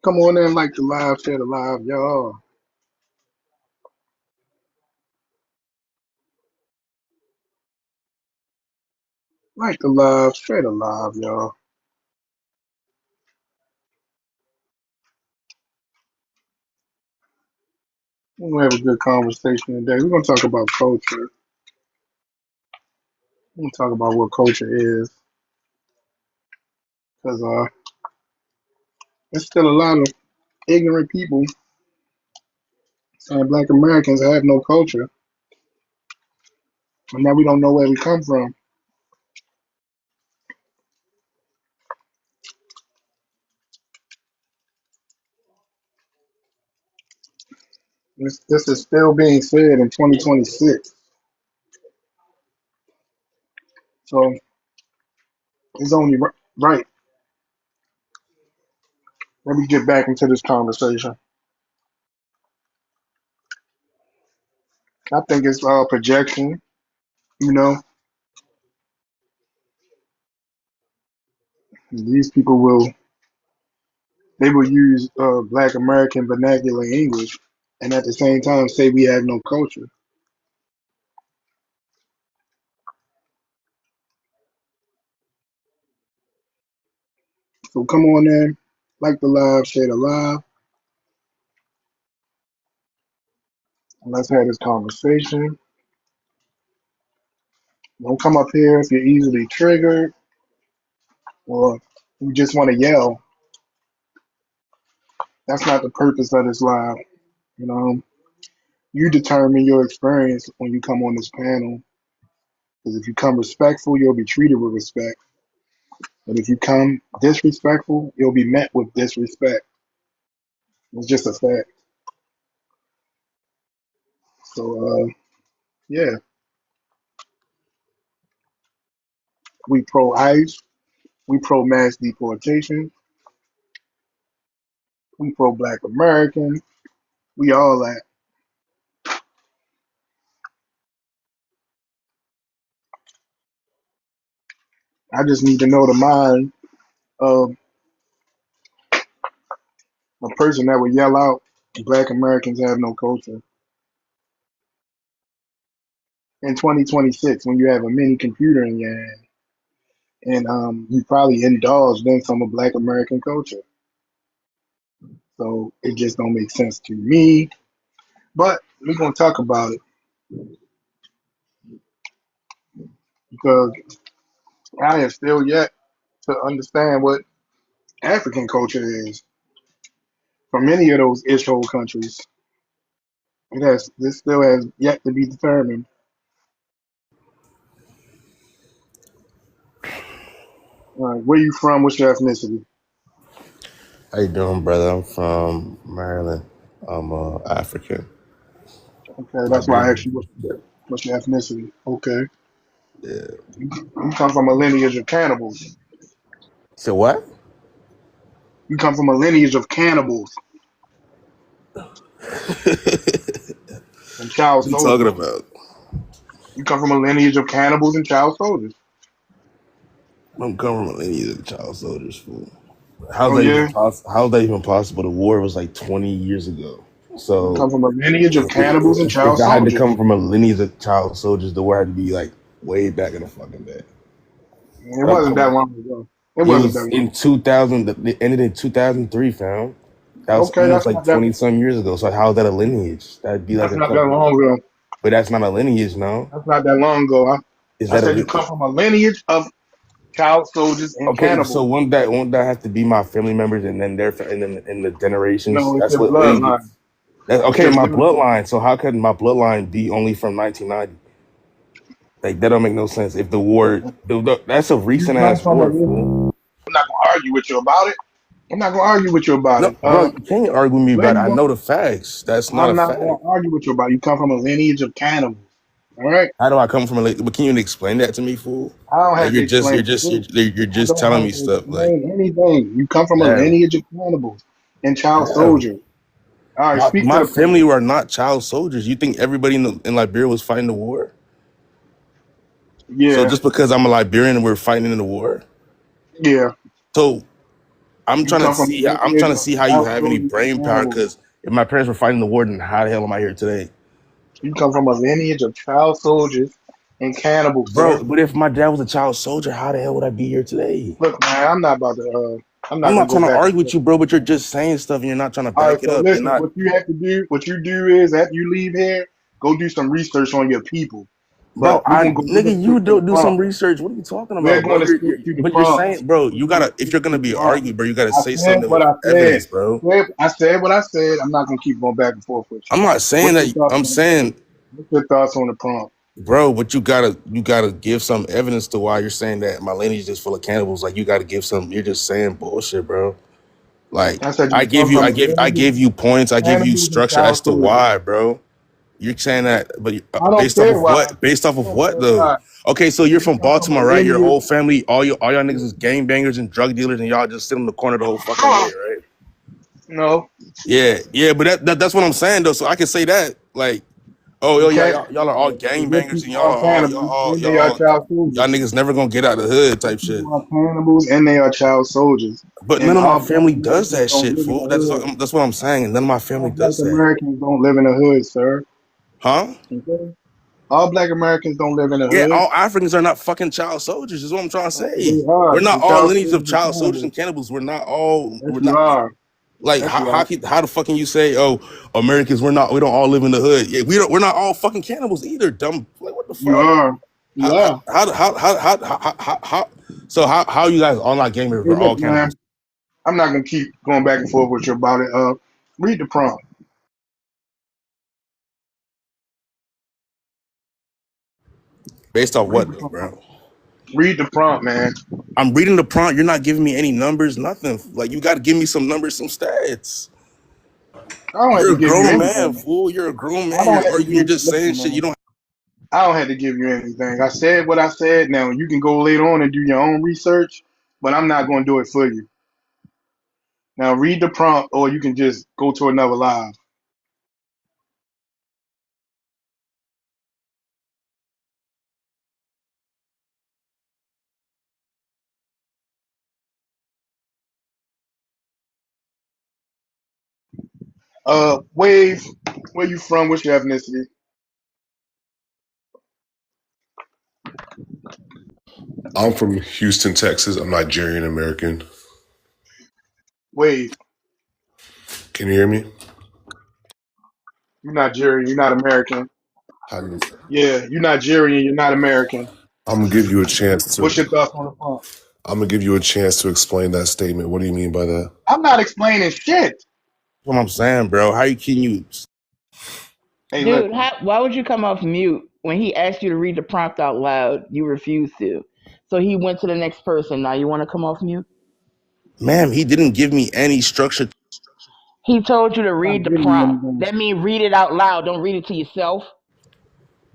Come on in, like the live, share the live, y'all. Like the live, share the live, y'all. We're gonna have a good conversation today. We're gonna talk about culture. We're gonna talk about what culture is, because there's still a lot of ignorant people saying Black Americans have no culture, and now we don't know where we come from. This is still being said in 2026, so it's only right. Let me get back into this conversation. I think it's projection. You know, these people will use Black American vernacular English, and at the same time say we have no culture. So come on in, like the live, share the live, and let's have this conversation. Don't come up here if you're easily triggered or you just want to yell. That's not the purpose of this live. You know, you determine your experience when you come on this panel. Because if you come respectful, you'll be treated with respect. But if you come disrespectful, you'll be met with disrespect. It's just a fact. So yeah, we pro ICE, we pro mass deportation, we pro Black American, we all that. I just need to know the mind of a person that would yell out, Black Americans have no culture. In 2026, when you have a mini computer in your hand, and you probably indulged in some of Black American culture. So it just don't make sense to me. But we're gonna talk about it because I have still yet to understand what African culture is. For many of those Ishol countries, this still has yet to be determined. Where you from? What's your ethnicity? How you doing, brother? I'm from Maryland. I'm African. Okay, that's why I asked Liberian. you what's your ethnicity. Okay, Yeah. you come from a lineage of cannibals. So what? You come from a lineage of cannibals and child What you talking soldiers. about? You come from a lineage of cannibals and child soldiers. I'm coming from a lineage of child soldiers, fool. Oh yeah, How's that even possible? The war was like 20 years ago. you So come from a lineage of cannibals and if child I had to come soldiers. from a lineage of child soldiers, the war had to be like way back in the fucking day. It But I'm wasn't that coming. long ago. It It wasn't was that long. in 2000. It ended in 2003, fam. That was Okay, almost like 20 some years ago. So how's that a lineage? That'd be like that's a not that couple. long ago. But that's not a lineage, no. That's not that long ago. Is I that a said you come from a lineage of child soldiers and okay? So cannibals. won't that have to be my family members and then in the generations? No, it's That's your what lineage. bloodline. That's It's okay. your My bloodline. bloodline. So how could my bloodline be only from 1990? Like that don't make no sense. If the war, that's a You recent come ass from a war, lineage. fool. I'm not gonna argue with you about it. I'm not gonna argue with you about No, it. bro, you can't argue with me Where about it. you I going? know the facts. That's not a I'm not fact. gonna argue with you about it. You come from a lineage of cannibals. All right. How do I come from a? But can you explain that to me, fool? I don't Like have to explain shit. you're I just don't telling have me to stuff. Like, explain anything. You come from a damn, lineage of cannibals and child damn. soldiers. All right, speak to My the family panel. were not child soldiers. You think everybody in Liberia was fighting the war? So Yeah, just because I'm a Liberian and we're fighting in the war, yeah. so I'm You trying to come from a see. I'm lineage trying to of see how you child have any soldiers and brain power. cannibals. Because if my parents were fighting the war, then how the hell am I here today, You come from a lineage of child soldiers and cannibals, sir. bro? But if my dad was a child soldier, how the hell would I be here today? Look, man, I'm not about to. I'm I'm not gonna not go trying to back and argue with forth you, with bro. But you're you. just saying stuff and you're not trying to All right, back it so up. You're listen. not. What you have to do, what you do is after you leave here, go do some research on your people. Bro, But we're gonna go. We're nigga, gonna you stick to the do some prompt. research. What are you talking We're about, bro? going to stick to the But you're prompt. saying, bro, We're you going to gotta if stick you're to gonna the be prompt. argued, bro, you gotta I say said something what with I said. evidence, bro. I said what I said. I'm not gonna keep going back and forth with you. I'm not saying What's your that. thoughts I'm on the prompt? saying, What's your thoughts on the prompt? bro, but you gotta give some evidence to why you're saying that my lineage is full of cannibals. Like you gotta give some. You're just saying bullshit, bro. Like I said you come from a I lineage give you of points. I give you cannibals and structure child as to soldiers. why, bro. You're saying that, but I don't based off care of why. what? Based off I of don't what care though? why. Okay, so you're You from come from a Baltimore, right? Your lineage. whole family, all y'all niggas is gang bangers and drug dealers, and y'all just sit on the corner the whole fucking day, right? No, Yeah, yeah, but that's what I'm saying though. So I can say that, like, oh, you yo, yeah, can't y'all are say all that gang because your bangers, and people are cannibals and they are child y'all soldiers. niggas never gonna get out of the hood Your type shit. people are cannibals and they are child soldiers. But And none of my all black family does Americans that don't shit, live in the fool. hood. That's what I'm saying. And none of my All family black does that, Americans don't live in the hood, sir. huh? Okay? All black Americans don't live in the Yeah, hood. all Africans are not fucking child soldiers. Is what I'm trying to say. They are. We're not The all child lineage of soldiers and child soldiers cannibals. and cannibals. We're not all. Yes, We're you not are. like Yes, you are. how the fuck can you say, oh, Americans? We don't all live in the hood. Yeah, we're not all fucking cannibals either. Dumb. Like what the You fuck? are. You How are. so how you guys all not gang members? Hey, We're all look, man. cannibals I'm not gonna keep going back and forth with you about it. Read the prompt. based off Read what the though, prompt. bro? Read the prompt, man. I'm reading the prompt. You're not giving me any numbers, nothing. Like you got to give me some numbers, some stats. I don't have You're to a give you grown man, anything. fool. You're a grown I man. don't You're have to arguing. You're give. just saying Listen, shit. You man. don't. I don't have to give you anything. I said what I said. Now you can go later on and do your own research, but I'm not gonna do it for you. Now read the prompt, or you can just go to another live. Wave, where you from? What's your ethnicity? I'm from Houston, Texas. I'm Nigerian American. Wave, Can you hear me? you're Nigerian. You're not American. How do you- Yeah, you're Nigerian. You're not American. I'm gonna give you a chance to. What's your thoughts on the prompt? I'm gonna give you a chance to explain that statement. What do you mean by that? I'm not explaining shit. What I'm saying, bro. How can you? Hey, Dude, listen. why would you come off mute when he asked you to read the prompt out loud? You refused to. So he went to the next person. Now you want to come off mute? Ma'am, he didn't give me any structure. He told you to I'm not read the giving you prompt. anything. That means read it out loud. Don't read it to yourself.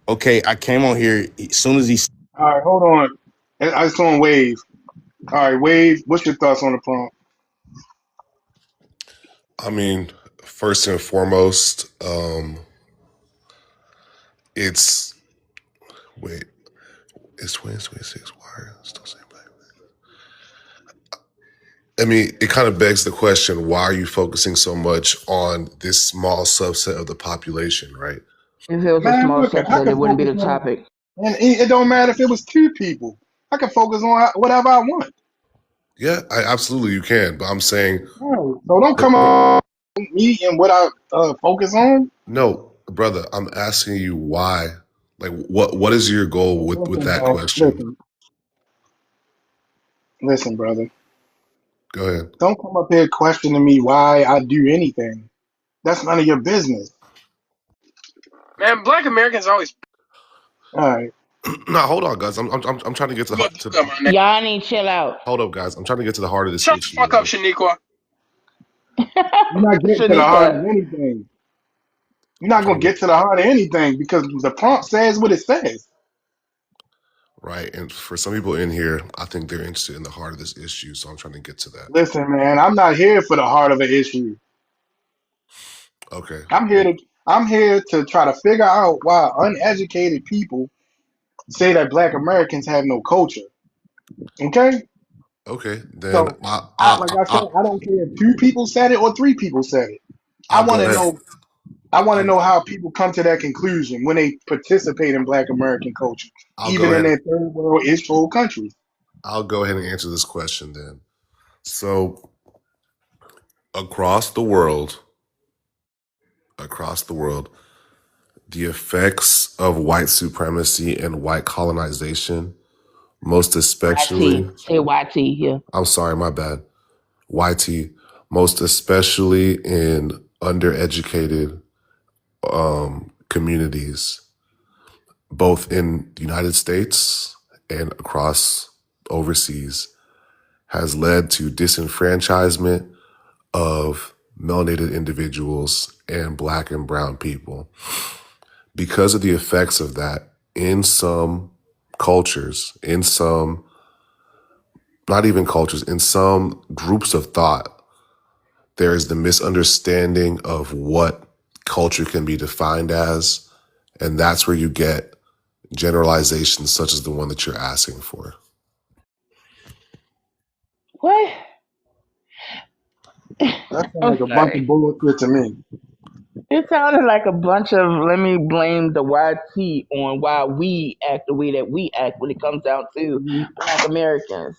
Okay, I came on here as soon as he. All right, hold on. I just on Wave. All right, Wave. What's your thoughts on the prompt? I mean, first and foremost, it's wait, it's 2026. Why are you still saying black? I mean, it kind of begs the question: why are you focusing so much on this small subset of the population, right? If it was a Man, small look, I subset, can it wouldn't be focus the on, topic. and it don't matter if it was two people. I can focus on whatever I want. Yeah, I absolutely you can, but I'm saying No, so don't come on me and what I focus on. no, brother. I'm asking you why. Like, what is your goal with Listen, that man. question? Listen, brother. Go ahead. Don't come up here questioning me why I do anything. That's none of your business. Man, black Americans are always. All right. Now, hold on, guys. I'm trying to get to Shut the, the to fuck up, my nigga. Y'all need to chill out. hold up, guys. I'm trying to get to the heart of this Shut the issue, fuck up, right? Shaniqua. You're not getting to the heart of Shanika. anything. You're not Trying gonna to get get to the heart of anything because the prompt says what it says. right, and for some people in here, I think they're interested in the heart of this issue, so I'm trying to get to that. Listen, man, I'm not here for the heart of an issue. Okay. I'm here Well, to I'm here to try to figure out why uneducated people say that black Americans have no culture. Okay? Okay, then So, like I said, I don't care if two people said it or three people said it. I I'll want go to ahead. know. I want to I'll, know how people come to that conclusion when they participate in Black American culture, I'll go even in ahead. their third world ish countries. I'll go ahead and answer this question then. So across the world, across the world, the effects of white supremacy and white colonization, most especially, YT. Say YT here. I'm sorry, my bad, YT, most especially in undereducated communities, both in the United States and across overseas, has led to disenfranchisement of melanated individuals and Black and brown people. Because of the effects of that, in some cultures, in some, not even cultures, in some groups of thought, there is the misunderstanding of what culture can be defined as. And that's where you get generalizations such as the one that you're asking for. What? That sounds I'm like a bunch of sorry. bullshit to me. It sounded like a bunch of let me blame the YT on why we act the way that we act when it comes down to Mhm. Black Americans.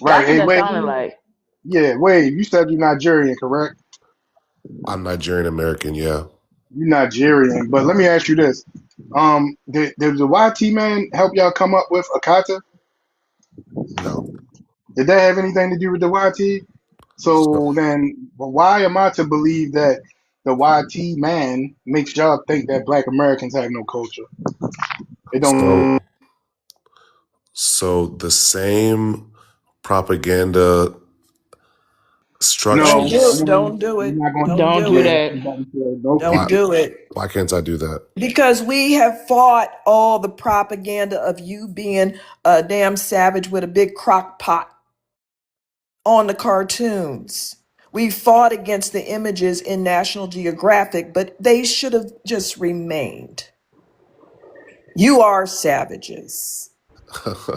Right. That's what Hey, that wait. sounded like. Yeah, wait. You said you're Nigerian, correct? I'm Nigerian American, yeah. You're Nigerian, but let me ask you this: did the YT man help y'all come up with Akata? No. Did that have anything to do with the YT? So, So then, why am I to believe that the YT man makes y'all think that Black Americans have no culture? It so, don't. so the same propaganda No, Don't structures. do it. no, Don't do you're it. not going to Don't Don't do do do it. what that. somebody said. Nope. Don't Why do it. why can't I do that? Because we have fought all the propaganda of you being a damn savage with a big crock pot on the cartoons. We fought against the images in National Geographic, but they should have just remained. You are savages.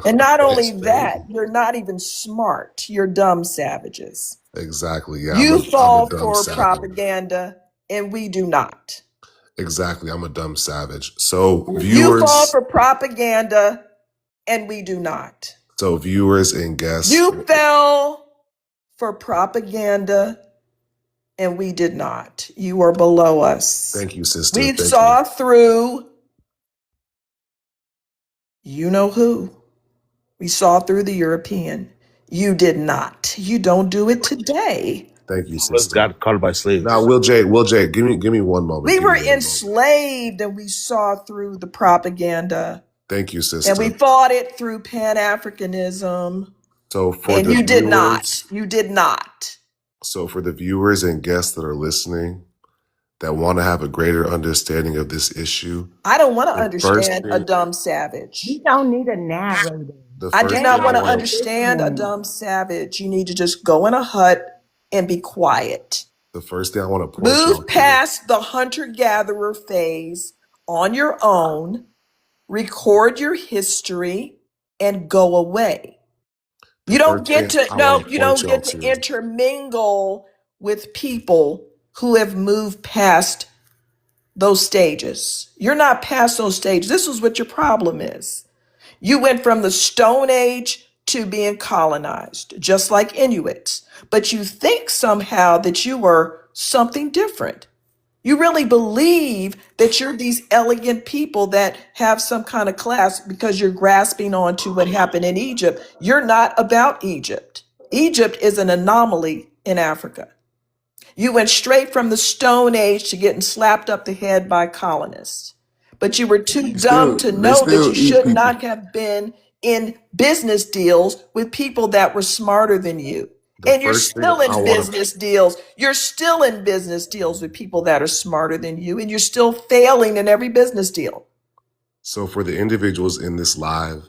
And not only Thanks, thank that, you. you're not even smart. You're dumb savages. Exactly. Yeah, You I'm a fall dumb for savage. propaganda, and we do not. Exactly. I'm a dumb savage. So You fall viewers, for propaganda, and we do not. and guests, You fell for propaganda, and we did not. You are below us. thank you, sister. We Thank you. saw through you know who. We saw through the European. You did not. You don't do it today. Thank you, All of us sister. got caught by Now, slaves. Will J, give me one moment. We Give were me one moment. enslaved and we saw through the propaganda Thank you, and we sister. fought it through Pan Africanism. So for And the you did not. viewers, You did not. and guests that are listening that want to have a greater understanding of this issue, I don't want to the first understand a thing, dumb We savage. don't need a narrator. the I do first Let thing not I want to us want to, understand a listen. dumb savage. You need to just go in a hut and be quiet. the first thing I want to point y'all Move to, past the hunter gatherer phase on your own, record your history, and go away. the You don't first get thing to, I want no, to you point don't y'all get to to, intermingle with people who have moved past those stages. You're not past those stages. This is what your problem is. You went from the Stone Age to being colonized, just like Inuits. But you think somehow that you were something different. You really believe that you're these elegant people that have some kind of class because you're grasping onto what happened in Egypt. You're not about Egypt. Egypt is an anomaly in Africa. You went straight from the Stone Age to getting slapped up the head by colonists. But you were too dumb to they know that still you eat should people. not have been in business deals with people that were smarter than you. The And you're first thing still I in want to, business deals. You're still in business deals with people that are smarter than you. And you're still failing in every business deal. so for the individuals in this live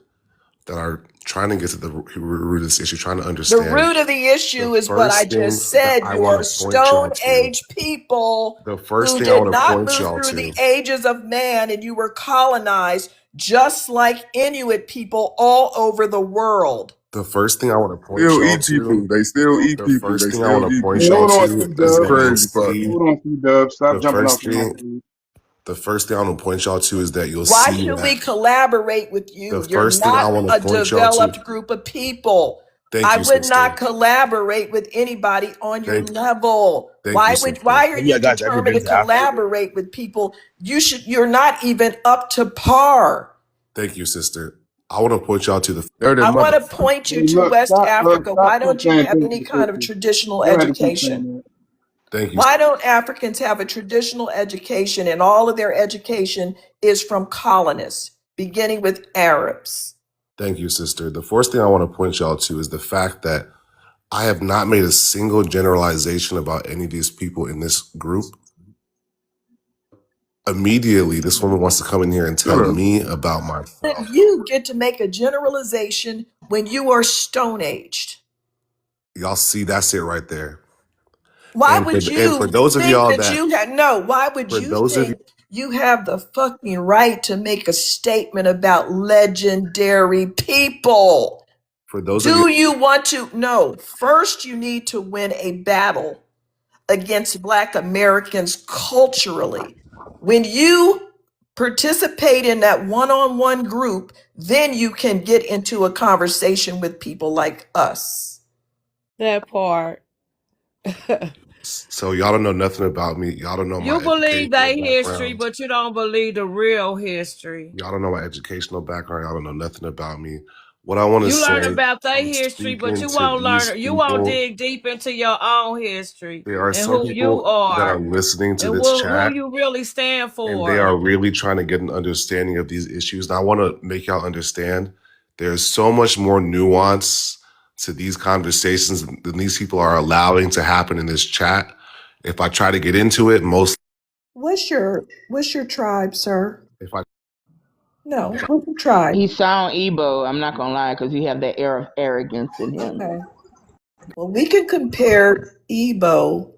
that are trying to get to the root of this issue, trying to The understand, root of the the issue is what I first thing just that said. I You want are to point y'all Stone to, Age people the first who thing I did want to not point move y'all through to, the ages of man, and you were colonized just like Inuit people all over the world. The first thing I want to point Still y'all eat to, people. They still eat the people. first They thing I still want to eat point Hey, people. y'all hold on, to C is That's Dub. that you'll crazy, fuck. see Hold on, C Dub. Stop the jumping first off the mic, thing. please. The first thing I want to point y'all to is that you'll Why see should we that collaborate with the you? You're first thing I not want a to point y'all to. developed group of people. Thank I you, would sister. not collaborate with anybody on your Thank, level. thank you, sister. Why are Maybe you I got you. I could determined to bring to Africa. collaborate with people? You're not even up to par. Thank you, sister. I want to point y'all to the They're their I mother. want to point you Hey, to look, West Africa. stop Why keep don't you saying have thank any you, kind of sister. traditional You don't have to keep saying education? that. thank you, Why don't Africans have a traditional education and all of their education is from colonists, beginning with Arabs? thank you, sister. The first thing I want to point y'all to is the fact that I have not made a single generalization about any of these people in this group. Immediately, this woman wants to come in here and Shut tell up. me about myself. You get to make a generalization when you are stone aged. Y'all see, that's it right there. Why And would for you those of think y'all that that you had no? Why would for you those of you think you have the fucking right to make a statement about legendary people? for those of you Do you want to? No. First, you need to win a battle against Black Americans culturally. When you participate in that one on one group, then you can get into a conversation with people like us. That part. so y'all don't know nothing about me. Y'all don't know my You believe educational they history, background. but you don't believe the real history. Y'all don't know my educational background. Y'all don't know nothing about me. What I want to You learn say, about their I'm history, but speaking you to won't these learn. You won't people. dig deep into your own history There are and some who you people that are are listening to and this who chat, you really stand and they are for. really trying to get an understanding of these issues. And I want to make y'all understand there's so much more nuance to these conversations than these people are allowing to happen in this chat. If I try to get into it, most What's your tribe, sir? if I No, what's your tribe? He sound Igbo. I'm not gonna lie, because he have that air of arrogance in him. Okay. Well, we can compare Igbo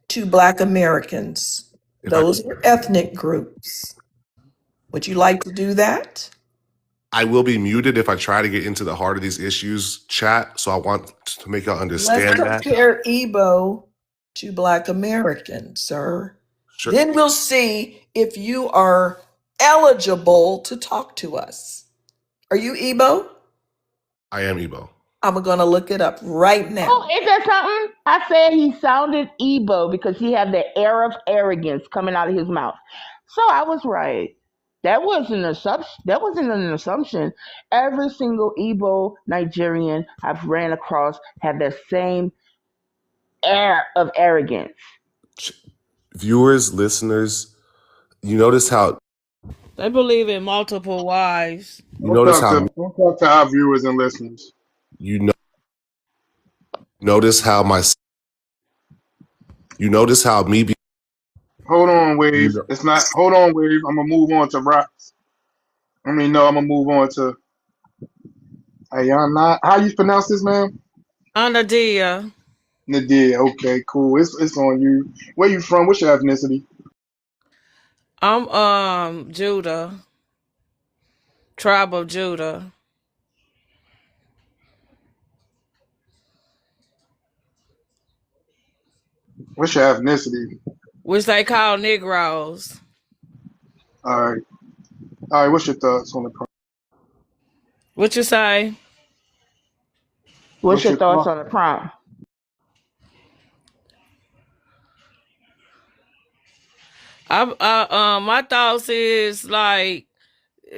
to Black Americans. if Those are ethnic groups. Would you like to do that? I will be muted if I try to get into the heart of these issues, chat. So I want to make y'all Let's understand that. compare Igbo to Black Americans, sir. Sure, Then we'll see if you are eligible to talk to us. Are you Igbo? I am Igbo. I'm going to look it up right Oh, now. is that something? I said he sounded Igbo because he had the air of arrogance coming out of his mouth. So I was right. That wasn't an assumption. That wasn't an assumption. Every single Igbo Nigerian I've ran across had the same air of arrogance. Viewers, listeners, you notice how They believe in multiple wives. you notice how Don't talk to our viewers and listeners. you know, notice how my you notice how me be Hold on, you Wave. know, It's not. Hold on, Wave. I'm gonna move on to rocks. I mean, no, I'm gonna move on to Ayana. How you pronounce this, man? Anadia. Nadia. Okay, cool. It's on you. Where you from? What's your ethnicity? I'm Judah. Tribe of Judah. What's your ethnicity? Which they call Negroes. All right. All right. What's your thoughts on the prompt? What you say? What's What's your your thoughts thought? on the prompt? My thoughts is like,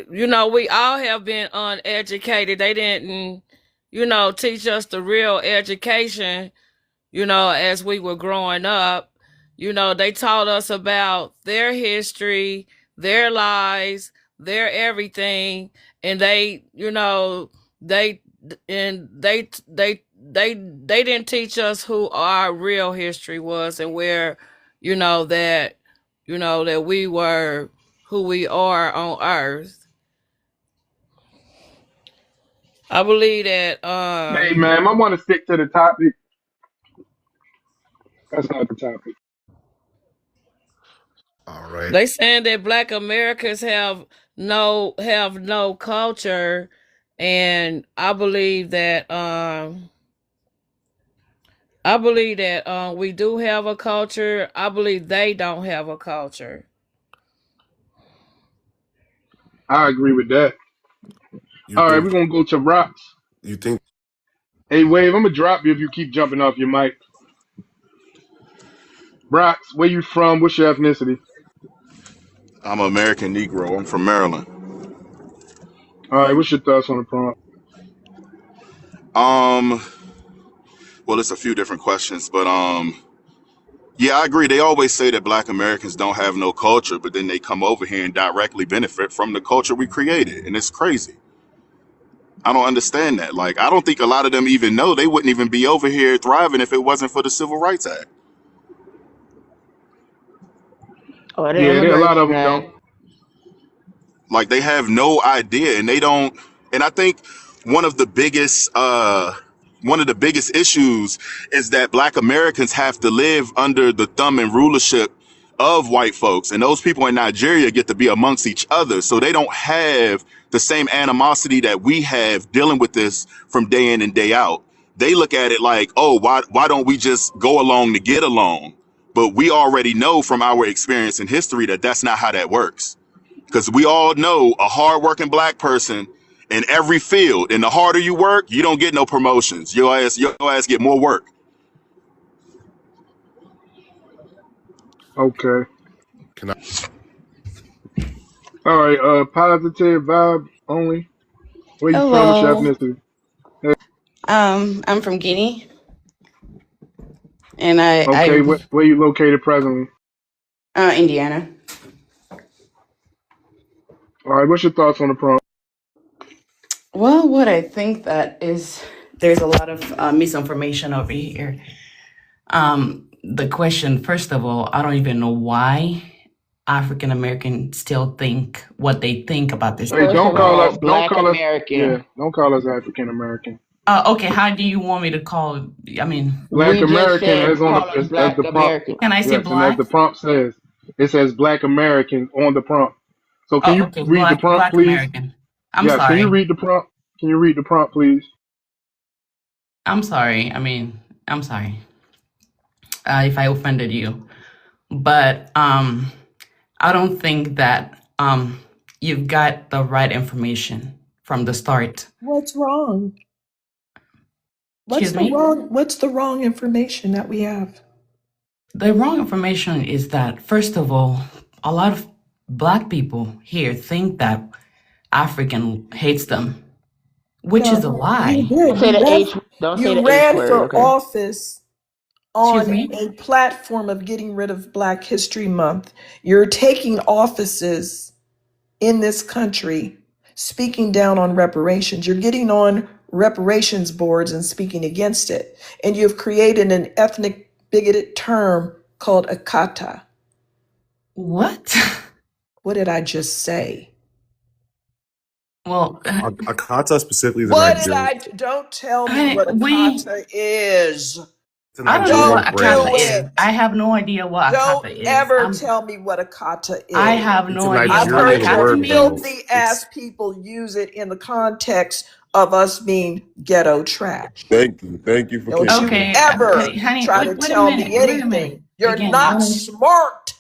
we all have been uneducated. They didn't, teach us the real education, as we were growing up. They taught us about their history, their lives, their everything, and they they didn't teach us who our real history was and where, that that we were who we are on earth. I believe that Hey, man, I want to stick to the topic. That's not the topic. all right. they saying that Black Americans have no culture And I believe that we do have a culture. I believe they don't have a culture. I agree with that. You All right, think we're gonna go to Rocks. you think Hey, Wave, I'm gonna drop you if you keep jumping off your mic. Rocks, where you from? What's your ethnicity? I'm an American Negro. I'm from Maryland. All right, what's your thoughts on the prompt? Um, well, it's a few different questions, but yeah, I agree. They always say that Black Americans don't have no culture, but then they come over here and directly benefit from the culture we created, and it's crazy. I don't understand that. Like, I don't think a lot of them even know they wouldn't even be over here thriving if it wasn't for the Civil Rights Act. Or the Yeah, there a lot of Immigration them don't. Act. Like they have no idea, and they don't. And I think one of the biggest issues is that Black Americans have to live under the thumb and rulership of white folks, and those people in Nigeria get to be amongst each other, so they don't have the same animosity that we have dealing with this from day in and day out. They look at it like, oh, why don't we just go along to get along? But we already know from our experience in history that that's not how that works, because we all know a hardworking Black person in every field, and the harder you work, you don't get no promotions. Your ass get more work. Okay. can I All right. Positive vibe only. Where you from? What's your Hello. ethnicity? Hey, I'm from Guinea, and I okay. Where you located presently? Indiana. All right. What's your thoughts on the prompt? Well, what I think that is there's a lot of misinformation over here. The question, first of all, I don't even know why African Americans still think what they think about this Hey, First don't of topic. call all, us. Don't Black call us. American. Yeah, don't call us African American. Okay, how do you want me to call? I mean, Black We just American, said as on call the us as Black the prompt. American. can I say Yes, and as black? the prompt says, it says Black Americans on the prompt. So can Oh, you okay, read the prompt, black please? American. I'm Yes. Can you sorry. read the prompt? Can you read the prompt, please? I'm sorry. I mean, I'm sorry if I offended you. But I don't think that you've got the right information from the start. What's wrong? Excuse me? What's the wrong information that we have? The wrong information is that, first of all, a lot of black people here think that African hates them, which is a No, you lie. Don't did. say the H. Don't say You the H ran word. for Okay. office Excuse on me? a platform of getting rid of Black History Month. You're taking offices in this country speaking down on reparations. You're getting on reparations boards and speaking against it. And you've created an ethnic bigoted term called akata. What? What did I just say? Well, Akata specifically is a What did Nigerian. I? Don't tell me what we akata is. It's a I don't know Nigerian what Don't Akata do phrase. is. it. I have no idea what Don't Akata is. ever tell me what akata I is. have It's a no idea I've what heard Nigerian your Akata word though. means. filthy It's ass people use it in the context of us being ghetto trash. thank you for Don't catching you that. Okay, ever honey, try to wait a tell me minute, wait a minute. anything. You're Again, not smart.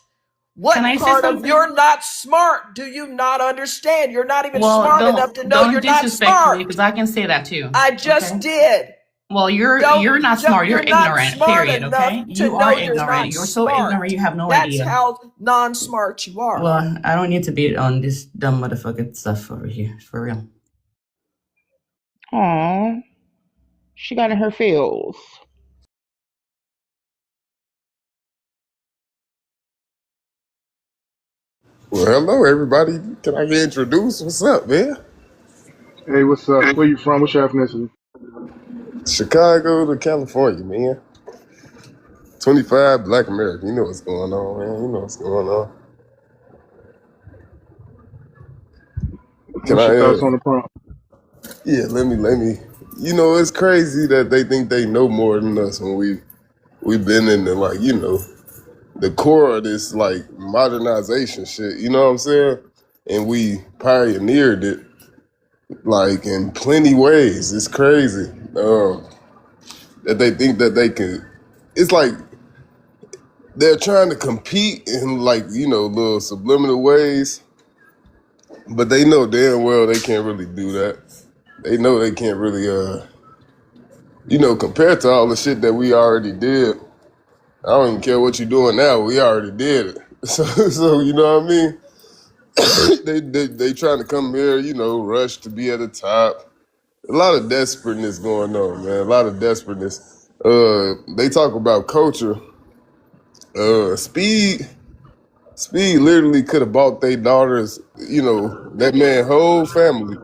can What I say part of something? you're not smart do you not understand? You're not even Well, smart enough to know don't you're not disrespect me smart. because I can say that too. I just Okay. did. Well, you're not smart. You're You're not ignorant. smart Period. enough Okay. to You are know you're ignorant. not You're so ignorant. smart. You have no That's idea. how non-smart you are. Well, I don't need to be on this dumb motherfucking stuff over here for real. Aw, she got in her feels. Well, hello everybody. Can I get introduced? What's up, man? Hey, what's up? Where you from? What's your ethnicity? Chicago to California, man. 25 Black American. You know what's going on, man. You know what's going on. Can What's I? your thoughts on the prompt? Yeah. Let me. You know, it's crazy that they think they know more than us when we've been in the the core of this modernization shit. You know what I'm saying? And we pioneered it. like in plenty ways. It's crazy that they think that they can. It's like they're trying to compete in like little subliminal ways, but they know damn well they can't really do that. They know they can't really compared to all the shit that we already did. I don't even care what you're doing now. We already did it. So you know what I mean? They trying to come here, rush to be at the top. A lot of desperateness going on, man. A lot of desperateness. They talk about culture. Speed literally could have bought their daughters, that man whole family.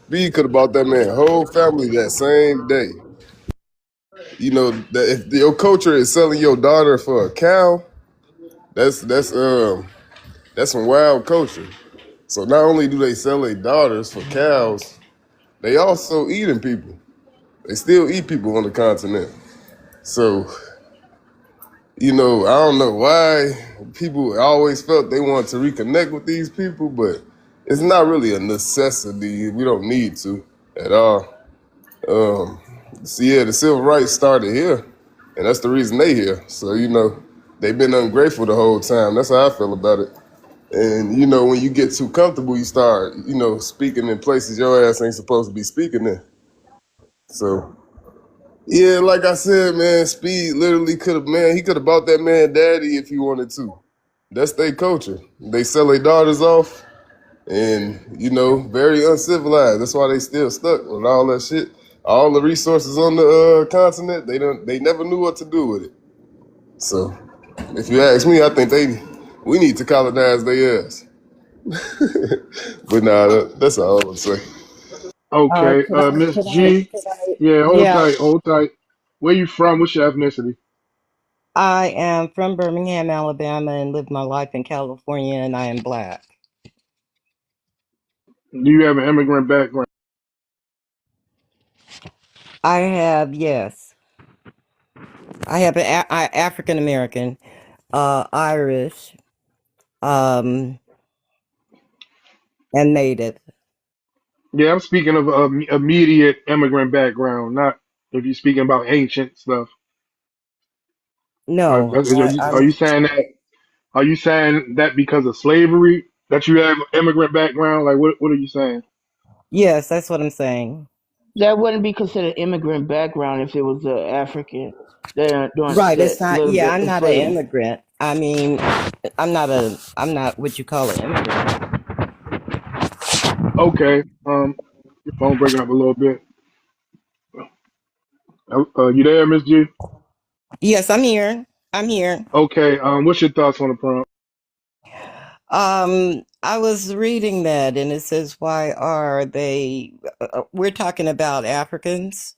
Speed could have bought that man whole family that same day. That if your culture is selling your daughter for a cow, that's some wild culture. So not only do they sell their daughters for cows, they also eating people. They still eat people on the continent. So, I don't know why people always felt they wanted to reconnect with these people, but it's not really a necessity. We don't need to at all. So yeah, the civil rights started here, and that's the reason they here. So, they've been ungrateful the whole time. That's how I feel about it. And when you get too comfortable, you start, speaking in places your ass ain't supposed to be speaking in. So yeah, like I said, man, Speed literally could have, man, he could have bought that man daddy if he wanted to. That's their culture. They sell their daughters off, and very uncivilized. That's why they still stuck with all that shit. All the resources on the continent, they never knew what to do with it. So, if you ask me, I think we need to colonize their ass. But nah, that's all I would say. Okay, Miss G. could I, Yeah, hold yeah, tight, hold tight. Where you from? What's your ethnicity? I am from Birmingham, Alabama, and live my life in California, and I am black. Do you have an immigrant background? I have, yes, I have an African American, Irish, um, and Native. Yeah, I'm speaking of immediate immigrant background, not if you're speaking about ancient stuff. No, Are you saying that? Are you saying that because of slavery that you have immigrant background? Like, what are you saying? yes, that's what I'm saying. That wouldn't be considered immigrant background if it was African that during Right, that it's not. lived Yeah, I'm in not an slavery. immigrant. I mean, I'm not what you call an immigrant. Okay, your phone breaking up a little bit. You there, Miss G? Yes, I'm here. I'm here. Okay, what's your thoughts on the prompt? I was reading that and it says, why are they, we're talking about Africans?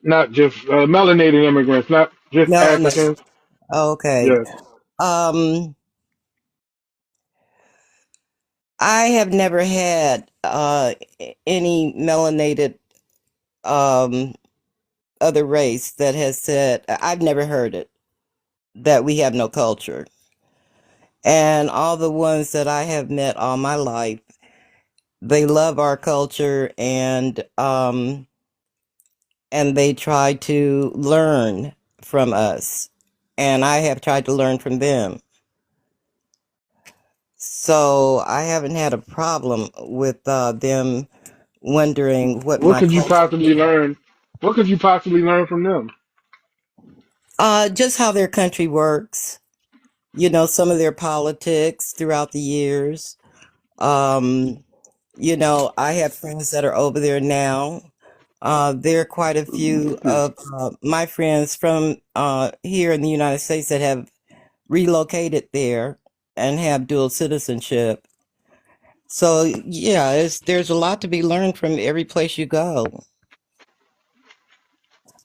Not just melanated immigrants, not just No, no. Africans. Okay. Yes. Um, I have never had, any melanated, um, other race that has said, I've never heard it, that we have no culture. And all the ones that I have met all my life, they love our culture and they try to learn from us. And I have tried to learn from them. So I haven't had a problem with them wondering what What my could you culture possibly learn? What could you possibly learn from them? just how their country works, you know, some of their politics throughout the years. Um, you know, I have friends that are over there now. There are quite a few of my friends from here in the United States that have relocated there and have dual citizenship. So yeah, there's a lot to be learned from every place you go.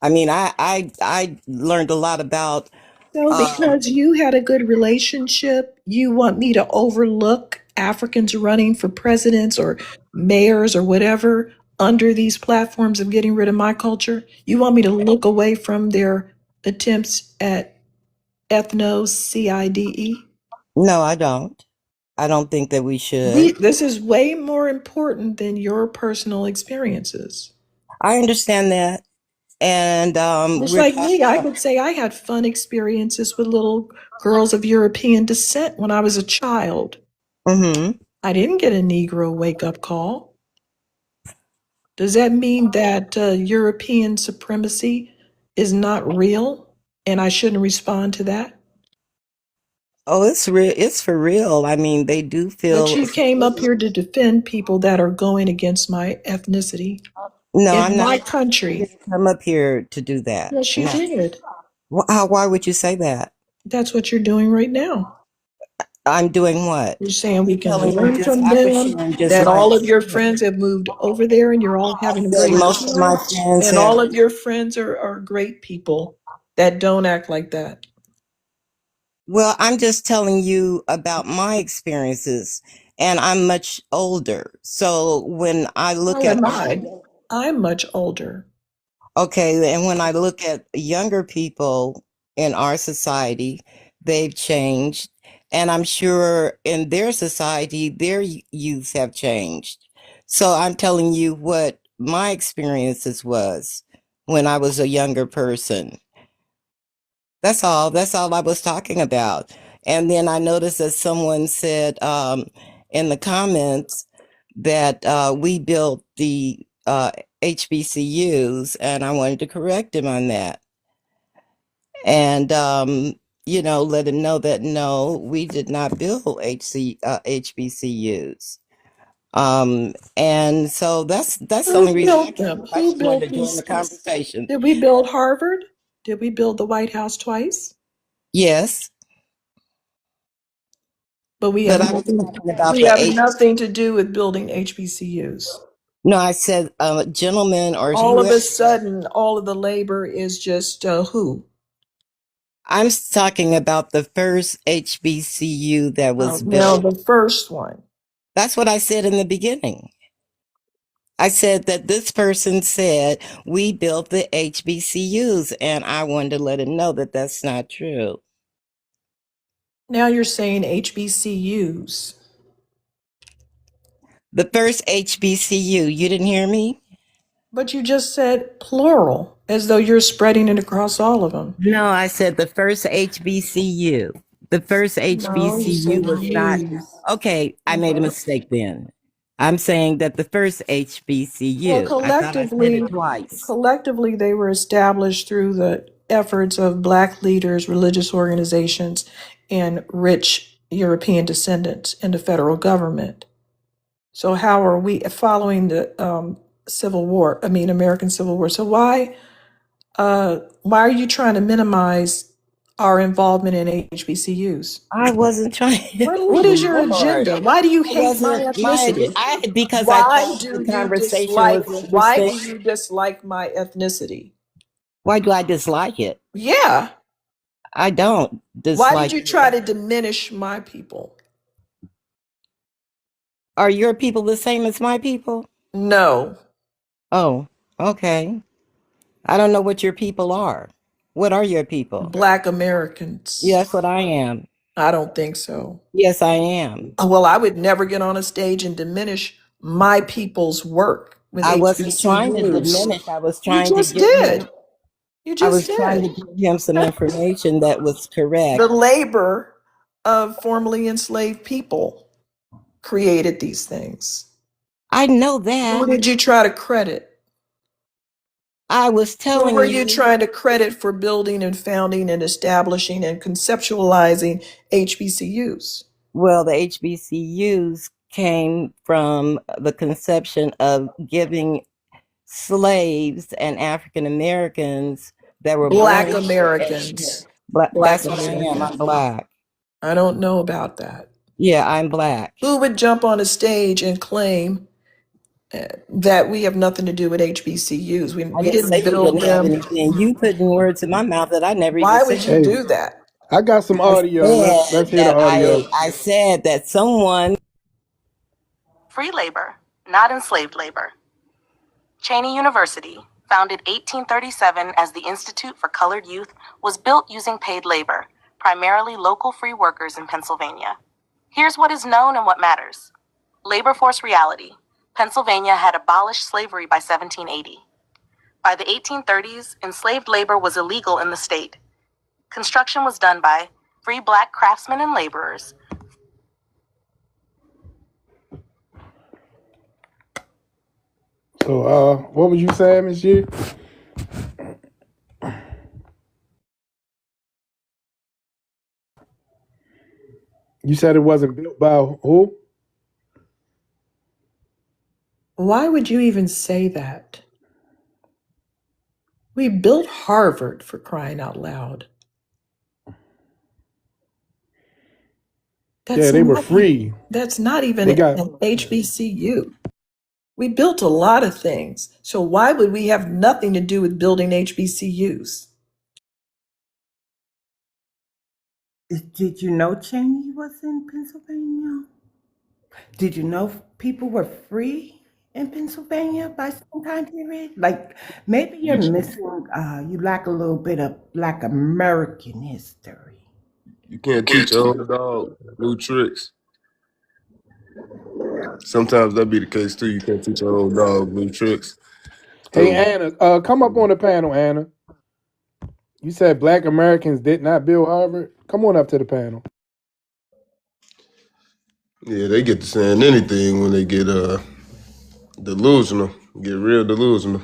I mean, I learned a lot about. So, Um, because you had a good relationship, you want me to overlook Africans running for presidents or mayors or whatever under these platforms of getting rid of my culture? You want me to look away from their attempts at ethno CIDE? no, I don't. I don't think that we should. This is way more important than your personal experiences. I understand that. And Just we're like talking me, I about. would say I had fun experiences with little girls of European descent when I was a child. Hmm. I didn't get a Negro wake up call. Does that mean that European supremacy is not real and I shouldn't respond to that? Oh, it's real. It's for real. I mean, they do But feel. you came up here to defend people that are going against my ethnicity No, I'm in not. my I country. didn't come up here to do that. Yes, you No. did. Why would you say that? That's what you're doing right now. I'm doing what? You're saying we I'm can telling you learn just, from I was them, sharing just that my all of your experience. friends have moved over there and you're all I having a said great most of my time, friends and have. all of your friends are great people that don't act like that. Well, I'm just telling you about my experiences, and I'm much older. So when I look So at am I. I'm much older. okay, and when I look at younger people in our society, they've changed, and I'm sure in their society, their youth have changed. So I'm telling you what my experiences was when I was a younger person. That's all. That's all I was talking about. And then I noticed that someone said in the comments that we built the HBCUs, and I wanted to correct him on that. And, let him know that no, we did not build HBCUs. And so that's the only Who reason I built came them? up. I Who just wanted built to join the these? conversation. Did we build Harvard? Did we build the White House twice? Yes, But but I was talking about we the have H. nothing to do with building HBCUs. No, I said gentleman or All of whoever. a sudden, all of the labor is just who? I'm talking about the first HBCU that was Now, built. the first one. That's what I said in the beginning. I said that this person said we built the HBCUs, and I wanted to let him know that that's not true. Now you're saying HBCUs. The first HBCU, you didn't hear me? But you just said plural, as though you're spreading it across all of them. No, I said the first HBCU. The first No, you HBCU said was not. use. Okay, I made a mistake then. I'm saying that the first Well, HBCU, I thought I said it twice. collectively, they were established through the efforts of Black leaders, religious organizations, and rich European descendants in the federal government. So, how are we following the Civil War? I mean, American Civil War. So, why are you trying to minimize our involvement in HBCUs? I wasn't trying. What is your Lord, agenda? Why do you it hate my wasn't my. ethnicity? Because I Why thought the do you conversation dislike? was Why interesting. do you dislike my ethnicity? Why do I dislike it? Yeah. I don't Why did dislike you try it. to diminish my people? Are your people the same as my people? No, Oh, okay. I don't know what your people are. What are your people? Black Yeah, Americans. that's what I am. I don't think so. Yes, I am. Well, I would never get on a stage and diminish my people's work with I wasn't trying to HBCUs. diminish. I was You trying to just give him. did. You I just was trying did. to give him some information that was The correct. labor of formerly enslaved people created these things. I know Who that. did you try to credit? I was Who telling were you you. trying to credit for building and founding and establishing and conceptualizing HBCUs? Well, the HBCUs came from the conception of giving slaves and African Americans that were born Black here education. Americans. But Black that's what I am. I'm Americans. black. I don't know about that. Yeah, I'm black. Who would jump on a stage and claim that we have nothing to do with HBCUs? I We didn't say didn't we build didn't have them. anything. You putting words in my mouth that I never even Why said. would you Hey, do that? I got some I audio. Let's said hear the that audio. I said that someone. Free labor, not enslaved labor. Cheyney University, founded 1837 as the Institute for Colored Youth, was built using paid labor, primarily local free workers in Pennsylvania. Here's what is known and what matters. Labor force reality. Pennsylvania had abolished slavery by 1780. By the 1830s, enslaved labor was illegal in the state. Construction was done by free black craftsmen and laborers. So, what was you saying, Miss G? You said it wasn't built by who? Why would you even say that? We built Harvard, for crying out loud. Yeah, they were free. That's not even They got an HBCU. We built a lot of things. So why would we have nothing to do with building HBCUs? Did you know Cheney was in Pennsylvania? Did you know people were free in Pennsylvania by some time period? Like maybe you're missing, you lack a little bit of Black American history. You can't teach your own dog new tricks. Sometimes that be the case too. You can't teach your own dog new tricks. Hey, So Anna, come up on the panel, Anna. You said Black Americans did not build Harvard. Come on up to the panel. yeah, they get to saying anything when they get delusional, get real delusional.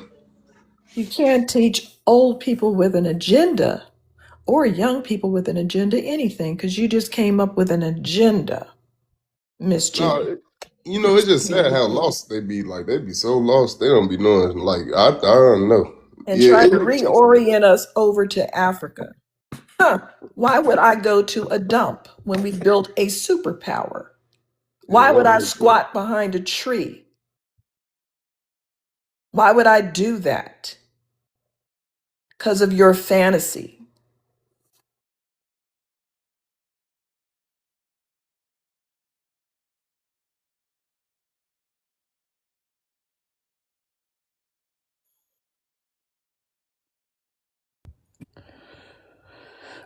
You can't teach old people with an agenda or young people with an agenda anything because you just came up with an agenda, Miss G. No, it's just sad how lost they be. Like they be so lost, they don't be knowing. Like I don't know. And Yeah, try to reorient us over to Africa. Why would I go to a dump when we built a superpower? Why would I squat behind a tree? Why would I do that? Because of your fantasy.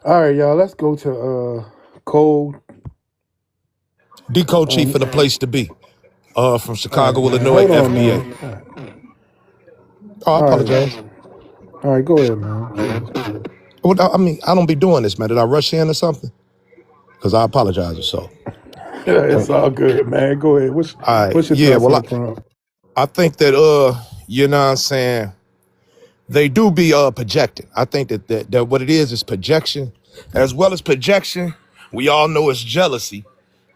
All right, y'all. Let's go to Cole. Decode chief of the place to be. From All right, Chicago, man. Illinois, Hold on, FBA. man. Oh, I All right. apologize. All right, go ahead, man. Please. Well, I mean, I don't be doing this, man. Did I rush in or something? Because I apologize or so. Yeah, it's all good, man. Go ahead. What's All right. what's your Yeah, thoughts well, on the prompt? I think that, you know what I'm saying, they do be projecting. I think that what it is projection. As well as projection, we all know it's jealousy.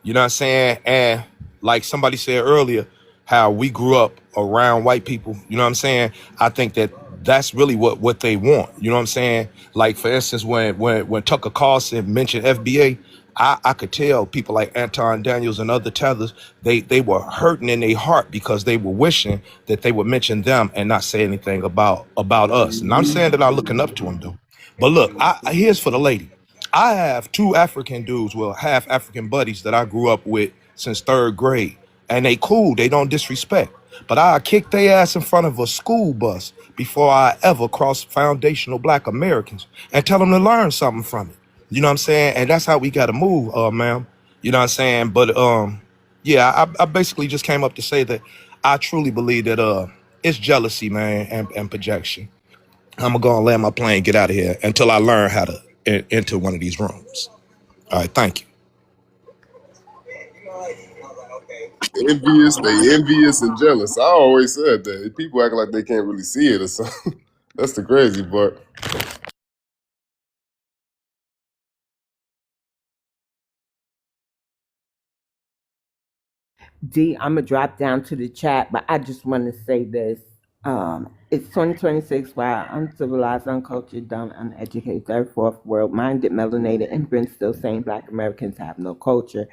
You know what I'm saying? And like somebody said earlier, how we grew up around white people, you know what I'm saying? I think that that's really what they want. You know what I'm saying? Like for instance, when Tucker Carlson mentioned FBA, I could tell people like Anton Daniels and other tethers, they were hurting in their heart because they were wishing that they would mention them and not say anything about us. And I'm saying that I'm looking up to them though. But look, here's for the lady. I have two African dudes, well, half African buddies that I grew up with since third grade. And they cool, they don't disrespect. But I kick their ass in front of a school bus before I ever cross foundational Black Americans and tell them to learn something from it. You know what I'm saying? And that's how we gotta move, ma'am. You know what I'm saying? But yeah, I basically just came up to say that I truly believe that it's jealousy, man, and projection. I'm gonna go and land my plane, get out of here until I learn how to enter one of these rooms. All right, thank you. Envious, they envious and jealous. I always said that. People act like they can't really see it or something. That's the crazy part. D, I'm gonna drop down to the chat, but I just want to say this. It's 2026. While uncivilized, uncultured, dumb, uneducated, third, fourth world, minded, melanated immigrants still saying Black Americans have no culture,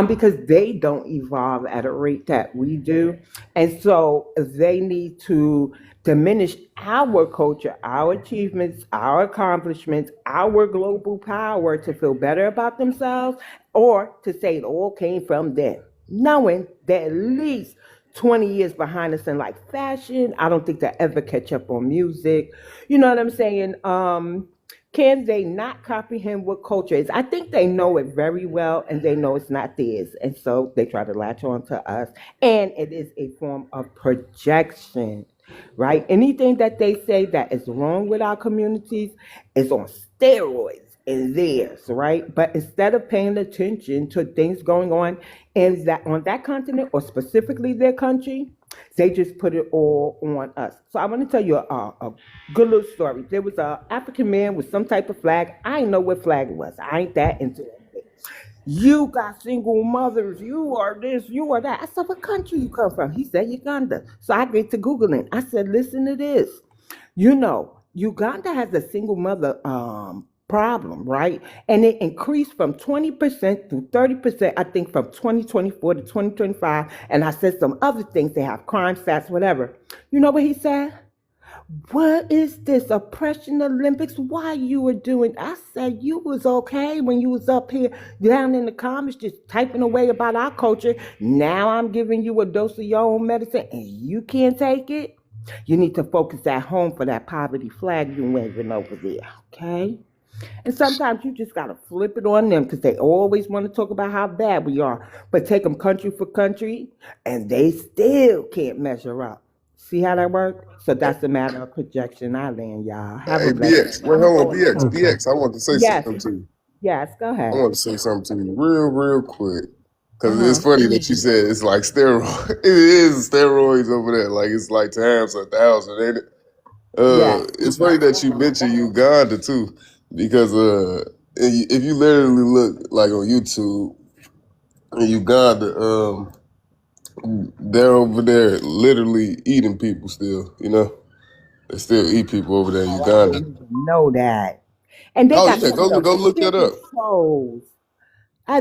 because they don't evolve at a rate that we do, and so they need to diminish our culture, our achievements, our accomplishments, our global power to feel better about themselves, or to say it all came from them, knowing that at least 20 years behind us in fashion. I don't think they'll ever catch up on music. You know what I'm saying? Can they not comprehend what culture is? I think they know it very well and they know it's not theirs. And so they try to latch on to us. And it is a form of projection, right? Anything that they say that is wrong with our communities is on steroids in theirs, right? But instead of paying attention to things going on that continent or specifically their country, they just put it all on us. So I want to tell you a good little story. There was a African man with some type of flag. I didn't know what flag it was. I ain't that into it. You got single mothers. You are this. You are that. I said, what country you come from? He said, Uganda. So I get to Googling. I said, listen to this. Uganda has a single mother problem, right? And it increased from 20% to 30%, I think, from 2024 to 2025. And I said some other things. They have crime stats, whatever. You know what he said? What is this oppression Olympics? Why you were doing? I said you was okay when you was up here down in the comments just typing away about our culture. Now I'm giving you a dose of your own medicine and you can't take it. You need to focus at home for that poverty flag you waving over there, okay? And sometimes you just gotta flip it on them because they always want to talk about how bad we are. But take them country for country, and they still can't measure up. See how that works? So that's a matter of projection. I land, y'all. Have a Hey, blessed BX. day. Well, I'm hold on, going BX. on. Okay. BX. I want to say Yes, something to you. yes, go I ahead. want to say something to you real quick. Because it's Uh-huh. funny that you said it's like steroids. It is steroids over there. Like, it's like times 1,000, ain't it? Yes. It's funny that you mentioned Uganda, too. Because if you literally look, like, on YouTube, in Uganda, they're over there literally eating people still, you know? They still eat people over there in Oh, I Uganda. didn't even know that. And they Oh, got yeah, some of go the look that up. biggest trolls.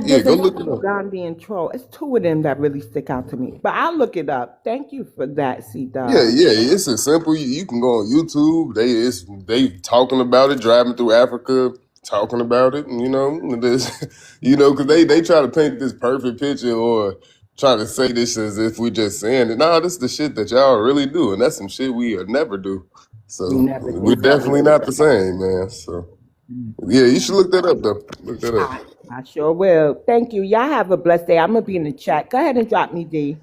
Yeah, There's go look another it up. Ugandan troll. It's two of them that really stick out to me. But I'll look it up. Thank you for that, C Yeah, Dub. yeah, it's as simple. You can go on YouTube. They talking about it, driving through Africa, talking about it, and because they try to paint this perfect picture or try to say this as if we just saying it. Nah, this is the shit that y'all really do, and that's some shit we'll never do. We So never we're do. definitely not the same, man. So yeah, you should look that up though. Look that up. I, I sure will. Thank you. Y'all have a blessed day. I'm gonna be in the chat. Go ahead and drop me, D.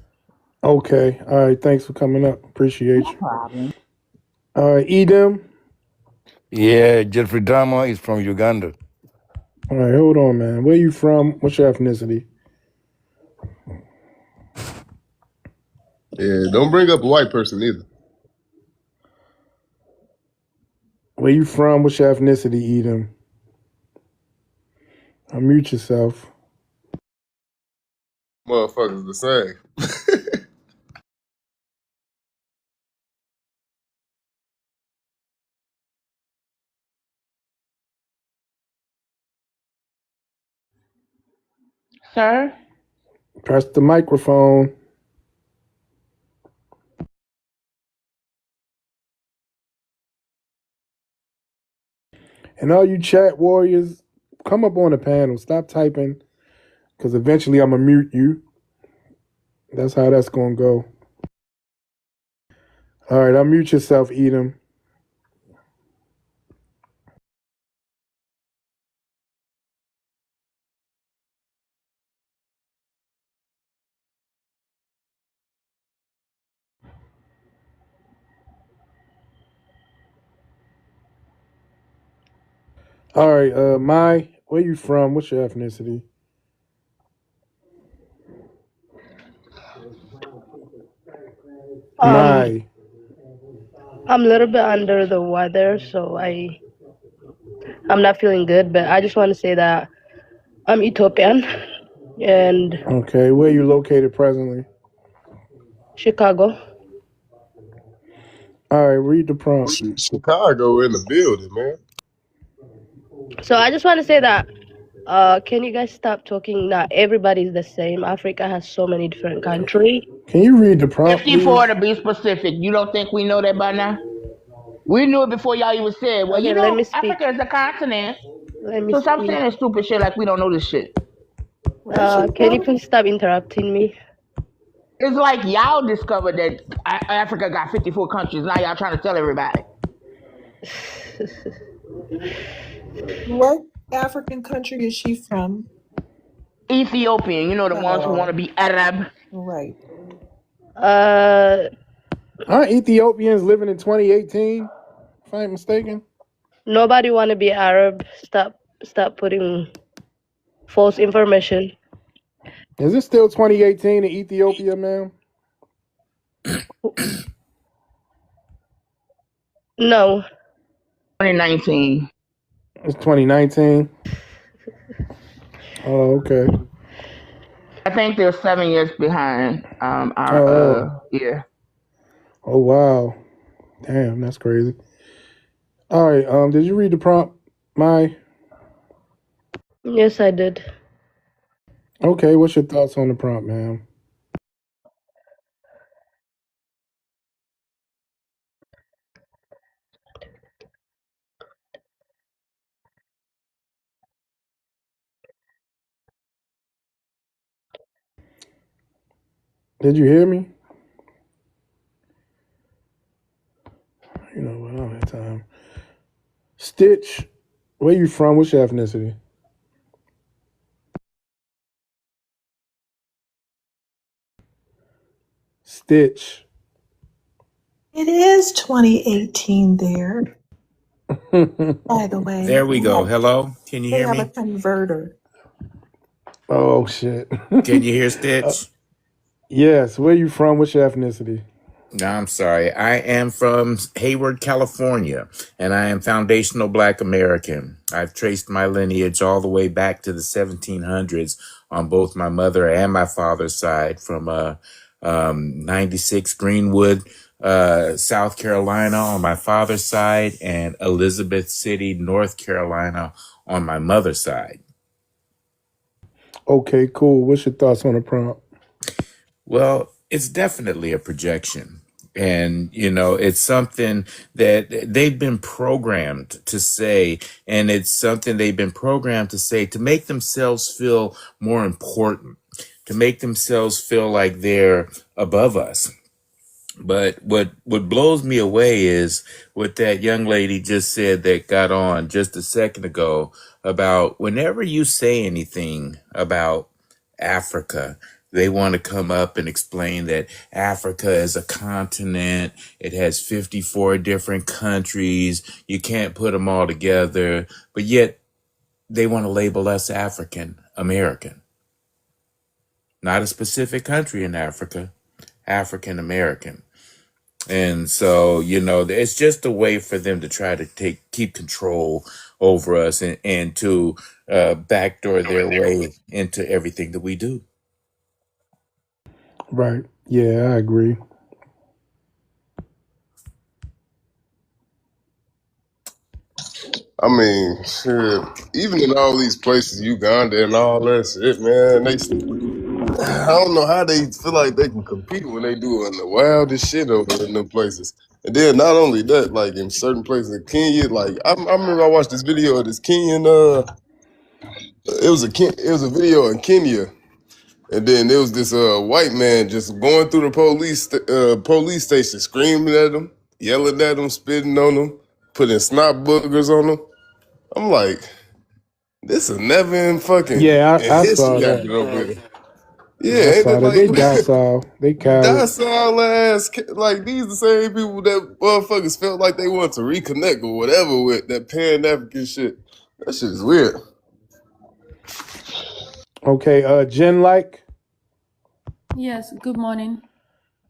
Okay. All right. Thanks for coming up. Appreciate No you. problem. All right. Edom. Yeah, Jeffrey Dahmer is from Uganda. All right. Hold on, man. Where you from? What's your ethnicity? Yeah, don't bring up a white person either. Where you from? What's your ethnicity, Edom? Unmute yourself. Motherfuckers the same. Sir? Press the microphone. And all you chat warriors, come up on the panel. Stop typing, because eventually I'm going to mute you. That's how that's going to go. All right, unmute yourself, Edom. All right, Mai, where you from? What's your ethnicity? Um, Mai. I'm a little bit under the weather, so I'm not feeling good. But I just want to say that I'm Ethiopian and Okay, where you located presently? Chicago. All right, read the prompt. Chicago in the building, man. So I just want to say that can you guys stop talking? Not everybody's the same. Africa has so many different countries. Can you read the prompt, 54 please? to be specific. You don't think we know that by now? We knew it before y'all even said, well, Okay, let me Africa speak. is a continent. Let me So stop speak. saying this stupid shit like we don't know this shit. That shit Can you dumb. please stop interrupting me? It's like y'all discovered that Africa got 54 countries. Now y'all trying to tell everybody. What African country is she from? Ethiopian, you know, the ones who want Oh, to be Arab. right. Uh, Aren't Ethiopians living in 2018? If I ain't mistaken. nobody want to be Arab. Stop putting false information. Is it still 2018 in Ethiopia, ma'am? No, 2019. It's 2019. Oh, okay. I think they're 7 years behind our Oh, year. oh wow. Damn, that's crazy. All right. Did you read the prompt, Mai? yes, I did. Okay. What's your thoughts on the prompt, ma'am? Did you hear me? You know what? I don't have time. Stitch, where you from? What's your ethnicity? Stitch. It is 2018 there, by the way. There we go. Hello? Can you They hear have a me? converter. Oh shit. Can you hear uh, Stitch? yes. Where you from? What's your ethnicity? No, I'm sorry. I am from Hayward, California, and I am foundational Black American. I've traced my lineage all the way back to the 1700s on both my mother and my father's side from 96 Greenwood, South Carolina on my father's side, and Elizabeth City, North Carolina on my mother's side. Okay, cool. What's your thoughts on the prompt? Well, it's definitely a projection. And, it's something that they've been programmed to say, and it's something they've been programmed to say to make themselves feel more important, to make themselves feel like they're above us. But what blows me away is what that young lady just said that got on just a second ago about whenever you say anything about Africa, they want to come up and explain that Africa is a continent. It has 54 different countries. You can't put them all together, but yet they want to label us African American, not a specific country in Africa, African American. And so, it's just a way for them to try to keep control over us and to backdoor their way into everything that we do. Right. Yeah, I agree. I mean, shit, even in all these places, Uganda and all that shit, man, I don't know how they feel like they can compete when they doing the wildest shit over in them places. And then not only that, like in certain places in Kenya, like I remember I watched this video of this Kenyan, it was a video in Kenya, and then there was this white man just going through the police station, screaming at them, yelling at them, spitting on them, putting snot boogers on them. I'm like, this is never in fucking Yeah, in I saw history that. happened over here. I Yeah, ain't saw it that. They like docile. They cowards. docile ass? Like these the same people that motherfuckers felt like they want to reconnect or whatever with that Pan African shit. That shit is weird. Okay, Jen like, Yes, good morning.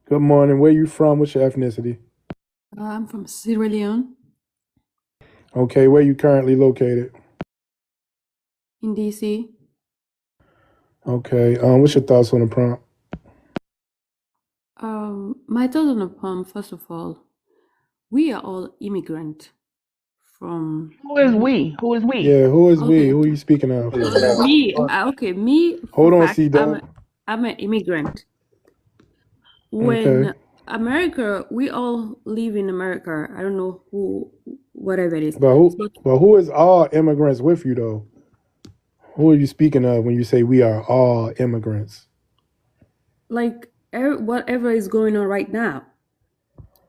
good morning. Where you from? What's your ethnicity? I'm from Sierra Leone Okay, where you currently located? in DC. Okay, what's your thoughts on the prompt? My thought on the poem, first of all, we are all immigrant from Who is we? Who is we? Yeah, who is we? okay, Who are you speaking of? me for Hold on, fact, C Dub. I'm an immigrant. Okay. When America, we all live in America. I don't know who, whatever it is. But who So but who is all immigrants with you though? Who are you speaking of when you say we are all immigrants? like whatever is going on right now,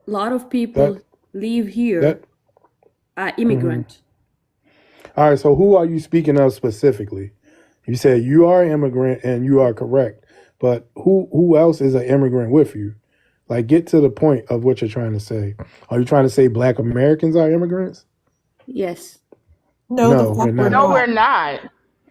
a lot of That people live here that are mhm. immigrant. All right, so who are you speaking of specifically? You said you are an immigrant and you are correct, but who else is an immigrant with you? Like, get to the point of what you're trying to say. Are you trying to say Black Americans are immigrants? Yes. No, the No, fuck we're we're not. No, we're not. not.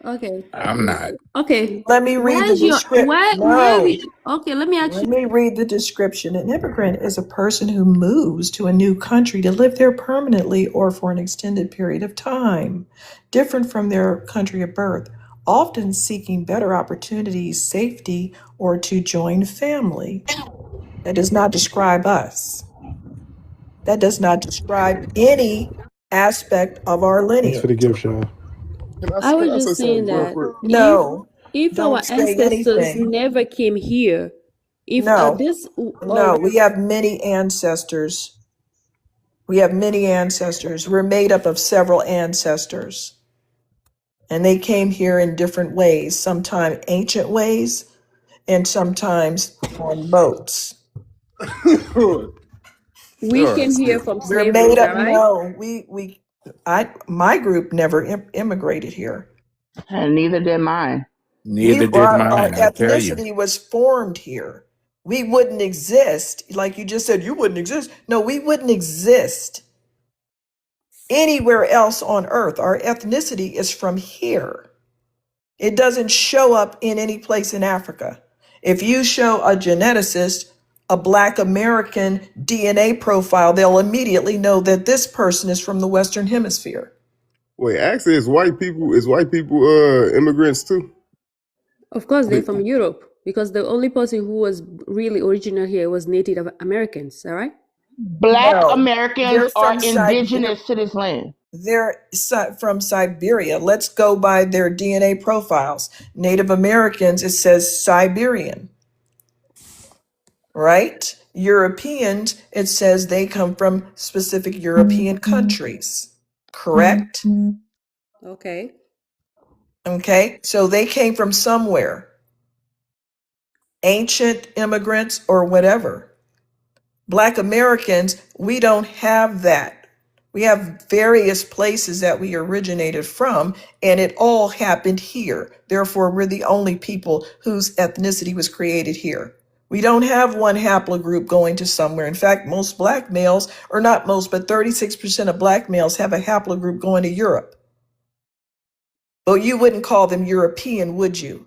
Okay. I'm not. Okay. Let me read Why the is your description. why have No. you okay, let me ask Let you. me read the description. An immigrant is a person who moves to a new country to live there permanently or for an extended period of time, different from their country of birth, often seeking better opportunities, safety, or to join family. That does not describe us. That does not describe any aspect of our Thanks for the lineage. gift, y'all. I Can was I say just saying something real that quick? No, if our don't say ancestors anything. never came here, if No, this no, we have many ancestors. We have many ancestors. We're made up of several ancestors. And they came here in different ways, sometimes ancient ways, and sometimes on boats. we All right, came here still. from We're slavery, is made that up, right? no, my group never immigrated here. And neither did mine. Neither did Our mine, I tell you. ethnicity was formed here. We wouldn't exist, like you just said, you wouldn't exist. No, we wouldn't exist anywhere else on earth. Our ethnicity is from here. It doesn't show up in any place in Africa. If you show a geneticist a Black American DNA profile, they'll immediately know that this person is from the Western Hemisphere. Wait, actually, is white people immigrants too? Of course they're But from Europe because the only person who was really original here was Native Americans, all right? Black No, Americans they're are from indigenous to this land. From Siberia. Let's go by their DNA profiles. Native Americans, it says Siberian, right? Europeans, it says they come from specific European countries, correct? Okay. Okay, so they came from somewhere, ancient immigrants or whatever. Black Americans, we don't have that. We have various places that we originated from, and it all happened here. Therefore, we're the only people whose ethnicity was created here. We don't have one haplogroup going to somewhere. In fact, most black males, or not most, but 36% of black males have a haplogroup going to Europe. But you wouldn't call them European, would you?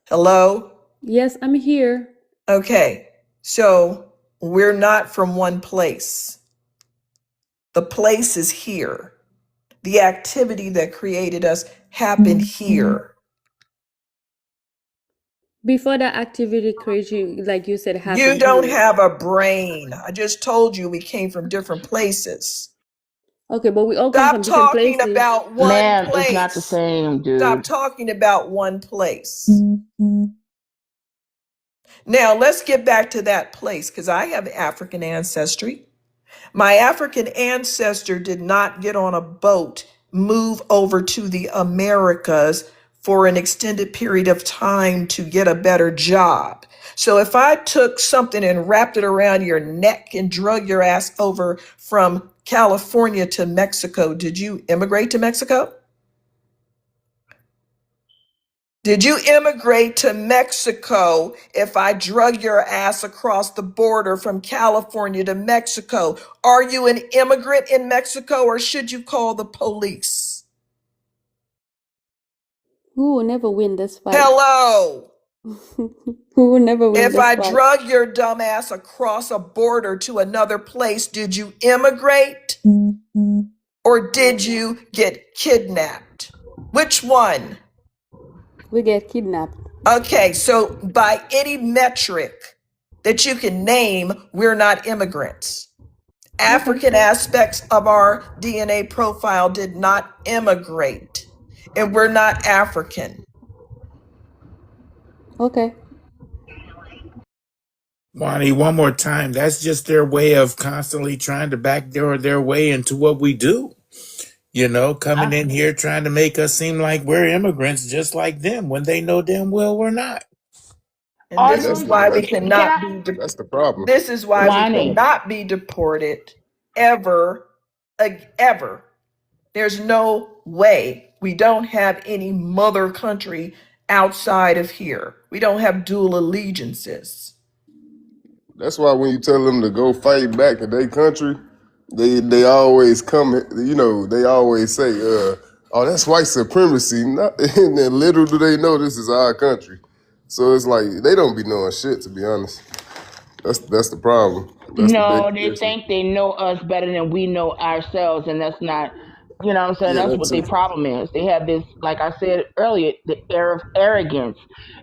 Hello? Yes, I'm here. Okay, so we're not from one place. The place is here. The activity that created us happened here. Before that activity creation, like you said, You happened don't here. have a brain. I just told you we came from different places. Okay, but we all come Stop from different talking places. about one Ma'am, it's not the place. same, Stop dude. talking about one place. Now, let's get back to that place because I have African ancestry. My African ancestor did not get on a boat, move over to the Americas for an extended period of time to get a better job. So if I took something and wrapped it around your neck and drug your ass over from California to Mexico, did you immigrate to Mexico? Did you immigrate to Mexico if I drug your ass across the border from California to Mexico? Are you an immigrant in Mexico or should you call the police? We will never win this fight. Hello. We will never win If this I fight. drug your dumb ass across a border to another place, did you immigrate or did you get kidnapped? Which one? We get kidnapped. Okay, so by any metric that you can name, we're not immigrants. Okay. African aspects of our DNA profile did not immigrate, and we're not African. Okay. Wani, one more time. That's just their way of constantly trying to backdoor their way into what we do. Coming in here trying to make us seem like we're immigrants just like them when they know damn well we're not. And Are this you is That's a, why we that's can cannot I, be that's the problem. this is why we Wani, cannot be deported ever ever. There's no way. We don't have any mother country outside of here. We don't have dual allegiances. That's why when you tell them to go fight back in their country, they always come. You know, they always say, "Oh, that's white supremacy." Not, and then little do they know this is our country. So it's like they don't be knowing shit. To be honest, that's the problem. That's the No, big they issue. think they know us better than we know ourselves, and that's not, you know what I'm saying? Yeah, That's that what their too. problem is. They have this, like I said earlier, the air of arrogance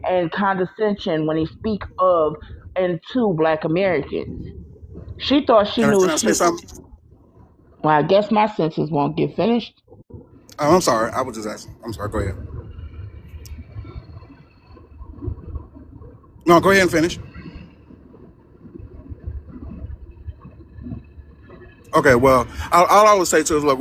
and condescension when they speak of and to Black Americans. She thought she knew Can I say she. something? Well, I guess my sentences won't get finished. Oh, I'm sorry. I was just asking. I'm sorry. Go ahead. No, go ahead and finish. Okay. Well, all I would say too is, look,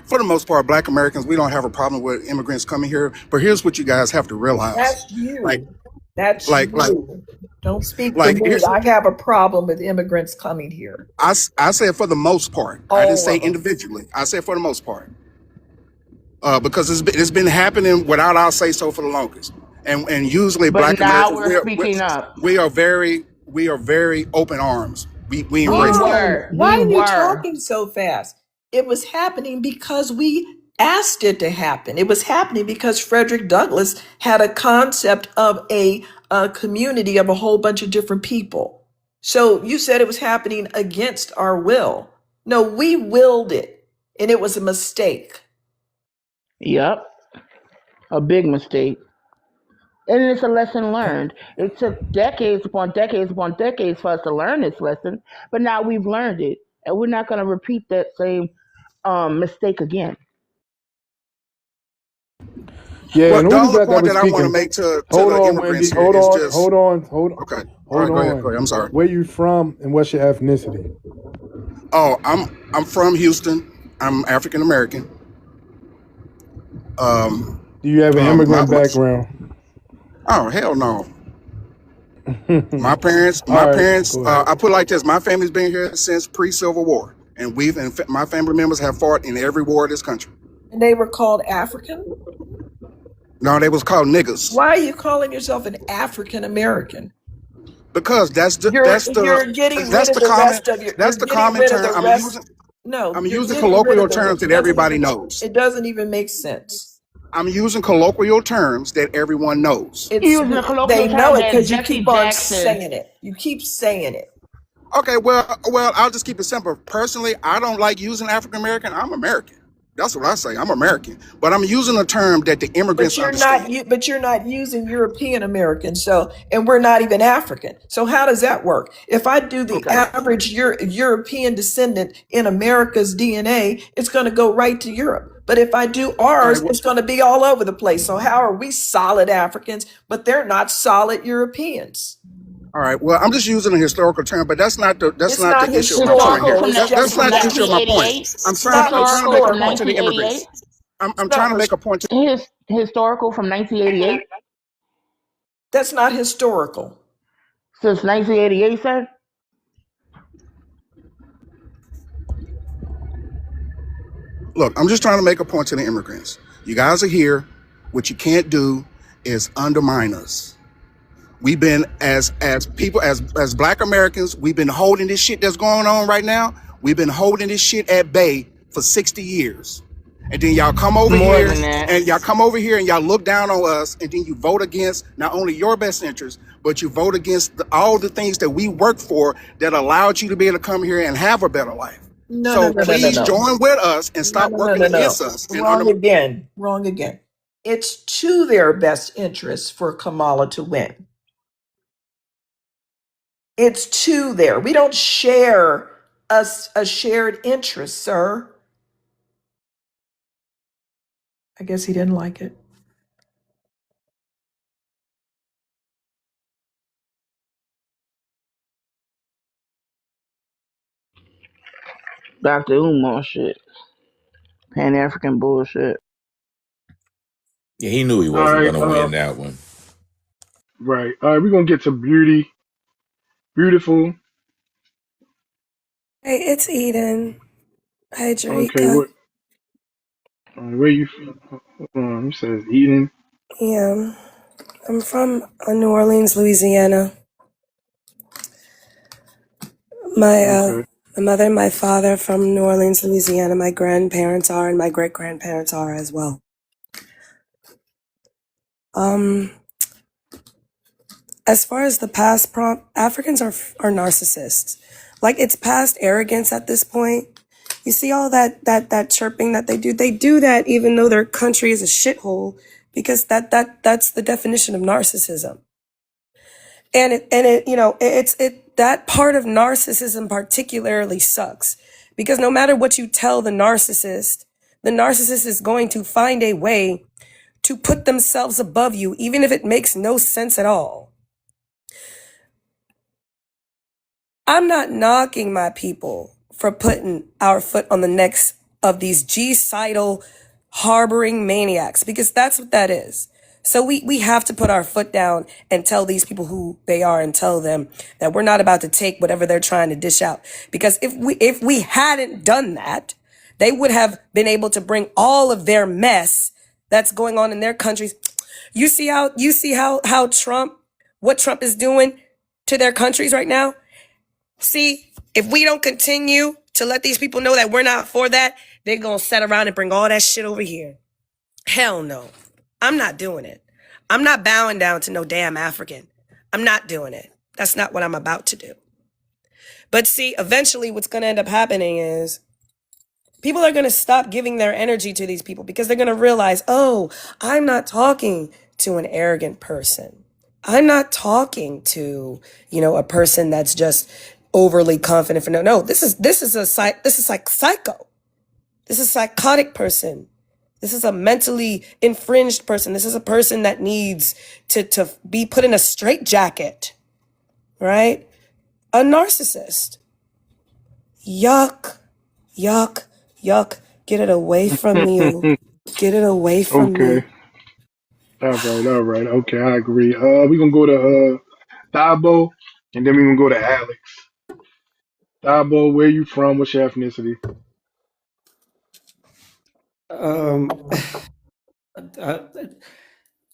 for the most part, Black Americans, we don't have a problem with immigrants coming here. But here's what you guys have to realize: That's like, you. That's like, like, you. Don't speak for like. me. Here's I have a problem with immigrants coming here. I said for the most part. I didn't All say of them. individually. I said for the most part. Because it's been happening without our say so for the longest. And usually But Black now Americans, we're speaking up. we are very open arms. We We embrace that. Wrong. were. Why We are you were. talking so fast? It was happening because we asked it to happen. It was happening because Frederick Douglass had a concept of a community of a whole bunch of different people. So you said it was happening against our will. No, we willed it, and it was a mistake. Yep. A big mistake. And it's a lesson learned. It took decades upon decades upon decades for us to learn this lesson, but now we've learned it, and we're not going to repeat that same mistake again. Yeah, Well, and the who was only that point was that I want to speaking? make to Hold the on, immigrants Wendy. here Hold is on, just hold on, hold on, okay. All hold right, go ahead. Go on. ahead. I'm sorry. Where you from and what's your ethnicity? Oh, I'm from Houston. I'm African American. Um, Do you have an my, immigrant my background? oh hell no. My All right, parents. go ahead. I put it like this: my family's been here since pre-Civil War, and my family members have fought in every war of this country. And they were called African. No, they was called niggas Why are you calling yourself an African American? because You're getting rid that's of the the common rest of your. You're that's the getting common rid of term the I'm rest. using. No, I'm you're using getting rid colloquial of the. terms It that doesn't everybody even. knows. It doesn't even make sense. I'm using colloquial terms that everyone knows. It's Using a colloquial they know term it that because you Jesse keep on Jackson. saying it. You keep saying it. Okay, well, I'll just keep it simple. Personally, I don't like using African American. I'm American. That's what I say. I'm American, but I'm using a term that the But immigrants you're not. understand. But you're not using European American. So, and we're not even African. So how does that work? If I do the Okay, average European descendant in America's DNA, it's going to go right to Europe. But if I do all right. ours, it's going to be all over the place. So how are we solid Africans, but they're not solid Europeans? All right. Well, I'm just using a historical term, but that's It's not not the issue of my point Historical here. historical. from It's That's just not the issue of my facts. point. 1988. It's not I'm trying to make a Historical from point to the historical. 1988. immigrants. I'm trying to No, make a point to. Historical from 1988. that's not historical. Since 1988, sir. Look, I'm just trying to make a point to the immigrants. You guys are here. What you can't do is undermine us. We've been as people as Black Americans, we've been holding this shit that's going on right now. We've been holding this shit at bay for 60 years. And then y'all come over More here than that. and y'all look down on us, and then you vote against not only your best interests, but you vote against all the things that we work for that allowed you to be able to come here and have a better life. No, no, So no, no, no, please no. join with us and No, stop no, no, working no, no. against us. And Wrong again. Wrong again. It's to their best interest for Kamala to win. It's to their. We don't share a shared interest, sir. I guess he didn't like it. Dr. Umar shit. Pan African bullshit. Yeah, he knew he All wasn't right, going to win that one. right. All right, we're gonna get to beauty, beautiful. Hey, it's Eden. Hi, Okay, Jarika. where you? You says Eden. Yeah, I'm from New Orleans, Louisiana. My Okay. my mother and my father from New Orleans, Louisiana. My grandparents are, and my great grandparents are as well. Um, as far as the past prompt, Africans are narcissists. Like it's past arrogance at this point. You see all that chirping that they do. They do that even though their country is a shithole, because that's the definition of narcissism. And it that part of narcissism particularly sucks, because no matter what you tell the narcissist is going to find a way to put themselves above you, even if it makes no sense at all. I'm not knocking my people for putting our foot on the necks of these genocidal harboring maniacs, because that's what that is. So we have to put our foot down and tell these people who they are, and tell them that we're not about to take whatever they're trying to dish out. Because if we hadn't done that, they would have been able to bring all of their mess that's going on in their countries. You see how Trump, what Trump is doing to their countries right now? See, if we don't continue to let these people know that we're not for that, they're going to sit around and bring all that shit over here. Hell no. I'm not doing it. I'm not bowing down to no damn African. I'm not doing it. That's not what I'm about to do. But see, eventually what's going to end up happening is people are going to stop giving their energy to these people, because they're going to realize, oh, I'm not talking to an arrogant person. I'm not talking to, a person that's just overly confident. No, this is like psycho. This is a psychotic person. This is a mentally infringed person. This is a person that needs to be put in a straitjacket, right? A narcissist. Yuck, yuck, yuck. Get it away from you. Get it away from Okay. me. All right. All right. Okay, I agree. We gonna go to Thabo, and then we gonna go to Alex. Thabo, where you from? What's your ethnicity? Um, I,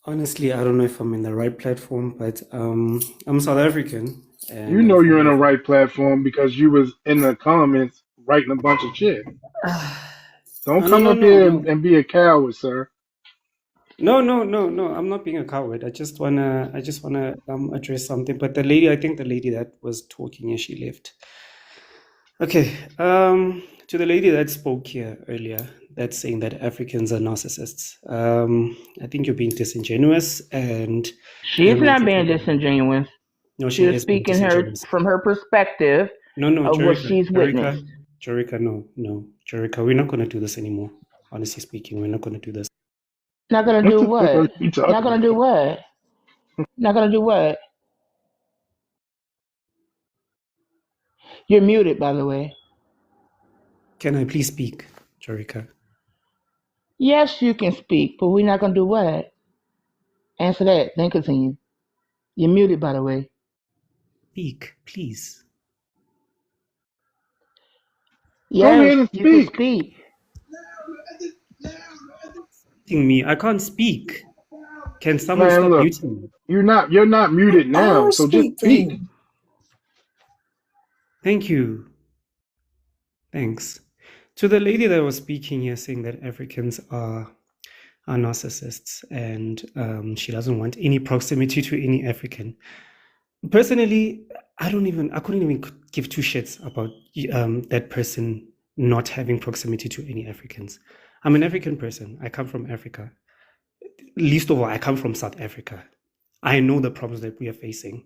honestly, I don't know if I'm in the right platform, but I'm South African You and I'm know from you're in the Africa. right platform because you was in the comments writing a bunch of shit. Don't Oh, no, come no, up no, here no, and be a coward, sir. no, no, no, no. I'm not being a coward. I just wanna address something. But the lady, I think the lady that was talking here, she left. Okay. To the lady that spoke here earlier, that's saying that Africans are narcissists. I think you're being disingenuous, and I She's don't know if not you're being talking. disingenuous. No, She she is is being speaking her disingenuous. from her perspective No, no, of what Jerica, she's witnessed. Jerica, Jerica, no, no, Jerica, we're not going to do this anymore. Honestly speaking, we're not going to do this. Not gonna What do the fuck are what? you Not talking gonna do about? what? Not gonna do what? You're muted, by the way. Can I please speak, Jerica? Yes, you can speak, but we're not gonna do what? Answer that, then continue. You're muted, by the way. Speak, please. Go Yes, ahead and you can speak, speak. Muting me, I can't speak. Can someone man. stop Look, muting me? you're not muted now, Are so just speak. speaking. Thank you. Thanks. To the lady that was speaking here saying that Africans are narcissists and she doesn't want any proximity to any African. Personally, I couldn't even give two shits about that person not having proximity to any Africans. I'm an African person. I come from Africa. Least of all, I come from South Africa. I know the problems that we are facing.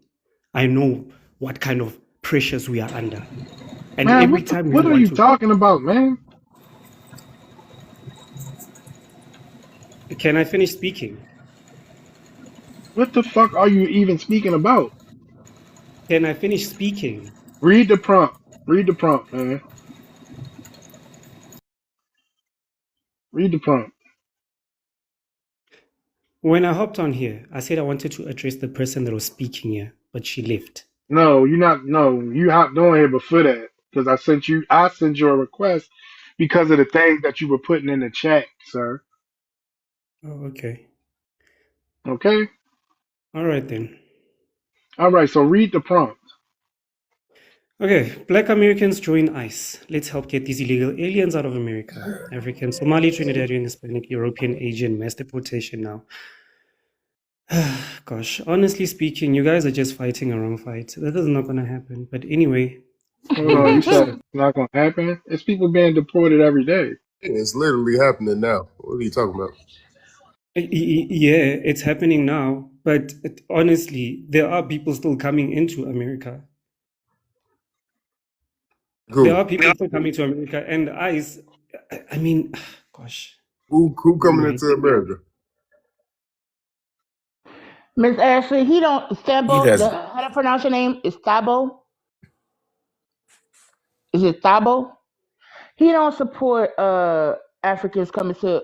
I know what kind of pressures we are under. And Man, every time we what are want you to, talking about, man? can I finish speaking? What the fuck are you even speaking about? Can I finish speaking? Read the prompt. Read the prompt, man. Read the prompt. When I hopped on here, I said I wanted to address the person that was speaking here, but she left. No, you're not. No, you hopped on here before that because I sent you. I sent you a request because of the things that you were putting in the chat, sir. Oh, okay. Okay. All right then. All right. So read the prompt. Okay, Black Americans join ICE. Let's help get these illegal aliens out of America. African, Somali, Trinidadian, Hispanic, European, Asian, mass deportation now. Gosh, honestly speaking, you guys are just fighting a wrong fight. That is not gonna happen. But anyway, Hold on. You um, said it's not gonna happen. It's people being deported every day. It's literally happening now. What are you talking about? yeah, it's happening now. But honestly, there are people still coming into America. There Who? are people still coming to America, and ICE. I mean, gosh, Who never coming mind. into America? Miss Ashley, he don't He Stabo. does. How to pronounce your name? Is Stabo? Is it Stabo? He don't support Africans coming to.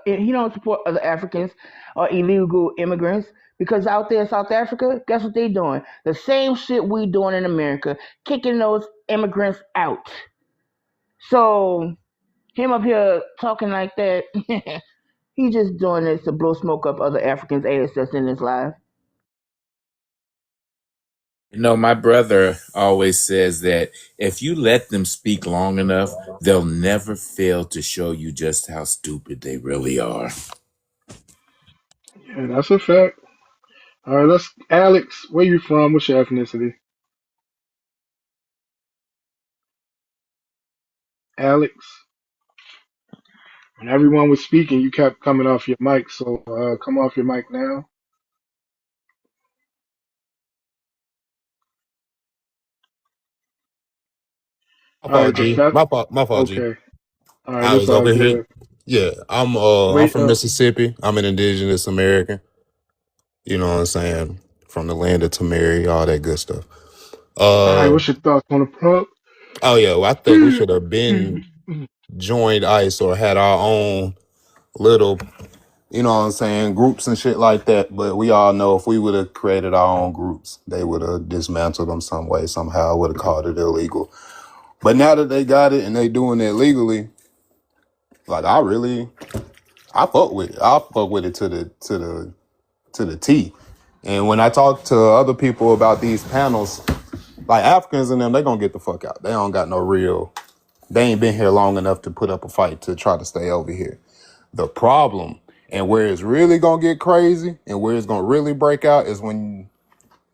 He don't support other Africans or illegal immigrants because out there in South Africa, guess what they doing? The same shit we doing in America, kicking those immigrants out. So him up here talking like that, he just doing this to blow smoke up other Africans' ass that's in his life. My brother always says that if you let them speak long enough, they'll never fail to show you just how stupid they really are. Yeah, that's a fact. All right. Let's. Alex, where you from? What's your ethnicity? Alex. When everyone was speaking, you kept coming off your mic. So come off your mic now. My All fault, right. G. My fault, G. Okay. All right. I It's was all over here. good. Yeah, I'm Wait. from Mississippi. I'm an indigenous American. You know what I'm saying? From the land of Tamari, all that good stuff. All right. Uh What's your thoughts on the prompt? oh yeah, well, I think we should have been joined ICE or had our own little, you know what I'm saying, groups and shit like that. But we all know if we would have created our own groups, they would have dismantled them some way, somehow, would have called it illegal. But now that they got it and they doing it legally, like I fuck with it. I fuck with it to the T. And when I talk to other people about these panels, like Africans and them, they gonna get the fuck out. They don't got no real. They ain't been here long enough to put up a fight to try to stay over here. The problem and where it's really gonna get crazy and where it's gonna really break out is when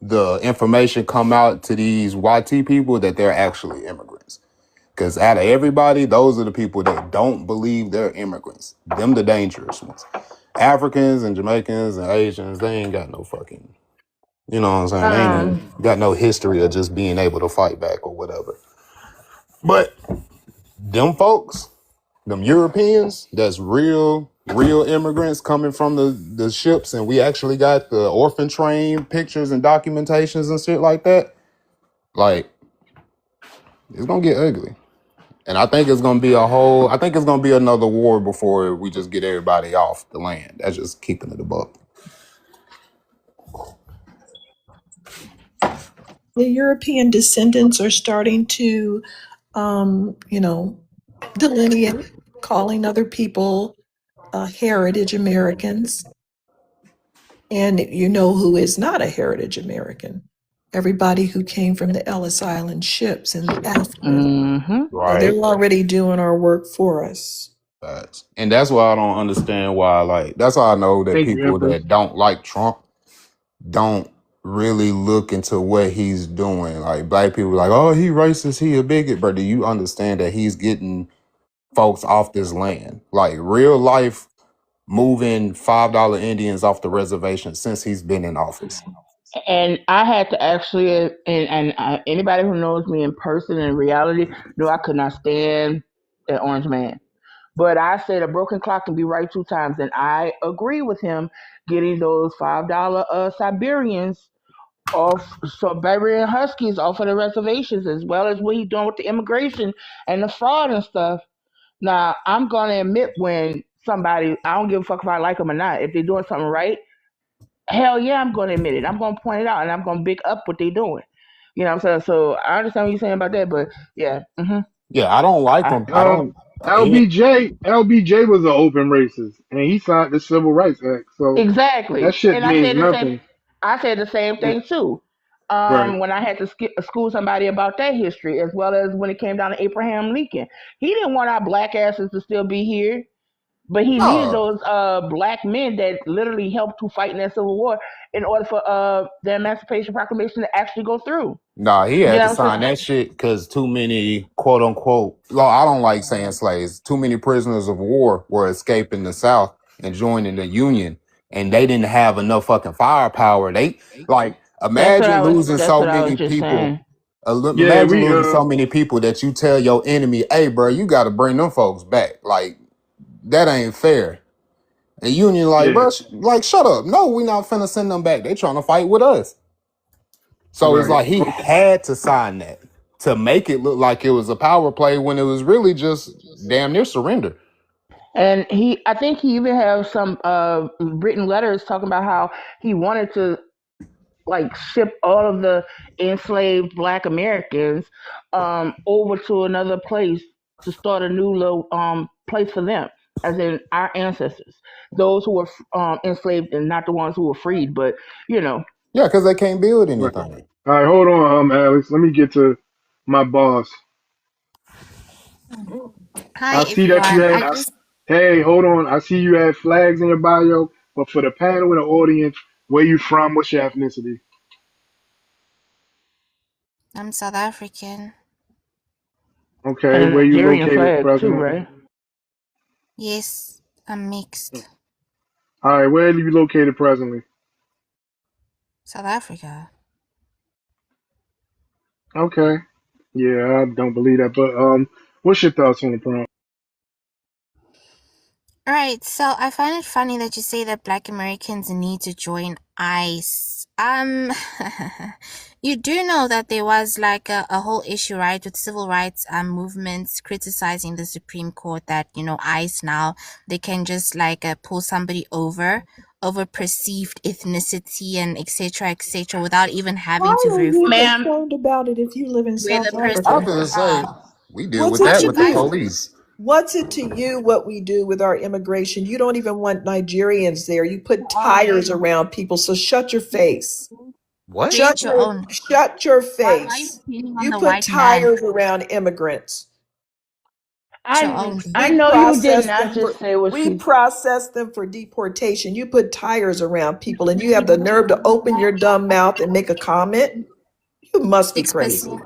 the information come out to these YT people that they're actually immigrants. Because out of everybody, those are the people that don't believe they're immigrants. Them the dangerous ones. Africans and Jamaicans and Asians, they ain't got no fucking, you know what I'm saying? They Um, ain't got no history of just being able to fight back or whatever. But them folks, them Europeans, that's real immigrants coming from the ships, and we actually got the orphan train pictures and documentations and shit like that. Like, it's gonna get ugly. And I think it's gonna be I think it's gonna be another war before we just get everybody off the land. That's just keeping it above. The European descendants are starting to, you know, delineate, calling other people heritage Americans. And you know who is not a heritage American? Everybody who came from the Ellis Island ships and Africa. mm-hmm. So they're Right. already doing our work for us. Facts. And that's why I don't understand why, like, that's why I know that Thank you, people Empress. that don't like Trump don't really look into what he's doing. Like, black people like, oh, he racist, he a bigot. But do you understand that he's getting folks off this land? Like, real life moving $5 Indians off the reservation since he's been in office. And I had to actually, anybody who knows me in person and in reality, knew I could not stand that orange man. But I said a broken clock can be right two times, and I agree with him getting those $5 Siberians off, Siberian Huskies off of the reservations, as well as what he's doing with the immigration and the fraud and stuff. Now, I'm gonna admit when somebody, I don't give a fuck if I like them or not. If they're doing something right, hell yeah, I'm gonna admit it. I'm gonna point it out, and I'm gonna big up what they're doing. You know what I'm saying? So I understand what you're saying about that, but yeah, Yeah, I don't like I, him. I don't. And LBJ was an open racist, and he signed the Civil Rights Act. So that Exactly. shit And I means said the same. nothing. I said the same Yeah, thing too. right. When I had to school somebody about that history, as well as when it came down to Abraham Lincoln, he didn't want our black asses to still be here, but he needed No, those black men that literally helped to fight in that Civil War in order for the Emancipation Proclamation to actually go through. nah, he You had to know what I'm sign saying? that shit because too many quote unquote. Well, I don't like saying slaves. Too many prisoners of war were escaping the South and joining the Union, and they didn't have enough fucking firepower. They like That's what imagine I was. losing That's so what I was many just people. saying. Yeah, Imagine we losing so many people that you tell your enemy, "Hey, bro, you got to bring them folks back." Like that ain't fair. And Union like, yeah, bro, like shut up. No, we not finna send them back. They trying to fight with us. So it's right. like he had to sign that to make it look like it was a power play when it was really just damn near surrender. And I think he even has some written letters talking about how he wanted to like ship all of the enslaved Black Americans over to another place to start a new little place for them, as in our ancestors, those who were enslaved and not the ones who were freed, but you know. Yeah, because they can't build Right. anything. All right, hold on, Alex. Let me get to my boss. Hi I see that you everyone. have. I just Hey, hold on. I see you have flags in your bio, but for the panel and the audience, where you from? What's your ethnicity? I'm South African. And Okay, a where you Nigerian located flag too, presently? right? Yes, I'm mixed. All right, where are you located presently? South Africa. Okay. Yeah, I don't believe that, but what's your thoughts on the prompt? Alright, so I find it funny that you say that Black Americans need to join ICE. You do know that there was like a whole issue, right, with civil rights movements criticizing the Supreme Court that, ICE now, they can just like pull somebody over perceived ethnicity and etc without even having Why to are you verify Ma'am, concerned about it if you live in where South the I person was Africa? gonna say we deal What's with it that to with the occupies. you? police. What's it to you what we do with our immigration? You don't even want Nigerians there. You put tires around people, so shut your face. What? To each your own. Shut your Why are you face. depending on You the put white man? tires around immigrants. Each your own. I We know you did process not them just for say what we she. process them for deportation. You put tires around people and you have the nerve to open your dumb mouth and make a comment? You must be Six crazy. percent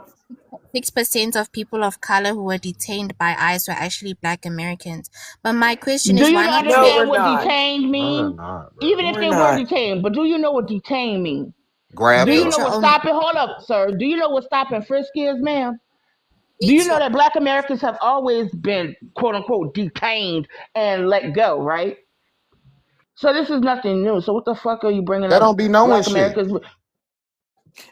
6% of people of color who were detained by ICE were actually Black Americans. But my question Do is, you why not No, just we're understand what not. detained No, they're mean? not, bro. Even if We're they were not. detained, but do you know what detain mean? Do Grabbed you each up. know your what own? stopping? Hold up, sir. Do you know what stop and frisk is, ma'am? Do you Each know your that Black Americans have always been quote unquote detained and let go, right? So this is nothing new. So what the fuck are you bringing They up don't be knowing Black shit. Americans?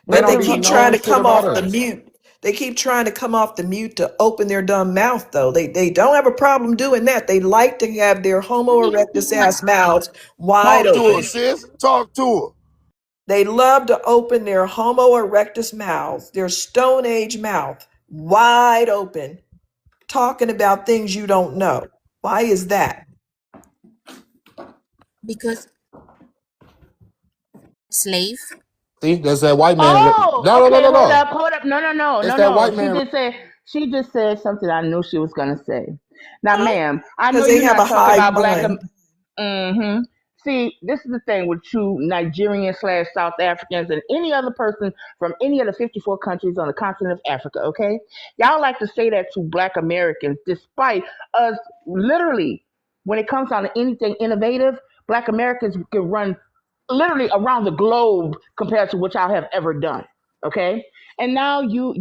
They But What don't they be keep the trying knowing to shit come about off the us. mute. They keep trying to come off the mute to open their dumb mouth, though. They don't have a problem doing that. They like to have their Homo erectus ass mouths wide Talk to her, open. sis. Talk to her. They love to open their Homo erectus mouths, their Stone Age mouth, wide open, talking about things you don't know. Why is that? because slave. See, that's that white man. Oh, No, no, no, okay, no, hold no. up, hold up. No, no, no, It's no, that no. white man. She just said something I knew she was gonna say. Now, ma'am, I know Because they you're have a not talking hive about black. mind. Mm-hmm. See, this is the thing with you Nigerians slash South Africans and any other person from any of the 54 countries on the continent of Africa, okay? Y'all like to say that to black Americans, despite us literally, when it comes down to anything innovative, black Americans can run literally around the globe compared to what y'all have ever done, okay? And now you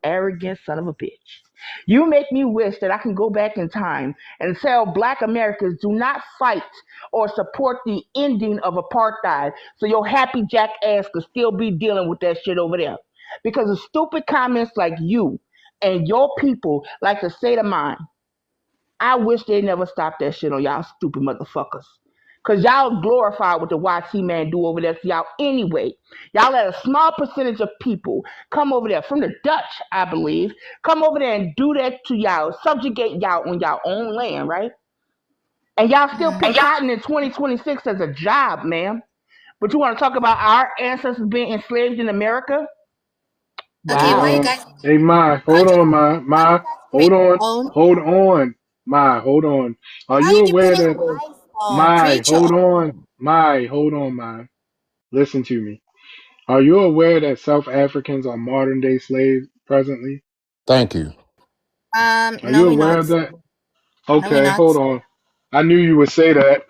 arrogant son of a bitch. You make me wish that I can go back in time and tell black Americans do not fight or support the ending of apartheid so your happy jackass could still be dealing with that shit over there. Because of stupid comments like you and your people like to say to mine, I wish they never stopped that shit on y'all stupid motherfuckers. Cause y'all glorify what the YC man do over there to y'all anyway. Y'all let a small percentage of people come over there from the Dutch, I believe, come over there and do that to y'all, subjugate y'all on y'all own land, right? And y'all still Hmm. pick cotton in 2026 as a job, ma'am. But you want to talk about our ancestors being enslaved in America? Okay, why you Wow. guys Hey, Ma, why hold you on, Ma, why you Ma, guys hold create on, your own? hold on, Ma, hold on. Are Why are you you aware depending that on ICE though? My, Create your hold own. on, My, hold on, Ma. Listen to me. Are you aware that South Africans are modern day slaves presently? Thank you. Are you No, we're aware not. of that? No, we're Okay, not. hold on. I knew you would say that.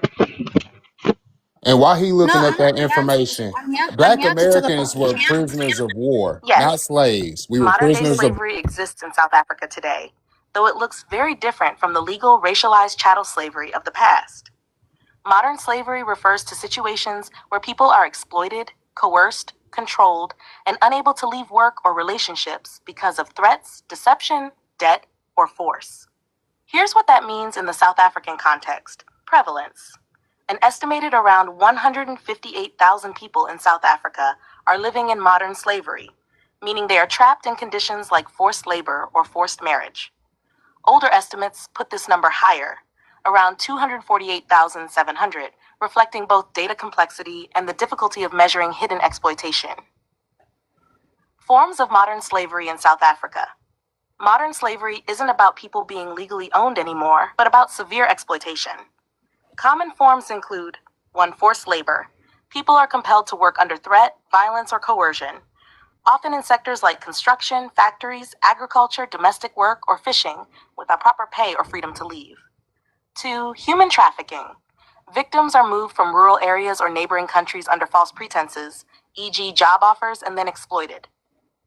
And while he No, looking up that information, I'm Black here to talk about. Americans were prisoners of war, not Yes, slaves. We were modern day prisoners of slavery exists in South Africa today, though it looks very different from the legal racialized chattel slavery of the past. Modern slavery refers to situations where people are exploited, coerced, controlled, and unable to leave work or relationships because of threats, deception, debt, or force. Here's what that means in the South African context: prevalence. An estimated around 158,000 people in South Africa are living in modern slavery, meaning they are trapped in conditions like forced labor or forced marriage. Older estimates put this number higher, around 248,700, reflecting both data complexity and the difficulty of measuring hidden exploitation. Forms of modern slavery in South Africa. Modern slavery isn't about people being legally owned anymore, but about severe exploitation. Common forms include 1. Forced labor. People are compelled to work under threat, violence, or coercion, often in sectors like construction, factories, agriculture, domestic work, or fishing, without proper pay or freedom to leave. 2. Human trafficking. Victims are moved from rural areas or neighboring countries under false pretenses, e.g., job offers, and then exploited.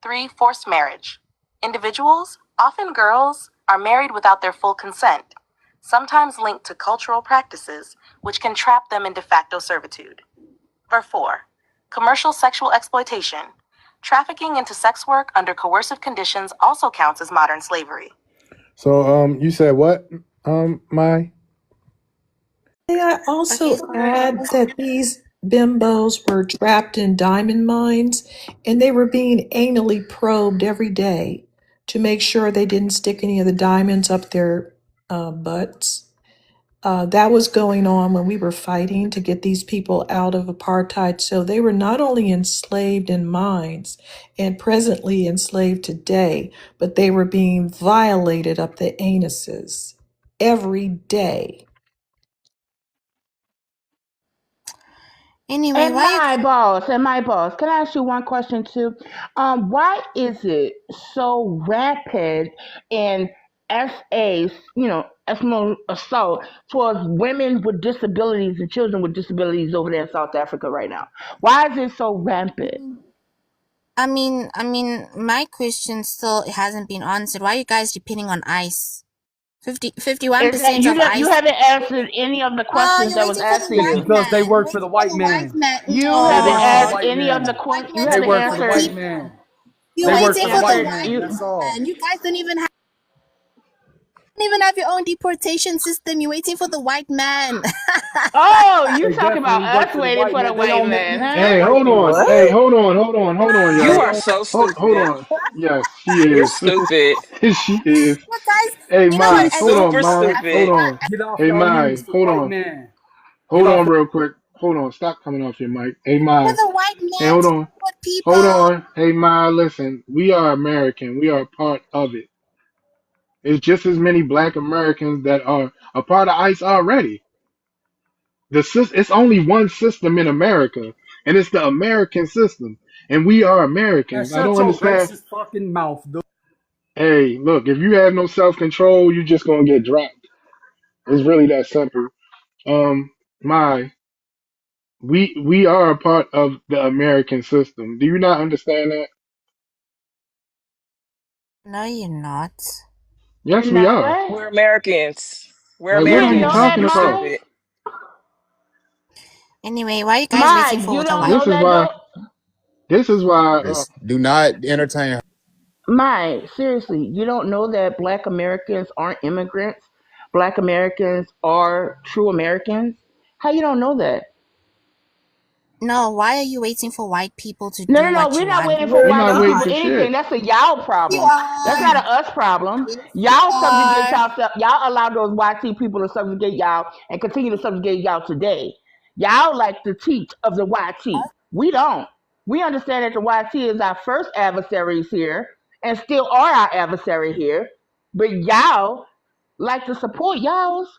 3. Forced marriage. Individuals, often girls, are married without their full consent, sometimes linked to cultural practices, which can trap them in de facto servitude. Number 4. Commercial sexual exploitation. Trafficking into sex work under coercive conditions also counts as modern slavery. So, you said what, my? May I Okay, also so add that these bimbos were trapped in diamond mines and they were being anally probed every day to make sure they didn't stick any of the diamonds up their butts. That was going on when we were fighting to get these people out of apartheid. So they were not only enslaved in mines and presently enslaved today, but they were being violated up the anuses every day. anyway, And why you my boss, and my boss, can I ask you one question too? Why is it so rapid in SAs, sexual assault towards women with disabilities and children with disabilities over there in South Africa right now? Why is it so rampant? my question still hasn't been answered. Why are you guys depending on ICE? 51 Is that percent of you ICE. haven't answered any of the Oh, questions you're that was waiting for the asked of It's white you? because they man. You're work for the waiting for white the white man. man. You They haven't work for the No, asked white any of the man. white you man They to haven't work for deport the white answered people. man. You're They work waiting for the for the white answered white man. you. That's all. man. You guys don't even have your own deportation system. You're waiting for the white man. Oh, you They talking about definitely work us for the waiting white for the man. They white own the man, image of the Hey, huh? white hold on. man. Hey, What? hold on, You y'all. are so Hold stupid. on. Yes, she You're is. stupid. She is. You guys, Hey, you know You what? Mai, As hold on, super Mai. As Hold stupid. on. Get off Hey, y'all Mai, knees for the hold white on. man. Get Hold off. on real quick. Hold on. Stop coming off your mic. Hey, Mai. for the white Hey, man hold to on. deport Hold people. on. Hey, Mai, listen. We are American. We are a part of it. It's just as many black Americans that are a part of ICE already. It's only one system in America, and it's the American system. And we are Now Americans. I shut don't your understand. racist fucking mouth, dude. Hey, look, if you have no self control, you're just gonna get dropped. It's really that simple. My we are a part of the American system. Do you not understand that? No, you're not. You're Yes, we not are. what? We're Americans. We're Like, You what are don't you know Americans. that, talking You about? Mai? stupid. Anyway, why are you guys waiting Mai, for you the don't white? This know is that why. though. This is why. is do not entertain. Mai, seriously, you don't know that Black Americans aren't immigrants. Black Americans are true Americans, How you don't know that? No, why are you waiting for white people to No, do no, no. what We're you not want? waiting for We're We're white not waiting people not. for anything. shit. That's a y'all You problem. That's not are. a us problem. Yes, you Y'all subjugate are. y'all. Y'all allow those YT people to subjugate y'all and continue to subjugate y'all today. Y'all like the teach of the YT. We don't. We understand that the YT is our first adversaries here and still are our adversary here. But y'all like to support y'all's.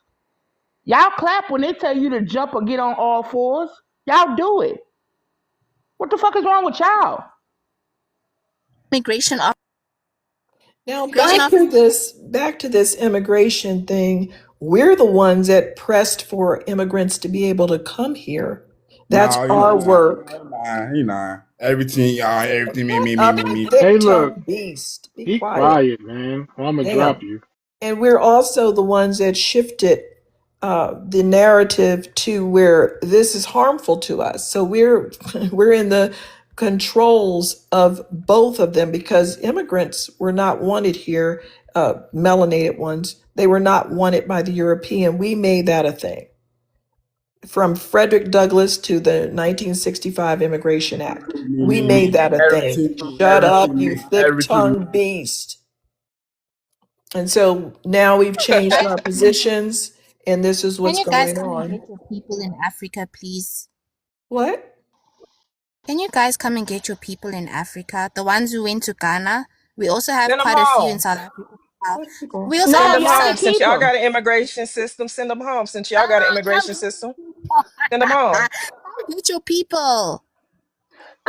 Y'all clap when they tell you to jump or get on all fours. Y'all do it. What the fuck is wrong with y'all? Immigration Now immigration back to this immigration thing. We're the ones that pressed for immigrants to be able to come here. That's No, he our lying. work. He lying. Everything, y'all, everything, Shut up, you me. Hey, thick look, tongued beast. Be be quiet. quiet, man, or I'm gonna drop Damn. you. And we're also the ones that shifted the narrative to where this is harmful to us. So we're we're in the controls of both of them because immigrants were not wanted here, melanated ones. They were not wanted by the European. We made that a thing. From Frederick Douglass to the 1965 Immigration Act. We made that a thing. Shut up, you thick tongued beast. And so now we've changed our positions, and this is Can what's you guys going come and on. get your people in Africa, please? What? Can you guys come and get your people in Africa? The ones who went to Ghana. We also have Send them quite a few in home. South Africa. Let you go. We also Send No, have them y'all some. home. can Since keep y'all them. got an immigration system, send them home. Since y'all got an No, immigration system, send them home. come get your people.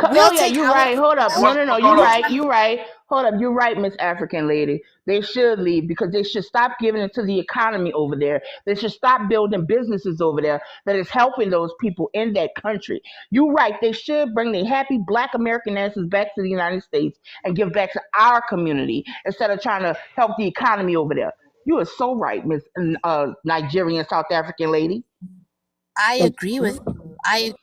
Oh We'll yeah, take you're our right. Hold up. No, people. no, no. You're right. You're right. Hold up. You're right, Miss African lady. They should leave because they should stop giving it to the economy over there. They should stop building businesses over there that is helping those people in that country. You're right. They should bring their happy Black American asses back to the United States and give back to our community instead of trying to help the economy over there. You are so right, Miss Nigerian South African lady. I agree with you.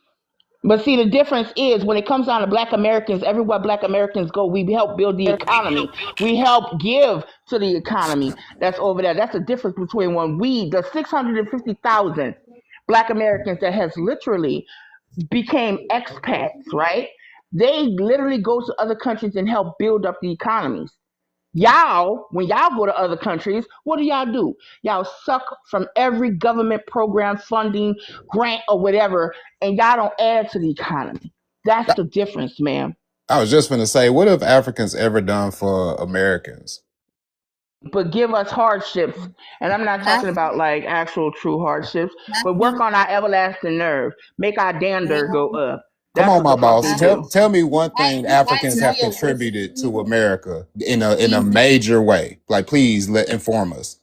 But see, the difference is when it comes down to Black Americans, everywhere Black Americans go, we help build the economy. We help give to the economy that's over there. That's the difference between when the 650,000 Black Americans that has literally became expats, right? They literally go to other countries and help build up the economies. Y'all, when y'all go to other countries, what do? Y'all suck from every government program, funding, grant, or whatever, and y'all don't add to the economy. That's the difference, ma'am. I was just going to say, what have Africans ever done for Americans? But give us hardships, and I'm not talking Nothing. about like actual true hardships, but work Nothing. on our everlasting nerve, make our dander go up. Come That's on, what my the fuck boss. they Nothing. do. Tell me one thing You guys Africans know have your contributed history. to America Do in a you, major way. Like, please inform us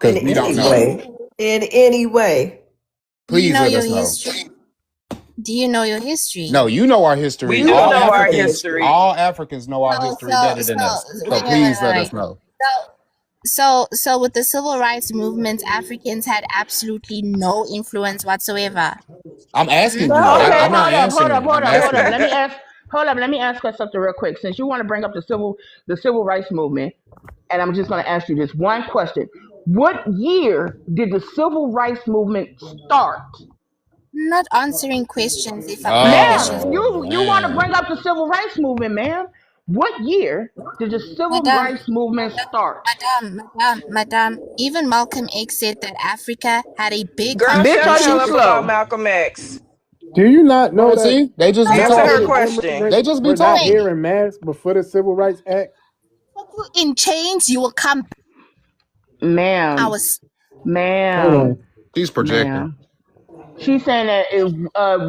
In because we don't any do know. way. you In any way. do you Please know let your us know. history? Do you know your history? No, you know our We history. do No. know our history. All Africans know our history better than us. So please let us Wait. know. So with the civil rights movement, Africans had absolutely no influence whatsoever. I'm asking you. No. Okay, I'm not hold up, answering. I'm asking you. Let me ask. Hold up, let me ask her something real quick. Since you want to bring up the civil rights movement, and I'm just going to ask you this one question: what year did the civil rights movement start? I'm not answering questions if questions. Ma'am, Oh you want to bring man. up the civil rights movement, ma'am? What year did the civil Madam, rights movement start? Madam, even Malcolm X said that Africa had a big Girl, Bitch, shut are the hell you up contribution. about slow? Malcolm X. Do you not know Well, that see, they just be Answer her talking. melanated question. They immigrants just be were not talking. here Wait, in mass before the Civil Rights Act? put you in chains, you will come. I Ma'am, was Hold ma'am, on. She's projecting. ma'am. She's saying that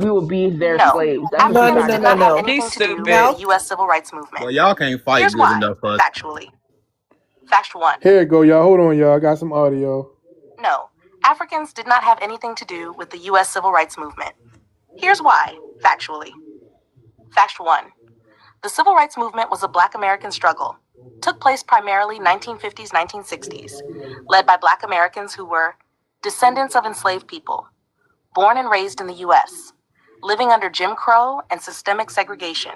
we will be their No, slaves. That's what she's No, no, Africans trying no, to did no, not have say. no. anything She's to do with the stupid. U.S. Civil Rights Well, Movement. y'all can't fight Here's good why, enough for us. factually. Fact one. Here you go, y'all. Hold on, y'all. I got some audio. No, Africans did not have anything to do with the U.S. Civil Rights Movement. Here's why, factually. Fact one. The Civil Rights Movement was a Black American struggle. Took place primarily 1950s, 1960s, led by Black Americans who were descendants of enslaved people, born and raised in the U.S., living under Jim Crow and systemic segregation.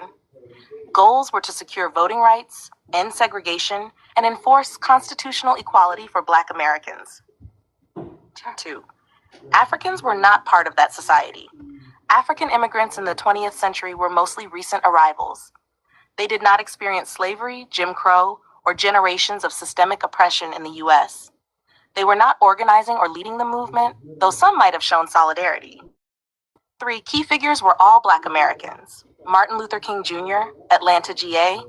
Goals were to secure voting rights, end segregation, and enforce constitutional equality for Black Americans. Two. Africans were not part of that society. African immigrants in the 20th century were mostly recent arrivals. They did not experience slavery, Jim Crow, or generations of systemic oppression in the U.S. They were not organizing or leading the movement, though some might have shown solidarity. 3 key figures were all Black Americans: Martin Luther King Jr., Atlanta, GA;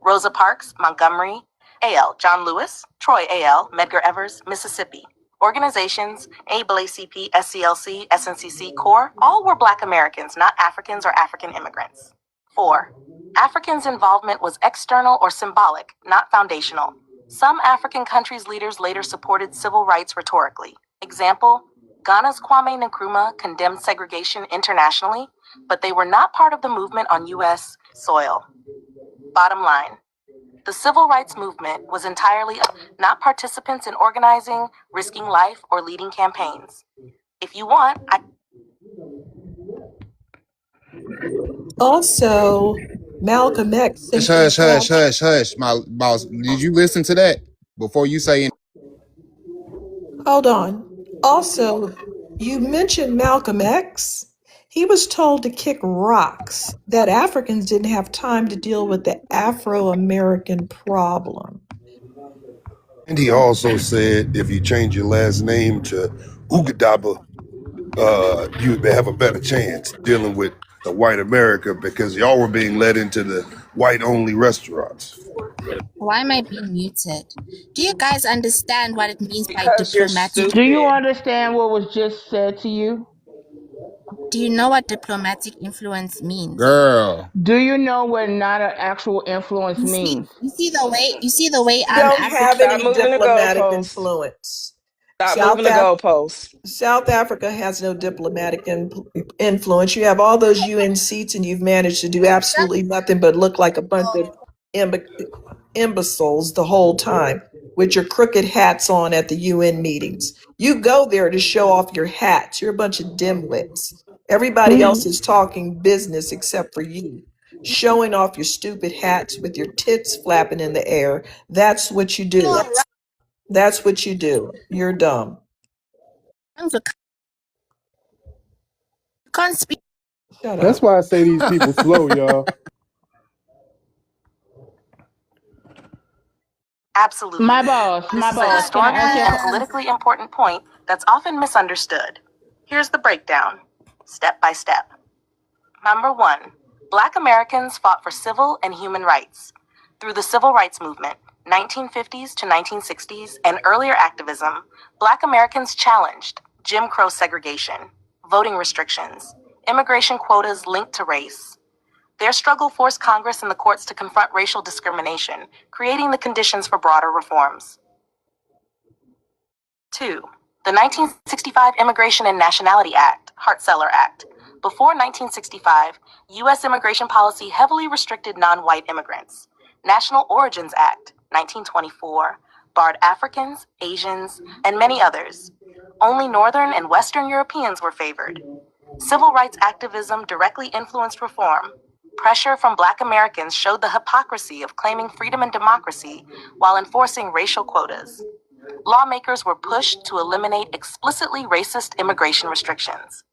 Rosa Parks, Montgomery; AL, John Lewis; Troy, AL, Medgar Evers, Mississippi. Organizations, NAACP, SCLC, SNCC, CORE, all were Black Americans, not Africans or African immigrants. 4. Africans' involvement was external or symbolic, not foundational. Some African countries' leaders later supported civil rights rhetorically. Example, Ghana's Kwame Nkrumah condemned segregation internationally, but they were not part of the movement on U.S. soil. Bottom line, the civil rights movement was entirely not participants in organizing, risking life, or leading campaigns. If you want, Also, Malcolm X Hush, simply hush, hush, said, hush, hush. My boss, did you listen to that before you say anything? hold on. Also, you mentioned Malcolm X. He was told to kick rocks, that Africans didn't have time to deal with the Afro American problem. And he also said if you change your last name to Ugadaba, you would have a better chance dealing with the white America because y'all were being led into the white-only restaurants. Why am I being muted? Do you guys understand what it means by Because you're diplomatic? Do you stupid. understand what was just said to you? Do you know what diplomatic influence means? Girl, Do you know what not an actual influence means? You see the way We don't have Stop any moving the diplomatic goalposts. influence. Stop moving South the Af- goalposts. South Africa has no diplomatic influence. You have all those UN seats, and you've managed to do absolutely nothing but look like a bunch of imbe- imbeciles the whole time with your crooked hats on at the UN meetings. You go there to show off your hats. You're a bunch of dimwits. Everybody else is talking business except for you. Showing off your stupid hats with your tits flapping in the air. That's what you do. That's what you do. You're dumb. Can't speak. Shut That's up. why I say these people slow, y'all. absolutely. This is a Can I ask historically you and a politically important point that's often misunderstood. Here's the breakdown, step by step. Number 1, Black Americans fought for civil and human rights. Through the Civil Rights Movement, 1950s to 1960s, and earlier activism, Black Americans challenged Jim Crow segregation, voting restrictions, immigration quotas linked to race. Their struggle forced Congress and the courts to confront racial discrimination, creating the conditions for broader reforms. 2. The 1965 Immigration and Nationality Act, Hart-Celler Act. Before 1965, U.S. immigration policy heavily restricted non-white immigrants. National Origins Act, 1924, barred Africans, Asians, and many others. Only Northern and Western Europeans were favored. Civil rights activism directly influenced reform. Pressure from Black Americans showed the hypocrisy of claiming freedom and democracy while enforcing racial quotas. Lawmakers were pushed to eliminate explicitly racist immigration restrictions.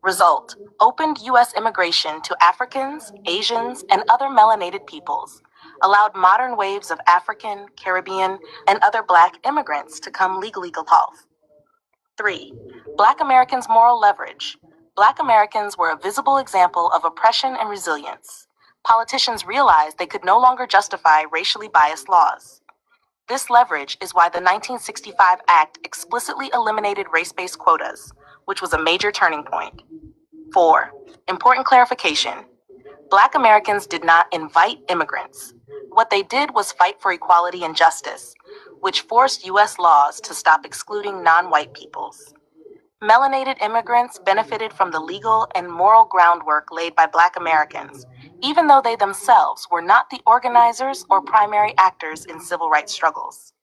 Result: opened U.S. immigration to Africans, Asians, and other melanated peoples, allowed modern waves of African, Caribbean, and other Black immigrants to come legally Gulf. 3. Black Americans' moral leverage. Black Americans were a visible example of oppression and resilience. Politicians realized they could no longer justify racially biased laws. This leverage is why the 1965 Act explicitly eliminated race-based quotas, which was a major turning point. 4. Important clarification. Black Americans did not invite immigrants. What they did was fight for equality and justice, which forced U.S. laws to stop excluding non-white peoples. Melanated immigrants benefited from the legal and moral groundwork laid by Black Americans, even though they themselves were not the organizers or primary actors in civil rights struggles.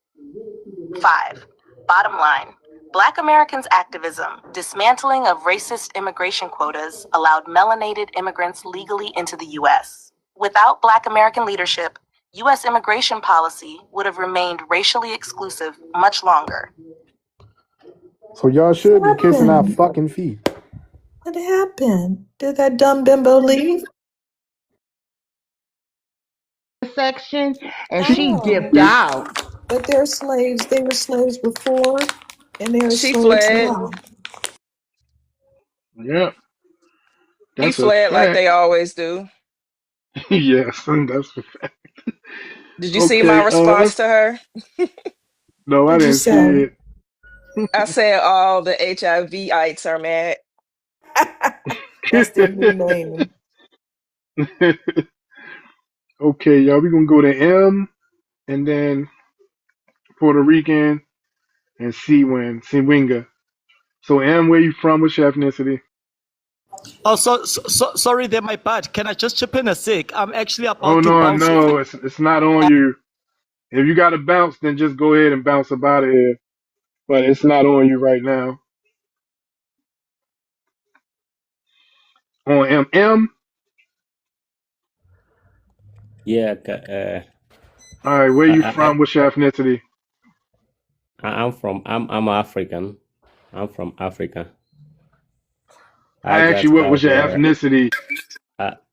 5. Bottom line, Black Americans' activism, dismantling of racist immigration quotas, allowed melanated immigrants legally into the U.S. Without Black American leadership, U.S. immigration policy would have remained racially exclusive much longer. So y'all should be What kissing our happened? fucking feet. What happened? Did that dumb bimbo leave? Section, and she Oh, dipped out. but they're slaves. They were slaves before, and they're She slaves fled. now. Yep, He that's a fled like fact. they always do. Yes, that's a fact. Did you see my Okay, response let's. to her? No, I What'd you didn't see say? it. I said all the HIVites are mad. That's their new name. Okay, y'all, we gonna go to M and then Puerto Rican and Winga. So M, where you from? What's your ethnicity? Oh, sorry, they're my bad. Can I just chip in a sec? I'm actually Oh about to no, bounce off the. no, it's not on you. If you got to bounce, then just go ahead and bounce up out of here. But it's not on you right now. On M. Yeah, All right, where you I, from? What's your ethnicity? I'm African. I'm from Africa. I I asked you just what was got your there. ethnicity.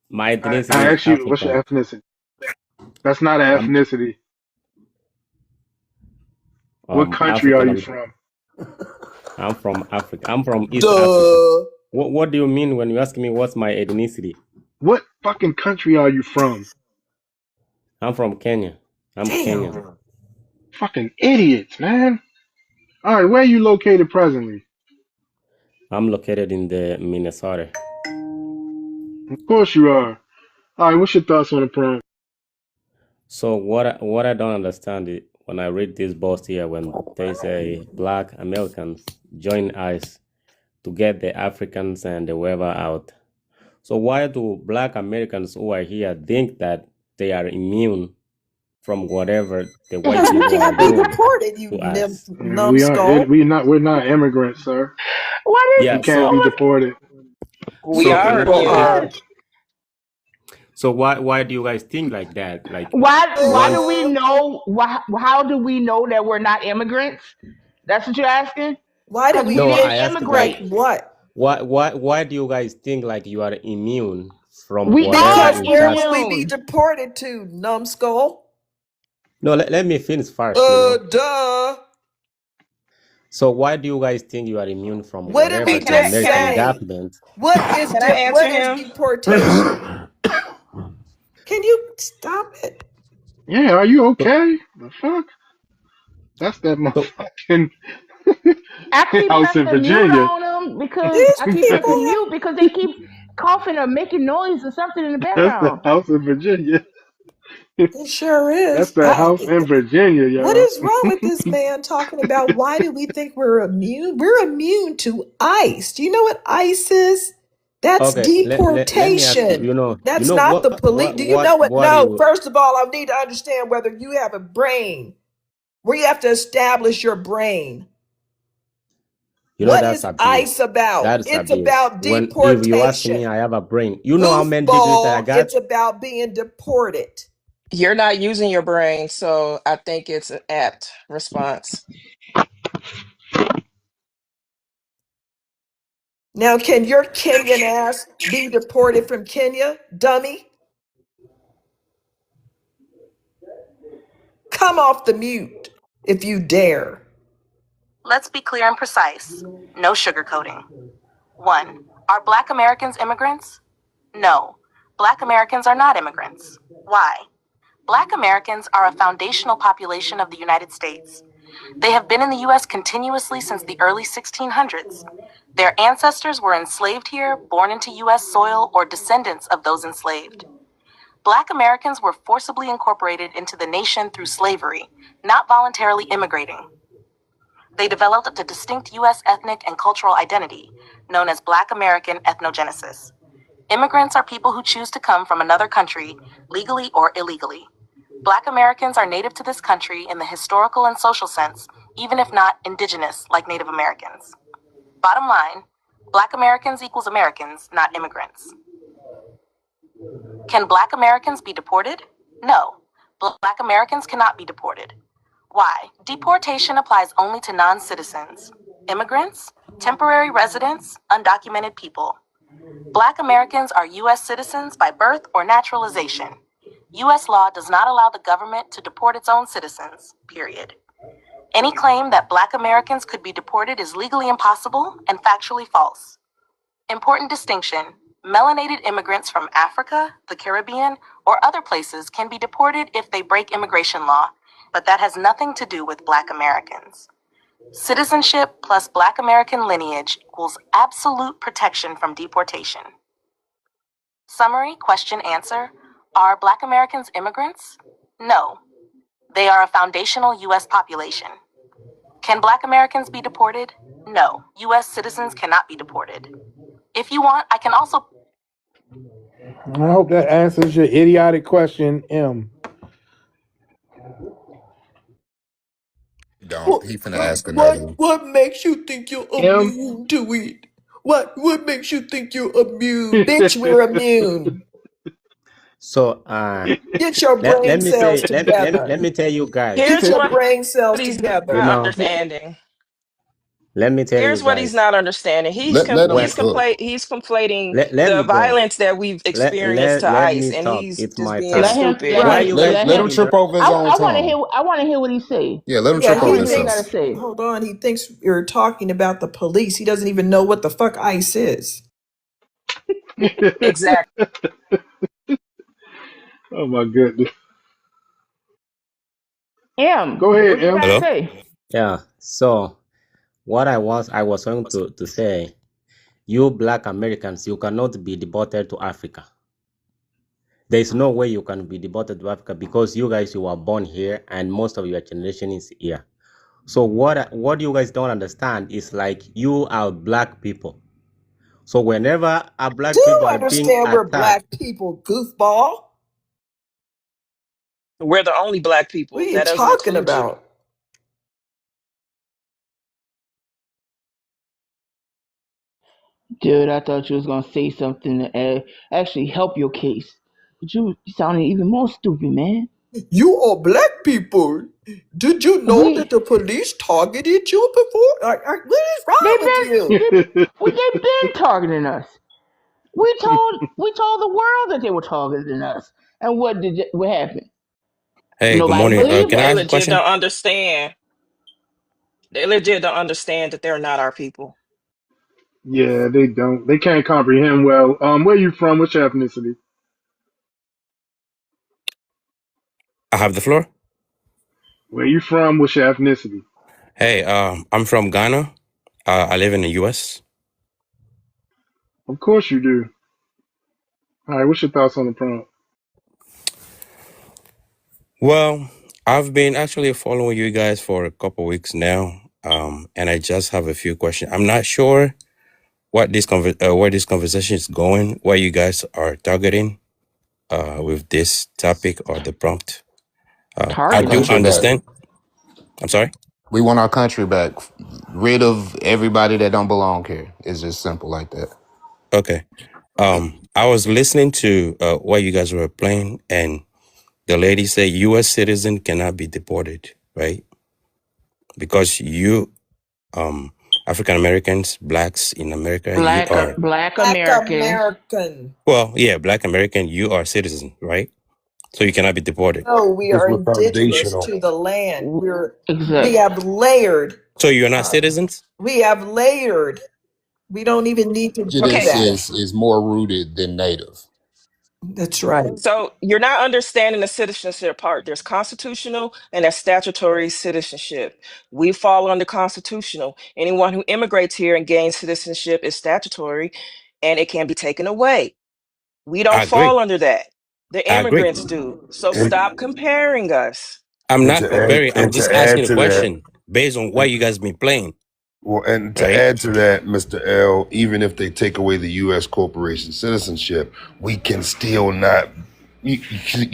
My I ethnicity is asked you what's African. your ethnicity. That's not an I'm ethnicity. What country are African. you from? I'm from Africa. I'm from East Africa. Duh. What do you mean when you ask me what's my ethnicity? What fucking country are you from? I'm from Kenya. I'm Kenyan. Damn. Fucking idiots, man. All right, where are you located presently? I'm located in the Minnesota. Of course you are. All right, what's your thoughts on the prompt? So what I don't understand is when I read this post here when they say Black Americans join ICE to get the Africans and the whoever out. So why do Black Americans who are here think that they are immune from whatever the white Because we people are can't be doing deported, you to us? We are. numbskull. We're not immigrants, sir. What is We Yeah. can't So be oh deported. We You so are let people immune. are. so why do you guys think like that? Like why do we once Uh, know how do we know that we're not immigrants? That's what you're asking? why do Because we we no, didn't I think asked like immigrate. like what? why do you guys think like you are immune from We whatever are Because where would we injustice? be immune. deported to, numbskull? No, let me finish first. Duh. So why do you guys think you are immune from What did whatever we Can the I just can American I say? government? can I answer What is him? deportation? Can you stop it? Yeah, are you So, okay? The fuck? That's that so motherfucking I keep house in pressing mute Virginia. on them because These I keep people pressing mute because they keep coughing or making noise or something in the That's the background. house in Virginia. it sure That's is. that house in Virginia, What y'all. is wrong with this man talking about why do we think we're immune? We're immune to ICE. Do you know what ICE is? That's okay, let me ask you. deportation. You That's know not the police. Do you know what? what No, you first of all, I need to understand whether you have a brain where you have to establish your brain. What that's is ICE abuse. about? That is It's abuse. about When if you ask me, deportation. I have a brain. You know how many degrees that I Goofball, got? it's about being deported. You're not using your brain, so I think it's an apt response. Now, can your Kenyan ass be deported from Kenya, dummy? Come off the mute if you dare. Let's be clear and precise. No sugarcoating. 1. Are Black Americans immigrants? No. Black Americans are not immigrants. Why? Black Americans are a foundational population of the United States. They have been in the U.S. continuously since the early 1600s. Their ancestors were enslaved here, born into U.S. soil, or descendants of those enslaved. Black Americans were forcibly incorporated into the nation through slavery, not voluntarily immigrating. They developed a distinct U.S. ethnic and cultural identity, known as Black American ethnogenesis. Immigrants are people who choose to come from another country, legally or illegally. Black Americans are native to this country in the historical and social sense, even if not indigenous like Native Americans. Bottom line, Black Americans equals Americans, not immigrants. Can Black Americans be deported? No. Black Americans cannot be deported. Why? Deportation applies only to non-citizens. immigrants, temporary residents, undocumented people. Black Americans are U.S. citizens by birth or naturalization. U.S. law does not allow the government to deport its own citizens, period. Any claim that Black Americans could be deported is legally impossible and factually false. Important distinction: melanated immigrants from Africa, the Caribbean, or other places can be deported if they break immigration law, but that has nothing to do with Black Americans. Citizenship plus Black American lineage equals absolute protection from deportation. Summary, question, answer. Are Black Americans immigrants? No. They are a foundational U.S. population. Can Black Americans be deported? No. U.S. citizens cannot be deported. If you want, I can also... I hope that answers your idiotic question, M. Don't. He finna ask another What one. what makes you think you're M. immune to it? What makes you think you're immune? Bitch, we're immune. So Get your let brain me cells say together. let me tell you guys. Get Here's your what brain cells he's You together. not know, understanding. let me tell you Here's what he's guys. not understanding. Let him When cook. He's conflating let the me go. violence that we've experienced to Let ICE, me and talk. he's It's just my being turn. stupid. Why Let you guys Let keep him him. trip interrupting? over his own I want to tongue. hear. I want to hear what he say. Yeah, let him Yeah, trip I over he want to hear what he himself. got to thinks, say. hold on, he thinks you're talking about the police. He doesn't even know what the fuck ICE is. Exactly. Oh my goodness. M, Go ahead, what you M. got to Hello? say? Yeah. So what I was going to say, you Black Americans, you cannot be deported to Africa. There is no way you can be deported to Africa because you were born here and most of your generation is here. So what you guys don't understand is like you are Black people. So whenever a Black Do people are being understand we're attacked, black people, goofball. We're the only black What are people. you That doesn't talking include you. about? Dude, I thought you was gonna say something to actually help your case, but you sounded even more stupid, man. You are black people. Did you know that We the police targeted you before? What is they wrong with been you? they been targeting us. We told the world that they were targeting us, and what happened? Hey, good Nobody morning. believed Can I They us. ask a legit question? don't understand. They legit don't understand that they're not our people. Yeah, they don't. They can't comprehend well. Where you from? What's your ethnicity? I have the floor. Where you from? What's your ethnicity? Hey, I'm from Ghana. I live in the US. Of course you do. All right. What's your thoughts on the prompt? Well, I've been actually following you guys for a couple weeks now. And I just have a few questions. I'm not sure what where this conversation is going, where you guys are targeting with this topic or the prompt. I Our Targeting do country us. back. understand. I'm sorry. We want our country back. Rid of everybody that don't belong here. It's just simple like that. Okay. I was listening to what you guys were playing, and the lady said U.S. citizen cannot be deported, right? Because you, African Americans, blacks in America, you are, Black Black Americans. American. well, yeah, black American, you are citizen, right? So you cannot be deported. No, we Because are we're indigenous foundational. to the land. We Exact. have layered. So you're not Uh, citizens? we have layered. We don't even need to do Prejudice Okay, that. is more rooted than native. That's right. so you're not understanding the citizenship part. There's constitutional and there's statutory citizenship. We fall under constitutional. Anyone who immigrates here and gains citizenship is statutory, and it can be taken away. We don't I agree. fall under that. The I agree. immigrants do. So And stop comparing us. I'm and not to add comparing. I'm and just to add asking a to that, question based on what and you guys been playing, well, and to right? add to that, Mr. L, even if they take away the U.S. corporation citizenship, we can still not. You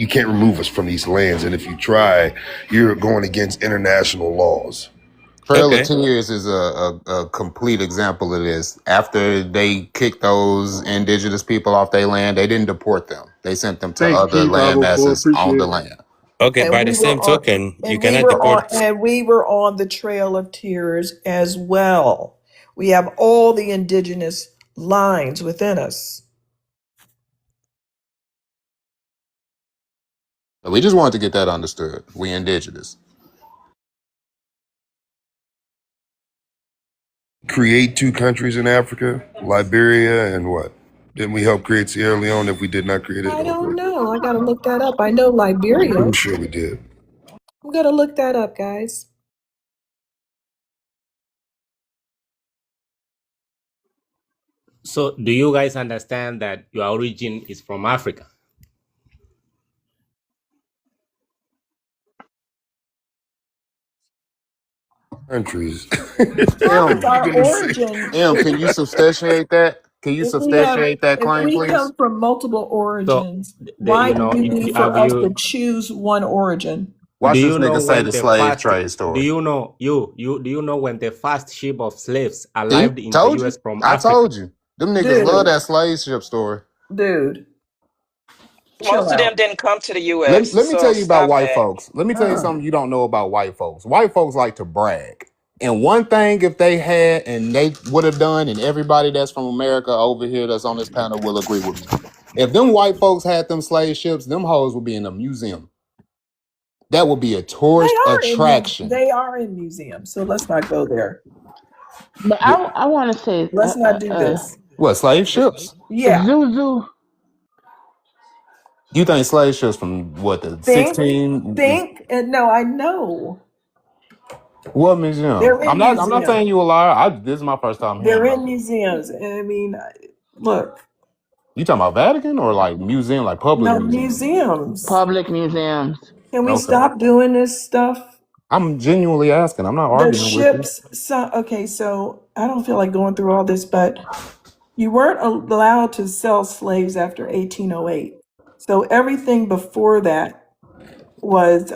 can't remove us from these lands, and if you try, you're going against international laws. Trail of Okay. Tears is a complete example of this. After they kicked those indigenous people off their land, they didn't deport them. They sent them to Thank you, other King land 504. masses on Appreciate the it. land. Okay, And by the we were same on token, you and we cannot were on deport. and we were on the Trail of Tears as well. We have all the indigenous lines within us. We just wanted to get that understood. We indigenous. Create two countries in Africa, Liberia and what? Didn't we help create Sierra Leone if we did not create it? I don't Okay. know. I gotta look that up. I know Liberia. I'm sure we did. I'm gonna look that up, guys. So, do you guys understand that your origin is from Africa? Countries. How is M, You're our gonna say origin can you substantiate that? Can you substantiate that if claim, we please? come from multiple So, origins, why you do know, you need for have us to you? choose one origin? Watch Do this you know nigga say when the the slave first? trade Do story. you know Do you know when the first ship of slaves See? arrived in the Told you. U.S. from I Africa? told you. Them niggas love Dude, that slave ship story. dude, chill Most of them out. didn't come to the U.S., Let me tell so you about stop white that. folks. Let me tell you Uh, something you don't know about white folks. White folks like to brag. And one thing, if they had and they would have done, and everybody that's from America over here that's on this panel will agree with me. If them white folks had them slave ships, them hoes would be in a museum. That would be a tourist attraction. they are in museums, so let's not go there. But I want to say, Let's not do this. What, slave ships? Yeah. Zuzu. You think slave ships from what, the Think, 16? think, and no, I know. What museum? They're in I'm not museums. saying you a liar. This is my first time hearing They're about in it. museums. I mean, look, You talking about Vatican or like museum, like public no museum? museums. Public museums. Can we Okay. stop doing this stuff? I'm genuinely asking. I'm not The arguing with you. ships. So okay, so I don't feel like going through all this, but you weren't allowed to sell slaves after 1808. So everything before that was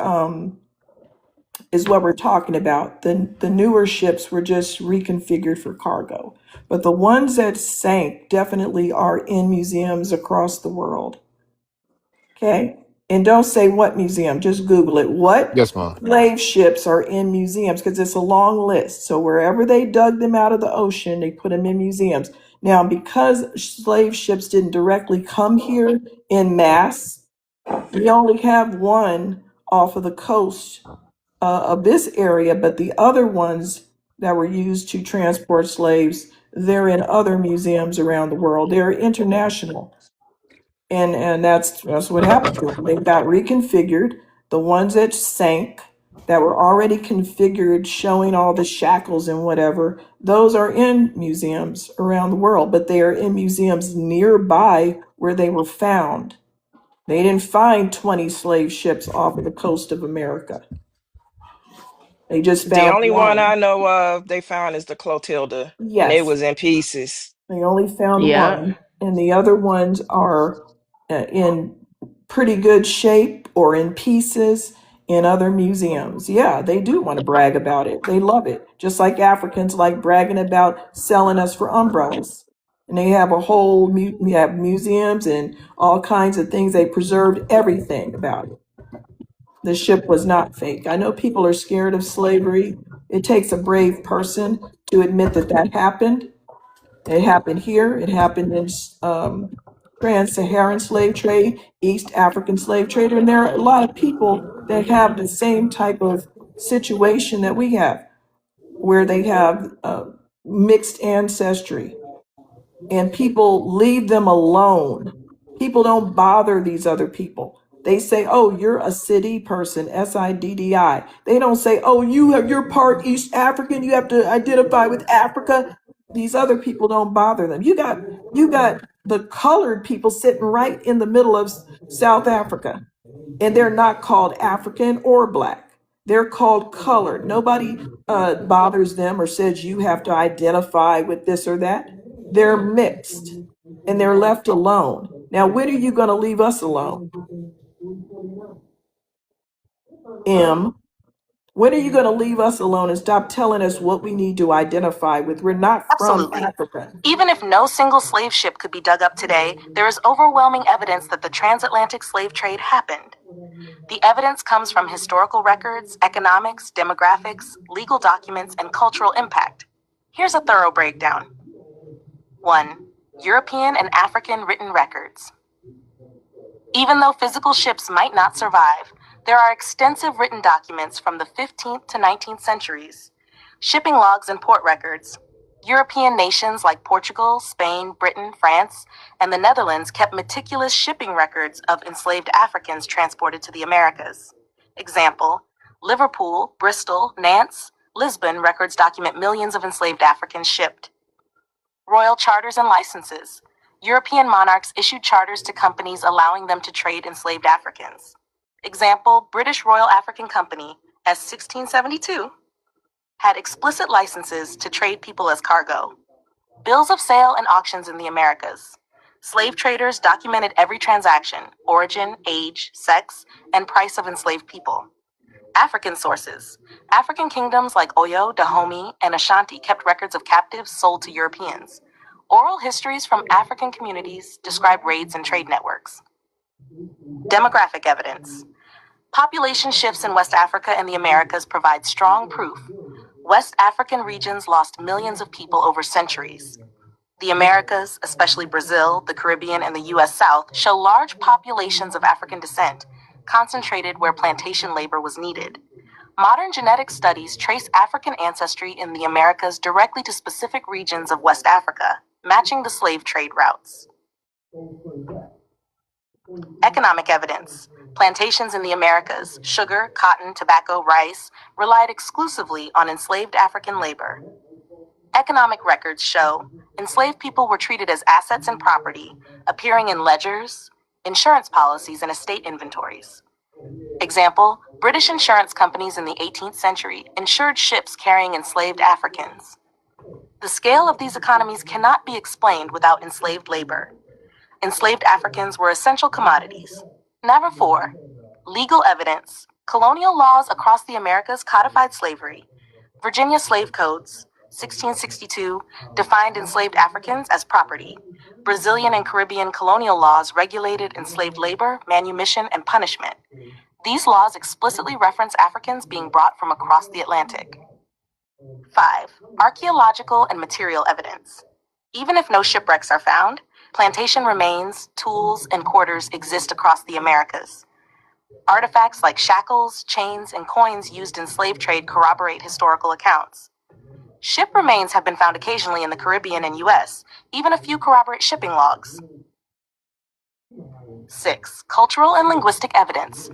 is what we're talking about. The newer ships were just reconfigured for cargo. But the ones that sank definitely are in museums across the world. Okay? And don't say what museum, just Google it. What Yes, ma'am. slave ships are in museums? Because it's a long list. So wherever they dug them out of the ocean, they put them in museums. Now, because slave ships didn't directly come here in mass, we only have one off of the coast of this area, but the other ones that were used to transport slaves, they're in other museums around the world. They're international. And that's what happened to them. They got reconfigured. The ones that sank, that were already configured, showing all the shackles and whatever, those are in museums around the world, but they are in museums nearby where they were found. They didn't find 20 slave ships off of the coast of America. They just The found only one one. I know of they found is the Clotilda, and it Yes, was in pieces. they only found Yeah. one, and the other ones are in pretty good shape or in pieces in other museums. Yeah, they do want to brag about it. They love it. Just like Africans like bragging about selling us for umbrellas. And they have a whole, we have museums and all kinds of things. They preserved everything about it. The ship was not fake. I know people are scared of slavery. It takes a brave person to admit that that happened. It happened here. It happened in trans-Saharan slave trade, East African slave trade, and there are a lot of people that have the same type of situation that we have, where they have mixed ancestry, and people leave them alone. People don't bother these other people. They say, "Oh, you're a city person, SIDDI." They don't say, "Oh, you're part East African. You have to identify with Africa." These other people don't bother them. You got the colored people sitting right in the middle of South Africa, and they're not called African or black. They're called colored. Nobody bothers them or says you have to identify with this or that. They're mixed and they're left alone. Now, when are you going to leave us alone? M. When are you going to leave us alone and stop telling us what we need to identify with? We're not from Absolutely. Africa. Even if no single slave ship could be dug up today, there is overwhelming evidence that the transatlantic slave trade happened. The evidence comes from historical records, economics, demographics, legal documents, and cultural impact. Here's a thorough breakdown. 1. European and African written records. Even though physical ships might not survive, there are extensive written documents from the 15th to 19th centuries. Shipping logs and port records. European nations like Portugal, Spain, Britain, France, and the Netherlands kept meticulous shipping records of enslaved Africans transported to the Americas. Example, Liverpool, Bristol, Nantes, Lisbon records document millions of enslaved Africans shipped. Royal charters and licenses. European monarchs issued charters to companies allowing them to trade enslaved Africans. Example, British Royal African Company, as 1672, had explicit licenses to trade people as cargo. Bills of sale and auctions in the Americas. Slave traders documented every transaction, origin, age, sex, and price of enslaved people. African sources. African kingdoms like Oyo, Dahomey, and Ashanti kept records of captives sold to Europeans. Oral histories from African communities describe raids and trade networks. Demographic evidence. Population shifts in West Africa and the Americas provide strong proof. West African regions lost millions of people over centuries. The Americas, especially Brazil, the Caribbean, and the U.S. South, show large populations of African descent, concentrated where plantation labor was needed. Modern genetic studies trace African ancestry in the Americas directly to specific regions of West Africa, matching the slave trade routes. Economic evidence. Plantations in the Americas, sugar, cotton, tobacco, rice, relied exclusively on enslaved African labor. Economic records show enslaved people were treated as assets and property, appearing in ledgers, insurance policies, and estate inventories. Example, British insurance companies in the 18th century insured ships carrying enslaved Africans. The scale of these economies cannot be explained without enslaved labor. Enslaved Africans were essential commodities. Number 4. Legal evidence. Colonial laws across the Americas codified slavery. Virginia slave codes, 1662, defined enslaved Africans as property. Brazilian and Caribbean colonial laws regulated enslaved labor, manumission, and punishment. These laws explicitly reference Africans being brought from across the Atlantic. 5. Archaeological and material evidence. Even if no shipwrecks are found, plantation remains, tools, and quarters exist across the Americas. Artifacts like shackles, chains, and coins used in slave trade corroborate historical accounts. Ship remains have been found occasionally in the Caribbean and U.S., even a few corroborate shipping logs. 6. Cultural and linguistic evidence.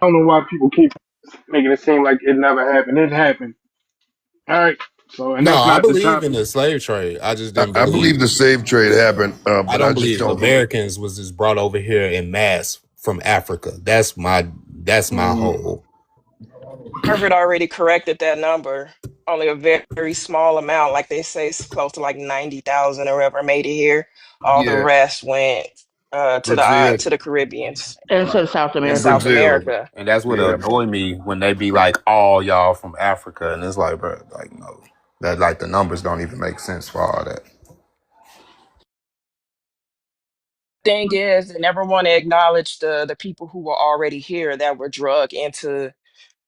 I don't know why people keep making it seem like it never happened. It happened. All right. So, and No, that's I not the believe in topic. the slave trade. I just didn't I believe believe. the slave trade happened, I but I don't just believe don't believe. Americans was just brought over here in mass from Africa. That's my whole. Harvard already corrected that number. Only a very, very small amount, like they say, it's close to like 90,000 or whatever made it here. All the Yeah, rest went Brazil to the Caribbeans And to South and and America. South Brazil. America. And that's what Yeah, annoyed me when they be like, all y'all from Africa. And it's like, bro, like, no. That like the numbers don't even make sense for all that. Thing is, they never want to acknowledge the people who were already here that were drug into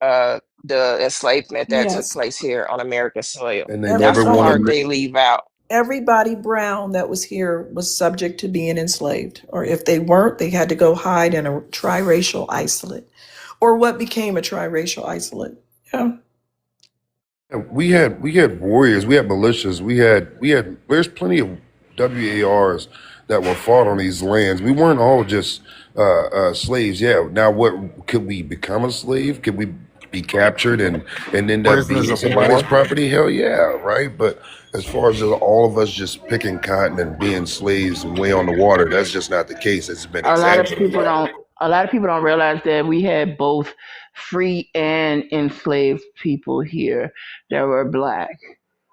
the enslavement that took Yes. place here on American soil. and they That's never the want Everybody part to. they leave out. everybody brown that was here was subject to being enslaved. Or if they weren't, they had to go hide in a triracial isolate. Or what became a triracial isolate. Yeah. We had warriors, we had militias, we had. There's plenty of WARs that were fought on these lands. We weren't all just slaves. Yeah. Now, what could we become a slave? Could we be captured and end up Prisoners being of somebody's war. property? Hell yeah, right. But as far as just all of us just picking cotton and being slaves and way on the water, that's just not the case. It's been A lot of people exaggerated. don't. A lot of people don't realize that we had both free and enslaved people here that were black.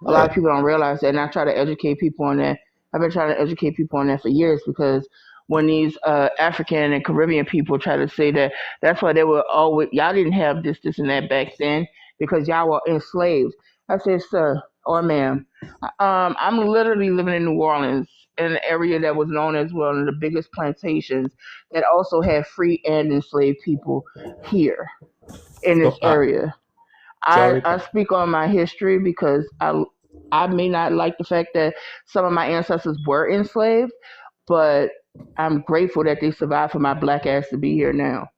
A lot Right. of people don't realize that, and I try to educate people on that. I've been trying to educate people on that for years because when these African and Caribbean people try to say that that's why they were always y'all didn't have this and that back then because y'all were enslaved. I said, sir or ma'am, I'm literally living in New Orleans in an area that was known as one of the biggest plantations that also had free and enslaved people here in So, this area. I Theoretical. speak on my history because I may not like the fact that some of my ancestors were enslaved, but I'm grateful that they survived for my black ass to be here now.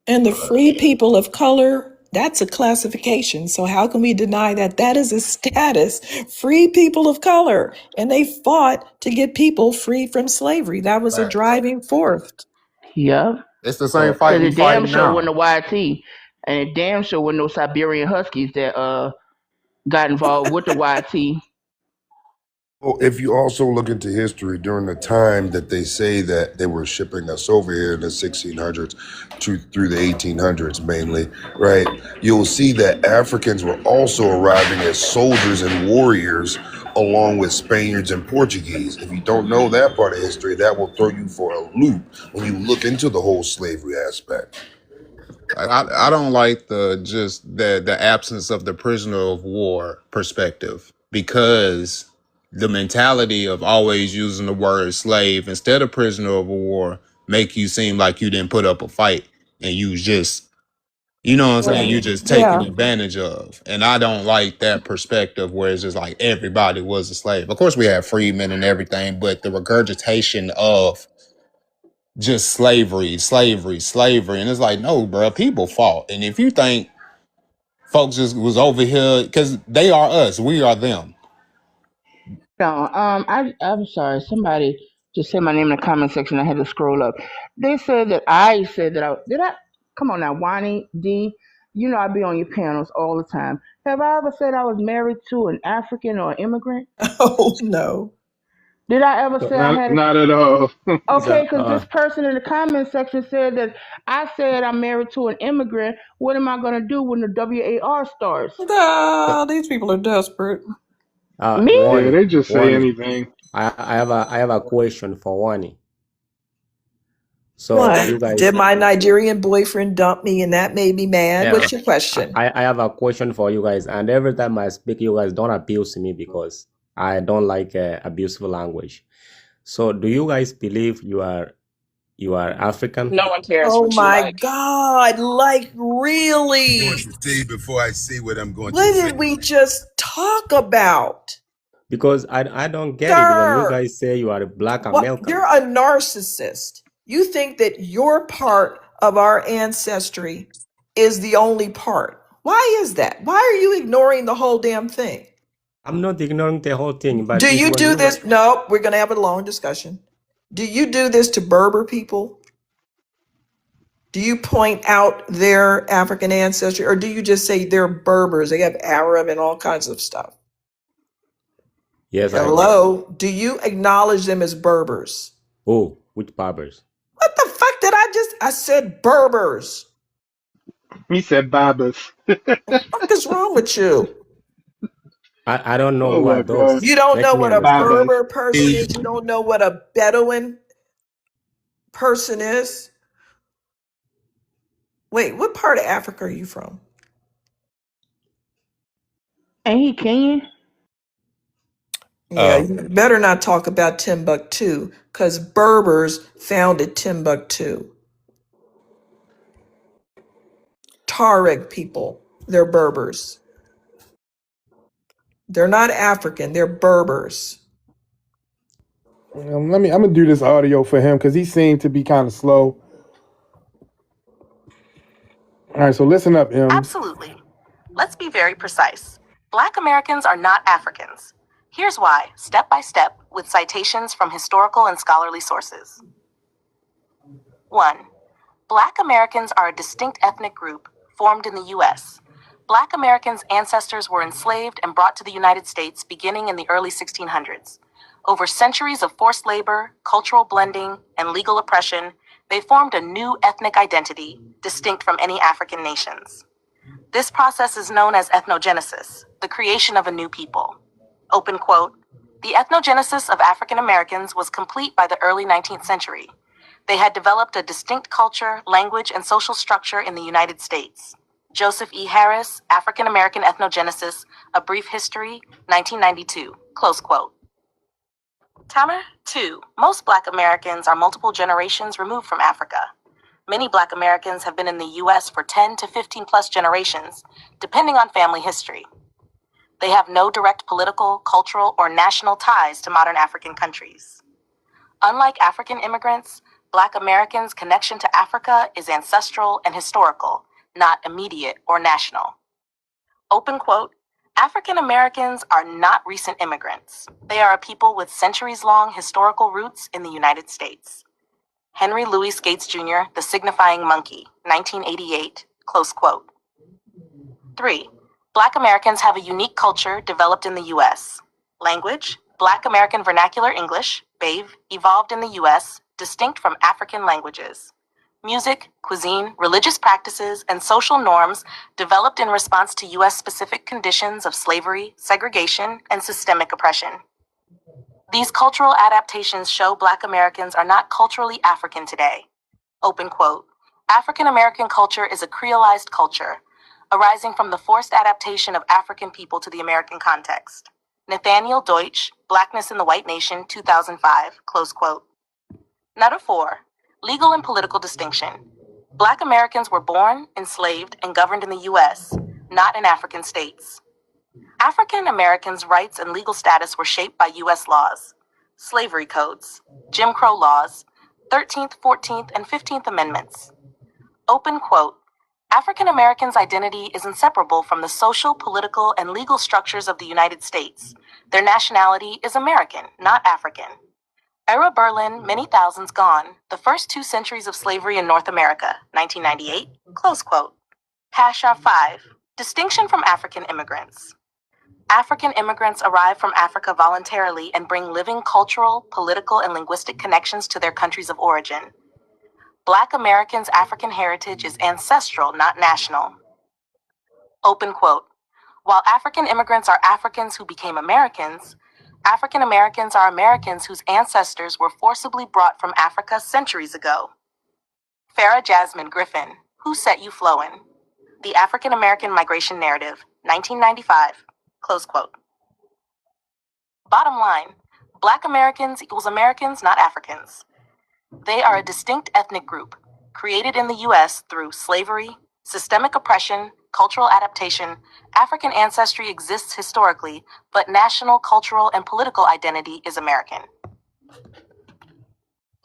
And the free people of color, that's a classification. So how can we deny that? That is a status. Free people of color. And they fought to get people free from slavery. That was a Facts. driving force. Yep. It's the same So, fight Because we it damn fighting sure now. wasn't a YT, and it damn sure wasn't no Siberian Huskies that got involved with the YT. Well, if you also look into history during the time that they say that they were shipping us over here in the 1600s through the 1800s mainly, right? You'll see that Africans were also arriving as soldiers and warriors along with Spaniards and Portuguese. If you don't know that part of history, that will throw you for a loop when you look into the whole slavery aspect. I don't like the absence of the prisoner of war perspective, because the mentality of always using the word slave instead of prisoner of war make you seem like you didn't put up a fight and you just, you know what I'm saying, you Right. just taken Yeah. advantage of. And I don't like that perspective where it's just like everybody was a slave. Of course we have freedmen and everything, but the regurgitation of just slavery, slavery, slavery. And it's like, no, bro, people fought. And if you think folks just was over here, because they are us, we are them. No, I'm sorry. Somebody just said my name in the comment section. I had to scroll up. They said that I said that I did. I come on now, Wani D. You know I be on your panels all the time. Have I ever said I was married to an African or immigrant? Oh, no. Did I ever so say I had a Not at all. okay? so Because this person in the comment section said that I said I'm married to an immigrant. What am I gonna do when the WAR starts? so, Ah, these people are desperate. Me? Yeah, Wani, they just say Wani. anything. I have a question for Wani. So What? you Did guys, my Nigerian boyfriend dump me and that made me mad? yeah, What's your question? I have a question for you guys. And every time I speak, you guys don't abuse me because I don't like abusive language. So do you guys believe you are African? No one cares Oh what you my like. God. Like, He really? wants to see before I say what I'm going to What say. did we just talk about? Because I don't get it when you Sir, guys say you are Black what? You're Americans. a narcissist. You think that your part of our ancestry is the only part. Why is that? Why are you ignoring the whole damn thing? I'm not ignoring the whole thing, but Do it's you when do you guys. this? No, we're going to have a long discussion. Do you do this to Berber people? Do you point out their African ancestry, or do you just say they're Berbers? They have Arab and all kinds of stuff. Yes, I do. Hello? Do you acknowledge them as Berbers? Oh, which barbers? What the fuck did I just? I said Berbers. He said Babas. What the fuck is wrong with you? I don't know Oh who are my god. You those. don't Let know me what a understand. Babas. Berber person is. You don't know what a Bedouin person is. Wait, what part of Africa are you from? Ain't he Kenyan? Yeah, you better not talk about Timbuktu, because Berbers founded Timbuktu. Tuareg people, they're Berbers. They're not African, they're Berbers. I'm gonna do this audio for him because he seemed to be kind of slow. All right, so listen up, M's. Absolutely. Let's be very precise. Black Americans are not Africans. Here's why, step by step, with citations from historical and scholarly sources. 1. Black Americans are a distinct ethnic group formed in the U.S. Black Americans' ancestors were enslaved and brought to the United States beginning in the early 1600s. Over centuries of forced labor, cultural blending, and legal oppression, they formed a new ethnic identity distinct from any African nations. This process is known as ethnogenesis, the creation of a new people. Open quote. The ethnogenesis of African Americans was complete by the early 19th century. They had developed a distinct culture, language, and social structure in the United States. Joseph E. Harris, African American Ethnogenesis, A Brief History, 1992. Close quote. Timer 2. Most Black Americans are multiple generations removed from Africa. Many Black Americans have been in the U.S. for 10 to 15 plus generations, depending on family history. They have no direct political, cultural, or national ties to modern African countries. Unlike African immigrants, Black Americans' connection to Africa is ancestral and historical, not immediate or national. Open quote, African Americans are not recent immigrants. They are a people with centuries-long historical roots in the United States. Henry Louis Gates Jr., The Signifying Monkey, 1988, close quote. 3. Black Americans have a unique culture developed in the U.S. Language, Black American Vernacular English, BAVE, evolved in the U.S., distinct from African languages. Music, cuisine, religious practices, and social norms developed in response to U.S.-specific conditions of slavery, segregation, and systemic oppression. These cultural adaptations show Black Americans are not culturally African today. Open quote. African American culture is a creolized culture, arising from the forced adaptation of African people to the American context. Nathaniel Deutsch, Blackness in the White Nation, 2005, close quote. Number 4. Legal and political distinction. Black Americans were born, enslaved, and governed in the U.S., not in African states. African Americans' rights and legal status were shaped by U.S. laws, slavery codes, Jim Crow laws, 13th, 14th, and 15th Amendments. Open quote. African Americans' identity is inseparable from the social, political, and legal structures of the United States. Their nationality is American, not African. Ira Berlin, Many Thousands Gone, The First 2 Centuries of Slavery in North America, 1998, close quote. Pasha 5. Distinction from African immigrants. African immigrants arrive from Africa voluntarily and bring living cultural, political, and linguistic connections to their countries of origin. Black Americans' African heritage is ancestral, not national. Open quote. While African immigrants are Africans who became Americans, African Americans are Americans whose ancestors were forcibly brought from Africa centuries ago. Farah Jasmine Griffin, Who Set You Flowin'? The African American Migration Narrative, 1995, close quote. Bottom line, Black Americans equals Americans, not Africans. They are a distinct ethnic group, created in the U.S. through slavery, systemic oppression, cultural adaptation. African ancestry exists historically, but national, cultural, and political identity is American.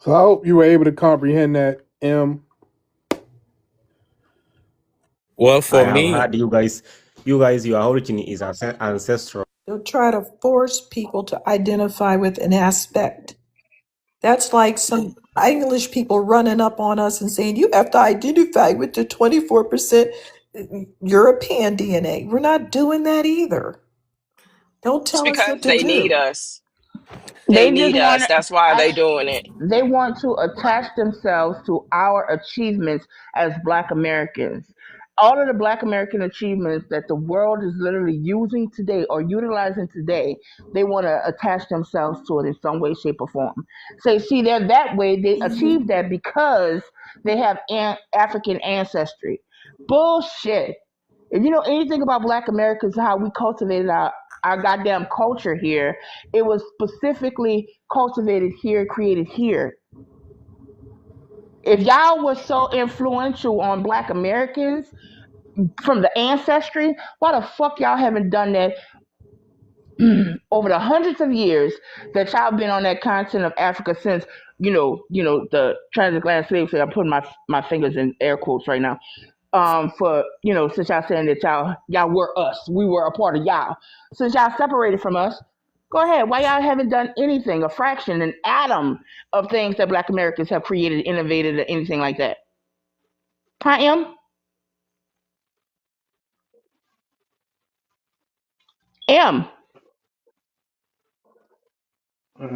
So I hope you were able to comprehend that, M. Well, I for have me, heard your origin is ancestral. They'll try to force people to identify with an aspect. That's like some English people running up on us and saying, you have to identify with the 24% European DNA. We're not doing that either. Don't It's tell us because what to they need do. us. They They just need want us. to. That's why they doing it. They want to attach themselves to our achievements as Black Americans. All of the Black American achievements that the world is literally using today or utilizing today, they want to attach themselves to it in some way, shape, or form. So, see, they're that way. They achieve that because they have African ancestry. Bullshit. If you know anything about Black Americans, how we cultivated our goddamn culture here, it was specifically cultivated here, created here. If y'all were so influential on Black Americans from the ancestry, why the fuck y'all haven't done that over the hundreds of years that y'all been on that continent of Africa since the transatlantic slave trade? I'm putting my fingers in air quotes right now. For since y'all saying that y'all were us, we were a part of y'all. Since y'all separated from us, go ahead. Why y'all haven't done anything, a fraction, an atom of things that Black Americans have created, innovated, or anything like that? I am. Am.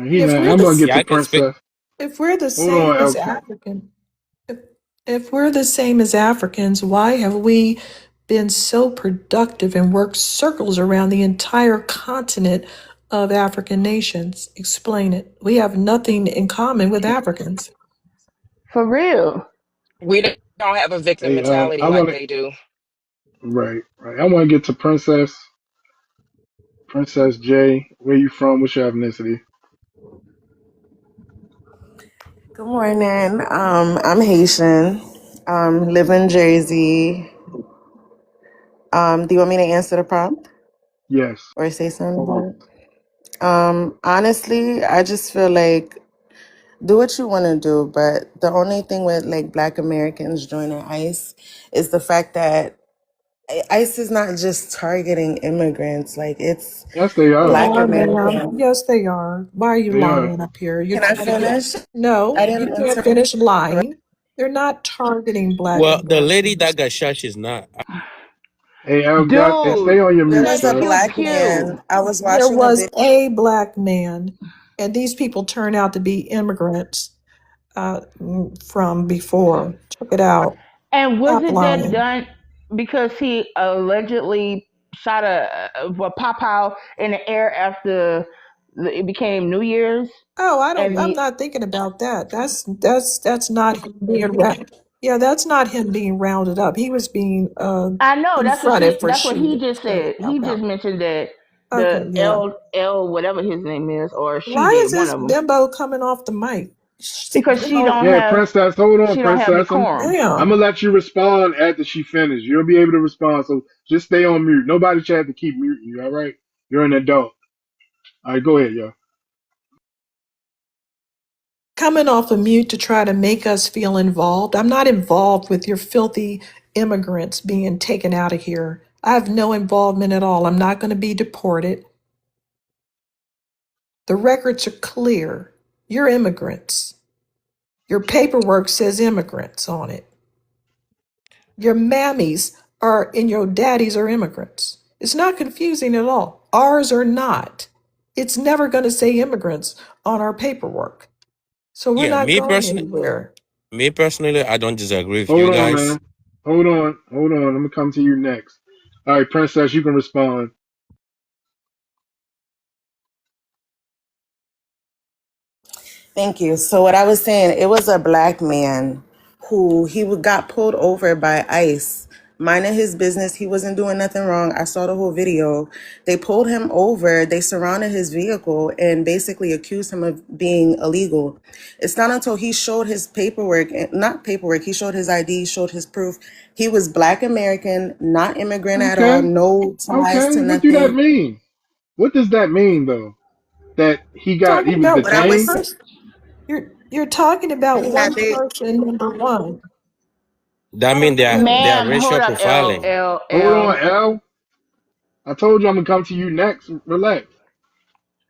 He If man, we're I'm gonna the get yeah, to I can speak. Princess. if we're the Hold on, same as Elkin. African, if, if we're the same as Africans, why have we been so productive and worked circles around the entire continent of African nations. Explain it. We have nothing in common with Africans. For real. We don't have a victim Hey, mentality I like want to they do. right. I want to get to Princess J. Where you from? What's your ethnicity? Good morning. I'm Haitian. Live in Jersey. Do you want me to answer the prompt Yes. or say something about it? Honestly, I just feel like do what you want to do, but the only thing with like Black Americans joining ICE is the fact that ICE is not just targeting immigrants. Like it's Yes, they They are. Black are, ma'am. Americans. Yes, they are. Why are you They are. lying up here? You're Can I trying to get. finish? No, I you didn't can't answer. finish lying. They're not targeting Black Well, the lady Americans. that got shot is not. Hey, El, Dude, stay on your There mute, was say a sir. pew Black pew. man. I was There watching a was video. a Black man, and these people turn out to be immigrants from before. Check it out. And Stop wasn't that lying. done because he allegedly shot a pop out in the air after it became New Year's? Oh, I don't. And I'm the not thinking about that. That's not him being. Yeah, that's not him being rounded up. He was being I know confronted for that's what he shooting. just So, said. yeah, He no. just mentioned that the Okay, yeah. L whatever his name is, or she Why is did, one this of them, bimbo coming off the mic? because You know, Yeah, Princess, hold on, she don't have Princess. decorum. I'm damn. gonna let you respond after she finishes. You'll be able to respond, so just stay on mute. Nobody should have to keep muting you. All right? You're an adult. All right, go ahead, yo. Coming off of mute to try to make us feel involved. I'm not involved with your filthy immigrants being taken out of here. I have no involvement at all. I'm not going to be deported. The records are clear. You're immigrants. Your paperwork says immigrants on it. Your mammies are and your daddies are immigrants. It's not confusing at all. Ours are not. It's never going to say immigrants on our paperwork. So we're Yeah, not going anywhere. me personally, I don't disagree with Hold you on, guys. man. Hold on. I'm gonna come to you next. All right, Princess, you can respond. Thank you. So what I was saying, it was a Black man who got pulled over by ICE, minding his business. He wasn't doing nothing wrong. I saw the whole video. They pulled him over. They surrounded his vehicle and basically accused him of being illegal. It's not until he showed his paperwork, not paperwork, he showed his ID, showed his proof. He was Black American, not immigrant at all, Okay, no ties okay. to What do that nothing. mean? What does that mean, though? That he Talking was about What I one detained? was person. You're talking about saying that one they person, number one. That I don't mean they are Ma'am, racial hold up, profiling. Hold L. on, L. I told you I'm gonna come to you next. Relax.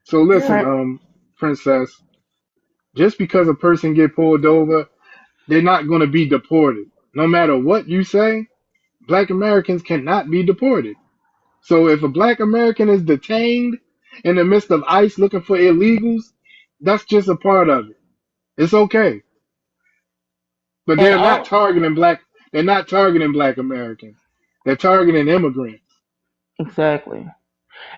So listen, yeah. Prin- Princess. Just because a person get pulled over, they're not gonna be deported. No matter what you say, Black Americans cannot be deported. So if a Black American is detained in the midst of ICE looking for illegals, that's just a part of it. It's okay. But and they're not all targeting black. They're not targeting Black Americans. They're targeting immigrants. exactly.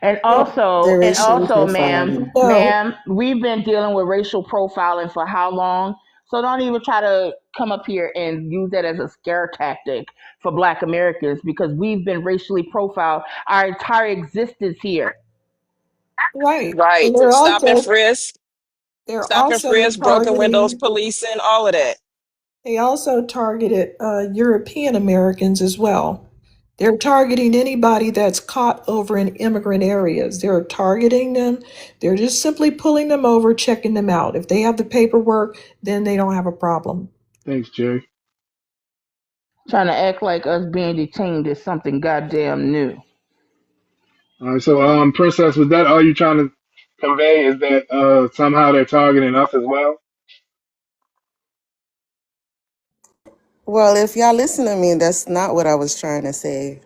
And Well, also, they're and racially also, profiling. no. we've been dealing with racial profiling for how long? So don't even try to come up here and use that as a scare tactic for Black Americans, because we've been racially profiled our entire existence here. Right. Right. And they're Stop and also frisk, they're stop and also frisk, broken windows, targeting policing, all of that. they also targeted European Americans as well. They're targeting anybody that's caught over in immigrant areas. They're targeting them. They're just simply pulling them over, checking them out. If they have the paperwork, then they don't have a problem. Thanks, Jay. Trying to act like us being detained is something goddamn new. All right, so Princess, was that all you trying to convey? Is that somehow they're targeting us as well? Well, if y'all listen to me, that's not what I was trying to say.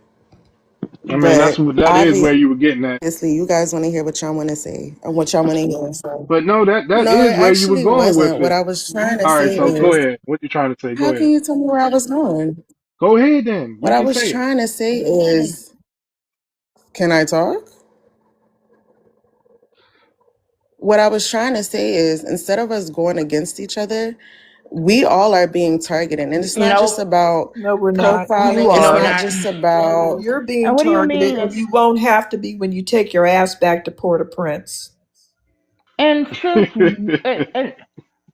I mean, But that is where obviously, you were getting at. you guys want to hear what y'all want to say and what y'all want to hear. So, But no, that no, it is where you were actually going with wasn't. What it. I was trying to All right, say so go is, ahead. What you trying to say? Go how can ahead. you tell me where I was going? Go ahead then. What You I can was say it. trying to say is, can I talk? What I was trying to say is, instead of us going against each other, we all are being targeted. And it's not just Nope. about No, we're not. You profiling. It's No, we're are. not not. just about, You're being And what do you targeted, mean? and you won't have to be when you take your ass back to Port-au-Prince. And sis, and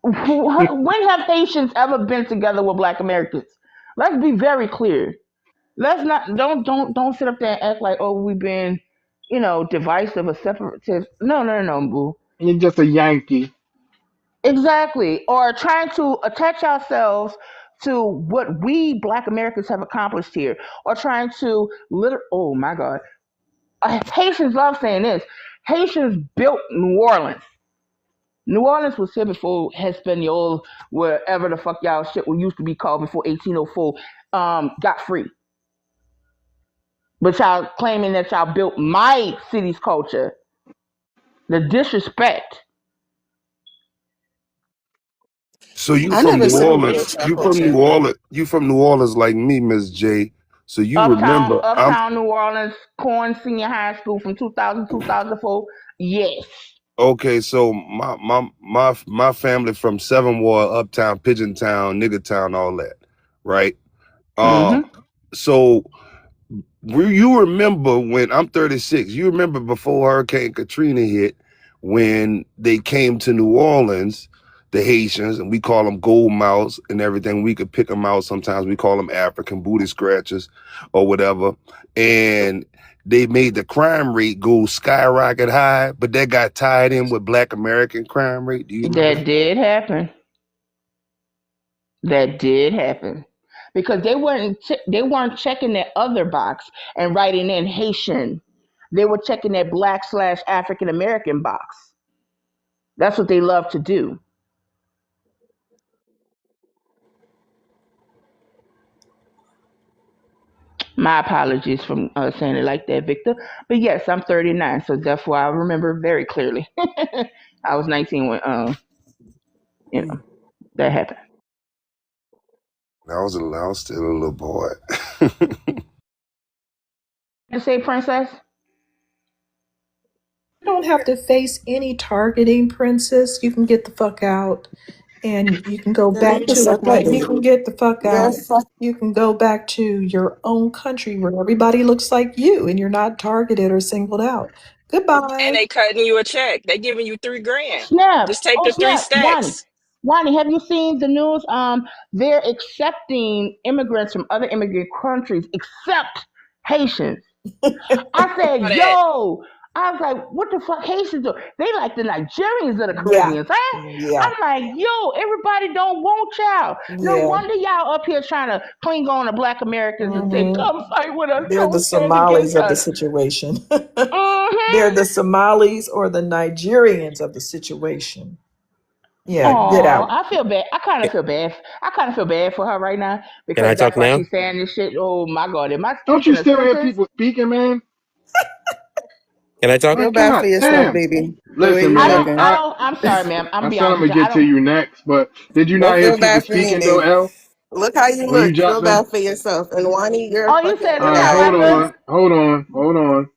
when have Haitians ever been together with Black Americans? Let's be very clear. Let's not don't sit up there and act like, oh, we've been, divisive or separatist. No, no, no, no, boo. You're just a Yankee. Exactly. Or trying to attach ourselves to what we Black Americans have accomplished here, or trying to oh my God, Haitians love saying this. Haitians built New Orleans. New Orleans was here before Hispaniola, wherever the fuck y'all shit used to be called before 1804, got free. But y'all claiming that y'all built my city's culture. The disrespect. So you I from never New said we Orleans? built our You from New culture. Orleans? You from New Orleans like me, Miss J? So you Uptown, remember? Uptown New Orleans, Corn Senior High School from 2000 2004. Yes. Okay, so my family from Seven Ward, Uptown, Pigeon Town, Nigger Town, all that, right? Um, Mm-hmm. so you remember when I'm 36? You remember before Hurricane Katrina hit, when they came to New Orleans, the Haitians, and we call them gold mouths and everything. We could pick them out. Sometimes we call them African booty scratchers or whatever. And they made the crime rate go skyrocket high, but that got tied in with Black American crime rate. Do you remember That that? did happen. That did happen. Because they weren't checking that other box and writing in Haitian. They were checking that black/African American box. That's what they love to do. My apologies for saying it like that, Victor. But yes, I'm 39, so therefore I remember very clearly. I was 19 when that happened. I was still a little boy. To say, Princess? You don't have to face any targeting, princess. You can get the fuck out, and you can go Girl, you back can to suck my right. dick. You can get the fuck You're out. fuck. You can go back to your own country where everybody looks like you, and you're not targeted or singled out. And Goodbye. they cutting you a check. They giving you 3 grand. Snap! Just take Oh the three snap! Wani, stacks. Wani, have you seen the news? They're accepting immigrants from other immigrant countries except Haitians. I All said, that. yo, I was like, what the fuck Haitians do? They like the Nigerians of the Yeah, Caribbean, huh? yeah, I'm like, yo, everybody don't want y'all. No yeah. wonder y'all up here trying to cling on to Black Americans and say, hmm come fight with us, They're the don't stand Somalis against of the us. situation. They're Mm-hmm. the Somalis or the Nigerians of the situation. Yeah, get Oh, out. I feel bad. I kind of feel bad. I kind of feel bad for her right now Can because I that's talk why now? she's saying this shit. Oh my God, am I Don't you speaking a still hear sentence? people speaking, man? Can I talk? My Feel bad for God yourself, damn. baby. The way Listen, you I man, don't. looking. I don't. I'm sorry, ma'am. I'm I gonna be said I'm honest with gonna you. I get to don't. you next, but did you Don't not hear feel people bad for me, speaking though, babe. L? Look how you When you look. Feel jumped in? bad for yourself. And Wani, you're a Oh, you fucking said look how I Hold AI. look. on, hold on, hold on.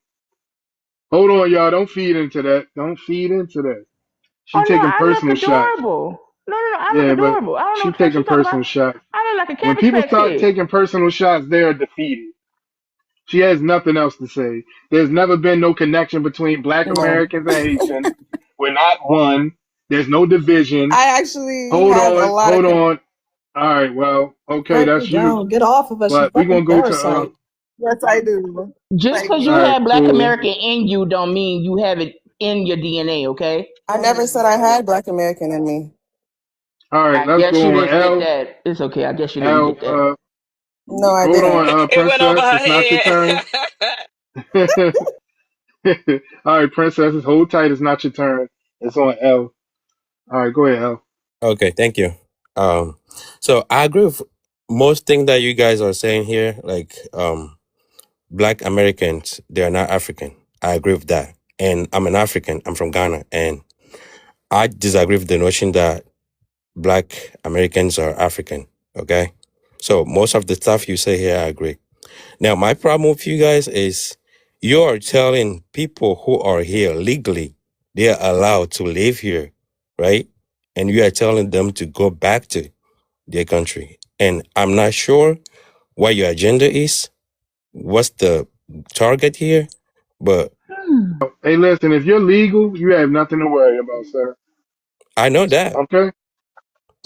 Hold on, y'all. Don't feed into that. Don't feed into that. She Oh no, taking I look personal shots. adorable. No, no, no, I look Yeah, but adorable. I don't know she what the fuck taking you talking about. personal shots. I look like a When Cabbage people Patch start Kid. taking personal shots, they are defeated. She has nothing else to say. There's never been no connection between Black No. Americans and Haitians. We're not one. There's no division. I actually Hold have a on, lot of. hold on. All right, well, okay, Write me that's you. down. Get off of us, you But we're fucking gonna go to parasite. Yes, I do. Just Like because you all me. right, have Black cool. American in you, don't mean you have it in your DNA. Okay? I never said I had Black American in me. All right, I let's guess you go on. didn't get that. It's okay. I guess you didn't L, get that. No, I hold didn't. on, It went over princess. her It's not your head. turn. All right, princess, hold tight. It's not your turn. It's on L. All right, go ahead, L. Okay, thank you. Um, so I agree with most things that you guys are saying here. Like, Black Americans, they are not African. I agree with that. And I'm an African. I'm from Ghana, and I disagree with the notion that Black Americans are African. Okay, so most of the stuff you say here, I agree. Now, my problem with you guys is you are telling people who are here legally they are allowed to live here, right? And you are telling them to go back to their country. And I'm not sure what your agenda is, what's the target here, but Hey, listen, if you're legal, you have nothing to worry about, sir. I know that. Okay?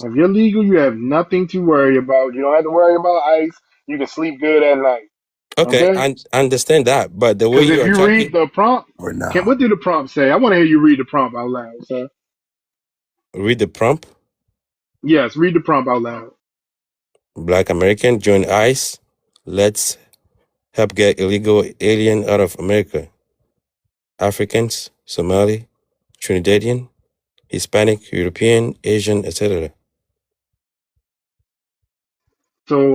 If you're legal, you have nothing to worry about. You don't have to worry about ICE. You can sleep good at night. Okay, Okay? I understand that, but the way Because you if are you read talking, the prompt, Or what now. did the prompt say? I want to hear you read the prompt out loud, sir. read the prompt. Yes, read the prompt out loud. Black American join ICE. Let's help get illegal alien out of America. Africans, Somali, Trinidadian, Hispanic, European, Asian, etc.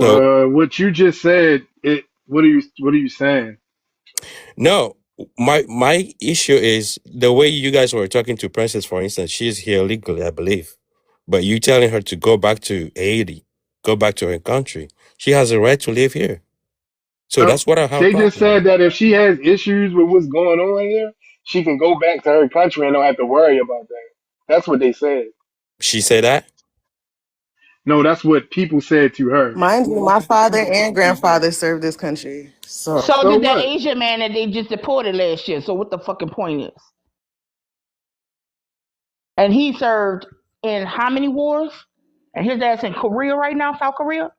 So So, what you just said, what are you saying? no, my issue is the way you guys were talking to Princess, for instance. She's here legally, I believe, but you telling her to go back to Haiti, go back to her country. She has a right to live here. So No, that's what I have a they just problem said with. that if she has issues with what's going on here, she can go back to her country and don't have to worry about that. That's what they said. She said that. No, that's what people said to her. Mind you, my father and grandfather served this country. So So So did that what? Asian man that they just deported last year. So what the fucking point is? And he served in how many wars? And his ass in Korea right now, South Korea.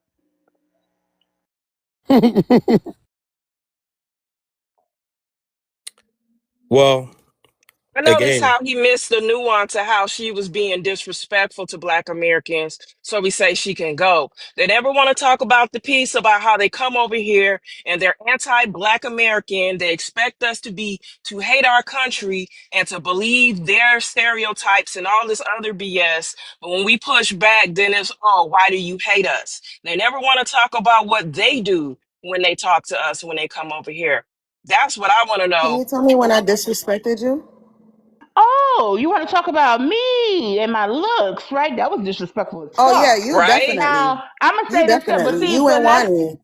Well, I noticed again, how he missed the nuance of how she was being disrespectful to Black Americans. So we say she can go. They never want to talk about the piece about how they come over here and they're anti-Black American. They expect us to hate our country and to believe their stereotypes and all this other BS. But when we push back, then it's, oh, why do you hate us? They never want to talk about what they do when they talk to us when they come over here. That's what I want to can know. you tell me when I disrespected you? Oh, you want to talk about me and my looks, right? That was disrespectful as Oh yeah, fuck. you Right? definitely. Now, I'm going to You say this too, but definitely. see, You but and let's Wani.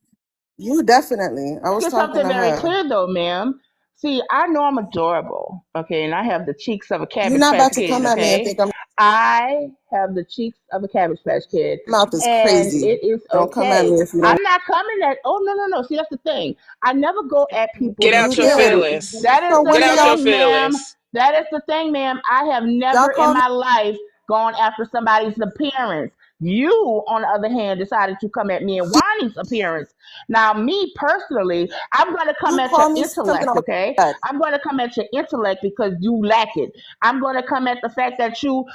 You definitely. I was get talking something to very her. clear though, ma'am. See, I know I'm adorable, okay, and I have the cheeks of a You're cabbage not patch about to kid, come at me and okay? think I'm I have the cheeks of a cabbage patch kid, mouth is and crazy. it is Don't come at okay. me if you don't. I'm not coming at. Oh no, no, no. See, that's the thing. I never go at people's Get You out your did. appearance. feelings. That is So the Get when do out your y'all thing, ma'am. feelings. That is the thing, ma'am. I have y'all never in call me? my life gone after somebody's appearance. You, on the other hand, decided to come at me and Wani's appearance. Now, me personally, I'm going to come You at your call me something intellect, on okay? that. I'm going to come at your intellect because you lack it. I'm going to come at the fact that you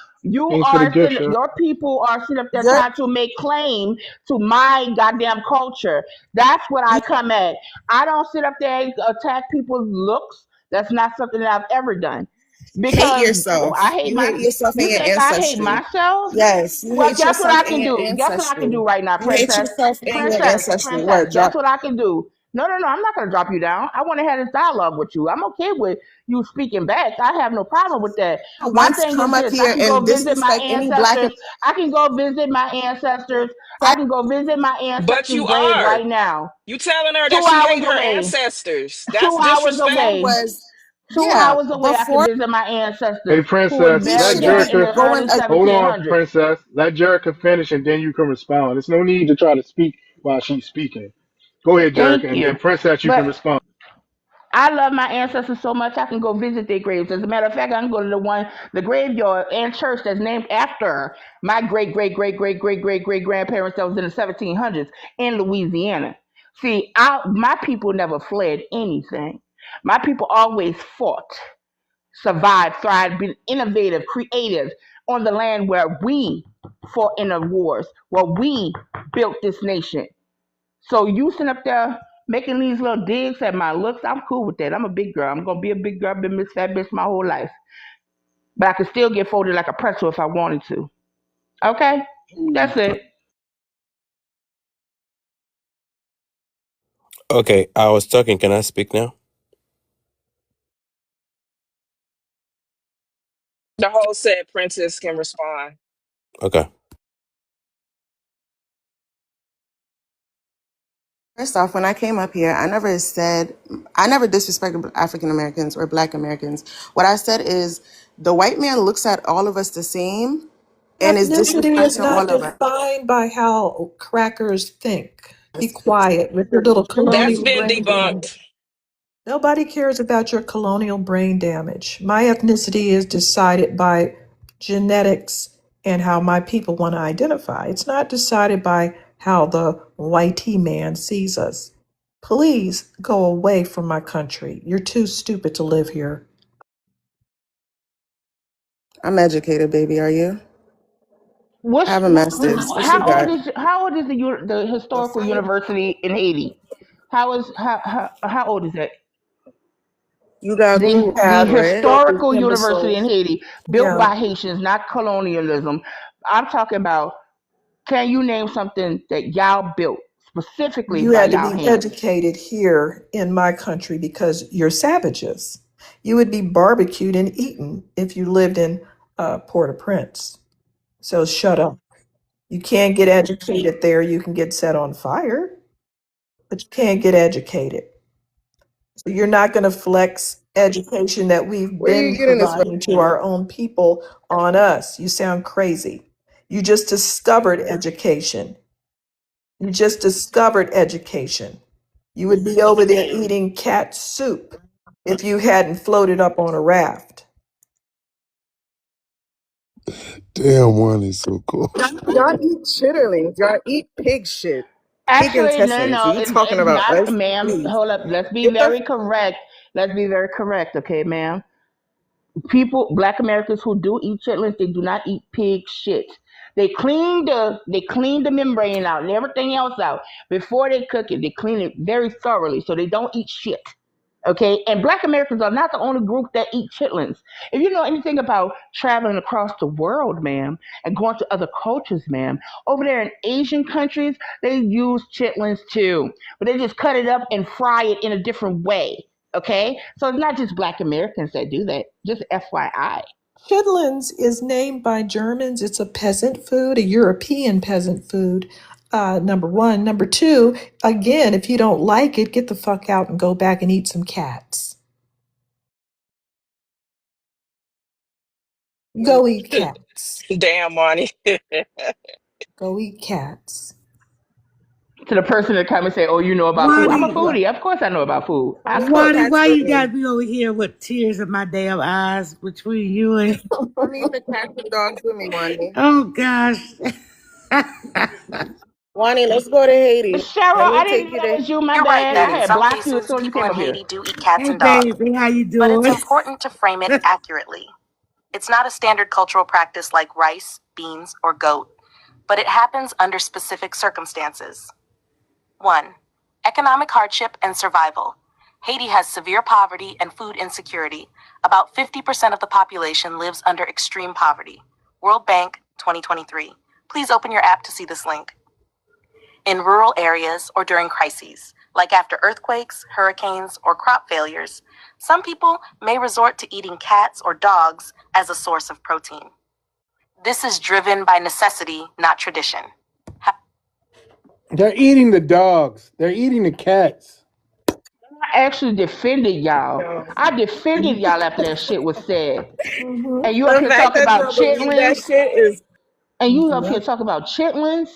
Thanks for the are gift, sitting, sir. your people are sitting up there You're trying to make claim to my goddamn culture. That's what I you come at. I don't sit up there and attack people's looks. That's not something that I've ever done. hate Because I yourself. hate You hate my. yourself and You your think I hate ancestry. myself? Yes, you Well, hate guess what yourself I and can your do? Guess what I can ancestry. do right now, You hate princess? yourself and your Princess, ancestry. princess. Word Guess drop. what I can do? No, no, no. I'm not going to drop you down. I want to have this dialogue with you. I'm okay with you speaking back. I have no problem with that. My Once thing is come up this: I here can go and visit my disrespect any black ancestors. I can go visit my ancestors. I can go visit my But ancestors' you grave are. right now. You telling her that Two she hours hate her away. ancestors. That's 2 hours that disrespect. away. was, two yeah, hours away, I can before visit my Hey, ancestors who was princess, he let buried shouldn't there be in Jerica the going. early hold on, 1700s. princess. Let Jerica finish, and then you can respond. There's no need to try to speak while she's speaking. Go ahead, Jerica, Thank and then you. princess, you can But respond. I love my ancestors so much I can go visit their graves. As a matter of fact, I can go to the graveyard and church that's named after my great great great great great great great grandparents that was in the 1700s in Louisiana. See, my people never fled anything. My people always fought, survived, thrived, been innovative, creative on the land where we fought in the wars, where we built this nation. So you sitting up there making these little digs at my looks, I'm cool with that. I'm a big girl. I'm gonna be a big girl. I've been Miss Fat Bitch my whole life. But I could still get folded like a pretzel if I wanted to. Okay? That's it. okay, I was talking. Can I speak now? The whole said princess can respond. Okay. First off, when I came up here, I never disrespected African Americans or Black Americans. What I said is, The white man looks at all of us the same and is Ethnicity is disrespecting not all of us. defined by how crackers think. Be quiet with your little That's colonial been brain damage. debunked. Nobody cares about your colonial brain damage. My ethnicity is decided by genetics and how my people want to identify. It's not decided by how the whitey man sees us. Please go away from my country. You're too stupid to live here. I'm educated, baby. Are you? I What's have a master's. What you got? how old is the historical university in Haiti? How old is it? You got We The have right? historical historical university in imbeciles. Haiti, built Yeah. by Haitians, not colonialism. I'm talking about. Can you name something that y'all built specifically You by had to y'all be hands? educated here in my country because you're savages. You would be barbecued and eaten if you lived in Port-au-Prince. So shut up. You can't get educated there. You can get set on fire, but you can't get educated. So you're not going to flex education that we've Where you been getting this from? providing to our own people on us. You sound crazy. You just discovered education. You just discovered education. You would be over there eating cat soup if you hadn't floated up on a raft. Damn, one is so cool. Y'all eat chitterlings. Y'all eat pig shit. Pig Actually, no, intestines. no, And you talking it's about not, us? ma'am. Please. Hold up. Let's be Get the very correct. Let's be very correct, okay, ma'am? People, Black Americans who do eat chitlins, they do not eat pig shit. They clean the membrane out and everything else out before they cook it. They clean it very thoroughly, so they don't eat shit. Okay, and Black Americans are not the only group that eat chitlins. If you know anything about traveling across the world, ma'am, and going to other cultures, ma'am, over there in Asian countries, they use chitlins too, but they just cut it up and fry it in a different way. Okay, so it's not just Black Americans that do that. Just FYI. Chitlins is named by Germans. It's a peasant food, a European peasant food. Number one. Number two, again, if you don't like it, get the fuck out and go back and eat some cats. Go eat cats. Damn, Monty. Go eat cats. To the person that come and say, "Oh, you know about food?" I'm a Wadi, foodie. Of course, I know about food. I cook. Wadi, cats why for you me. got me over here with tears in my damn eyes between you and? I'm eating the cats and dogs with me, Wani. Oh gosh. Wani, let's go to Haiti. Cheryl, Let I me didn't take know you that to was you. My You're right bad. that I in had some blocked you as cases, soon as you people came in up here. Haiti do eat cats Hey and dogs. baby, how you But it's doing? important to frame it accurately. It's not a standard cultural practice like rice, beans, or goat, but it happens under specific circumstances. 1. Economic hardship and survival. Haiti has severe poverty and food insecurity. About 50% of the population lives under extreme poverty. World Bank, 2023. Please open your app to see this link. In rural areas or during crises, like after earthquakes, hurricanes, or crop failures, some people may resort to eating cats or dogs as a source of protein. This is driven by necessity, not tradition. They're eating the dogs. They're eating the cats. I actually defended y'all. I defended y'all after that shit was said. And you up The here fact talking that about y'all believe that chitlins, shit is and you up here talking about chitlins.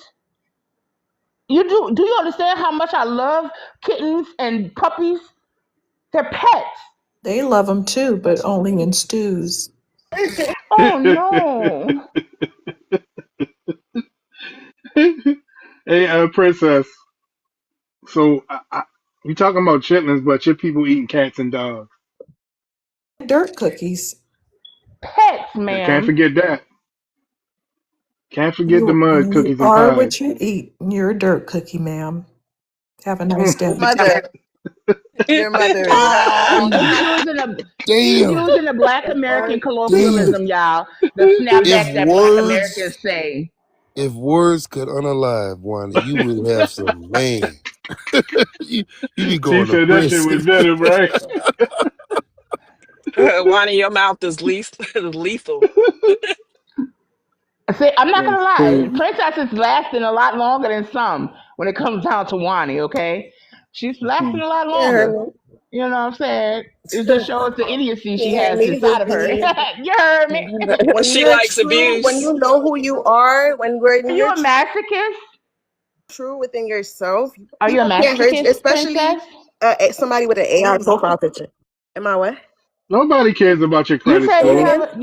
You do you understand how much I love kittens and puppies? They're pets. They love them too, but only in stews. Oh no. Hey, princess. So you talking about chitlins, but your people eating cats and dogs. Dirt cookies. Pets, Can't ma'am. forget that. Can't forget the mud You cookies and are pies. what you eat. You're a dirt cookie, ma'am. Have a nice day. mother. Your mother. Oh, he's Damn, using the Black American damn. colloquialism, y'all. The If snapback that Black words, Americans say. if words could unalive one, you would have some man. you, you be She going to said that shit prison. was venom, right? One in your mouth is lethal. See, I'm not gonna That's lie. cool. Princess is lasting a lot longer than some when it comes down to Wani. Okay, she's lasting a lot You heard longer. me. You know what I'm saying? It just shows the idiocy You she hear has me? inside of her. You heard me? When She you're likes true, when abuse. you know who you are, Are when you you're a masochist? true within yourself, Are you a people can't hurt you, masochist, especially princess? somebody with an AI profile picture. Am I what? Nobody cares about your You credit say Say it you score. have again. a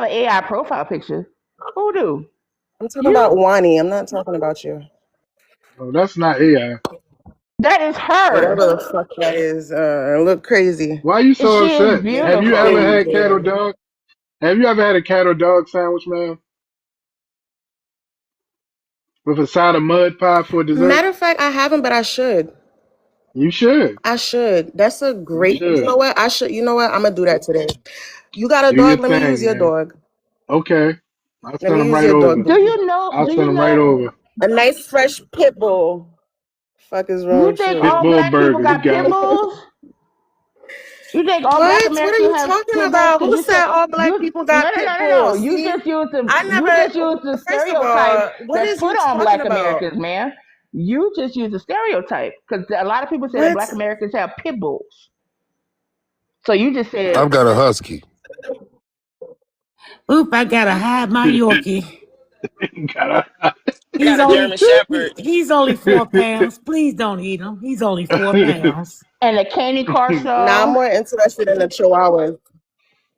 AI profile picture. Who do? I'm talking about You. Wani. I'm not talking about you. Oh, that's not AI. That is her. Whatever the fuck that is, look crazy. Why are you so She is upset? Have you ever beautiful. had cat or Crazy. dog? Have you ever had a cat or dog sandwich, man, with a side of mud pie for dessert? Matter of fact, I haven't, but I should. You should. I should. That's a You great. You should. know what? I should. You know what? I'm gonna do that today. You got a Do your dog? Let me use thing, your man. dog. Okay. I'll Let send me them use right your over. dog. Do you know? I'll Do send you them right know? over. A nice fresh pit bull. Fuck is wrong You with think Pit you? all bull black people burger. We got got pit it. bulls? You think all black What? What are Americans you have talking pit bulls? about? Because Who you said said all black you people no got no pit no no no. bulls? You See, just used I the never. First of stereotype all, what that's is you put on talking black about? Americans, man. You just use the stereotype because a lot of people say that What? black Americans have pit bulls. So you just said I've got a husky. Oop, I gotta hide my Yorkie. Gotta- I got a German Shepherd. He's only 4 pounds. Please don't eat him. He's only 4 pounds. and the candy car Now I'm show. more interested in the Chihuahua.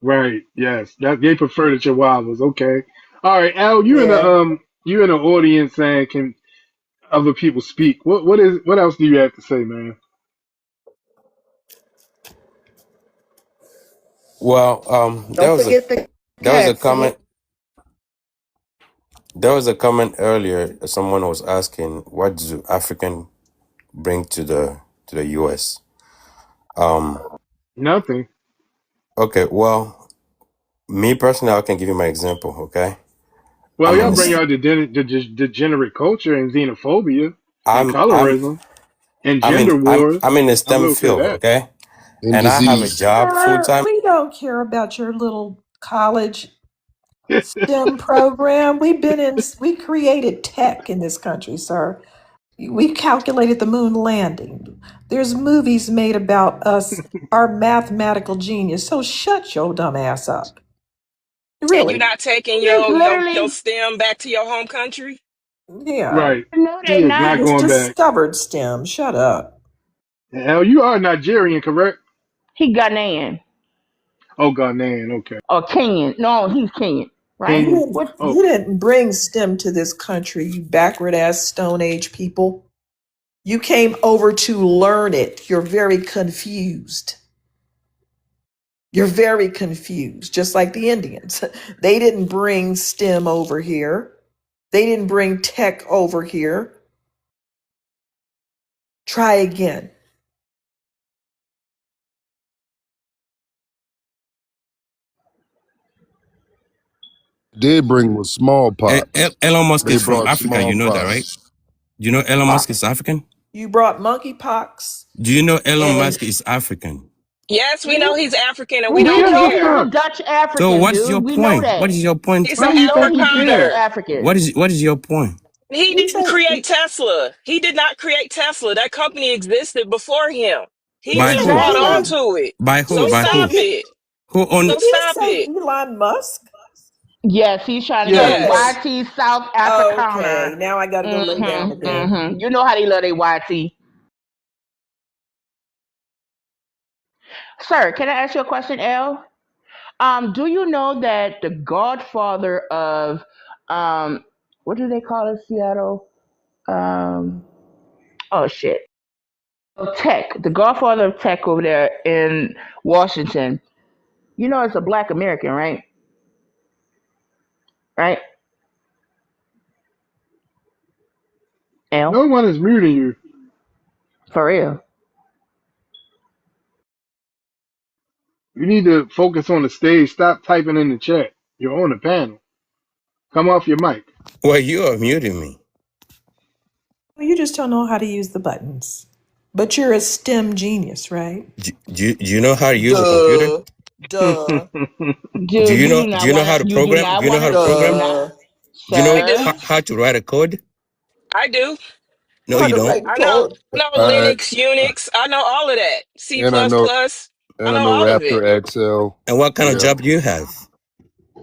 Right. Yes. That they prefer the Chihuahuas. Okay. All right, Al. Yeah. You in the audience saying can other people speak? What else do you have to say, man? Well, Don't forget the there was a cats. See? comment there was a comment earlier. Someone was asking, what do African bring to the U.S.? Nothing. Okay, well, me personally, I can give you my example. Okay, Well, I'm y'all in bring this. out the degenerate culture and xenophobia and I'm colorism and gender wars. I'm in the I'm STEM okay with field. that. Okay, And and I have a disease. job full Sir, time. we don't care about your little college STEM program. We created tech in this country, sir. We calculated the moon landing. There's movies made about us, our mathematical genius. So shut your dumb ass up. And you're Really. not taking They just your literally STEM back to your home country? Yeah. Right. no, He they is We not not. just going back. discovered STEM. Shut up. Al, you are Nigerian, correct? He Ghanaian Oh, Ghanaian. Okay. or Kenyan. No, he's Kenyan, right? Kenyan. What? Oh, You didn't bring STEM to this country, you backward ass Stone Age people. You came over to learn it. You're very confused. You're very confused, just like the Indians. They didn't bring STEM over here. They didn't bring tech over here. Try again. Did bring was smallpox. Elon Musk They is from brought Africa. You know that, right? smallpox. Do you know Elon Uh, Musk is African? You brought monkeypox Do you know Elon and Musk is African? Yes, we know he's African and we who don't We know gives a he's care. a fuck? Dutch So African, what is your dude. We know point? that. What is your point? He's an Why do We you know think we he's Dutch care? Afrikaner. African. What is your point? He you didn't say create Tesla. He did not create Tesla. That company existed before him. He By you just say who? brought on Exactly. to it. By did who? So you By stop who? say it. Who did own? So you stop say it. Elon Musk? Yes, he's trying to get his Yes. Yes. YT South Okay, Afrikaner. now I got to go lay down again. You know how they love their YT. Sir, can I ask you a question, L? Do you know that the godfather of what do they call it, Seattle? Um, oh shit. Of tech, the godfather of tech over there in Washington. You know it's a black American, right? Right? L? No one is muting you. For real. You need to focus on the stage. Stop typing in the chat. You're on the panel. Come off your mic. Well, you are muting me. Well, you just don't know how to use the buttons. But you're a STEM genius, right? Do you know how to use a computer? Duh. Duh. Dude, you do Do not you know want how to to you do program? not Do you know want how to to you do program? not Duh. Do you know I do. sir. how to write a code? I do. No, you don't. I know, Moderate. I know I Linux, Unix. I know all of that. C and I plus know plus. I and I know know all of it. Raptor XL. And what kind of Yeah. job do you have?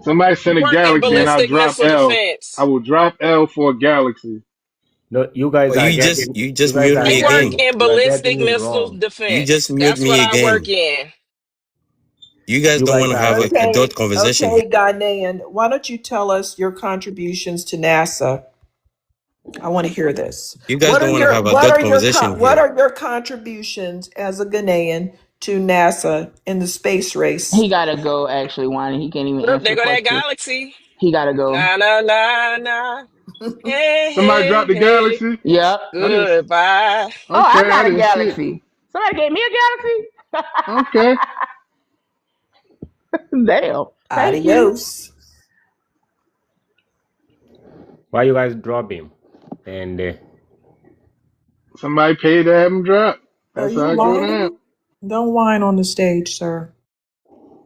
Somebody send a Work in galaxy and Mm. I'll ballistic drop missile L. I defense. will drop L for a galaxy. No, Oh, you you just guys mute are I me work again. getting in you are ballistic getting it missile wrong. You just defense. mute That's what me I work again. in. You guys You don't guys want to have are adult Okay, conversation here. okay, Ghanaian, why don't you tell us your contributions to NASA? I want to hear this. You guys don't want to have adult conversation What here. are your contributions as a Ghanaian to NASA in the space race? He gotta go. Actually, Wani, he can't even Look, answer there the go that question. galaxy. He gotta go. Na na na na. Hey Somebody hey drop the hey. galaxy. Yep. I didn't. Goodbye. Oh, I Okay, I got a didn't see it. galaxy. Somebody gave me a Okay. galaxy. Damn. Thank you. Adios. why you guys drop him? And Somebody paid to have him drop. Are That's how you I go down. whining? Don't whine on the stage, sir.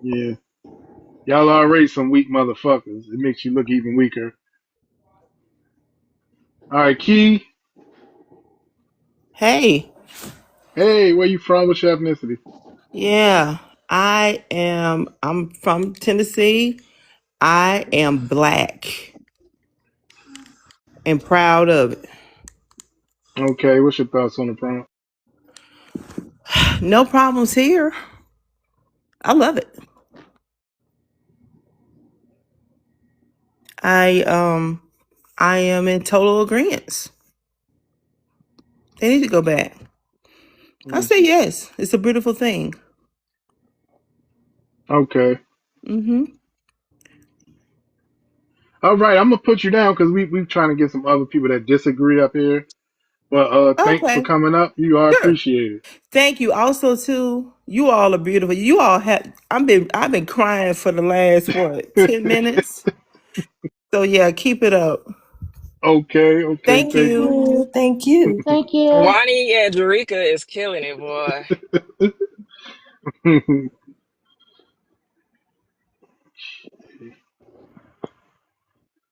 Yeah. Y'all already some weak motherfuckers. It makes you look even weaker. All right, Key. Hey, Hey, where you from? What's your ethnicity? yeah, I'm from Tennessee. I am black and proud of it. Okay, what's your thoughts on the prompt? No problems here. I love it. I um I am in total agreement. They need to go back. I Mm, say yes. It's a beautiful thing. okay. Mm-hmm. All right, I'm gonna put you down because we trying to get some other people that disagree up here. But thanks for Okay. coming up. You are Sure. appreciated. Thank you. Also, too, you all are beautiful. You all have. I've been crying for the last what 10 minutes. So yeah, keep it up. Okay, okay, Thank thank Thank you. you. you. Thank you. Thank you. Wani and Jerika is killing it, boy.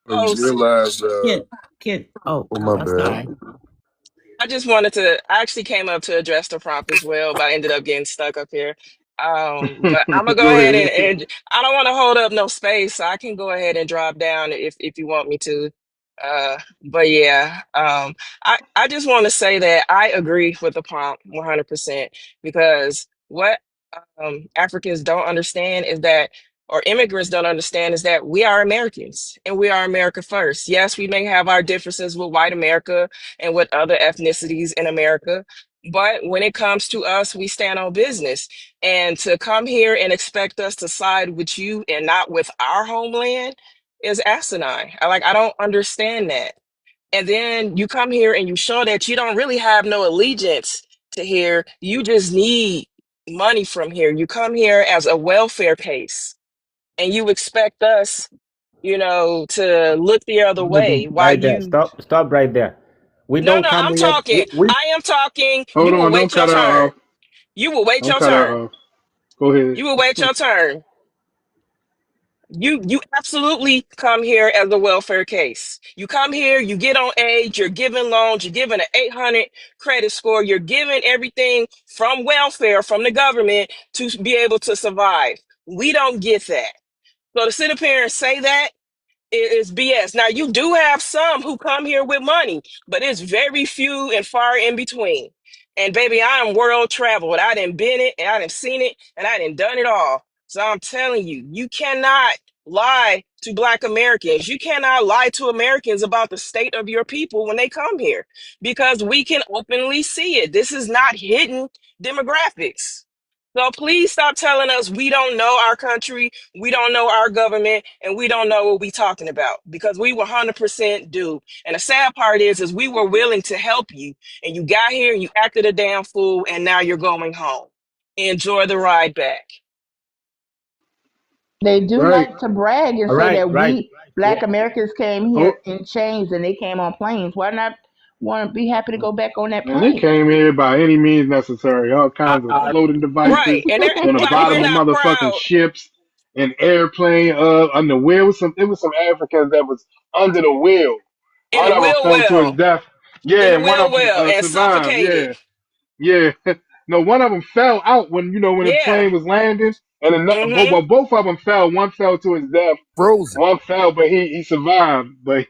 I just Oh, realized Can oh, oh my I'm bad. sorry. I just wanted to. I actually came up to address the prompt as well, but I ended up getting stuck up here. But I'm gonna go Go ahead ahead. and I don't want to hold up no space, so I can go ahead and drop down if you want me to. But yeah, I just want to say that I agree with the prompt 100% because what Africans don't understand is that, or immigrants don't understand, is that we are Americans and we are America first. Yes, we may have our differences with white America and with other ethnicities in America. But when it comes to us, we stand on business. And to come here and expect us to side with you and not with our homeland is asinine. I don't understand that. And then you come here and you show that you don't really have no allegiance to here. You just need money from here. You come here as a welfare case and you expect us, to look the other way while right there. you Stop right there. We no, don't no, come I'm here. talking. We I am talking. Hold You will on, don't wait your cut her turn. off. You will wait Don't your cut her turn. off. Go ahead. You will wait your turn. You absolutely come here as a welfare case. You come here, you get on age, you're given loans, you're given an 800 credit score, you're given everything from welfare, from the government to be able to survive. We don't get that. So to sit up here and say that is BS. Now you do have some who come here with money, but it's very few and far in between. And baby, I am world traveled. I done been it and I done seen it and I done done it all. So I'm telling you, you cannot lie to Black Americans. You cannot lie to Americans about the state of your people when they come here because we can openly see it. This is not hidden demographics. So please stop telling us we don't know our country, we don't know our government, and we don't know what we're talking about because we 100% do. And the sad part is we were willing to help you, and you got here and you acted a damn fool, and now you're going home. Enjoy the ride back. They do Right. like to brag and all say right, that right. we Black Americans came Oh, here in chains and they came on planes. Why not want to be happy to go back on that man, they plane? came here by any means necessary. All Uh, kinds of uh, floating devices Right. And they're on the acting like bottom we're of not motherfucking proud. ships and airplane on the wheel. It was some Africans that was under the wheel. In One the of them wheel fell to his well. death. Yeah, Did and one real of them well and survived. suffocated. Yeah, yeah. No, one of them fell out when the Yeah. plane was landing, and Mm-hmm. both of them fell. One fell to his death. Frozen. One fell, but he survived. But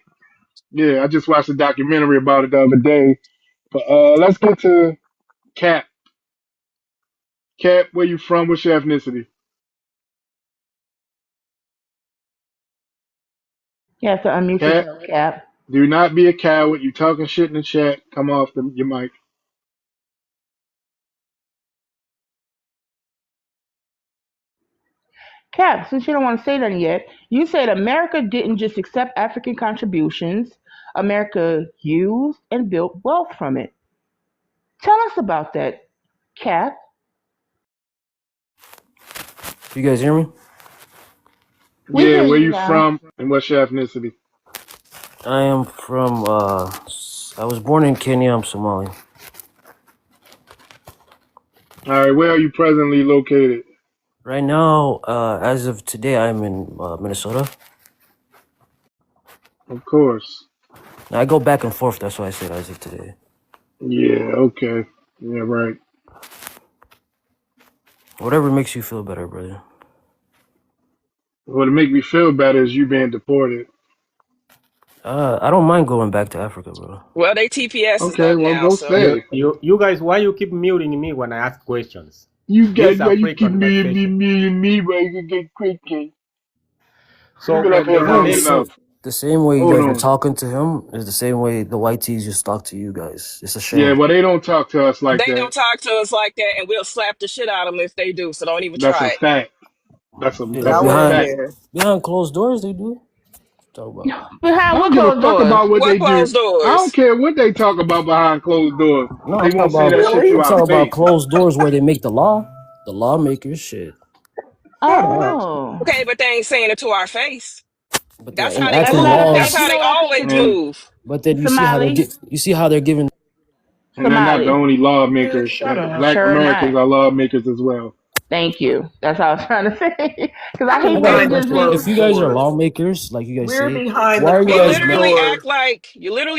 yeah, I just watched a documentary about it the other day. But let's get to Cap. Cap, where you from? What's your ethnicity? You have to unmute Cap, yourself, Cap. do not be a coward. You talking shit in the chat. Come off your mic. Cap, since you don't want to say that yet, you said America didn't just accept African contributions, America used and built wealth from it. Tell us about that, Cap. You guys hear me? We Yeah, hear where you you now. from and what's your ethnicity? I am from, I was born in Kenya, I'm Somali. All right, where are you presently located? Right now, as of today, I'm in Minnesota. Of course. Now, I go back and forth, that's why I said as of today. Yeah, okay. Yeah, right. Whatever makes you feel better, brother. What make me feel better is you being deported. I don't mind going back to Africa, bro. Well, they TPS is Okay, up well, now, go so You, stay. you guys, why you keep muting me when I ask questions? You This got is a why you free keep conversation. me, but you can get quick. You've So been up when here the No, long the Canadian, same, enough. the same way you Hold guys are on. talking to him is the same way the white tees just talk to you guys. It's a Yeah, shame. well, they don't talk to us like they that. don't talk to us like that, and we'll slap the shit out of them if they do. So don't even That's a try it. fact. That's a Yeah, that's I a wasn't behind fact. there. behind closed doors, they do. Talk about. I Behind what don't give a closed fuck doors? about what What they do. closed I don't doors? care what they talk about behind closed doors. No, They won't say that shit Really? to I'm our talking about face. closed doors where they make the law. The lawmakers, shit. Shut up. Oh, Okay, but they ain't saying it to our face. But they're That's how they that's enacting not move. a That's fact. laws. how You know they what I think always it And is? move. But then you see how they're Somali, you see how they're giving. and they're not the Somali. only lawmakers. Shut up. Black Sure not. Americans are lawmakers as well. Thank you. That's what I was trying to say. Because I We're I hate got when a it behind the just question. be. If closed you guys are doors. lawmakers, like you guys We're say, behind why the are you You guys closed mad? literally doors.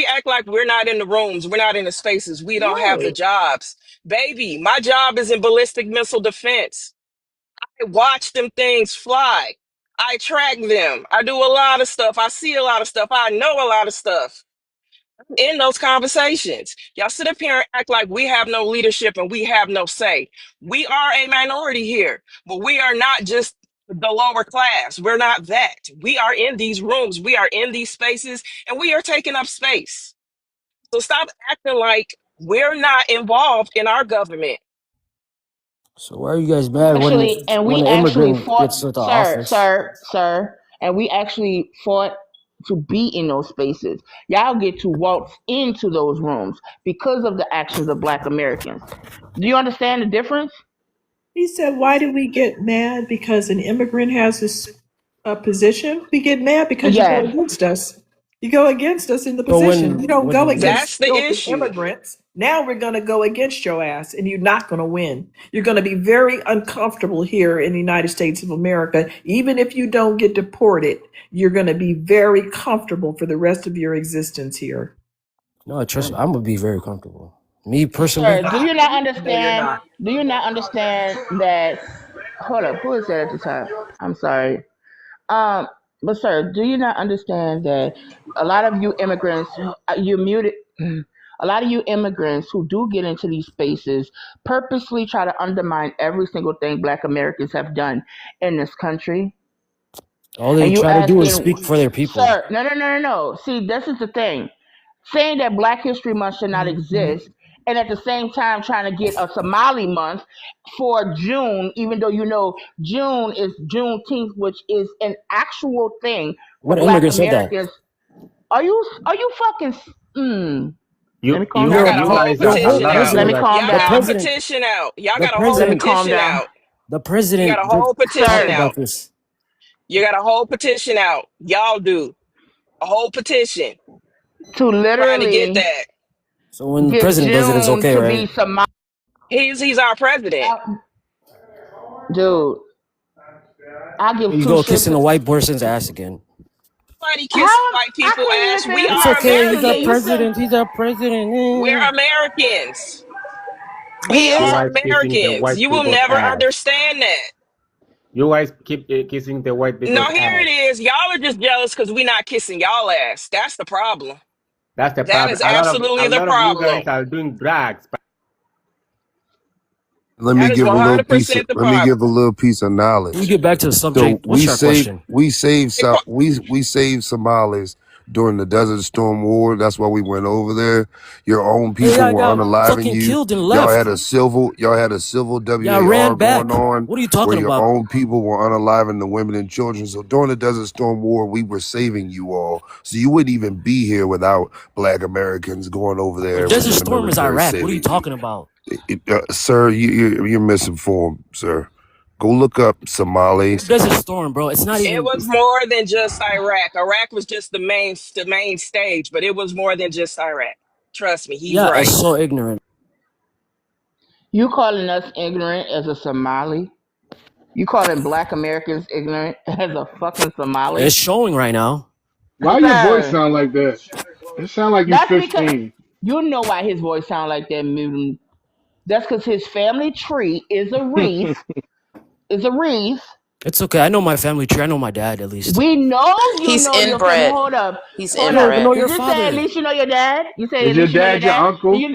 act like we're not in the rooms, we're not in the spaces, we don't have the Right. jobs. Baby, my job is in ballistic missile defense. I watch them things fly. I track them. I do a lot of stuff. I see a lot of stuff. I know a lot of stuff in those conversations. Y'all sit up here and act like we have no leadership and we have no say. We are a minority here, but we are not just the lower class. We're not that. We are in these rooms, we are in these spaces, and we are taking up space. So stop acting like we're not involved in our government. So why are you guys mad Actually, and when we an actually immigrant fought, gets into sir, office? sir, sir, and we actually fought to be in those spaces. Y'all get to waltz into those rooms because of the actions of Black Americans. Do you understand the difference? He said, why do we get mad because an immigrant has this position? We get mad because you go Yes. against us. You go against us in the So position. You don't go when against That's the filthy issue. immigrants. Now we're going to go against your ass and you're not going to win. You're going to be very uncomfortable here in the United States of America. Even if you don't get deported, you're going to be very comfortable for the rest of your existence here. no, trust me, I'm gonna be very comfortable. Me personally, Sir, do you not No, you're understand? not. Do you not understand that? Hold up, who is that at the top? I'm sorry. Um, but sir, do you not understand that a lot of you immigrants, you muted, a lot of you immigrants who do get into these spaces purposely try to undermine every single thing Black Americans have done in this country? all they And you try to do is asking, speak for their people. sir, no. See, this is the thing. Saying that Black History Month should not exist, and at the same time trying to get a Somali month for June, even though you know June is Juneteenth, which is an actual thing for What Black immigrant said that? Americans. Are you fucking? Let me calm Y'all Your got a pre- whole your whole petition out. Let me president, calm Y'all the got a down. president, petition out. Y'all the got a whole Let me president, calm petition down. out. the You got president a whole talked petition Sir, about out. this. You got a whole petition out. Y'all do. A whole petition to trying to get literally that. So when the get president does it, it's June okay, to right? be Somali, He's our president. dude. I give You two go shits. kissing a white person's ass again. Nobody How kissing white I people couldn't even ass. We It's finish. are okay. He's So our yeah, you Americans. said president. He's our president. We're Americans. he We You is. are guys kissing the Americans. white You will people's never ass. understand that. You guys keep kissing the white No, people's here ass. it is. Y'all are just jealous because we're not kissing y'all ass. That's the problem. That's the That problem. is A absolutely the lot of you problem. guys are doing drugs. Let me That is give a little piece. 100% the Let me problem. give a little piece of Let me knowledge. get back to the So subject. What's your question? Hey, Qua- we saved Somalis during the Desert Storm War. That's why we went over there. Your own Hey, people I were got unaliving fucking you. killed and Y'all left. had a civil Yeah, I ran WAR going back. on What are you where talking your about? own people were unaliving the women and children. So during the Desert Storm War, we were saving you all. So you wouldn't even be here without Black Americans going over The there Desert in the Storm is military Iraq. What are you saving you. talking about? Sir, you're misinformed, sir. Go look up The Somalis. Desert Storm, bro. It's not It even. was more than just Iraq. Iraq was just the main stage, but it was more than just Iraq. Trust me, he's Yeah, it's right. so ignorant. You calling us ignorant as a Somali? You calling Black Americans ignorant as a fucking It's Somali? showing right now. Why your voice Sir, sound like that? It sound like you that's because 15. you know why his voice sound like that, mutant. That's because his family tree is a wreath. Is a wreath. It's okay. I know my family tree. I know my dad at least. We know you He's know your family. inbred. Hold up, He's You hold don't even up. know inbred. your Did you say at father. least you know your dad? You say Is at your least you know your dad your dad. Do uncle?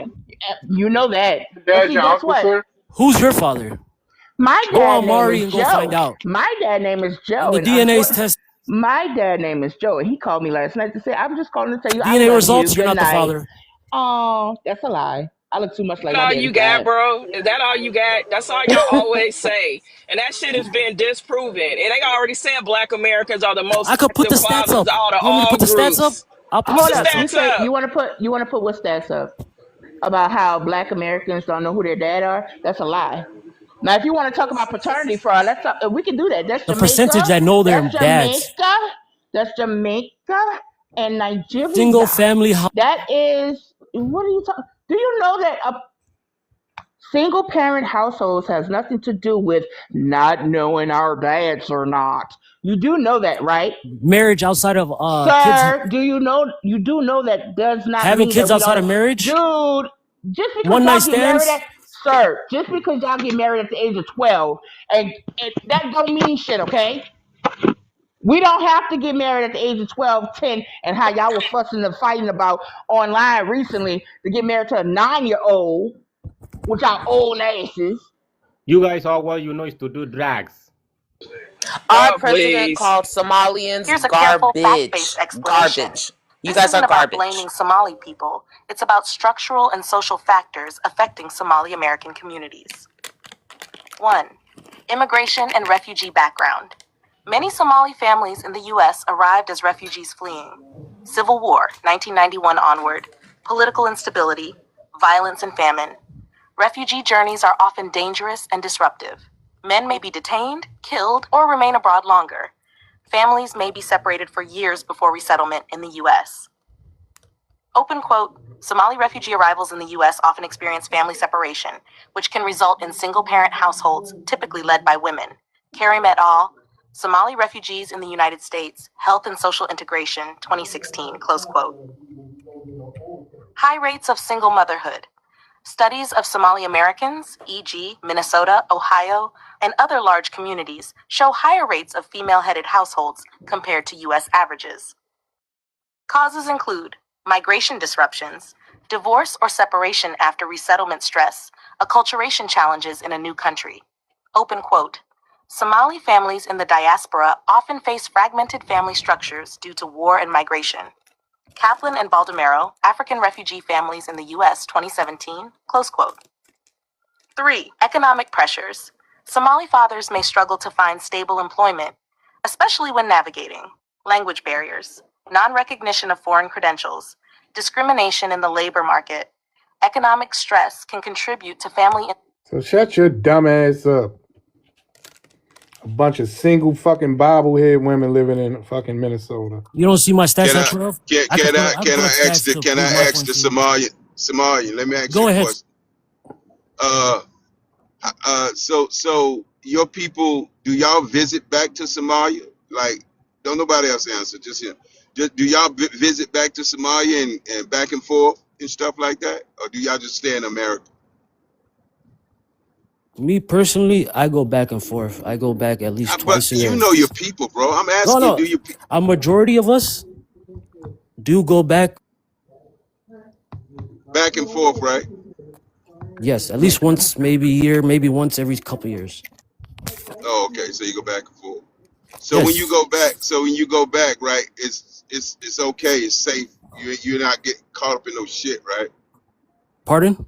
you know that? Is your But dad see, your guess uncle, what? sir? Who's your father? My Go dad on name Mari is and go find Joe. out. My dad name is And Joe, the and DNA's unfortunately, test my dad name is Joe, and he called me last night to say, "I'm just calling to tell you I DNA love you. results. You're Good not the night." father. Oh, that's a lie. I look too much like That my all daddy you got, side. bro? Is that all you got? That's all y'all always say. And that shit has been disproven. And they already said Black Americans are the most I could put the active stats fathers up. out of You want me to all put the stats up? groups. I'll put the Put Hold the up. stats You up. stats say up. you want to put what stats up about how Black Americans don't know who their dad are? That's a lie. Now, if you want to talk about paternity fraud, we can do that. That's The percentage Jamaica. that know their That's dads. Jamaica. That's Jamaica and Single Nigeria. family house. That is what are you talking? Do you know that a single parent households has nothing to do with not knowing our dads or not? You do know that, right? Marriage outside of kids. Sir, do you know you do know that does not Having mean that kids we outside don't, of marriage. dude, just because One night y'all get married stands. at sir, just because y'all get married at the age of 12 and that don't mean shit, okay? We don't have to get married at the age of 12, 10, and how y'all was fussing and fighting about online recently to get married to a 9-year old with y'all old asses. You guys, all well you know is to do drugs. Our Oh, president please. called Somalians Here's a careful, fact based garbage. explanation. Garbage. You This guys isn't are about garbage. blaming Somali people, it's about structural and social factors affecting Somali American communities. 1. Immigration and refugee background. Many Somali families in the U.S. arrived as refugees fleeing Civil War, 1991 onward, political instability, violence, and famine. Refugee journeys are often dangerous and disruptive. Men may be detained, killed, or remain abroad longer. Families may be separated for years before resettlement in the U.S. Open quote, Somali refugee arrivals in the U.S. often experience family separation, which can result in single-parent households, typically led by women. Karim et al., Somali Refugees in the United States, Health and Social Integration, 2016, close quote. High rates of single motherhood. Studies of Somali Americans, e.g., Minnesota, Ohio, and other large communities, show higher rates of female-headed households compared to U.S. averages. Causes include migration disruptions, divorce or separation after resettlement stress, acculturation challenges in a new country. Open quote. Somali families in the diaspora often face fragmented family structures due to war and migration. Kaplan and Baldemero, African Refugee Families in the U.S., 2017, close quote. 3. Economic pressures. Somali fathers may struggle to find stable employment, especially when navigating language barriers, non-recognition of foreign credentials, discrimination in the labor market. Economic stress can contribute to family. So shut your dumb ass up. A bunch of single fucking bobblehead women living in fucking Minnesota. You don't see my Can stats at I 12. can I could can put I up. I could can put up I ask stats the to can I prove my ask point the to you. Somalian? Let me ask you Go a ahead. question. Uh so your people, do y'all visit back to Somalia? Like, don't nobody else answer, just him. Do y'all visit back to Somalia and back and forth and stuff like that, or do y'all just stay in America? Me personally, I go back and forth. I go back at least But twice a you year. know your people, bro. I'm No, asking, no. do you? A majority of us do go back. Back and forth, right? Yes, at least once, maybe a year, maybe once every couple years. Oh, okay. So you go back and forth. Yes. So when you go back, right? It's okay. It's safe. You're not getting caught up in no shit, right? Pardon?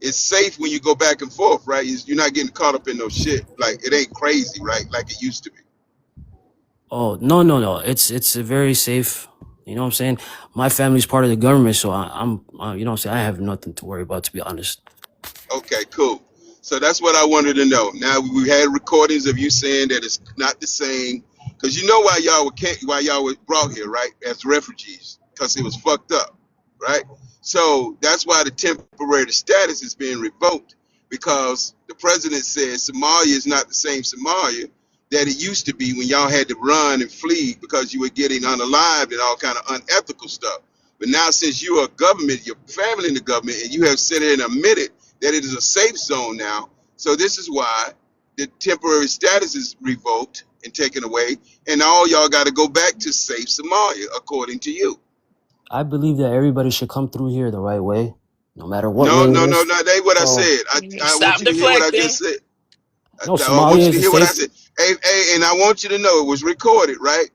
It's safe when you go back and forth, right? You're not getting caught up in no shit. Like it ain't crazy, right? Like it used to be. Oh, no, no, no. It's very safe. You know what I'm saying? My family's part of the government, so you know what I'm saying? I have nothing to worry about, to be honest. Okay, cool. So that's what I wanted to know. Now we had recordings of you saying that it's not the same, because you know why y'all were brought here, right? As refugees, because it was fucked up, right? So that's why the temporary status is being revoked, because the president said Somalia is not the same Somalia that it used to be when y'all had to run and flee because you were getting unalived and all kind of unethical stuff. But now since you are government, your family in the government, and you have said it and admitted that it is a safe zone now. So this is why the temporary status is revoked and taken away, and all y'all got to go back to safe Somalia, according to you. I believe that everybody should come through here the right way, no matter what No, way it no, no, is. no. That ain't what I So, said. I want Stop you to hear what I deflecting. just said. no, I want Somalia you to is a hear what I safe. said. Hey, and I want you to know it was recorded, right?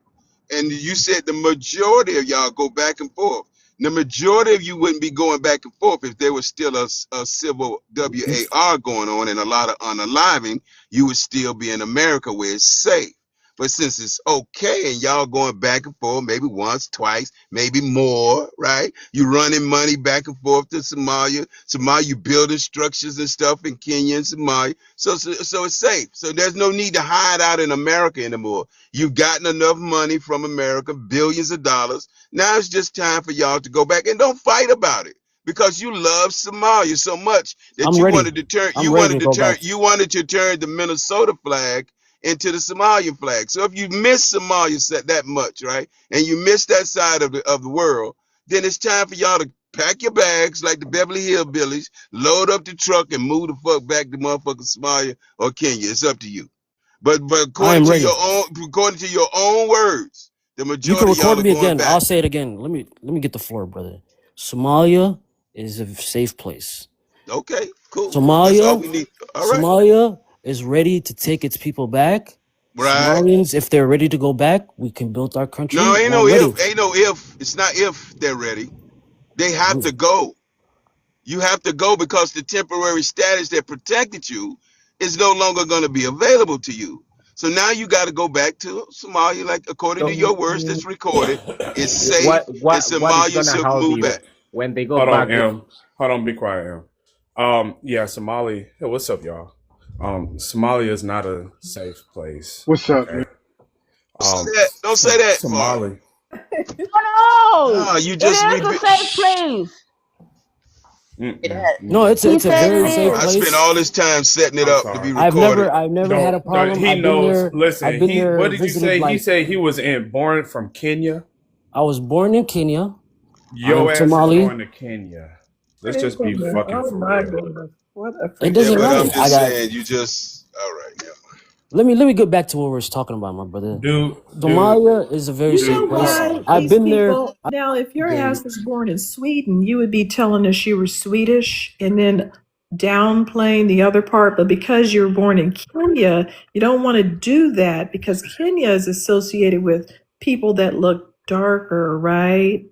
And you said the majority of y'all go back and forth. The majority of you wouldn't be going back and forth if there was still a civil WAR going on and a lot of unaliving. You would still be in America where it's safe. But since it's okay and y'all going back and forth, maybe once, twice, maybe more, right? You running money back and forth to Somalia. Somalia, you building structures and stuff in Kenya and Somalia. So it's safe. So there's no need to hide out in America anymore. You've gotten enough money from America, billions of dollars. Now it's just time for y'all to go back and don't fight about it because you love Somalia so much that I'm ready. I'm ready to go back. you wanted to turn the Minnesota flag into the Somalian flag. So if you miss Somalia that much, right, and you miss that side of the world, then it's time for y'all to pack your bags like the Beverly Hillbillies, load up the truck, and move the fuck back to motherfucking Somalia or Kenya. It's up to you. But I am ready. according to your own words, the You can majority of y'all record are me going again. I'll back. say it again. Let me get the floor, brother. Somalia is a safe place. Okay, cool. That's all Somalia, we need. All right. Somalia is ready to take its people back. Right. Somalians, if they're ready to go back, we can build our No, country, and I'm ready. Ain't no if. It's not if they're ready. They have to go. You have to go because the temporary status that protected you is no longer going to be available to you. So now you got to go back to Somalia, like according to your words that's recorded. It's safe and What is Somalia gonna should move happen back. when they go Hold on, back there? M. Hold on, be quiet, M. Yeah, Somali. Hey, what's up, y'all? Somalia is not a safe place. What's up, man? Okay. Don't say that part. Somali. No, No, you it just is a safe place. No, Mm-mm-mm. He it's a said it very safe I is. spent place. all this time setting it I'm up to be sorry. recorded. I've never had a No, problem. he I've been knows. there. I've Listen, been there, what did you visited say? He like said he was born from Kenya. I was born in Kenya. I am Your ass is Somali. going to Kenya. Let's Wait just a be minute. fucking Oh for my real. goodness. What a It Yeah, doesn't freaking but matter. I'm I just idiot. got. saying you just all right, yeah. Let me get back to what we were talking about, my brother. Dude, Somalia is a very You safe know place. why hold I've these been there. people now, if your on. ass was born in Sweden, you would be telling us you were Swedish and then downplaying the other part. But because you're born in Kenya, you don't want to do that because Kenya is associated with people that look darker, right?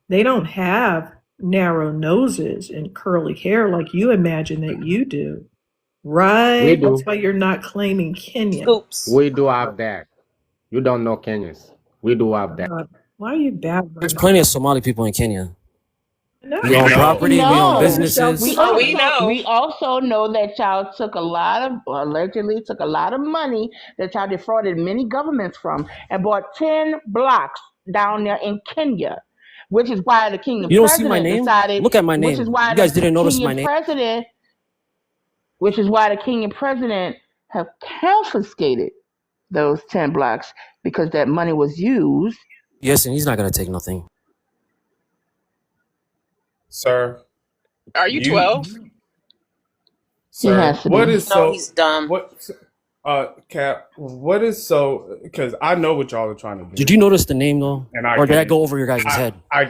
They don't have narrow noses and curly hair like you imagine that you do, We right? That's do. why you're not claiming Kenya. Scoops. We do have that. You don't know Kenyans. We do have that. Why are you bad There's right now? plenty of Somali people in Kenya. We We own No, know. We property. We own keep know. yourself to businesses. We We that. also know. we also know that y'all took a lot of allegedly took a lot of money that y'all defrauded many governments from and bought 10 blocks down there in Kenya, which is why the Kenyan You don't see my president name? decided, Look at my which is name. why You the guys didn't notice my Kenyan name. president, which is why the Kenyan president have confiscated those 10 blocks because that money was used Yes, and he's not gonna take nothing. Sir, Are you you 12? He sir, has to what be. is No, so he's dumb. what Cap, what is so because I know what y'all are trying to Did do, you notice the name though, and I or did get I it. go over your guys' I head? I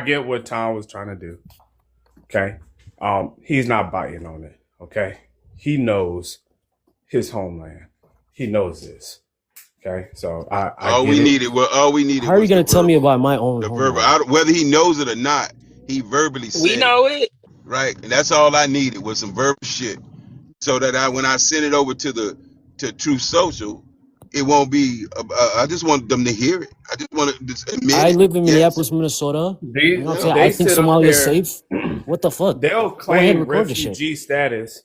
get what Tom was trying to do. Okay. He's not biting on it. Okay. He knows his homeland. He knows this. Okay. So I All get we it. needed was all we How needed are you was the gonna tell me verbal. about my own The verbal. homeland? Whether he knows it or not, he verbally We said it, know it. right? And that's all I needed was some verbal shit, so that when I send it over to Truth Social, it won't be. I just want them to hear it. I just want to just admit I it. live in Yes. Minneapolis, Minnesota. You know what I'm saying? Yeah. I They think sit up Somalia is there, safe. What the fuck? they'll Go ahead and claim record this shit. refugee status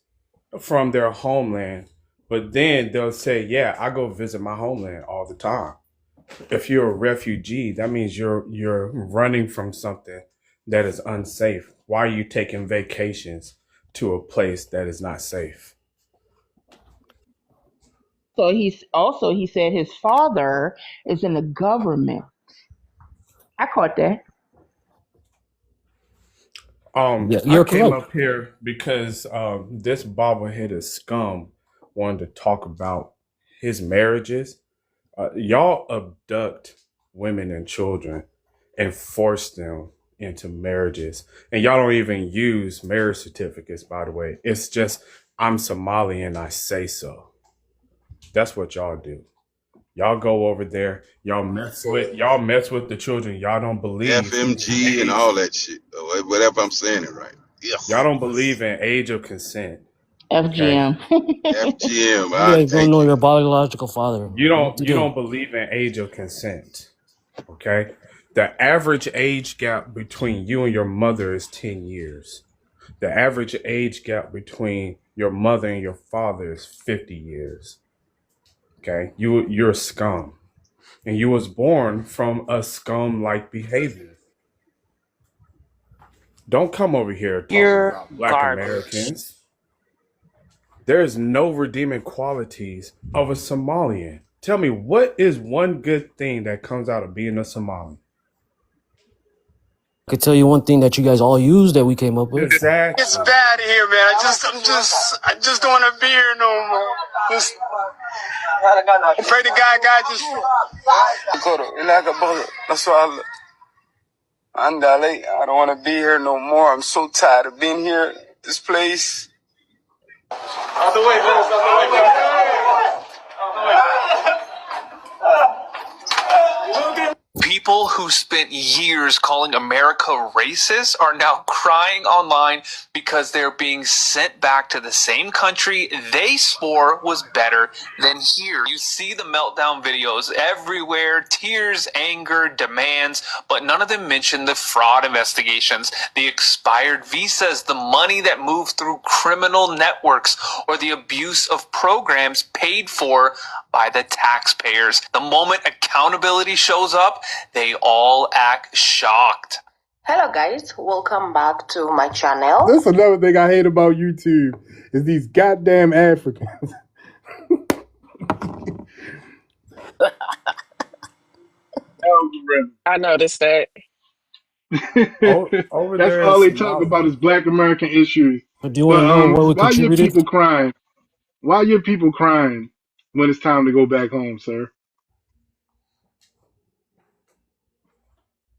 from their homeland, but then they'll say, yeah, I go visit my homeland all the time. If you're a refugee, that means you're running from something that is unsafe. Why are you taking vacations to a place that is not safe? So he said his father is in the government. I caught that. Yeah, I you're came correct. up here because this bobbleheaded scum wanted to talk about his marriages. Y'all abduct women and children and force them into marriages, and y'all don't even use marriage certificates. By the way, it's just I'm Somali and I say so. That's what y'all do. Y'all go over there. Y'all mess with the children. Y'all don't believe in FMG and age. all that shit. Whatever I'm saying it right. Y'all Ugh. don't believe in age of consent. Okay. FGM. FGM. You guys don't Thank know you. your biological father. You What don't to you do? don't believe in age of consent. Okay. The average age gap between you and your mother is 10 years. The average age gap between your mother and your father is 50 years. Okay. You're a scum. And you was born from a scum like behavior. Don't come over here talking You're about black garbage. Americans. There is no redeeming qualities of a Somalian. Tell me, what is one good thing that comes out of being a Somali? I could tell you one thing that you guys all use that we came up with. It's Exactly. bad here, man. I just don't want to be here no more. Just I pray to God just. That's why I don't want to be here no more. I'm so tired of being here. This place. Out the way, fellas. Out the way. People who spent years calling America racist are now crying online because they're being sent back to the same country they swore was better than here. You see the meltdown videos everywhere, tears, anger, demands, but none of them mention the fraud investigations, the expired visas, the money that moved through criminal networks, or the abuse of programs paid for by the taxpayers. The moment accountability shows up, they all act shocked. Hello guys, welcome back to my channel. That's another thing I hate about YouTube is these goddamn Africans. Algorithm. I noticed that. Over That's there in all they talk Somalia. about is Black American issues. But do you want But to know what we why your contributed? people crying? Why your people crying when it's time to go back home, sir?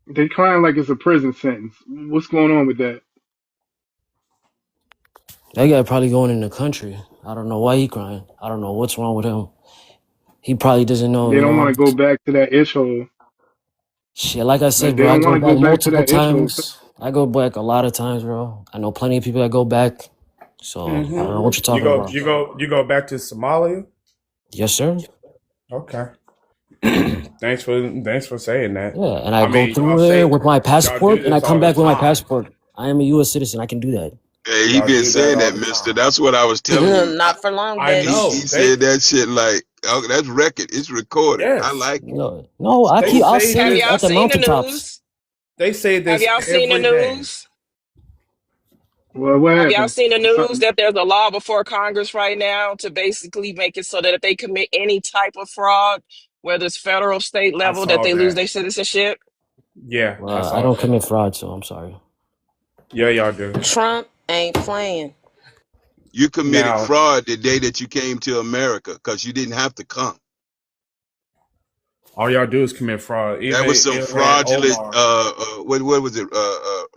They crying like it's a prison sentence. What's going on with that? That guy probably going in the country. I don't know why he crying. I don't know what's wrong with him. He probably doesn't know, They you don't want know. to go back to that ish hole. Shit, like I They said, bro, I don't go want to back go back to multiple that ish hole, sir. times. I go back a lot of times, bro. I know plenty of people that go back. So I don't know what you're You talking go about. you go you go back to Somalia? Yes, sir. Okay. Thanks for saying that. Yeah, and I I go mean, y'all through there say with my y'all do passport, and I this come all the back with my time. passport. I am a U.S. citizen. I can do that. Hey, he Y'all been do that saying all that, the mister. time. That's what I was telling you. Not for long, I bitch. He know. They said that shit like, oh, that's record. It's recorded. I yes. like it. No, They I'll say say Have it this y'all at the seen the mountaintops. news? they say Have this y'all seen the every day. news? Well, what Have y'all happened? seen the news Something. that there's a law before Congress right now to basically make it so that if they commit any type of fraud, whether it's federal, state I level, that saw they lose that. their citizenship? Yeah, I I saw don't that. commit fraud, so I'm sorry. Yeah, y'all do. Trump ain't playing. You committed Now, fraud the day that you came to America because you didn't have to come. all y'all do is commit fraud. That Even was some Ilhan fraudulent Omar. what was it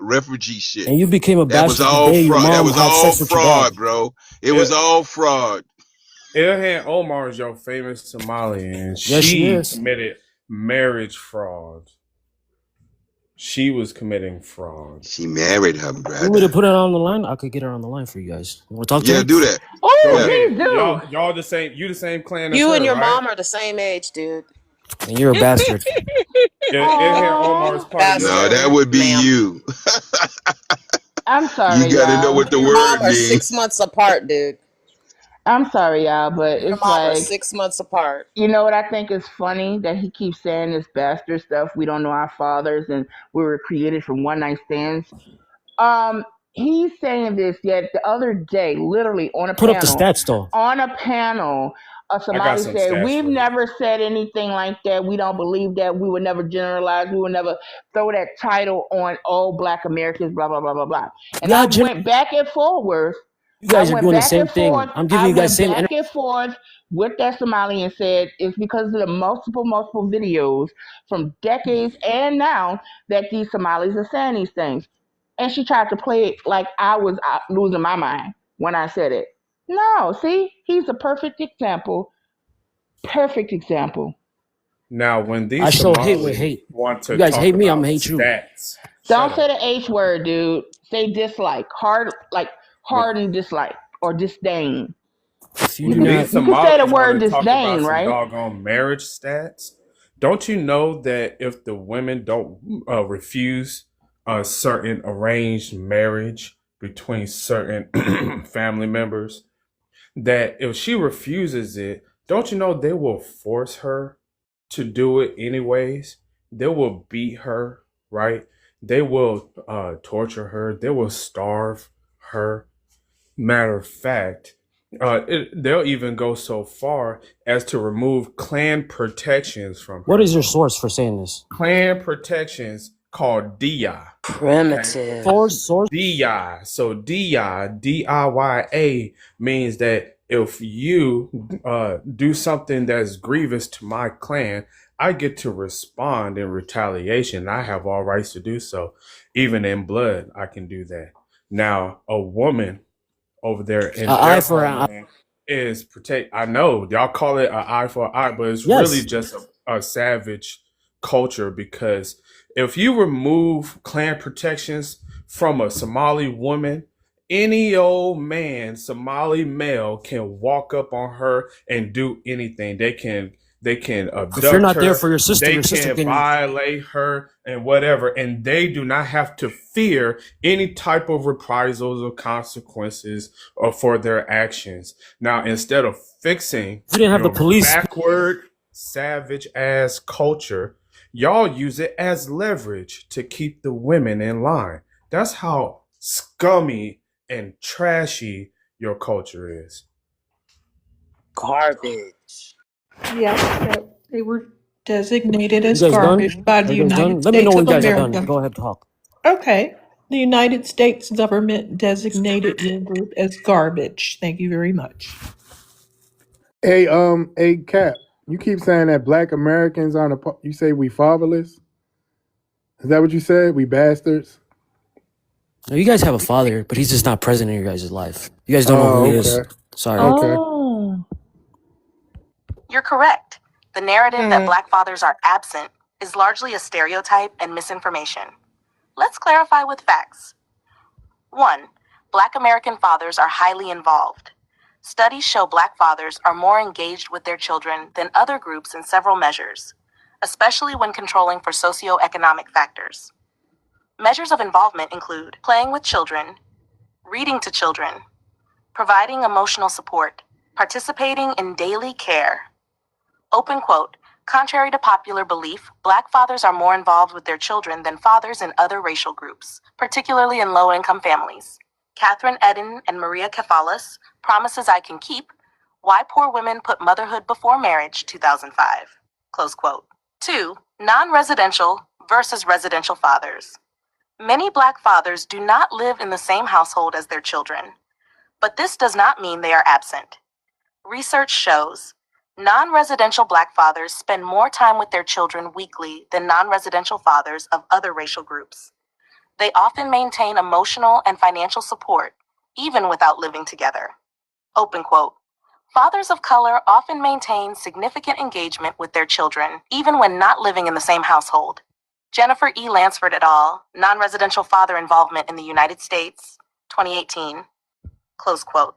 refugee shit. And you became a That was bastard the all day your fraud. That mom was had all sex with your dad. fraud, bro. It was Il- all fraud. Ilhan Omar is your famous Somali, and Yes, she she is. committed marriage fraud. She was committing fraud. She married her You want me to brother. put her on the line? I could get her on the line for you guys. You want to talk to Yeah, her? do that. Go Oh, Yeah. please ahead. do. Y'all the same. You the same clan as You and her, your right? mom are the same age, dude. And you're a bastard. Ilhan Omar is Oh, part of your No, Bastard, that clan. would be ma'am. you. I'm You sorry, got to know y'all. what You the and your word mom are means. 6 months apart, dude. I'm sorry, y'all, but You and your it's mom are like, 6 months apart. you know what I think is funny that he keeps saying this bastard stuff. We don't know our fathers, and we were created from one night stands. Um, he's saying this yet the other day, literally Put up the stats, though. on a panel, I got somebody some said, stats "We've for you. never said anything like that. We don't believe that. We would never generalize. We would never throw that title on all Black Americans." Blah blah blah blah blah. And Yeah, I went back and forward. you guys are doing the same thing. I'm giving I you guys went same back energy. and forth with that Somali and said it's because of the multiple videos from decades and now that these Somalis are saying these things. And she tried to play it like I was losing my mind when I said it. No, see, he's a perfect example. Perfect example. Now, when I these show hate with Somali hate. want You to guys talk hate me, I'm about gonna hate you. stats, shut Don't say up. the H word, dude. Say dislike. Hard, like When hard and dislike or disdain. If you You do when can not, these you can say the Somalis want word to talk about disdain, some right? doggone marriage stats, don't you know that if the women don't refuse a certain arranged marriage between certain family members, that if she refuses it, don't you know they will force her to do it anyways? They will beat her, right? They will torture her. They will starve her. Matter of fact, they'll even go so far as to remove clan protections from what is her. your source for saying this? Clan protections called DI. Okay. Primitive. Source? DI. So DI, DIYA means that if you do something that's grievous to my clan, I get to respond in retaliation. I have all rights to do so. Even in blood, I can do that. Now, a woman over there in Eye their for an eye. homeland is protect. I know y'all call it an eye for an eye, but it's really Yes. just a savage culture because if you remove clan protections from a Somali woman, any old man, Somali male, can walk up on her and do anything. They can If you're abduct not there her, for they your sister can can. violate her and whatever, and they do not have to fear any type of reprisals or consequences or for their actions. Now, instead of fixing If you didn't have the your police, backward, savage ass culture, y'all use it as leverage to keep the women in line. That's how scummy and trashy your culture is. Garbage. Yep, yep. They were designated you as guys done? garbage by Are the you guys United done? Let me know States when of you guys are done. America. Go ahead, talk. Okay. The United States government designated your group as garbage. Thank you very much. Hey, Cap. You keep saying that Black Americans on you say we fatherless. Is that what you said? We bastards. No, you guys have a father, but he's just not present in your guys' life. You guys don't know who he Oh, is. okay. Sorry. Okay. Oh, You're correct. The narrative that Hmm. Black fathers are absent is largely a stereotype and misinformation. Let's clarify with facts. 1. Black American fathers are highly involved. Studies show Black fathers are more engaged with their children than other groups in several measures, especially when controlling for socioeconomic factors. Measures of involvement include playing with children, reading to children, providing emotional support, participating in daily care. Open quote. Contrary to popular belief, Black fathers are more involved with their children than fathers in other racial groups, particularly in low-income families. Catherine Eden and Maria Kefalis, Promises I Can Keep, Why Poor Women Put Motherhood Before Marriage, 2005. Close quote. 2. Non-residential versus residential fathers. Many Black fathers do not live in the same household as their children, but this does not mean they are absent. Research shows non-residential Black fathers spend more time with their children weekly than non-residential fathers of other racial groups. They often maintain emotional and financial support, even without living together. Open quote. Fathers of color often maintain significant engagement with their children, even when not living in the same household. Jennifer E. Lansford et al., Non-Residential Father Involvement in the United States, 2018. Close quote.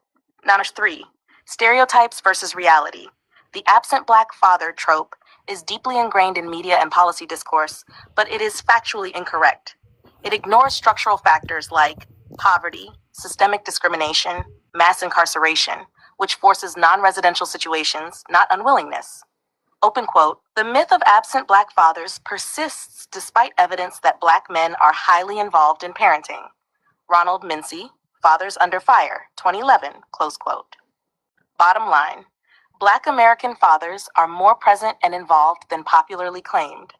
3. Stereotypes versus reality. The absent Black father trope is deeply ingrained in media and policy discourse, but it is factually incorrect. It ignores structural factors like poverty, systemic discrimination, mass incarceration, which forces non-residential situations, not unwillingness. Open quote. The myth of absent Black fathers persists despite evidence that Black men are highly involved in parenting. Ronald Mincy, Fathers Under Fire, 2011, close quote. Bottom line, Black American fathers are more present and involved than popularly claimed.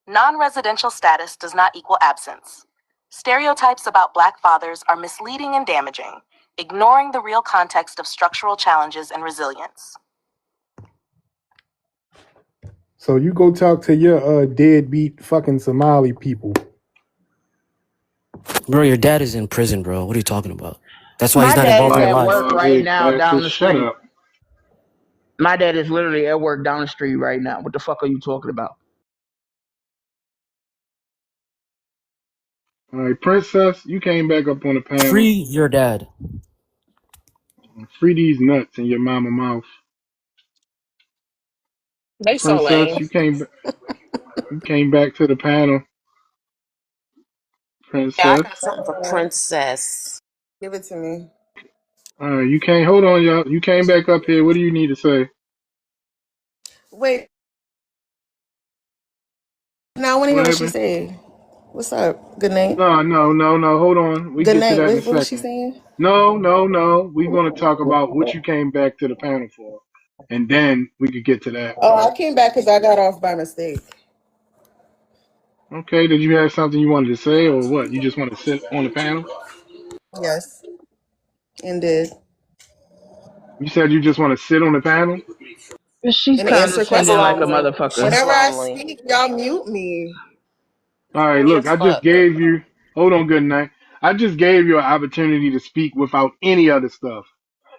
Non-residential status does not equal absence. Stereotypes about Black fathers are misleading and damaging, ignoring the real context of structural challenges and resilience. So you go talk to your deadbeat fucking Somali people. Bro, your dad is in prison, bro. What are you talking about? That's why he's My not dad is involved in your at life. work right Hey, now down Francis, the shut street. up. My dad is literally at work down the street right now. What the fuck are you talking about? All right, Princess, you came back up on the panel. Free your dad. Free these nuts in your mama mouth. They so Princess, lame. you came back to the panel. Yeah, I Princess. got something for Princess. Give it to me. You can't hold on, y'all. You came back up here. What do you need to say? Wait, now I want to hear What what she happened? said. What's up? Good night. No. Hold on. We Good get to night. that in a What was she second. saying? No. We're gonna talk about what you came back to the panel for, and then we could get to that Oh, part. I came back because I got off by mistake. Okay. Did you have something you wanted to say, or what? You just want to sit on the panel? Yes, and did. You said you just want to sit on the panel. She's And answer She's condescending like questions. a lonely. motherfucker. She's Whenever I lonely. speak, y'all mute me. All right. Lonely Look, as I just fuck. gave you. Hold on. Good night. I just gave you an opportunity to speak without any other stuff.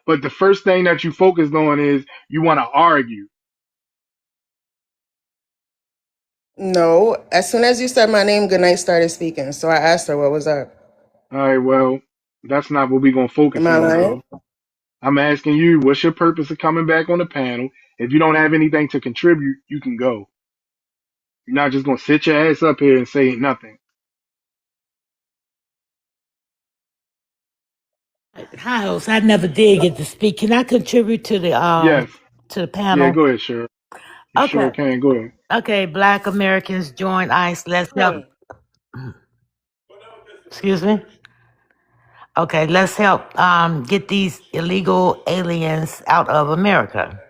But the first thing that you focused on is you want to argue. No, as soon as you said my name, Goodnight started speaking. So I asked her what was up. All right. Well, that's not what we're gonna Am focus I on, lying? though. I'm asking you, what's your purpose of coming back on the panel? If you don't have anything to contribute, you can go. You're not just gonna sit your ass up here and say nothing. Hi, host. I never did get to speak. Can I contribute Yes. to the Yeah, panel? go ahead, sure. You Okay. sure can. Go ahead. Okay, Black Americans join ICE. Let's help. Excuse me. Okay, let's help get these illegal aliens out of America.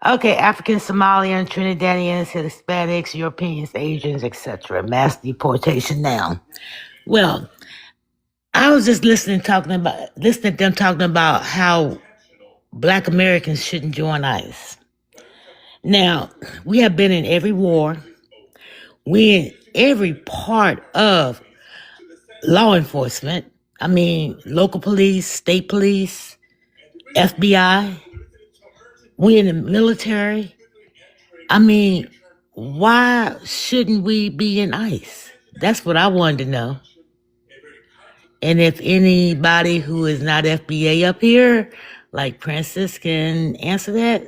Okay, Africans, Somalians, Trinidadians, Hispanics, Europeans, Asians, etc. Mass deportation now. Well, I was just listening to them talking about how Black Americans shouldn't join ICE. Now, we have been in every war. We in every part of law enforcement. I mean, local police, state police, FBI. We in the military. I mean, why shouldn't we be in ICE? That's what I wanted to know. And if anybody who is not FBA up here, like Princess, can answer that.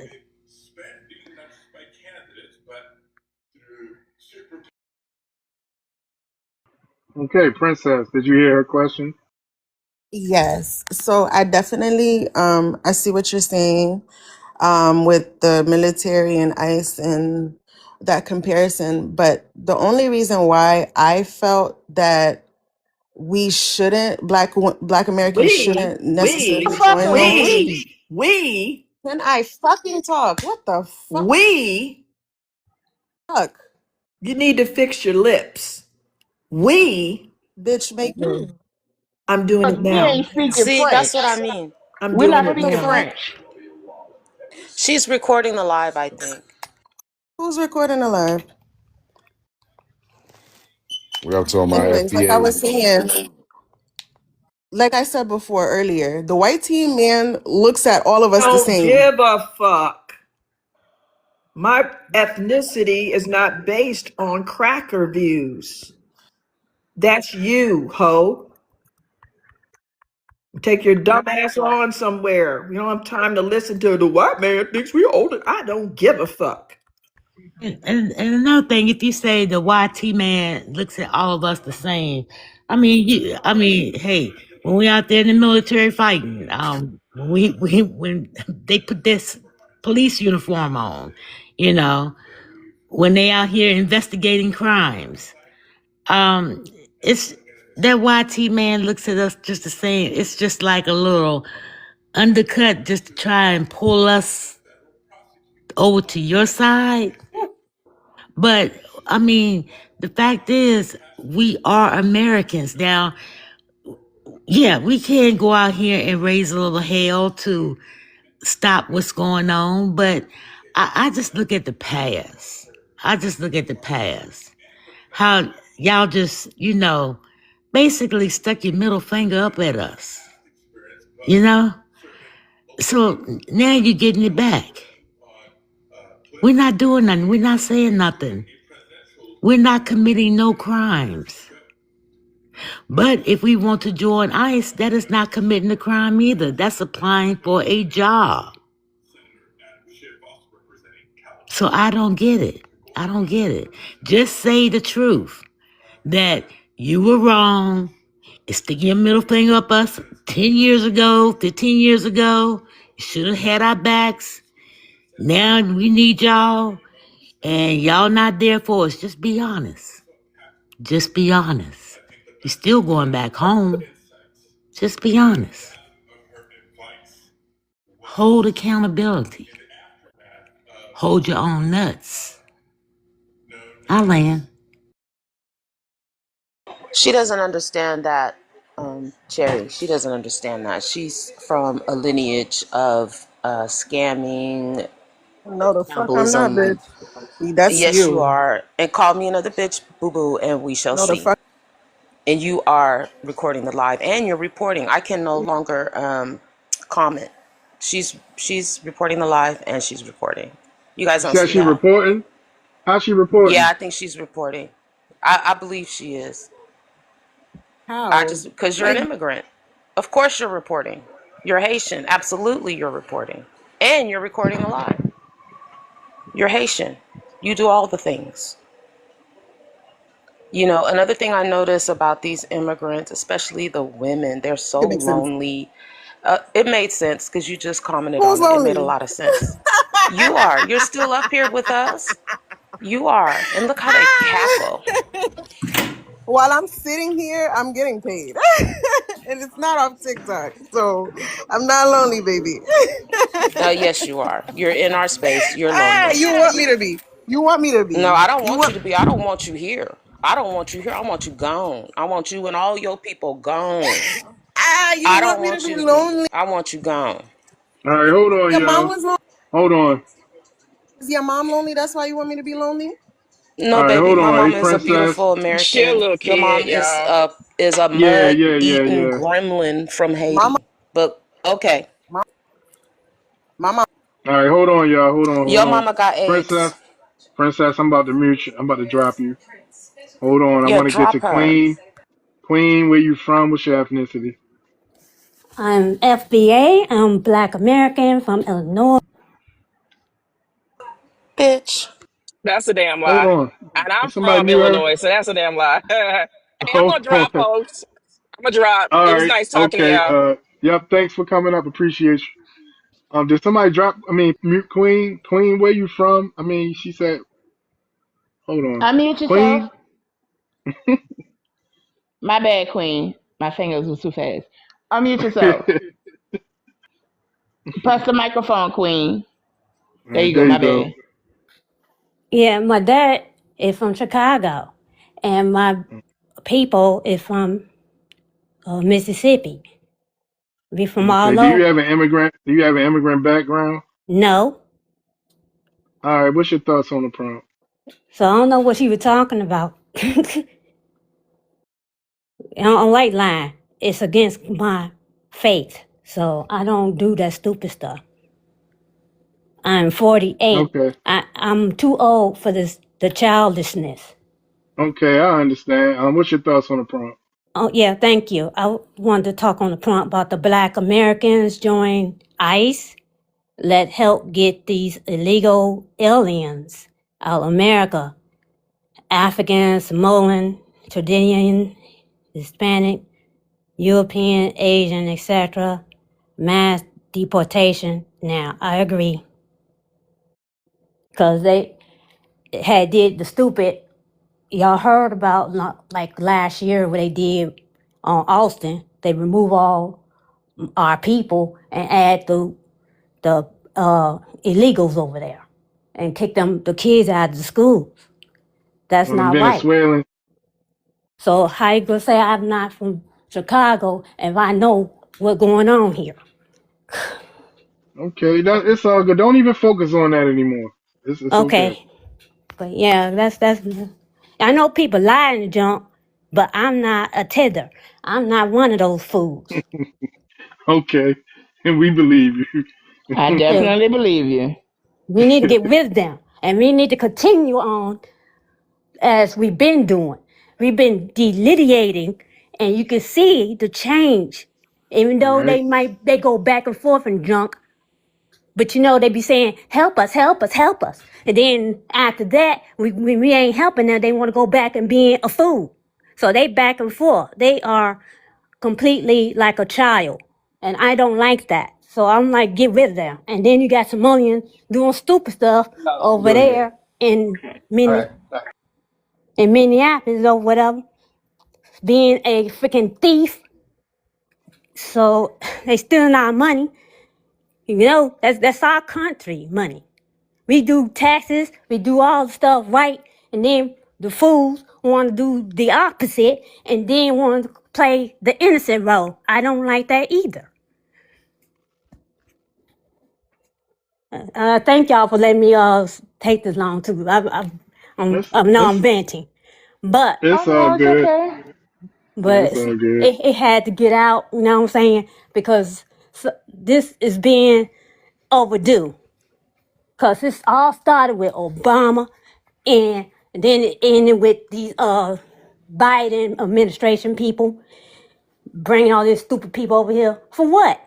Okay, Princess, did you hear her question? Yes. So I definitely I see what you're saying with the military and ICE and that comparison. But the only reason why I felt that we shouldn't Black Americans shouldn't necessarily Fuck join with those. we. Can I fucking talk? What the fuck? We. Fuck, You need to fix your lips. We, bitch, make me. I'm doing it We now. ain't speaking See, that's what I French. mean. I'm We're doing not it What the speaking now. fuck? French. She's recording the live, I think. Who's recording the live? We all talking about Anyways, like I FBA. was saying, like I said before earlier, the white team man looks at all of us the Don't same. give a fuck. My ethnicity is not based on cracker views. That's you, ho. Take your dumb ass on somewhere. We don't have time to listen to the white man thinks we older. I don't give a fuck. And another thing, if you say the YT man looks at all of us the same, I mean, hey, when we out there in the military fighting, when they put this police uniform on, you know, when they out here investigating crimes, it's that YT man looks at us just the same. It's just like a little undercut just to try and pull us over to your side. But I mean, the fact is, we are Americans. Now, yeah, we can go out here and raise a little hell to stop what's going on, but I just look at the past. I just look at the past. How y'all just, basically stuck your middle finger up at us, you know? So now you're getting it back. We're not doing nothing. We're not saying nothing. We're not committing no crimes. But if we want to join ICE, that is not committing a crime either. That's applying for a job. So I don't get it. I don't get it. Just say the truth that you were wrong. Sticking your middle finger up us 10 years ago, 15 years ago. You should have had our backs. Now we need y'all, and y'all not there for us. Just be honest. Just be honest. You're still going back home. Just be honest. Hold accountability. Hold your own nuts. I land. She doesn't understand that, Cherry. She doesn't understand that. She's from a lineage of scamming, No, the fuck I'm not, cannibalism. bitch. That's Yes, you you. are. And call me another bitch, boo boo, and we shall No, the see. fuck. And you are recording the live, and you're reporting. I can no longer comment. She's reporting the live, and she's recording. You guys You don't said see she that? reporting? How's she Yeah, reporting? I think she's reporting. I believe she is. I How? just because you're an Like, immigrant. Of course you're reporting. You're Haitian. Absolutely you're reporting. And you're recording a live. You're Haitian. You do all the things. You know, another thing I notice about these immigrants, especially the women, they're so it makes sense. lonely. It made sense because you just commented Who's on it. It made a lonely? lot of sense. You are. You're still up here with us. You are. And look how they cackle. While I'm sitting here, I'm getting paid. And it's not off TikTok. So I'm not lonely, baby. Yes, you are. You're in our space. You're lonely. You want me to be. You want me to No, be. I don't You want you want to be. I don't want you here. I don't want you here. I want you gone. I want you and all your people gone. you I want don't me to want you be to be. lonely. I want you gone. All right, hold on, Your mom y'all. was lonely. Hold on. Is your mom lonely? That's why you want me to be lonely? No, All right, baby, hold my on. Hey, mom is a princess. beautiful She a American. little Your kid, mom y'all. is a Yeah, mud yeah, yeah, eating yeah. gremlin from Mama, Haiti. But okay, mama. All right, hold on, y'all. Hold on, hold your on. mama got Princess, AIDS. princess, I'm about to mute you. I'm about to drop you. Hold on. I Yeah, want to get to drop her. Queen. Queen, where you from? What's your ethnicity? I'm FBA. I'm Black American from Illinois. Bitch. That's a damn Hold lie. on. And I'm Did somebody from mute her? Illinois, so that's a damn lie. Hey, I'm Hold gonna drop, on. folks. I'm gonna drop. All It was right. nice talking to Okay. y'all. Yep. Thanks for coming up. Appreciate you. Did somebody drop? I mean, mute Queen. Queen, where you from? I mean, she said. Hold on. Unmute yourself. Queen. My bad, Queen. My fingers was too fast. Unmute yourself. Press the microphone, Queen. All There right, you go. there you My go. bad. Yeah, my dad is from Chicago, and my people is from Mississippi. We from Okay. all Do you over. have an immigrant? Do you have an immigrant background? No, All right. What's your thoughts on the prompt? so I don't know what you were talking about. I don't like lying. It's against my faith, so I don't do that stupid stuff. I'm 48. Okay. I'm too old for this the childishness. Okay. I understand. What's your thoughts on the prompt? Oh yeah, thank you. I wanted to talk on the prompt about the Black Americans join ICE. Let help get these illegal aliens out of America. African, Samoan, Trinidadian, Hispanic, European, Asian, etc. Mass deportation. Now I agree because they had did the stupid. Y'all heard about not like last year what they did on Austin. They remove all our people and add the illegals over there and kick them the kids out of the schools. That's not right. Venezuelan. So how you gonna say I'm not from Chicago if I know what's going on here? Okay. It's all good. Don't even focus on that anymore. It's okay. Okay, but yeah, that's. I know people lie and junk, but I'm not a tether. I'm not one of those fools. Okay. And we believe I you. Yeah, definitely believe you. we need to get wisdom, and we need to continue on as we've been doing. We've been delitiating, and you can see the change. Even though Right. they go back and forth and junk, but you know they be saying help us, help us, help us, and then after that, we ain't helping them. They want to go back and being a fool. So they back and forth. They are completely like a child, and I don't like that. So I'm like, get rid of them. And then you got Somalians doing stupid stuff over Go ahead. there in Minneapolis or whatever, being a freaking thief. So they stealing our money. You know, that's our country money. We do taxes, we do all the stuff right, and then the fools want to do the opposite and then want to play the innocent role. I don't like that either. Thank y'all for letting me take this long too. It's I know I'm it's venting, but Oh it's all no, it's good. okay. It's but all good. it had to get out. You know what I'm saying? Because this is being overdue. Because this all started with Obama, and then it ended with these Biden administration people bringing all these stupid people over here for what?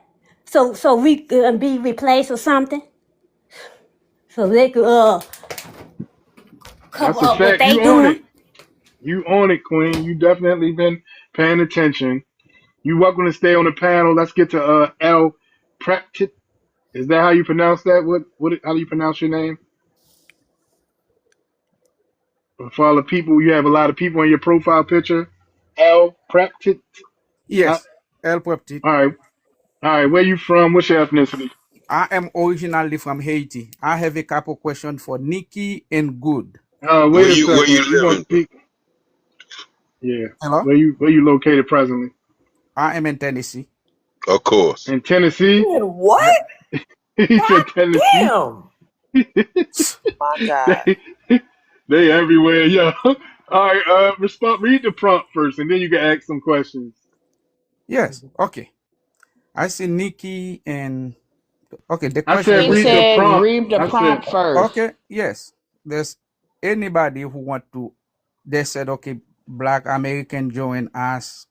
So we could be replaced or something? So they could cover That's a up what fact. they You own it. doing? You own it, Queen. You definitely been paying attention. You welcome to stay on the panel. Let's get to L. Practit. Is that how you pronounce that? How do you pronounce your name? For all the people, you have a lot of people in your profile picture. L. Practit. How, Yes, El Peptit. all right. All right. Where you from? What's your ethnicity? I am originally from Haiti. I have a couple questions for Nikki and Good. Wait Where a you second. We're gonna living, bro? speak. Yeah. Hello? Where you located presently? I am in Tennessee. Of course. In Tennessee. Man, what? He God said Tennessee. damn. My God. they, they everywhere, yo. All right, respond. Read the prompt first, and then you can ask some questions. Yes, okay. I see Nikki and okay, the I question said He is read the said prompt. read the I said prompt first. okay, yes. There's anybody who want to they said okay, black American join us.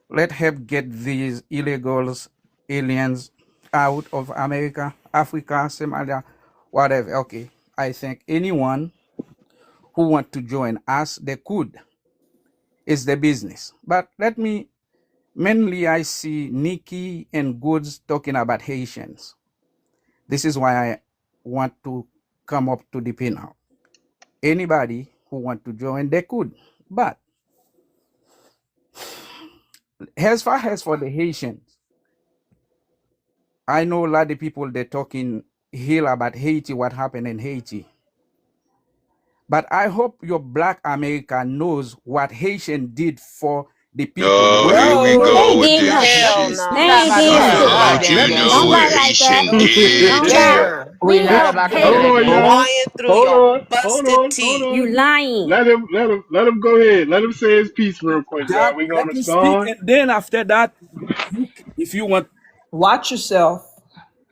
Let help get these illegals, aliens out of America, Africa, Somalia, whatever. Okay. I think anyone who want to join us, they could. It's the business. But let me mainly I see Nikki and Goods talking about Haitians. This is why I want to come up to the panel. Anybody who want to join, they could. But as far as for the Haitians, I know a lot of people they're talking here about Haiti, what happened in Haiti. But I hope your Black America knows what Haitian did for the people Oh, when here they we were They No, go ain't with did this nothing. Hell shit. They no. We're not ain't about to did get Why into shit. that, don't then, you let me know Don't gang. what lie speak. like that. Haitian Don't did? lie. Sir, We're We not help about to do you're Hold that, on, gang. y'all. lying through Hold your on. Hold busted on. Hold teeth. You on. lying. Let him go ahead. Let him say his piece real quick, y'all. that We gonna let me speak, respond. and then after that, if you want, Watch yourself.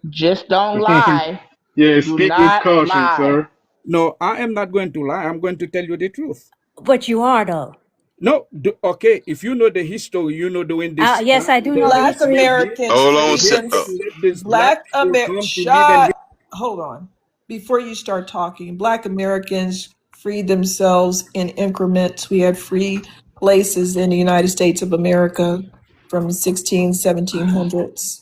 Just don't lie. Yeah, Do speak with not caution, lie. sir. no, I am not going to lie. I'm going to tell you the truth. But you are though. No, okay. If you know the history, you know during this Yes, I do know the during Black history. slavery, Americans Hold on, freed they sir. them. Oh, didn't let this black Black people Amer. come to live in. Shut. Hold on. Before you start talking, Black Americans freed themselves in increments. We had free places in the United States of America from 1700s.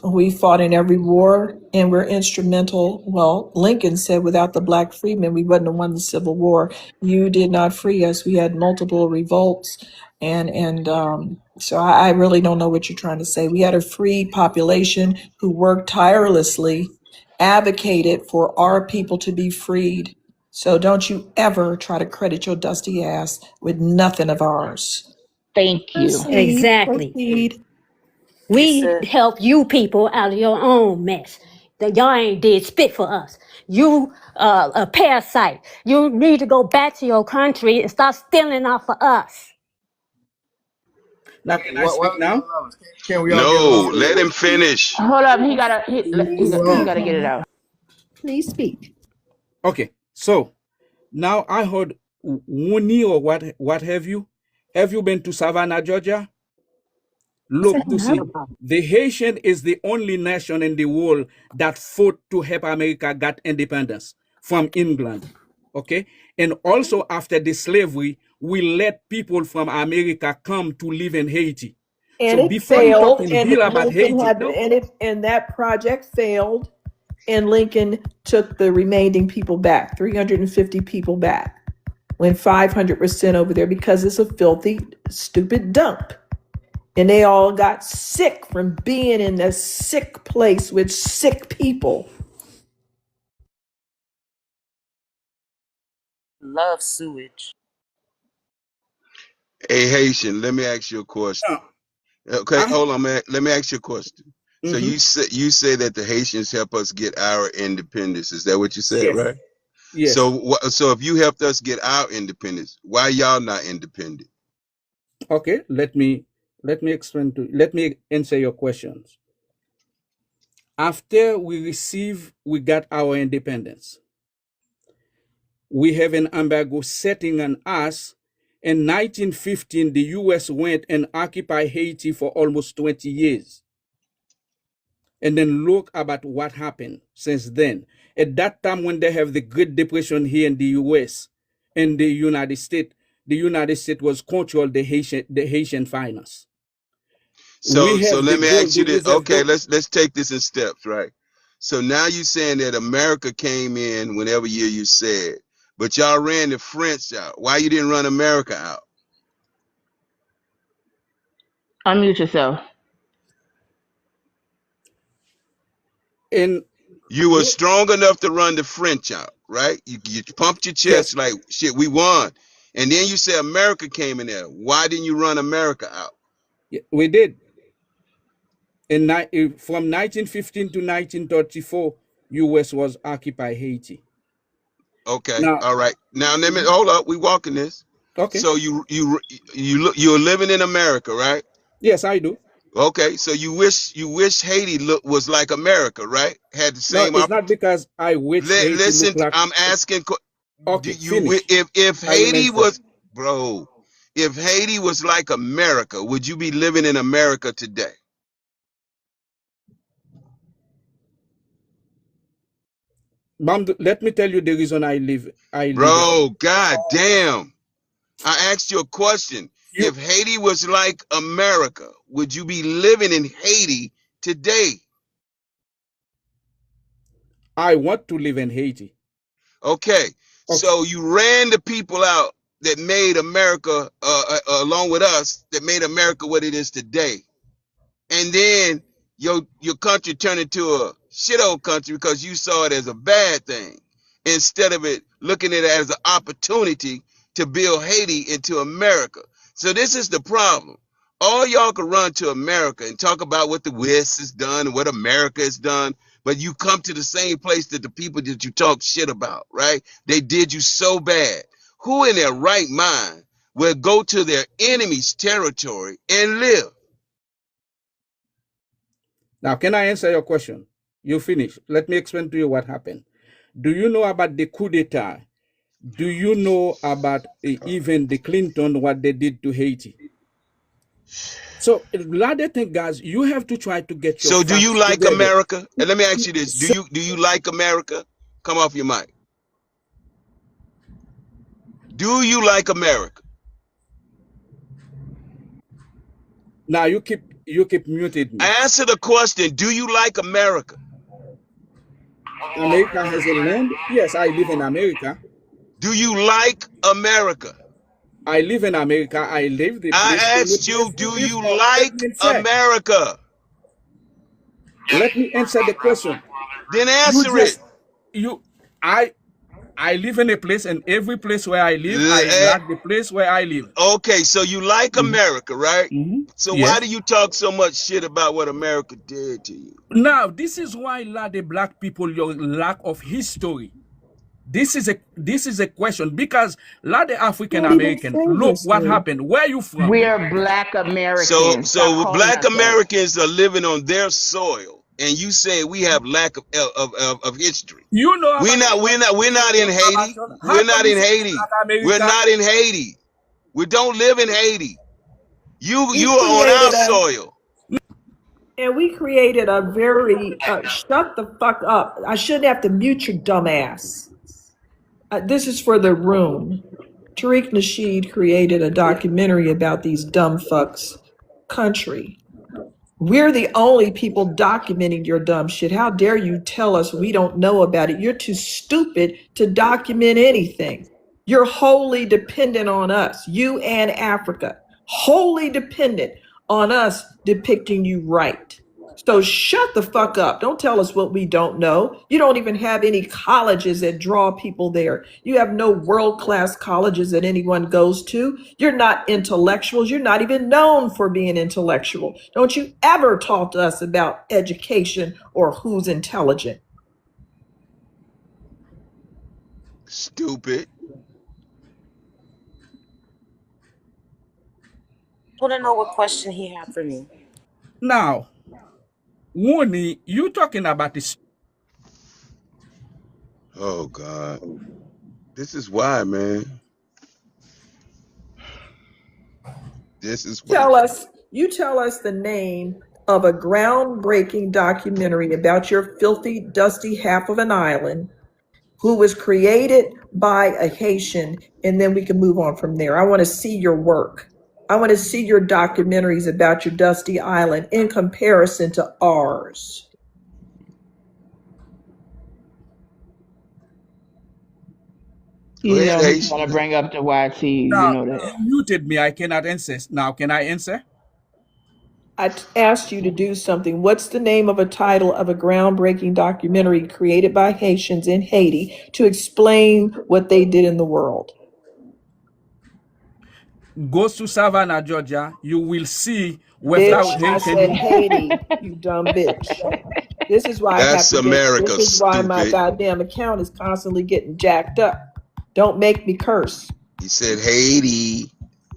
We fought in every war and we're instrumental. Well, Lincoln said without the black freedmen, we wouldn't have won the Civil War. You did not free us. We had multiple revolts. So I really don't know what you're trying to say. We had a free population who worked tirelessly, advocated for our people to be freed. So don't you ever try to credit your dusty ass with nothing of ours. Thank you. Proceed, Exactly. proceed. He We said, help you people out of your own mess. That y'all ain't did spit for us. You a parasite. You need to go back to your country and start stealing off of us. Now, can I speak now? Can we all get no, along? let him finish. Hold up. He Speak gotta get it now. out. Please speak. Okay, so now I heard Wuni or what have you? Have you been to Savannah, Georgia? Yes, I Look to have a see. problem. The Haitian is the only nation in the world that fought to help America get independence from England. Okay? And also after the slavery, we let people from America come to live in Haiti. And So it before you failed, talking and here about Lincoln Haiti, had, no, and that project failed, and Lincoln took the remaining people back, 350 people back, when 500 were sent over there because it's a filthy, stupid dump. And they all got sick from being in a sick place with sick people. love sewage. Hey, Haitian, let me ask you a question. Okay, I, hold on, man. Let me ask you a question. So mhm, you say that the Haitians help us get our independence. Is that what you said, yes, right? yes. So if you helped us get our independence, why y'all not independent? Okay, let me answer your questions. After we got our independence, we have an embargo setting on us. In 1915, the US went and occupied Haiti for almost 20 years. And then look about what happened since then. At that time, when they have the Great Depression here in the US and the United States was control the Haitian finance. We So have the let me gold, ask the you this. reserve Okay, gold. let's take this in steps, right? So now you saying that America came in whenever year you said, but y'all ran the French out. Why you didn't run America out? Unmute yourself. And You were strong enough to run the French out, right? You pumped your yes, chest like shit, we won. And then you say America came in there. Why didn't you run America out? we did. From 1915 to 1934, US was occupy Haiti. Okay, Now, all right. Now let me hold up. We walking this. okay. So you're living in America, right? Yes, I do. Okay, so you wish Haiti was like America, right? Had the No, same it's not because I wish Haiti look listen, like. I'm asking. Do Okay, you finish. if I will Haiti answer. was bro? If Haiti was like America, would you be living in America today, Let me tell you the reason I live in bro? Haiti. God damn! I asked you a question. You, If Haiti was like America, would you be living in Haiti today? I want to live in Haiti. Okay, Okay. so you ran the people out that made America, along with us, that made America what it is today, and then your country turned into a shit old country because you saw it as a bad thing instead of it looking at it as an opportunity to build Haiti into America. So this is the problem. All y'all can run to America and talk about what the West has done and what America has done, but you come to the same place that the people that you talk shit about, right? They did you so bad. Who in their right mind will go to their enemy's territory and live? Now, can I answer your question? You finish. Let me explain to you what happened. Do you know about the coup d'etat? Do you know about even the Clinton, what they did to Haiti? So, a lot of things, guys, you have to try to get your So do you facts like together. America? And let me ask you this. Do So, you like America? Come off your mic. Do you like America? now you keep muted me. Answer the question. Do you like America? America has a land. Yes, I live in America. Do you like America? I live in America. I live the place. I In the asked place you, you do live you on. Let like me answer. America? Let me answer the question. Then You answer it. just you I I live in a place, and every place where I live, I Eh, like the place where I live. Okay, so you like Mhm. America, right? So why do Yes. you talk so much shit about what America did to you? Now, this is why a lot of black people your lack of history. This is a question because a lot of African Can't even American say look what history. happened. Where you from? We are Black So Americans. Stop so calling black us that. Americans are living on their soil, and you say we have lack of history. You know We're about not we're not we're not in Haiti. information. How We're come not you in say we Haiti. black We're America? not in Haiti. We don't live in Haiti. You We are on our created a soil. and we created a very shut the fuck up. I shouldn't have to mute your dumb ass. This is for the room. Tariq Nasheed created a documentary about these dumb fucks country. We're the only people documenting your dumb shit. How dare you tell us we don't know about it? You're too stupid to document anything. You're wholly dependent on us, you and Africa, wholly dependent on us depicting you right. So shut the fuck up. Don't tell us what we don't know. You don't even have any colleges that draw people there. You have no world-class colleges that anyone goes to. You're not intellectuals. You're not even known for being intellectual. Don't you ever talk to us about education or who's intelligent. Stupid. I want to know what question he had for me. Now, Wuni, you talking about this. Oh God. This is why, man. This is why. You tell us the name of a groundbreaking documentary about your filthy, dusty half of an island who was created by a Haitian, and then we can move on from there. I want to see your work. I want to see your documentaries about your dusty island in comparison to ours. Go You ahead, know he's H. gonna bring up the YT. You Now, know that. you muted me. I cannot answer. Now, can I answer? Asked you to do something. What's the name of a title of a groundbreaking documentary created by Haitians in Haiti to explain what they did in the world? Go to Savannah, Georgia. You will see Bitch, without I said Haitian. Haiti, you dumb bitch. This is why I have That's to this America, is why my stupid. goddamn account is constantly getting jacked up. Don't make me curse. He said Haiti.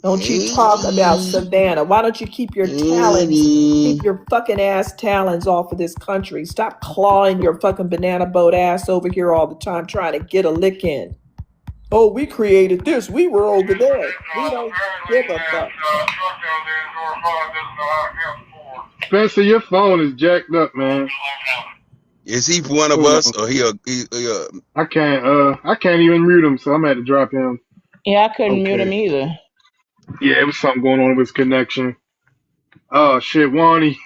Don't you talk about Haiti. Savannah. Why don't you keep Haiti. your fucking ass talons off of this country? Stop clawing your fucking banana boat ass over here all the time trying to get a lick in. Oh, we created this. We were over there. We don't give a fuck. Spencer, your phone is jacked up, man. Is he one of Hold us on. or he I can't even mute him, so I'm gonna have to drop him. Yeah, I couldn't mute Okay. him either. Yeah, it was something going on with his connection. Oh shit, Wani,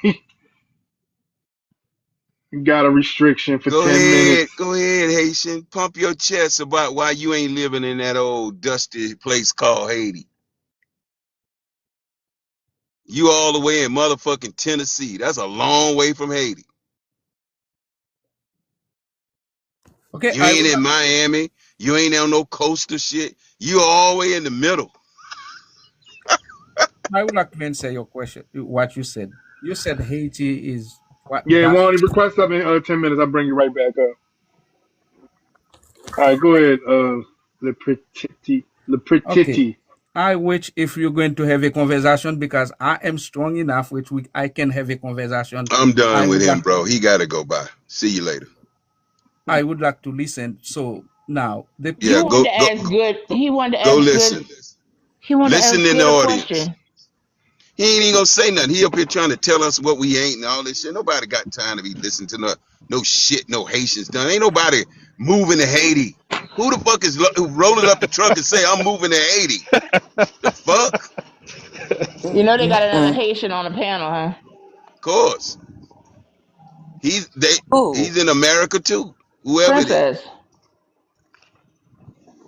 you got a restriction for 10 minutes. Go ahead, Haitian. Pump your chest about why you ain't living in that old dusty place called Haiti. You all the way in motherfucking Tennessee. That's a long way from Haiti. Okay, You I ain't will. in Miami. You ain't on no coastal shit. You all the way in the middle. I would like to answer your question. What you said. You said Haiti is what Yeah, that. Wally, request up in 10 minutes. I'll bring you right back up. All right, go ahead, Le Okay. Petit. I wish if you're going to have a conversation because I am strong enough which I can have a conversation. I'm I done with would him, like bro. He gotta go by. See you later. I would like to listen. So now the He Yeah, wanted people to ask good. He wanted to go ask good. listen. He wanted to Listen ask in the good a audience. question. He ain't even gonna say nothing. He up here trying to tell us what we ain't and all this shit. Nobody got time to be listening to no shit no Haitians done. Ain't nobody moving to Haiti. Who the fuck is rolling up the truck and say I'm moving to Haiti? The fuck? You know they got another Mm-mm. Haitian on the panel, huh? Of course. Who? He's in America too. Whoever it is. Princess.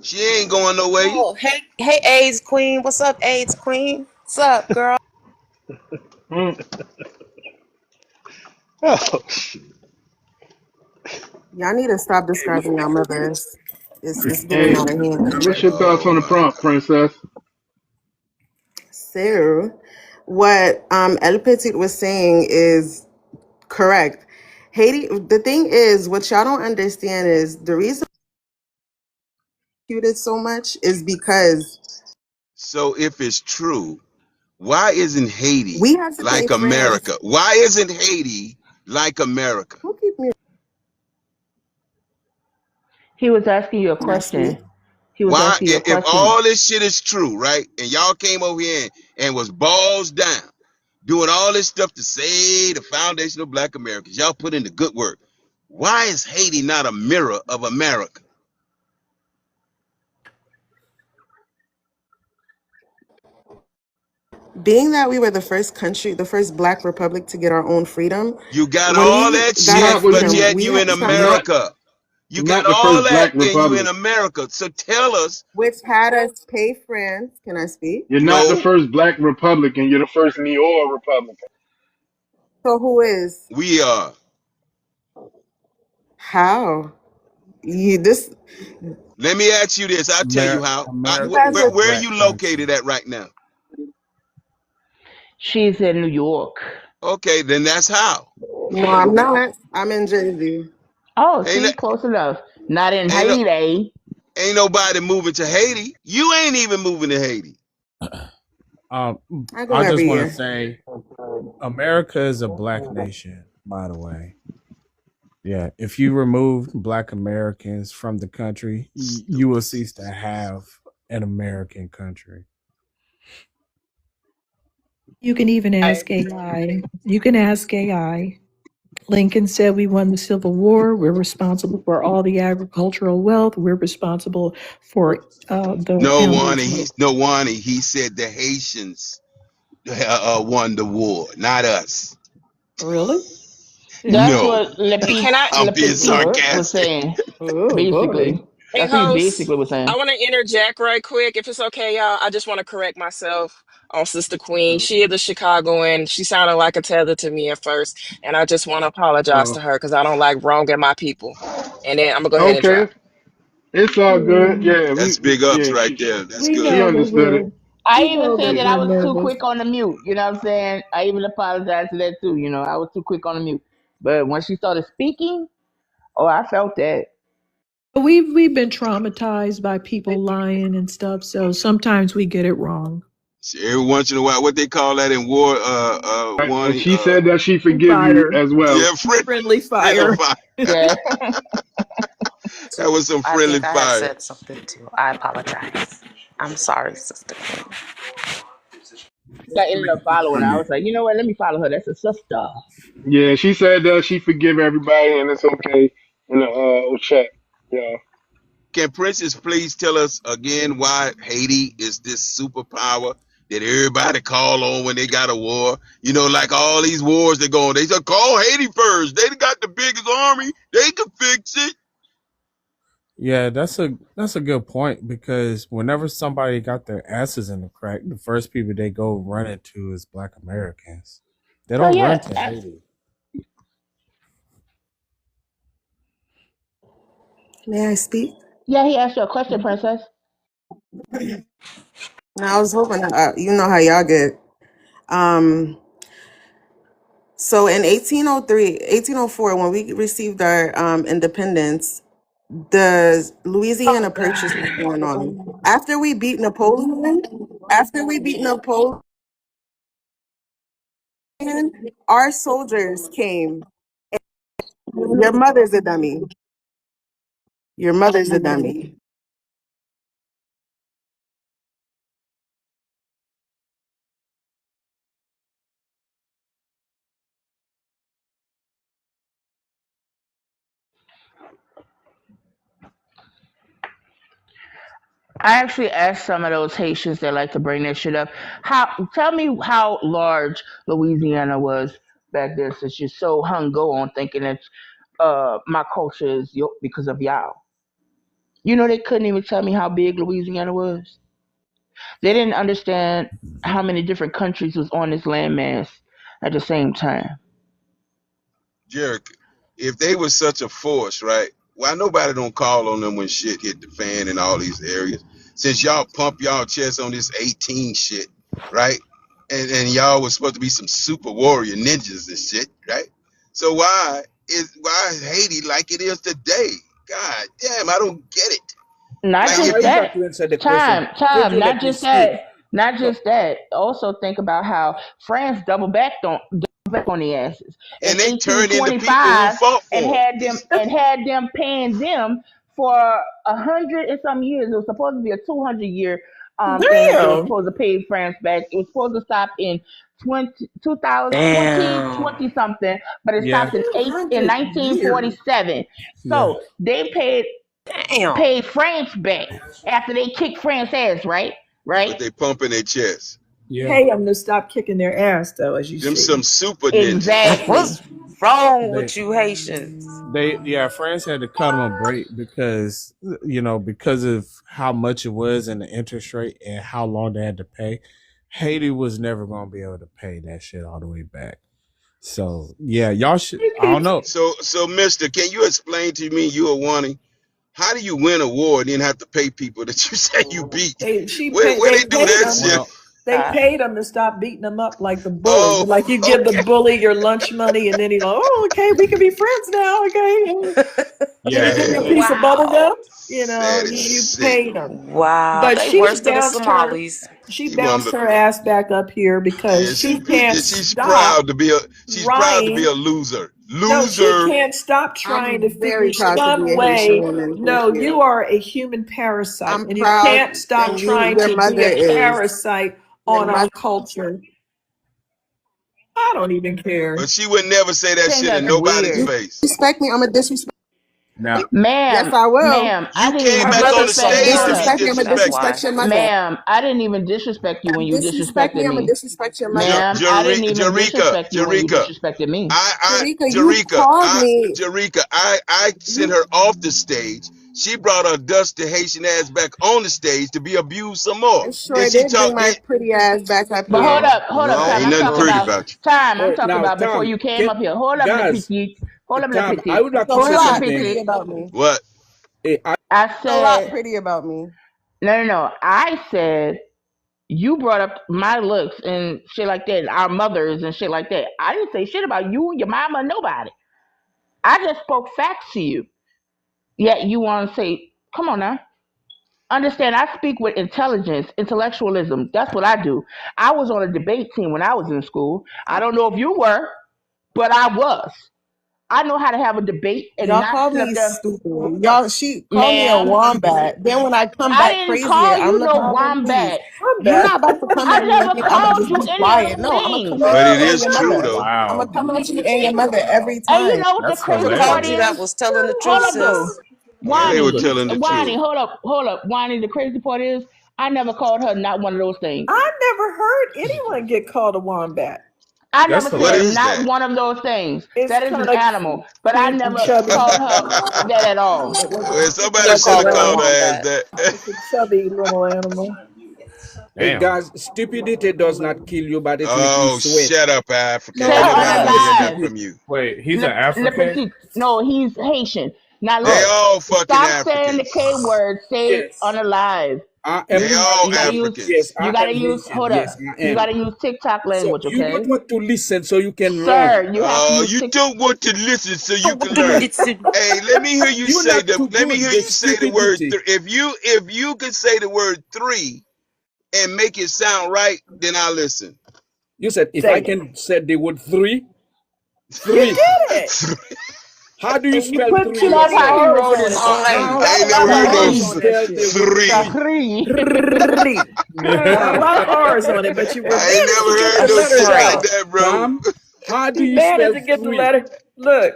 She ain't going no way. Oh, hey, AIDS Queen. What's up, AIDS Queen? What's up, girl? Mm. Oh, shit. Y'all need to stop describing your mothers. It's getting Hey, out of hand. what's your thoughts Oh on the my prompt, god. Princess? So, what El Petit was saying is correct. Haiti. The thing is, what y'all don't understand is the reason we persecuted so much is because So if it's true, why isn't Haiti we had to pay like France. America? Why isn't Haiti like America? Who keep me? He was asking you a Can I speak? question. He was Why, asking you a if question. all this shit is true, right? And y'all came over here and was balls down, doing all this stuff to save the foundation of black Americans. Y'all put in the good work. Why is Haiti not a mirror of America? Being that we were the first country, the first Black republic to get our own freedom, You got when all we that You're got our shit, not, was but you? freedom, yet we you had in to You're stop. not. America. You You're got not the all first that Black and you in Republic. America. So tell us, Which had us pay France. Can I speak? You're not the no, first Black Republican. You're the first Neor Republican. So who is? we are. How? You this Let me ask you this. I'll tell you how. you America guys is a are Where are black you country. located at right now? She's in New York. Okay, then that's how. no, I'm not. I'm in Jersey. Oh, Ain't see, close enough. Not in ain't no, Haiti. ain't nobody moving to Haiti. You ain't even moving to Haiti. Um, I go I just every want to year. say America is a black nation, by the way. Yeah, if you remove black Americans from the country, you will Stupid. cease to have an American country. You can even I, ask AI. You can ask AI. Lincoln said we won the Civil War. We're responsible for all the agricultural wealth. We're responsible for the No, Wani, foundation. He said the Haitians won the war, not us. Really? that's Yeah. No, what Le, Hey, Pe- can I? I'm Le being Petit was sarcastic. saying. Oh boy. Basically, Hey, that's what he host. basically was I saying. want to interject right quick, if it's okay, y'all. I just want to correct myself on Sister Queen. She is a Chicagoan. She sounded like a tether to me at first, and I just want to apologize Oh, to her because I don't like wronging my people. And then I'm gonna go ahead and okay. drop. It's all good. Hmm. Yeah, That's big ups yeah, right there. That's We good. she know that understood it. we're I we even know said that that we're I was too nervous. quick on the mute. You know what I'm saying? I even apologized to that too. You know, I was too quick on the mute. But when she started speaking, oh, I felt that. We've been traumatized by people lying and stuff, so sometimes we get it wrong. See, every once in a while, what they call that in war, Right. And Wani, she said that she forgive you Fire. as well. yeah, Friendly friendly fire. fire. Yeah. That was some I friendly think I have fire. said something too. I apologize. I'm sorry, Sister Queen. I ended up following her. I was like, you know what? Let me follow her. That's a sister. Yeah, she said that she forgive everybody and it's okay in the chat. Yeah. Can Princess please tell us again why Haiti is this superpower that everybody call on when they got a war? You know, like all these wars they go on, they just call Haiti first. They got the biggest army. They can fix it. Yeah, that's a good point because whenever somebody got their asses in the crack, the first people they go running to is black Americans. They So don't run yeah, to Haiti. May I speak? Yeah, he asked you a question, princess. Now I was hoping, you know how y'all get. Um, so in 1803, 1804, when we received our independence, the Louisiana Purchase was going on. After we beat Napoleon, our soldiers came. Your mother's a dummy. Your mother's a dummy. I actually asked some of those Haitians that like to bring that shit up. How? Tell me how large Louisiana was back then, since you're so hung go on thinking that my culture is because of y'all. You know they couldn't even tell me how big Louisiana was. They didn't understand how many different countries was on this landmass at the same time. Jericho, if they was such a force, right? Why nobody don't call on them when shit hit the fan in all these areas? Since y'all pump y'all chest on this 18 shit, right? And y'all was supposed to be some super warrior ninjas and shit, right? So why is Haiti like it is today? God damn, I don't get it. Not Like Now just if you you that. got to answer the question. Could Time. you Not let me just speak? that. Not No. just that. Also think about how France double back on the asses in and they turn into people who 1825 fought and for had them paying them for 100 and some years. It was supposed to be a 200 year thing that they were Damn. supposed to pay France back. It was supposed to stop in 2020 Damn. something, but it Yeah, stopped in 200 years. 1947. yeah, So they Damn. paid France back after they kicked France ass, right? but Right? they pumping their chest. yeah. Pay them to stop kicking their ass, though, as you Them see. some super ninjas. Exactly. What's wrong They with you Haitians? yeah, France had to cut them a break because because of how much it was and the interest rate and how long they had to pay. Haiti was never gonna be able to pay that shit all the way back. So yeah, y'all should. He I don't keeps know. So Mister, can you explain to me you are wanting? How do you win a war and then have to pay people that you say you beat? Where they they do paid that them. shit? Well, They paid them to stop beating them up like the bully. Oh, Like you give the okay. bully your lunch money, and then he's like, "Oh, okay, we can be friends now." Okay, then he yeah, give you a they, piece of bubble gum. Wow. That is You sick. paid them. Wow. But They worse than the Somalis. she She one of bounced the her ass back up here because yeah. she can't She's stop proud to be a trying. loser. No, she Loser. can't stop trying to I'm figure very proud to be some a Haitian way. woman. Thank No, you you. are a human parasite, I'm and you proud, can't stop and trying your to be mother a is. parasite Your on our mother. culture. I don't even care. But she would never say that Think shit in that's nobody's weird. face. Disrespect me. I'm a disrespect. now Yes, Ma'am, I will. I You didn't came even Her back on mother's the from disrespect. stage Hold to up. be Disrespect me. I'm a Florida. That's disrespected. disrespect why. your mother. I didn't even disrespect you when you Disrespect disrespected me. I'm a me. disrespect your mother. I didn't even Jarika, disrespect you when you Jarika, disrespected me. Sharika, you called me. I sent You her off the stage. She brought her dusty Haitian ass back on the stage to be abused some more. I Then sure she did bring talked. my Then pretty ass back up But here. hold up, no, time. ain't I'm nothing talking pretty about about you. time. I'm talking Now, about before Tom, you came can up here. Hold up, Le guys, Petit. Hold up, Le Tom, I Petit. would like A to say Hold up, Le lot something. pretty Petit. about me. What? I A lot said pretty about me. no. I said you brought up my looks and shit like that, our mothers and shit like that. I didn't say shit about you, your mama, nobody. I just spoke facts to you. Yet you want to say, come on now. Understand, I speak with intelligence, intellectualism. That's what I do. I was on a debate team when I was in school. I don't know if you were, but I was. I know how to have a debate and Y'all not call sit up me there, stupid. Y'all, she called me a ma'am. wombat. Then when I come I back didn't crazier, call you I'm the no problem. Please, wombat. I'm you're back. not about to come I at me and never think I'm gonna called just you be any of quiet. those No, I'm gonna come things. at But you it and is your true mother. though. I'm gonna wow, come at you and your mother every And you time. know what the that's crazy Who part told you hilarious. that is? was telling the Hold truth, up though. sis? Yeah, they were Wani, telling the truth. hold up. Wani, the crazy part is I never called her not one of those things. I never heard anyone get called a wombat. I That's never What said hilarious. is not that? one of those things. It's That is an kind of animal. But I cute and never chubby. called her that at all. Well, You somebody don't should call have her a called wombat. her ass that. It's a chubby little animal. Hey, Damn. guys, stupidity does not kill you, but it make you Oh, sweat. shut up, African. No, Ain't Tell it her nobody to want does. to hear that lie. from you. Wait, he's an African. No, he's Haitian. Now They look, all fucking stop saying the Africans. K word. Say it Yes, unalive. I am They all You gotta Haitian. use. Yes, Africans. You I gotta am use. Haitian. Hold up. Yes, I You am. gotta use TikTok So language, you don't okay? want to listen so you can Sir, learn. you have to use You TikTok. don't want to listen so I you can want to learn. listen. Hey, let me hear you You're say not the. too Let me good. hear The you say the word. stupidity. If you can say the word three and make it sound right, then I'll listen. You said if Say I it. can say the word three, You three. did it. How do you And you spell put I too three? love many how he R's wrote on it. it. Three. Y'all I got ain't a lot never of heard How do no you R's on that spell the shit. word three? Three. Three. Got a lot of R's on it, but you I ain't managed never to get heard the no shit letters like Three. out. that, bro. Tom, how do He you managed spell to get the three? letter. Look,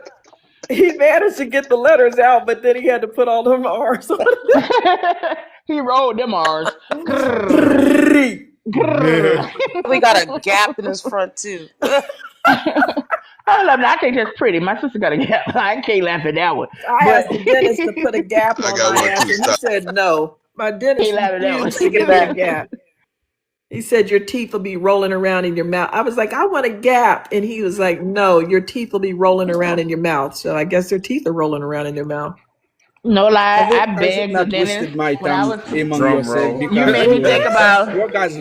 he managed to get the letters out, but then he had to put all them R's on it. He rolled them R's. Grrr. Three. Grrr. We got a gap in his front too. Hold up, now, I think that's pretty. My sister got a gap. I can't laugh at that one, I but asked the dentist to put a gap I on got my one ass, too. and he Stop. said no. My dentist can't laugh at that one. refused to give me a gap. He said your teeth will be rolling around in your mouth. I was like, I want a gap. And he was like, no, your teeth will be rolling around in your mouth. So I guess their teeth are rolling around in their mouth. No lie, I I should begged the not dentist wasted my when I time was. among Drum yourself roll. You because made me think about you guys.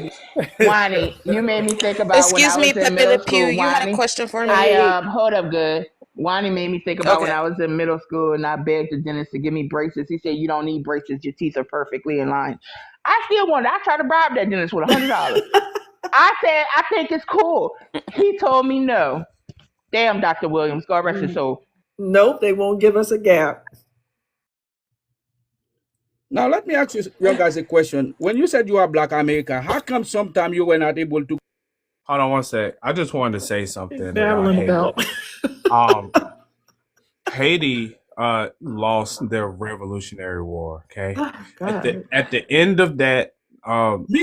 Wani. You made me think about when I Excuse me, was in Pepe Le middle Pew. school. You had a Wani, question for me? I hold up, good. Wani made me think about when Okay. I was in middle school and I begged the dentist to give me braces. He said you don't need braces. Your teeth are perfectly in line. I still wanted. I tried to bribe that dentist with $100. I said I think it's cool. He told me no. Damn, Dr. Williams, God rest his soul. Nope, they won't give us a gap. Now let me ask you guys a question. When you said you are Black American, how come sometime you were not able to? Hold on one sec. I just wanted to say He's something about babbling Haiti. about. Um, Haiti lost their Revolutionary War. Okay, Oh, God. at the end of that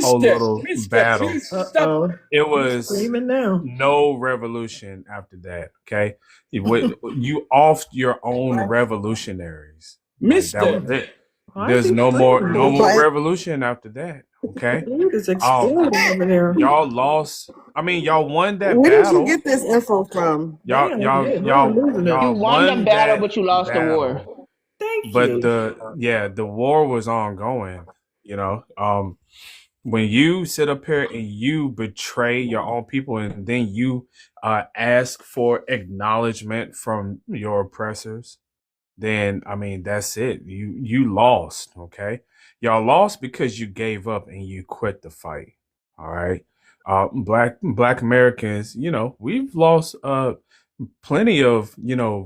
whole little Mister, battle, please stop. Uh-oh. it He's was screaming now. no revolution after that. Okay, you offed your own revolutionaries. Like that Mister, was it. Why is There's he no screaming? more What? revolution after that. Okay, Food is um, exploding over there. y'all lost. I mean, y'all won that Where did you battle. get this info from? Man, y'all are losing it. You Y'all won the won battle, that but you lost the war. battle, Thank but you. the war was ongoing. You know, when you sit up here and you betray your own people, and then you ask for acknowledgement from your oppressors, then I mean that's it. You lost. Okay, y'all lost because you gave up and you quit the fight. All right. Black Americans, we've lost plenty of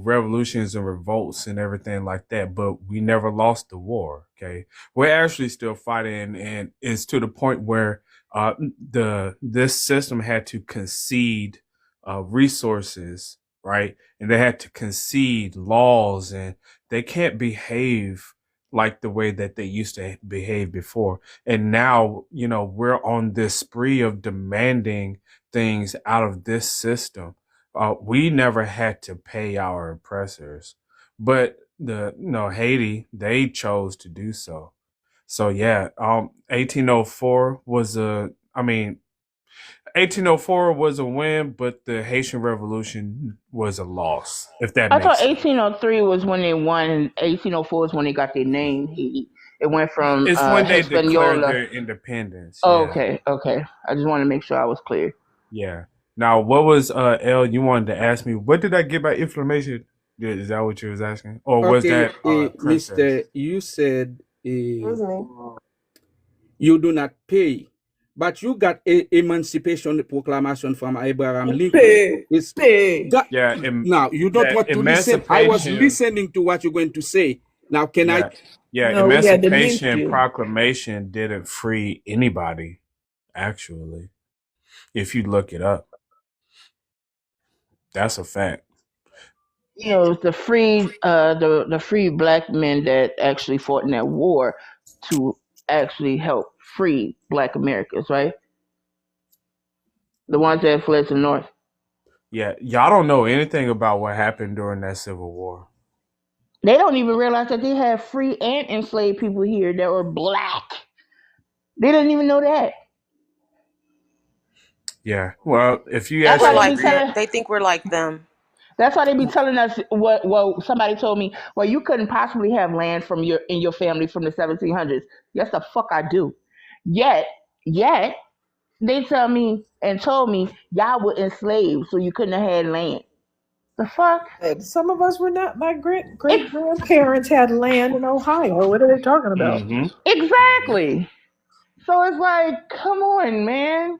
revolutions and revolts and everything like that, but we never lost the war. Okay, we're actually still fighting, and it's to the point where this system had to concede resources, right, and they had to concede laws, and they can't behave like the way that they used to behave before. And now we're on this spree of demanding things out of this system. We never had to pay our oppressors, but Haiti, they chose to do so. So yeah, 1804 was I mean 1804 was a win, but the Haitian Revolution was a loss, if that I thought makes sense. 1803 was when they won, and 1804 is when they got their name. It went from It's when they declared Hispaniola. their independence. Oh, Yeah, okay, okay. I just want to make sure I was clear. yeah. Now, what was L? You wanted to ask me? What did I get by inflammation? Is that what you was asking, or was Okay, that Mister, princess? you said Excuse me. you do not pay, but you got a Emancipation Proclamation from Abraham Lincoln. Pay, It's pay. got Yeah, now you don't that want to listen. I was emancipation. listening to what you're going to say. Now, can I? Yeah, yeah. No, we had to mute Emancipation you. Proclamation didn't free anybody. Actually, if you look it up, that's a fact. The free the free black men that actually fought in that war to actually help free black Americans, right? The ones that fled to the north. Yeah, y'all don't know anything about what happened during that Civil War. They don't even realize that they had free and enslaved people here that were black. They didn't even know that. Yeah. Well, if you That's We're why they actually be like read, them. telling. They think we're like them. That's why they be telling us what. Well, somebody told me, well, you couldn't possibly have land from your family from the 1700s. Yes, the fuck I do. Yet they tell me and told me y'all were enslaved, so you couldn't have had land. The fuck? And some of us were not. My great great Ex- grandparents had land in Ohio. What are they talking about? Mm-hmm. exactly. So it's like, come on, man.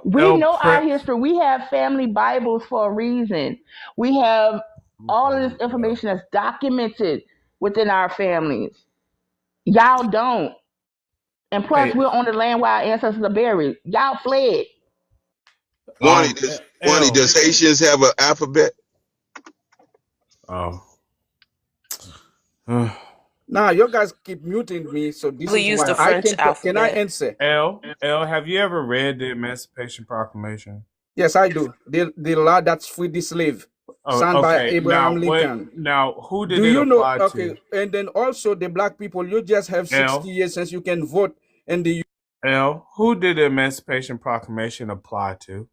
We El know our Prince. history. We have family Bibles for a reason. We have all of Okay, this yeah. information that's documented within our families. Y'all don't. And plus, Hey, we're on the land where our ancestors are buried. Y'all fled. L. Does Haitians have an alphabet? Oh. Now you guys keep muting me, so this We is use why the I French can talk. Can I alphabet. answer? L, have you ever read the Emancipation Proclamation? Yes, I do. The law that freed the slave, Oh, signed by okay. Now, Abraham what? Lincoln. Now, who did Do it you know? apply Okay, to? and then also the black people. You just have 60 L, years since you can vote in the. L, who did the Emancipation Proclamation apply to?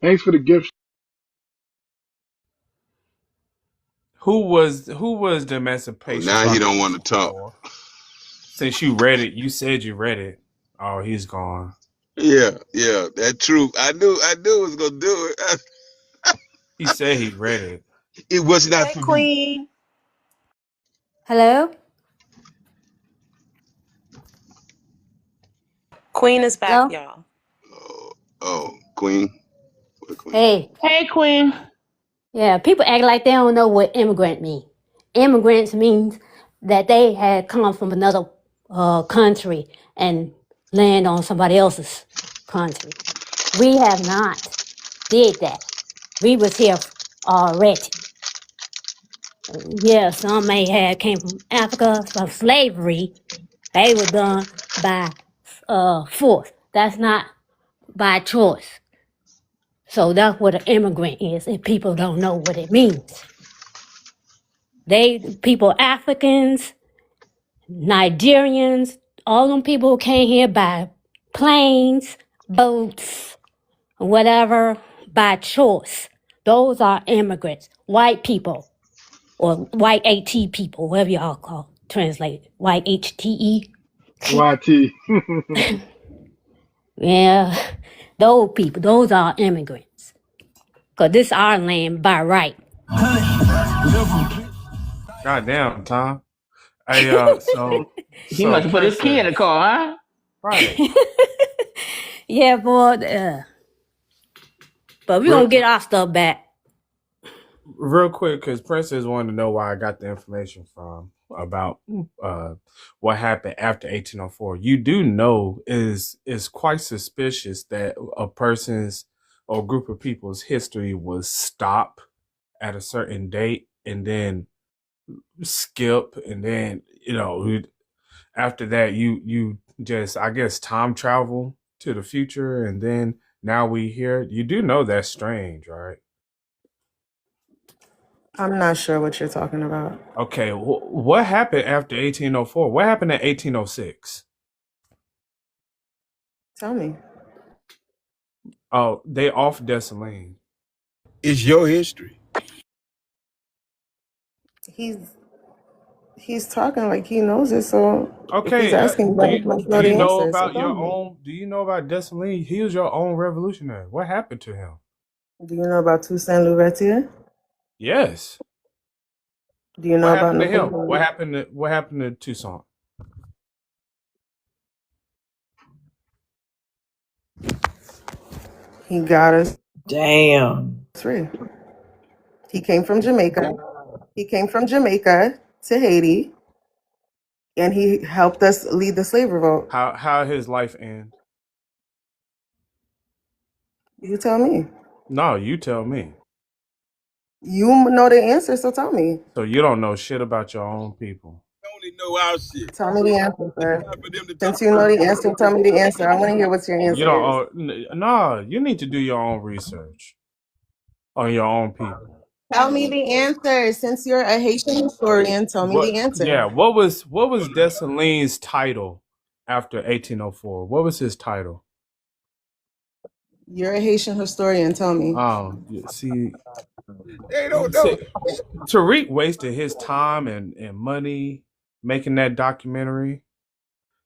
Thanks for the gift. Who was the Oh, Emancipation now he don't want to Proclamation talk. for? Since you read it, you said you read it. Oh, he's gone. Yeah, that true. I knew it was gonna do it. He said he read it. It was not Hey, for me. Queen. Hello? Queen is back, Hello? y'all. Oh, Queen, what Queen? Hey. Hey, Queen. Yeah, people act like they don't know what immigrant mean. Immigrants means that they had come from another country and land on somebody else's country. We have not did that. We was here already. Yeah, some may have came from Africa, from slavery. They were done by force. That's not by choice. So that's what an immigrant is, if people don't know what it means. People, Africans, Nigerians, all them people who came here by planes, boats, whatever, by choice. Those are immigrants, white people, or white AT people, whatever y'all call translate. White HTE. YT. Yeah, those people, those are immigrants. Because this is our land by right. Goddamn, Tom. Hey, so He must have put his key in the princess, car, huh? right? Yeah, boy. But we're going to Real, get our stuff back. real quick, because princess wanted to know where I got the information from about what happened after 1804. You do know is quite suspicious that a person's or group of people's history was stopped at a certain date and then skip and then after that you just, I guess, time travel to the future and then now we here. You do know that's strange, right? I'm not sure what you're talking about. Okay, what happened after 1804? What happened in 1806? Tell me. Oh, they off Dessalines. It's your history. He's he's talking like he knows it. So if he's Okay, asking, do you you must do know you the know answer. So about tell your me. own? Do you know about Dessalines? He was your own revolutionary. What happened to him? Do you know about Toussaint Louverture? Yes. Do you know What about happened to him? What Napoleon? happened to Toussaint? He got us Damn. free. He came from Jamaica. He came from Jamaica to Haiti, and he helped us lead the slave revolt. How his life end? You tell me. No, you tell me. You know the answer, so tell me. So you don't know shit about your own people. We only know our shit. Tell me the answer, It's sir. not for them to Since talk you know about the it. answer, tell me the answer. I want to hear what your You answer is. don't. No, you need to do your own research on your own people. Tell me the answer. Since you're a Haitian historian, tell me What? the answer. Yeah. What was Dessalines' title after 1804? What was his title? You're a Haitian historian. Tell me. See, They don't know. see, Tariq wasted his time and money making that documentary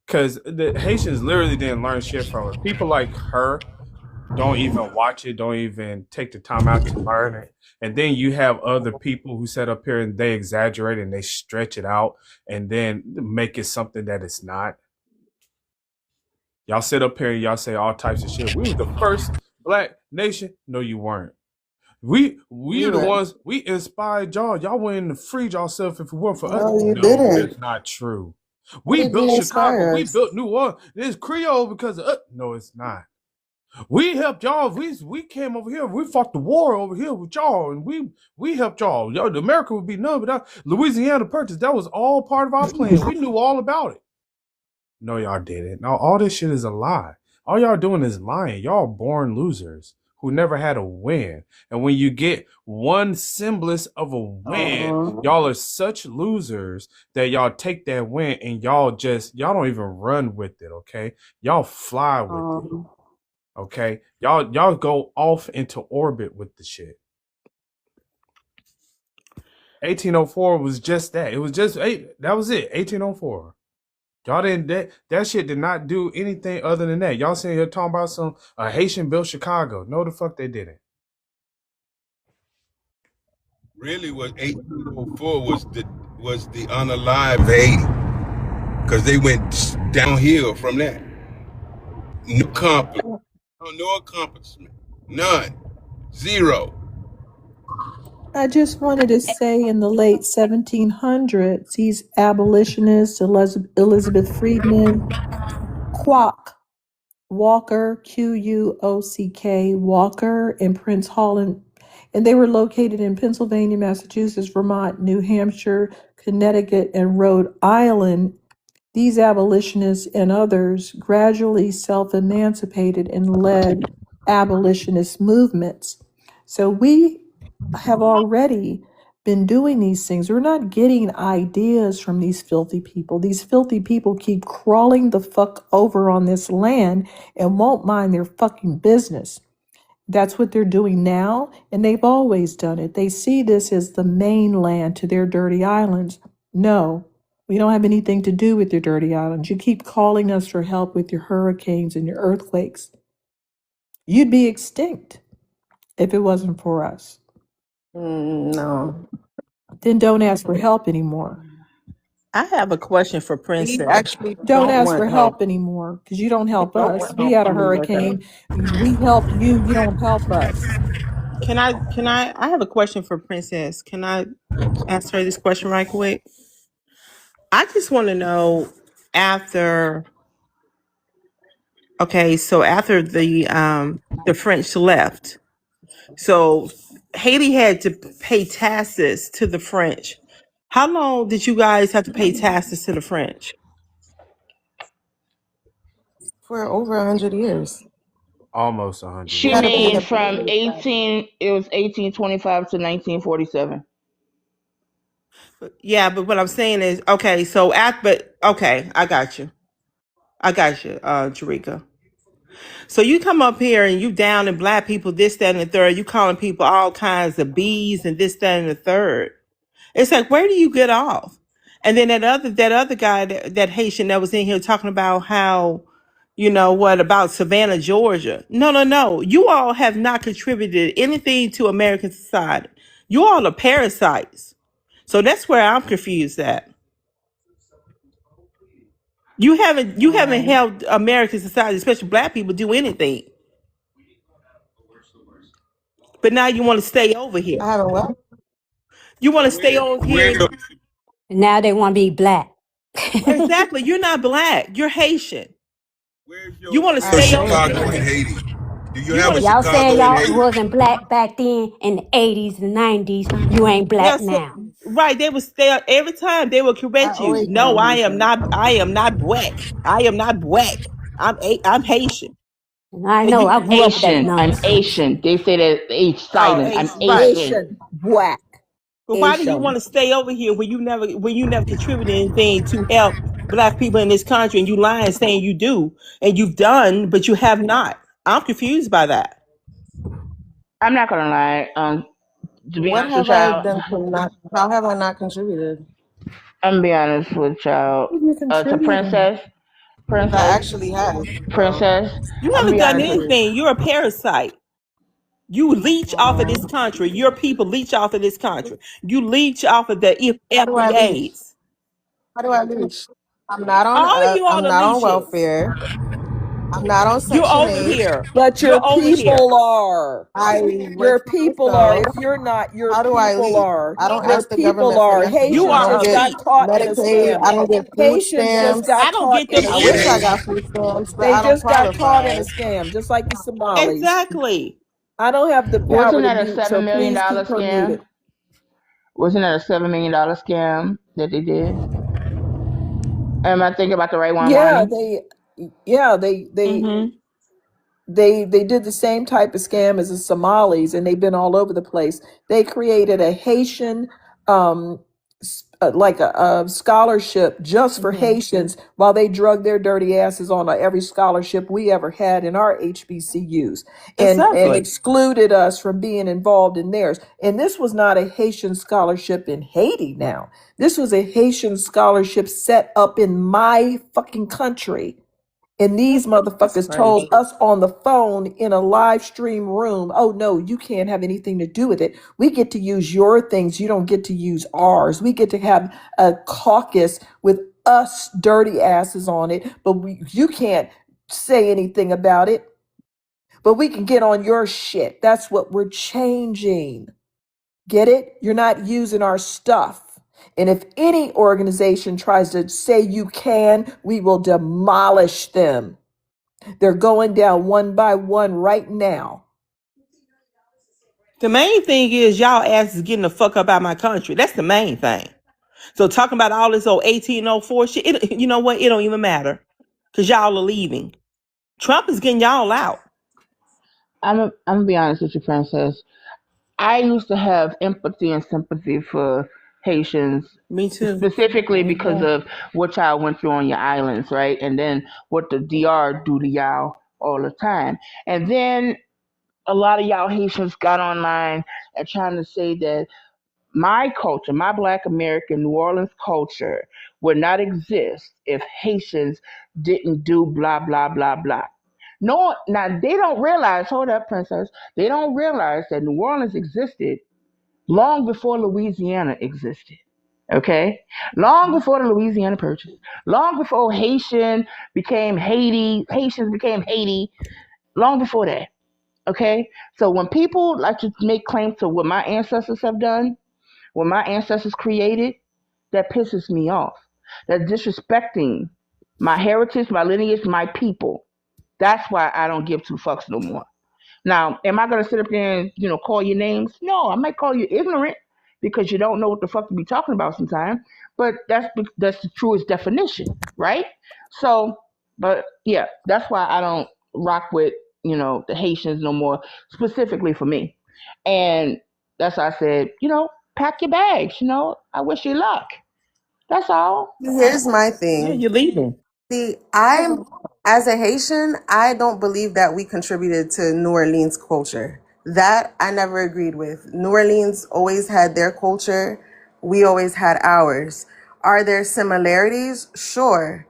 because the Haitians literally didn't learn shit from it. People like her don't even watch it, don't even take the time out to learn it. And then you have other people who sit up here and they exaggerate and they stretch it out and then make it something that it's not. Y'all sit up here and y'all say all types of shit. We were the first black nation. No, you weren't. We We the were. ones we inspired y'all. Y'all wouldn't have freed yourself if it weren't for us. No, you No, didn't. that's not true. How We did built we Chicago. inspire We us? built New Orleans. It's Creole because of us. No, it's not. We helped y'all. We came over here. We fought the war over here with y'all, and we helped y'all. Y'all, America would be none without Louisiana Purchase. That was all part of our plan. We knew all about it. No, y'all didn't. No, all this shit is a lie. All y'all doing is lying. Y'all born losers who never had a win. And when you get one semblance of a win, y'all are such losers that y'all take that win and y'all don't even run with it, okay? Y'all fly with it. Okay? Y'all go off into orbit with the shit. 1804 was just that. It was just that was it. 1804. Y'all didn't that shit did not do anything other than that. Y'all saying you're talking about some Haitian built Chicago. No, the fuck they didn't. Really, what 1804 was the unalive Haiti, because they went downhill from that. No no accomplishment, none, zero. I just wanted to say in the late 1700s, these abolitionists, Elizabeth Friedman, Quock, Walker, Quock, Walker, and Prince Holland, and they were located in Pennsylvania, Massachusetts, Vermont, New Hampshire, Connecticut, and Rhode Island. These abolitionists and others gradually self-emancipated and led abolitionist movements. So we have already been doing these things. We're not getting ideas from these filthy people. These filthy people keep crawling the fuck over on this land and won't mind their fucking business. That's what they're doing now, and they've always done it. They see this as the mainland to their dirty islands. No, we don't have anything to do with your dirty islands. You keep calling us for help with your hurricanes and your earthquakes. You'd be extinct if it wasn't for us. No. Then don't ask for help anymore. I have a question for We Princess. actually Don't don't ask for want help. help anymore because you don't We help don't us. want We help had a from you like that. hurricane. We help you. You don't help us. I have a question for Princess. Can I ask her this question right quick? I just want to know after so after the French left, so Haiti had to pay taxes to the French. How long did you guys have to pay taxes to the French? For over 100 years. Almost 100 We She had to years. pay means them. from 1825 to 1947. Yeah, but what I'm saying is, okay, so I got you. Jarika. So you come up here and you down and black people, this, that, and the third. You calling people all kinds of bees and this, that, and the third. It's like, where do you get off? And then that other guy, that Haitian that was in here talking about how, about Savannah, Georgia. No, no, no. You all have not contributed anything to American society. You all are parasites. So that's where I'm confused at. You haven't helped American society, especially black people, do anything. But now you want to stay over here. I haven't what? You want to stay Where over where here. your And now they want to be black. Exactly. You're not black. You're Haitian. where's You want to I stay over thank Chicago here. in you. Haiti? Do you You have want a to, Y'all saying Chicago in y'all Haiti? wasn't black back then in the 80s and 90s. You ain't black yes, now. right. They would stay every time. They will I correct you. always No, been I am Haitian. not. I am not black. I am not black. I'm Haitian. And I And know I you, grew up with that I'm nonsense. Asian. They say that H oh, silent. I'm right. Asian. Asian, black, But why do you Asian. want to stay over here when you never contributed anything to help black people in this country, and you lying saying you do and you've done, but you have not. I'm confused by that. I'm not gonna lie. To be What honest with have I y'all, done to not? How have I not contributed? I'm gonna be honest with y'all. What have you To contributed? I princess, actually have. So princess. You I'm gonna haven't be done honest with you. anything. You're a parasite. You leech off of this country. Your people leech off of this country. You leech off of the how do I leave? FBAs. How do I leave? I'm not on. All of you all I'm are not on leeches. welfare. I'm not on You're Section over 8. here. But your You're over here. people are. I work Your for people are. myself. If you're not, your How do I people leave? are. I don't Your ask the people government for are. You nothing. I are Haitians a don't just get got sheep. caught in a Medicaid. scam. I don't get food Haitians just stamps. I got don't caught get in them a I wish I either. scam. got food stamps, but They I don't just got caught in a qualify. scam, just like the Somalis. Exactly. I don't have the power Wasn't to that a mute, so please $7 million keep her scam? muted. Wasn't that a $7 million scam that they did? Am I thinking about the right one, Yeah, Ronnie? they, yeah, Hmm. they did the same type of scam as the Somalis, and they've been all over the place. They created a Haitian, um, like a scholarship just for Hmm. Haitians, while they drug their dirty asses on every scholarship we ever had in our HBCUs, and Exactly. excluded us from being involved in theirs. And this was not a Haitian scholarship in Haiti. Now, this was a Haitian scholarship set up in my fucking country, and these That's motherfuckers told crazy. us on the phone in a live stream room, oh no, you can't have anything to do with it. We get to use your things. You don't get to use ours. We get to have a caucus with us dirty asses on it, but you can't say anything about it. But we can get on your shit. That's what we're changing. Get it? You're not using our stuff. And if any organization tries to say you can, we will demolish them. They're going down one by one right now. The main thing is y'all asses getting the fuck up out of my country. That's the main thing. So talking about all this old 1804 shit, you know what? It don't even matter. Because y'all are leaving. Trump is getting y'all out. I'm gonna be honest with you, princess. I used to have empathy and sympathy for Haitians, Me too. specifically because Hmm. of what y'all went through on your islands, right? And then what the DR do to y'all all the time. And then a lot of y'all Haitians got online and trying to say that my culture, my Black American New Orleans culture, would not exist if Haitians didn't do blah blah blah blah. No, now they don't realize. Hold up, princess. They don't realize that New Orleans existed long before Louisiana existed. Okay, long before the Louisiana Purchase, long before Haitians became Haiti, long before that. Okay, so when people like to make claims to what my ancestors have done, what my ancestors created, that pisses me off. That's disrespecting my heritage, my lineage, my people. That's why I don't give two fucks no more. Now, am I gonna sit up there and call you names? No, I might call you ignorant because you don't know what the fuck to be talking about sometimes. But that's the truest definition, right? So, but yeah, that's why I don't rock with the Haitians no more, specifically for me. And that's why I said, pack your bags. I wish you luck. That's all. Here's my Yeah, thing. you're leaving. See, as a Haitian, I don't believe that we contributed to New Orleans culture. That I never agreed with. New Orleans always had their culture. We always had ours. Are there similarities? Sure.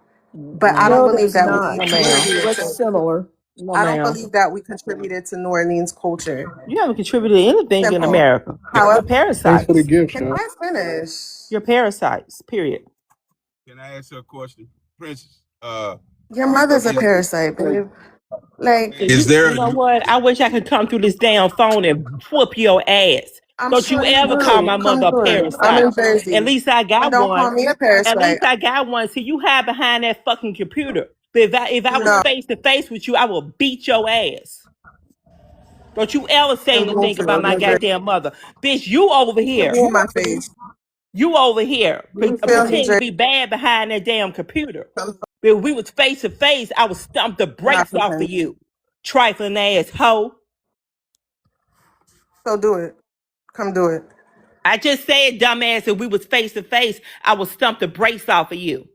But I don't No, believe there's that not. we No, ma'am. contributed What's to similar? No, I don't ma'am. believe that we contributed to New Orleans culture. You haven't contributed anything in Simple. America. You're However, Thanks for the parasites. gift, can Chef. I finish? You're parasites. Period. Can I ask her a question, Princess? Your mother's a Is parasite, babe. Like, is there? You know what? I wish I could come through this damn phone and whoop your ass. I'm Don't you sure you ever call do. my Come mother a do it. I'm parasite. in At Jersey. least I And got don't call one. me a At parasite. least I got one. See, you hide behind that fucking computer. But if I was No. face to face with you, I will beat your ass. Don't you ever say In anything about Bloomfield, my New Jersey. goddamn mother. Bitch, you over You can here. be in my face. You over here. Bloomfield, New Pretend to Jersey. be bad behind that damn computer. But if we was face to face, I would stomp the I'm not brakes off of pretending. you. Trifling ass hoe. So do it. Come do it. I just said, dumbass, if we was face to face, I would stump the brakes off of you.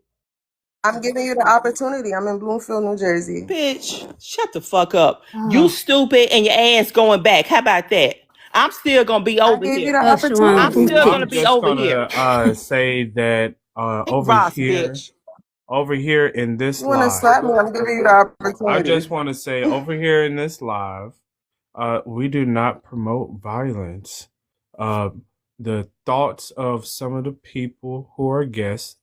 I'm giving you the opportunity. I'm in Bloomfield, New Jersey. Bitch, shut the fuck up. You stupid and your ass going back. How about that? I'm still gonna be I over gave you here. the What's wrong I'm with opportunity. still you? gonna I'm be just over here. gonna say that Big Ross, bitch. over here in this You want to live, slap me? I'm giving you the I opportunity. just want to say over here in this live, we do not promote violence. Uh, the thoughts of some of the people who are guests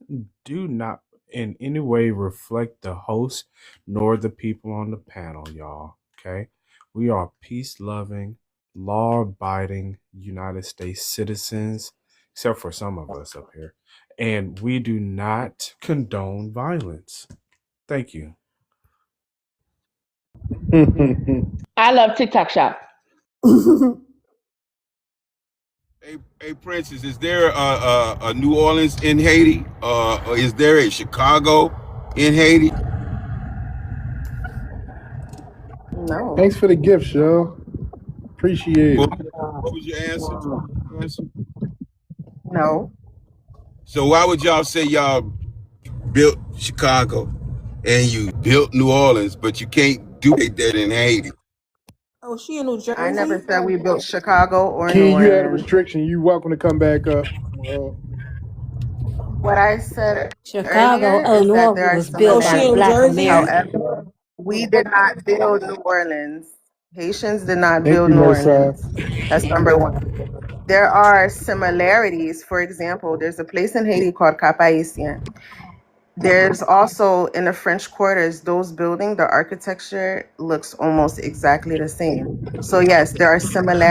do not in any way reflect the host nor the people on the panel, y'all. Okay? We are peace loving, law abiding United States citizens, except for some of us up here. And we do not condone violence. Thank you. I love TikTok Shop. Hey, Princess, is there a New Orleans in Haiti? Or is there a Chicago in Haiti? No, Thanks for the gift, yo. Appreciate What, it. what was your answer? no. So why would y'all say y'all built Chicago and you built New Orleans, but you can't do that in Haiti? Oh, she in New I never Jersey? said we built Chicago or New King, you had a Orleans. restriction. You welcome to come back up. What I said Chicago, earlier is that Illinois there are was Oh, built by she in similarities. black Jersey? Americans. However, we did not build New Orleans. Haitians did not Thank build you, New Northside. Orleans. That's number one. There are similarities. For example, there's a place in Haiti called Cap Haitien. There's also in the French quarters, those buildings, the architecture looks almost exactly the same. So yes, there are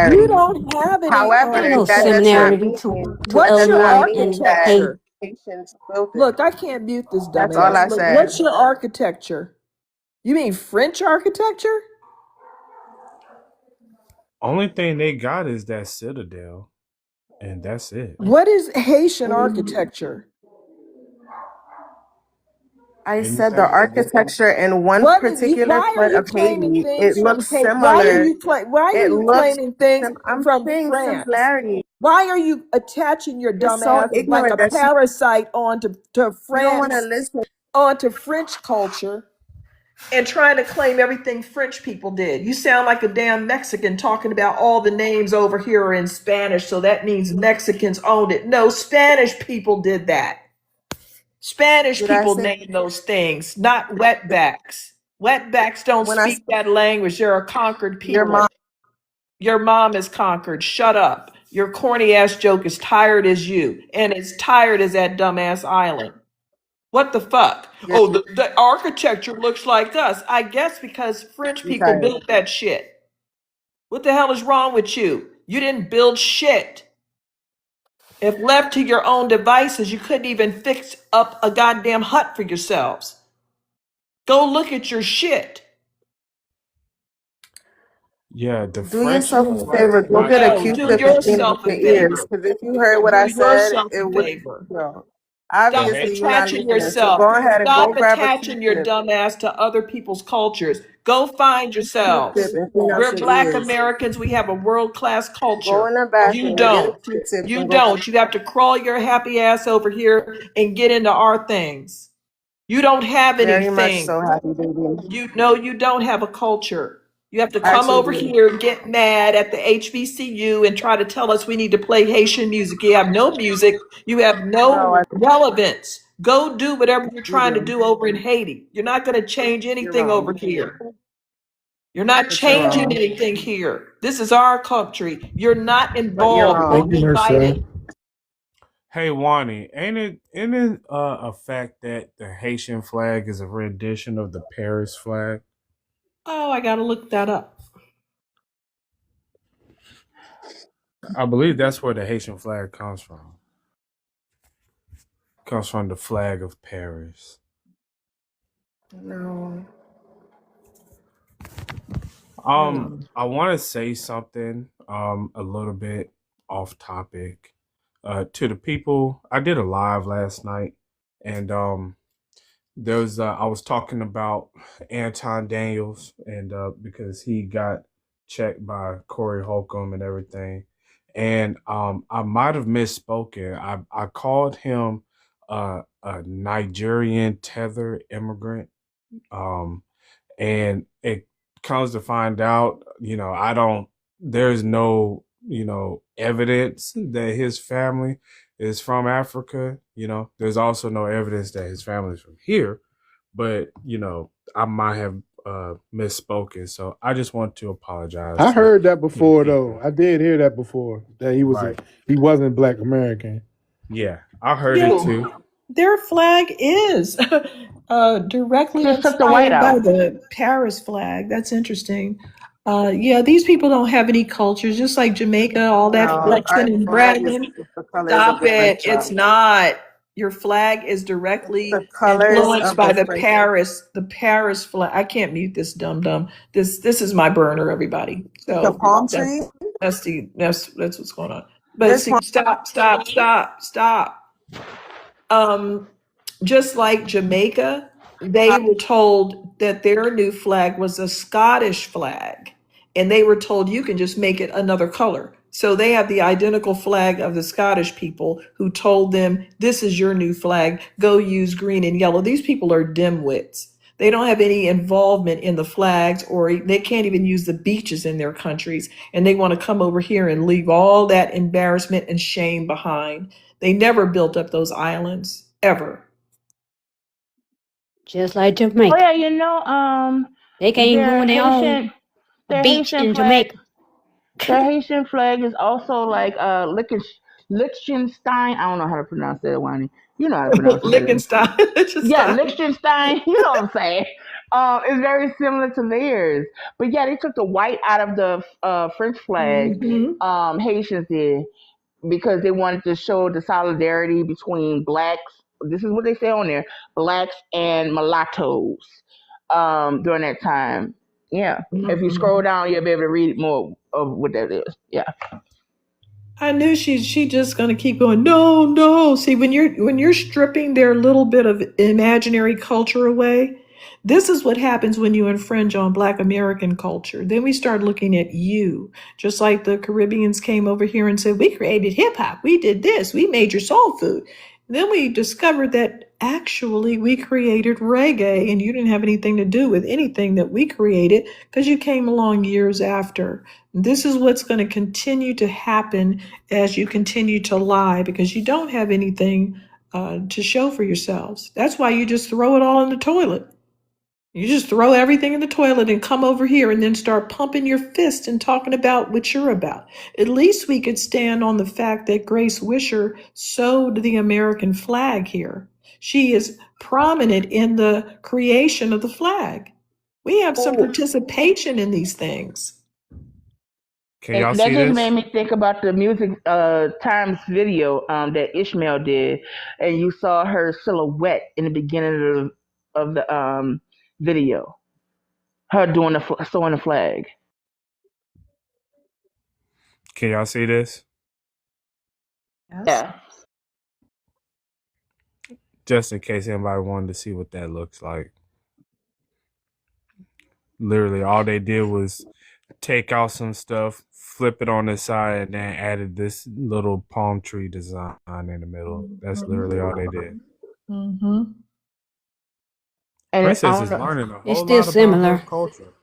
You similarities. don't have any. However, Ain't no that does not similarity mean between What's your and that Haiti. architecture? Haitians built it. Look, I can't mute this That's all dumbass. I Look, said. what's your architecture? You mean French architecture? Only thing they got is that citadel, and that's it. What is Haitian architecture? I said the Anything? architecture in one What is you? particular Why are part you of claiming Haiti, it things from looks Haiti? Why are similar. you Why are It you looks, claiming things I'm from seeing France? similarity. Why are you attaching your You're dumb so ass like ignorant a that parasite onto you don't want to France, listen. onto French culture, and trying to claim everything French people did? You sound like a damn Mexican talking about all the names over here are in Spanish, so that means Mexicans owned it. No, Spanish people did that. Spanish Did I people say named those things, not wetbacks. Wetbacks don't when I speak said that language. They're a conquered your people. mom? Your mom is conquered. Shut up. Your corny ass joke is tired as you, and it's tired as that dumbass island. What the fuck? You're, Oh, the architecture looks like us. I guess because French you're people tired. built that shit. What the hell is wrong with you? You didn't build shit. If left to your own devices, you couldn't even fix up a goddamn hut for yourselves. Go look at your shit. Yeah, the Do French yourself a people favor. Go got get a No, do Q-tip and clean out yourself a your ears. favor. Because if you heard what Do I said, yourself a it would. favor. Yo, the Stop obviously, hate. you're not attaching listening. So yourself. go ahead and go Stop grab a attaching your Q-tip, dumb ass to other people's cultures. Go find Q-tip, yourselves. and clean out We're your Black ears. Americans. We have a world class Go culture. in the You bathroom, get a don't. Q-tip, You and go. don't. You have to crawl your happy ass over here and get into our things. You don't have Very much anything. so happy, baby. You know you don't have a culture. You have to I come actually over do. here, get mad at the HBCU, and try to tell us we need to play Haitian music. You have no music. You have No, no relevance. Go do whatever you're you trying to do. do over in Haiti. You're not going to change You're anything over wrong. here. You're not But you're changing wrong. anything here. This is our country. You're not But you're involved or Thank wrong. you, invited. Northside. Hey, Wani, ain't it a fact that the Haitian flag is a rendition of the Paris flag? Oh, I got to look that up. I believe that's where the Haitian flag comes from. Comes from the flag of Paris. No. No. I want to say something a little bit off topic to the people. I did a live last night, and there was I was talking about Anton Daniels, and because he got checked by Corey Holcomb and everything, and I might have misspoken. I called him a Nigerian tether immigrant. And it comes to find out, I don't, there's no, evidence that his family is from Africa. There's also no evidence that his family is from here, but, I might have misspoken. So I just want to apologize I to heard that the before though. people. I did hear that before that Right. he wasn't Black American. Yeah, I heard Yeah, it too. their flag is directly Just took the white inspired by out. the Paris flag. That's interesting. Yeah, these people don't have any cultures, just like Jamaica, all that No, flexing our and flag is bragging. the colors of Stop different it. It's tribes. not. Your flag is directly The colors influenced of by different. The Paris flag. I can't mute this dum dum. This is my burner, everybody. The So palm that's tree. that's what's going on. But There's see, palm. stop. Um, just like Jamaica, they were told that their new flag was a Scottish flag, and they were told you can just make it another color. So they have the identical flag of the Scottish people who told them, this is your new flag, go use green and yellow. These people are dimwits. They don't have any involvement in the flags, or they can't even use the beaches in their countries. And they want to come over here and leave all that embarrassment and shame behind. They never built up those islands, ever. Just like Oh Jamaica. yeah, They can't even their ruin their Haitian own their beach Haitian in flag Jamaica. their Haitian flag is also like Liechtenstein. I don't know how to pronounce that, Wani. You know how to pronounce it better. Liechtenstein, Yeah, Liechtenstein. Liechtenstein. You know what I'm saying? It's very similar to theirs. But yeah, they took the white out of the French flag. Hmm. Haitians did because they wanted to show the solidarity between blacks. This is what they say on there: blacks and mulattoes during that time. Yeah, if you scroll down, you'll be able to read more of what that is. Yeah. I knew she just gonna keep going. No, no. See, when you're stripping their little bit of imaginary culture away, this is what happens when you infringe on Black American culture. Then we start looking at you, just like the Caribbeans came over here and said, "We created hip hop. We did this. We made your soul food." Then we discovered that actually we created reggae, and you didn't have anything to do with anything that we created because you came along years after. This is what's going to continue to happen as you continue to lie because you don't have anything to show for yourselves. That's why you just throw it all in the toilet. You just throw everything in the toilet and come over here and then start pumping your fist and talking about what you're about. At least we could stand on the fact that Grace Wisher sewed the American flag here. She is prominent in the creation of the flag. We have some Oh, participation in these things. Can and y'all that see just made this? me think about the music times video that Ishmael did, and you saw her silhouette in the beginning of the video. Her doing sewing the flag. Can y'all see this? Yes. Yeah. Just in case anybody wanted to see what that looks like. Literally, all they did was take out some stuff, flip it on the side, and then added this little palm tree design in the middle. That's literally all they did. Mm-hmm. And I Princess don't is know. learning a It's whole still lot about her similar. culture.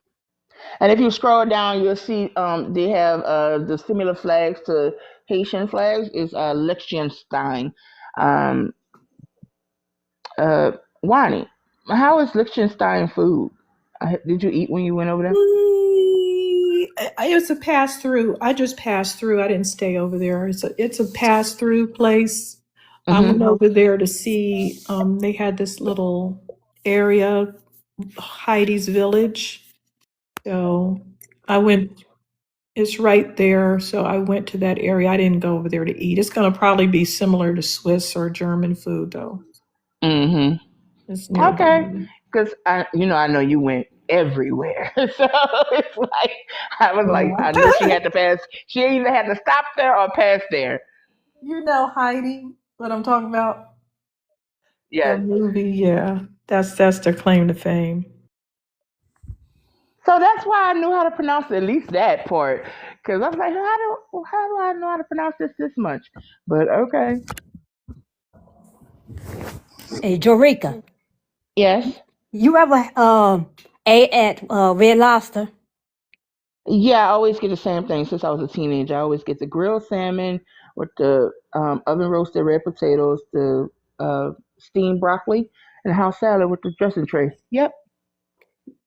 And if you scroll down, you'll see they have the similar flags to Haitian flags is Liechtenstein. Um, uh, Wani, how is Liechtenstein food? Did you eat when you went over there? It's a pass through. I just passed through. I didn't stay over there. It's a pass through place. I went Mm-hmm. over there to see. They had this little area, Heidi's village. So I went. It's right there. So I went to that area. I didn't go over there to eat. It's going to probably be similar to Swiss or German food, though. Mm-hmm. It's nearby. Okay. Because I know you went everywhere, so it's like I was like, I know she had to pass. She either had to stop there or pass there. You know Heidi, what I'm talking about? Yes. That movie, yeah. That's their claim to fame. So that's why I knew how to pronounce at least that part. Because I was like, how do I know how to pronounce this much? But okay. Hey, Jorica, Yes. you ever ate at Red Lobster? Yeah, I always get the same thing since I was a teenager. I always get the grilled salmon with the oven roasted red potatoes, the steamed broccoli, and house salad with the dressing tray. Yep.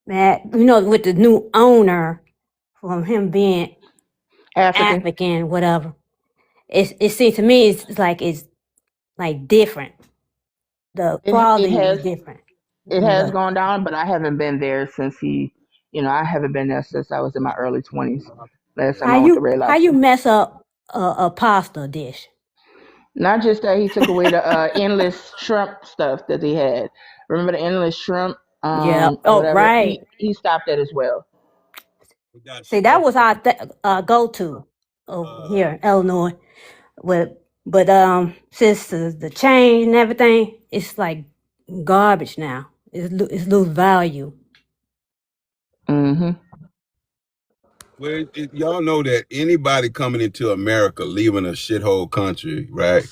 That with the new owner, from him being African. African, whatever. It seems to me it's like different. The It quality is has different. it has But gone down, but I haven't been there since I haven't been there since I was in my early 20s. Last time how I went to you Red how you Lobster. mess up a pasta dish? Not just that, he took away the endless shrimp stuff that they had. Remember the endless shrimp, Yeah. or Oh, whatever. right. He stopped that as well. We got See, that stuff. was our go to over here in Illinois. But since the change and everything, it's like garbage now. It's lose value. Hmm. Well, y'all know that anybody coming into America, leaving a shithole country, right?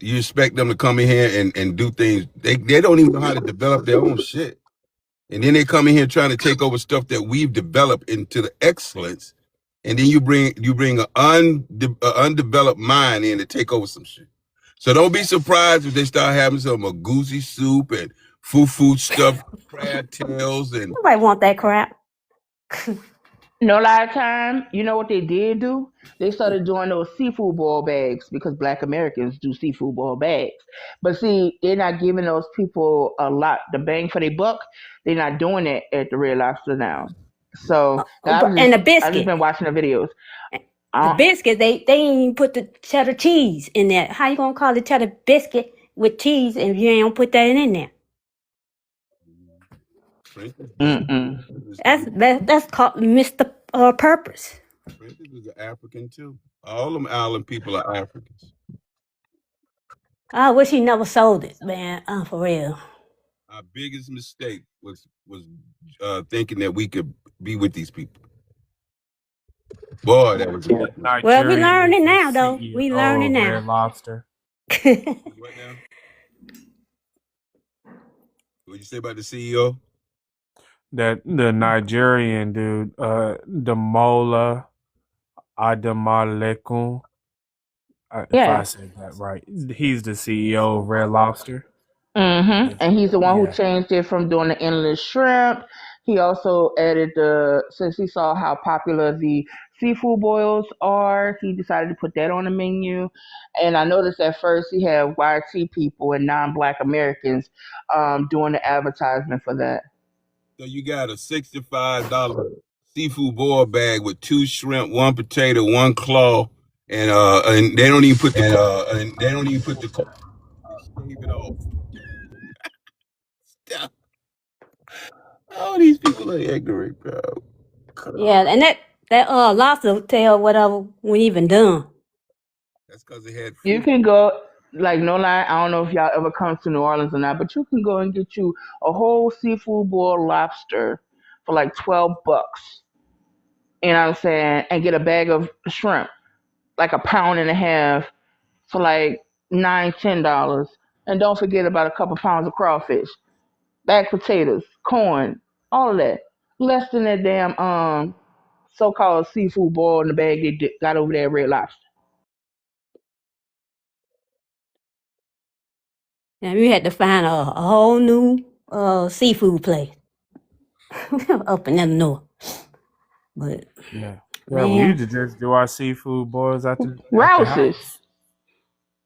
You expect them to come in here and do things. They don't even know how to develop their own shit. And then they come in here trying to take over stuff that we've developed into the excellence. And then you bring a undeveloped mind in to take over some shit. So don't be surprised if they start having some goosey soup and fufu stuff, crab tails, and Nobody want that crap. No lie time, you know what they did do? They started doing those seafood boil bags because black Americans do seafood boil bags. But see, they're not giving those people a lot, the bang for their buck. They're not doing it at the Red Lobster now. So now And the I've just biscuit. been watching the videos. The Uh, biscuit, they ain't even put the cheddar cheese in there. How you gonna call it cheddar biscuit with cheese if you ain't gonna put that in there? Prince is good. mm-mm. That's called Mr. Purpose. Prince is an African too. All them island people are Africans. I wish he never sold it, man. For real. Our biggest mistake was thinking that we could be with these people. Boy, that was a That big mistake. Well, we Nigerian is learning the now, though. CEO We learning of now. Red Lobster. What now? What you say about the CEO? That the Nigerian dude, Damola Ademalekun, if I Yeah. said that right, he's the CEO of Red Lobster. And he's the one who Yeah, changed it from doing the endless shrimp. He also added since he saw how popular the seafood boils are, he decided to put that on the menu. And I noticed at first he had YT people and non-black Americans doing the advertisement for that. So you got a $65 seafood boil bag with two shrimp, one potato, one claw, and they don't even put the they shave it off. Oh, these people are ignorant, bro. Yeah, and that lobster tail whatever when even done. That's because they had You fruit. can go, like, no lie, I don't know if y'all ever come to New Orleans or not, but you can go and get you a whole seafood boiled lobster for like $12. You know what I'm saying? And get a bag of shrimp, like a pound and a half for like $9, $10. And don't forget about a couple pounds of crawfish, baked potatoes, corn, all of that. Less than that damn so called seafood boil in the bag they got over there at Red Lobster. And we had to find a whole new seafood place up in the north. But yeah, yeah. We man, used to just do our seafood boils at the Rouse's. house.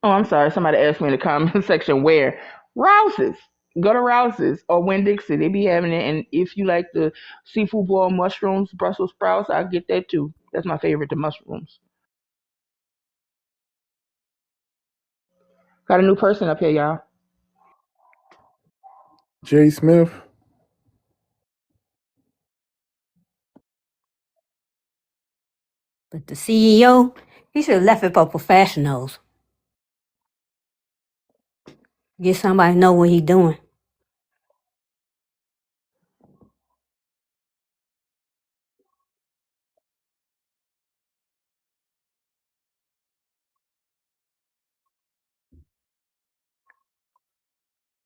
Oh, I'm sorry. Somebody asked me in the comment section where. Rouse's. Go to Rouse's or Winn Dixie. They be having it. And if you like the seafood boiled mushrooms, Brussels sprouts, I'll get that too. That's my favorite, the mushrooms. Got a new person up here, y'all. Jay Smith. but the CEO, he should have left it for professionals. Get somebody to know what he doing.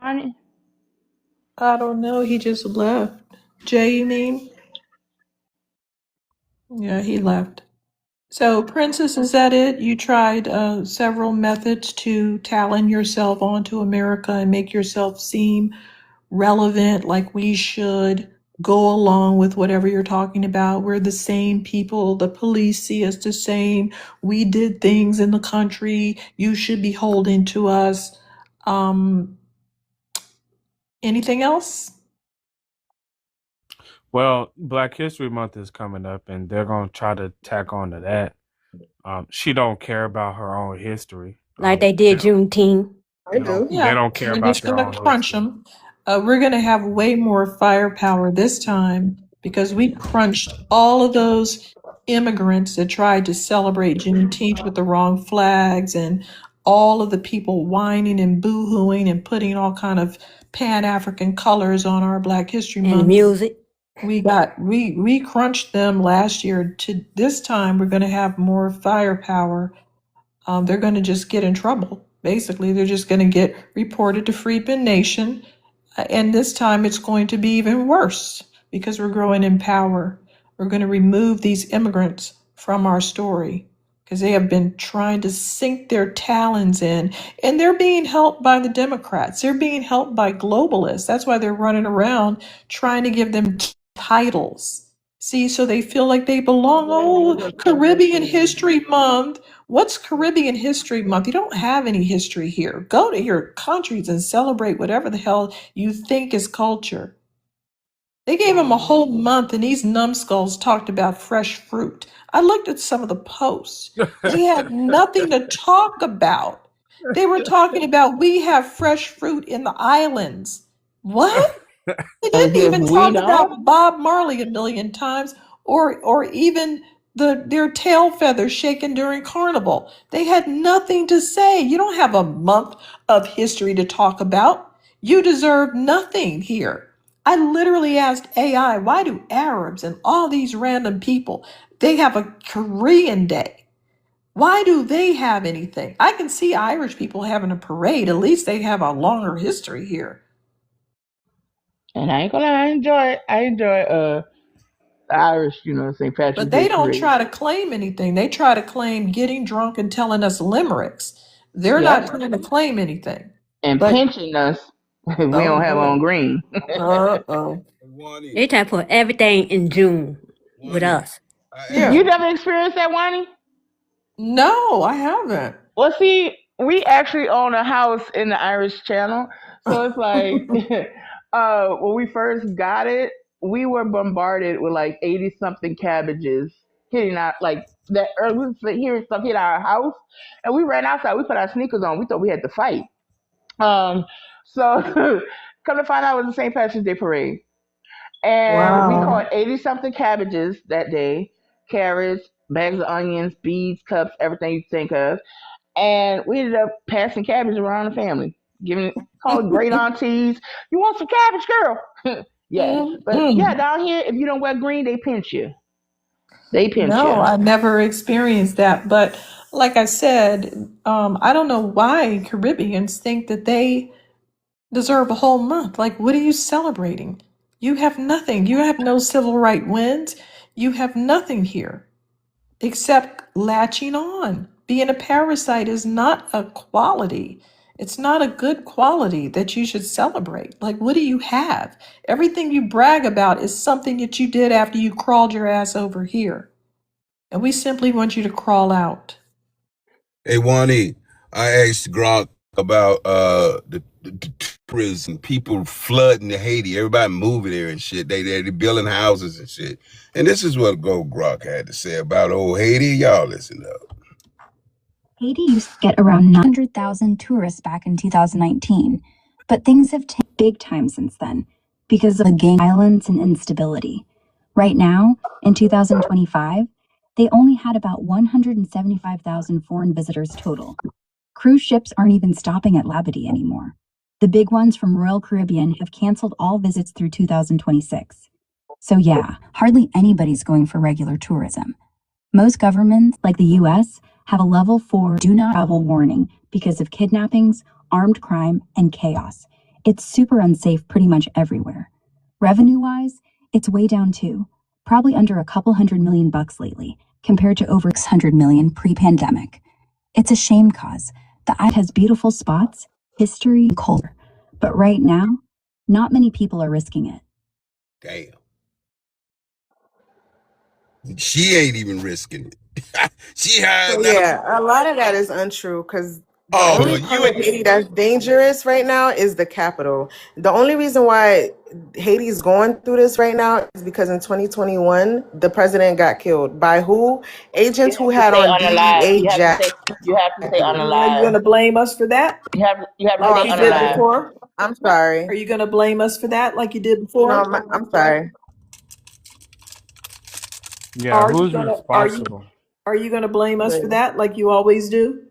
Wani? I don't know. He just left. Jay, you mean? Yeah, he left. So, Princess, is that it? You tried several methods to talon yourself onto America and make yourself seem relevant, like we should go along with whatever you're talking about. We're the same people. The police see us the same. We did things in the country. You should be holding to us. Um, anything else? Well, Black History Month is coming up, and they're gonna try to tack on to that. She don't care about her own history. like they did Juneteenth. I do. They Yeah, don't care we're about just their gonna own crunch history. them. We're gonna have way more firepower this time because we crunched all of those immigrants that tried to celebrate Juneteenth with the wrong flags, and all of the people whining and boo-hooing and putting all kind of Pan-African colors on our Black History And the Month. music. We crunched them last year. To this time, we're gonna have more firepower. They're going to just get in trouble. Basically, they're just going to get reported to Freedmen Nation. And this time it's going to be even worse because we're growing in power. We're going to remove these immigrants from our story because they have been trying to sink their talons in. And they're being helped by the Democrats. They're being helped by globalists. That's why they're running around trying to give them titles. See, so they feel like they belong. Oh, Caribbean History Month. What's Caribbean History Month? You don't have any history here. Go to your countries and celebrate whatever the hell you think is culture. They gave them a whole month, and these numbskulls talked about fresh fruit. I looked at some of the posts. They had nothing to talk about. They were talking about we have fresh fruit in the islands. What? They As didn't if even we talk don't. about Bob Marley a million times, or even their tail feathers shaken during Carnival. They had nothing to say. You don't have a month of history to talk about. You deserve nothing here. I literally asked AI, why do Arabs and all these random people, they have a Korean day? Why do they have anything? I can see Irish people having a parade. At least they have a longer history here. And I ain't gonna lie, I enjoy it. I enjoy the Irish, St. But Patrick's Day they don't parade. try to claim anything. They try to claim getting drunk and telling us limericks. They're not Yep. trying to claim anything. And But pinching us if we oh don't have on boy. green. Uh-oh. They try to put everything in June with us. Yeah. You never experienced that, Wani? No, I haven't. Well, see, we actually own a house in the Irish Channel, so it's like, when we first got it, we were bombarded with like 80 something cabbages hitting our like that. Early, we was hearing stuff hit our house, and we ran outside. We put our sneakers on. We thought we had to fight. Um, so come to find out, it was the St. Patrick's Day parade, and we Wow. caught 80 something cabbages that day, carrots, bags of onions, beads, cups, everything you think of, and we ended up passing cabbage around the family, giving call it great aunties. You want some cabbage, girl? Yes, but yeah, Mm-mm. down here, if you don't wear green, they pinch you. They pinch No, you. I never experienced that. But like I said, I don't know why Caribbeans think that they deserve a whole month. Like, what are you celebrating? You have nothing. You have no civil right wins. You have nothing here except latching on. Being a parasite is not a quality. It's not a good quality that you should celebrate. Like, what do you have? Everything you brag about is something that you did after you crawled your ass over here. And we simply want you to crawl out. Hey, Wani, I asked Gronk about the tourism, people flooding to Haiti, everybody moving there and shit. They building houses and shit. And this is what Go Gronk had to say about old Haiti. Y'all listen up. Haiti used to get around 900,000 tourists back in 2019, but things have taken big time since then because of the gang violence and instability. Right now, in 2025, they only had about 175,000 foreign visitors total. Cruise ships aren't even stopping at Labadee anymore. The big ones from Royal Caribbean have canceled all visits through 2026. So yeah, hardly anybody's going for regular tourism. Most governments, like the US, have a level 4 do not travel warning because of kidnappings, armed crime, and chaos. It's super unsafe pretty much everywhere. Revenue-wise, it's way down too. Probably under a couple $100 million lately, compared to over $600 million pre-pandemic. It's a shame cause. The island has beautiful spots, history, and culture. But right now, not many people are risking it. Damn. She ain't even risking it. She So hiding out. yeah, a lot of that is untrue because the Oh, only you part of ain't. Haiti that's dangerous right now is the capital. The only reason why Haiti's going through this right now is because in 2021 the president got killed by who? You Agents who have to had say on unalive. DEA You have to say jackets. you have to say Are you going unalive. to blame us for that You have to Oh, say like I'm you did sorry. unalive. before? I'm sorry. Are you going to blame us for that like you did No, before? I'm sorry. Yeah, Are you who's going to responsible? are you going to blame us for Good. that like you always do?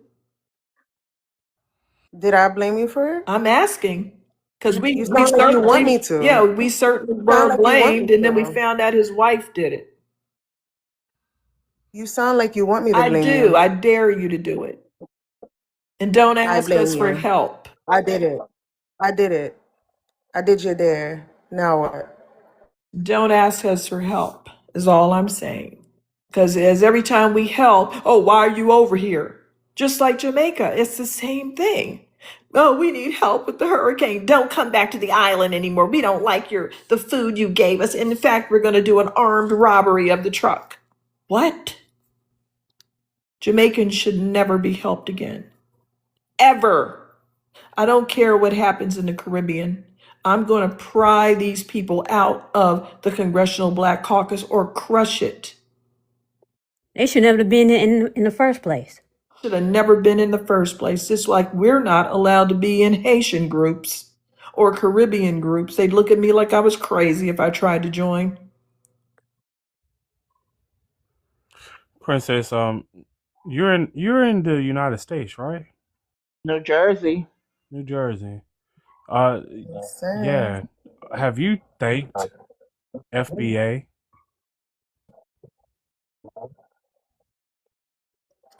Did I blame you for it? I'm asking because You sound like you want me to. we certainly Sound were like you want me blamed, and then we to. found out his wife did it. You sound like you want me to I blame do. you. I dare you to do it, and don't I ask blame us for you. help. I did it. I did it. I did your dare. Now what? Don't ask us for help. Is all I'm saying. Because as every time we help, oh, why are you over here? Just like Jamaica, it's the same thing. Oh, we need help with the hurricane. Don't come back to the island anymore. We don't like the food you gave us. In fact, we're going to do an armed robbery of the truck. What? Jamaicans should never be helped again. Ever. I don't care what happens in the Caribbean. I'm going to pry these people out of the Congressional Black Caucus or crush it. They should never have been in the first place. Should have never been in the first place. Just like we're not allowed to be in Haitian groups or Caribbean groups. They'd look at me like I was crazy if I tried to join. Princess, you're in the United States, right? New Jersey. New Jersey. Uh, Yes, sir. yeah. Have you thanked FBA?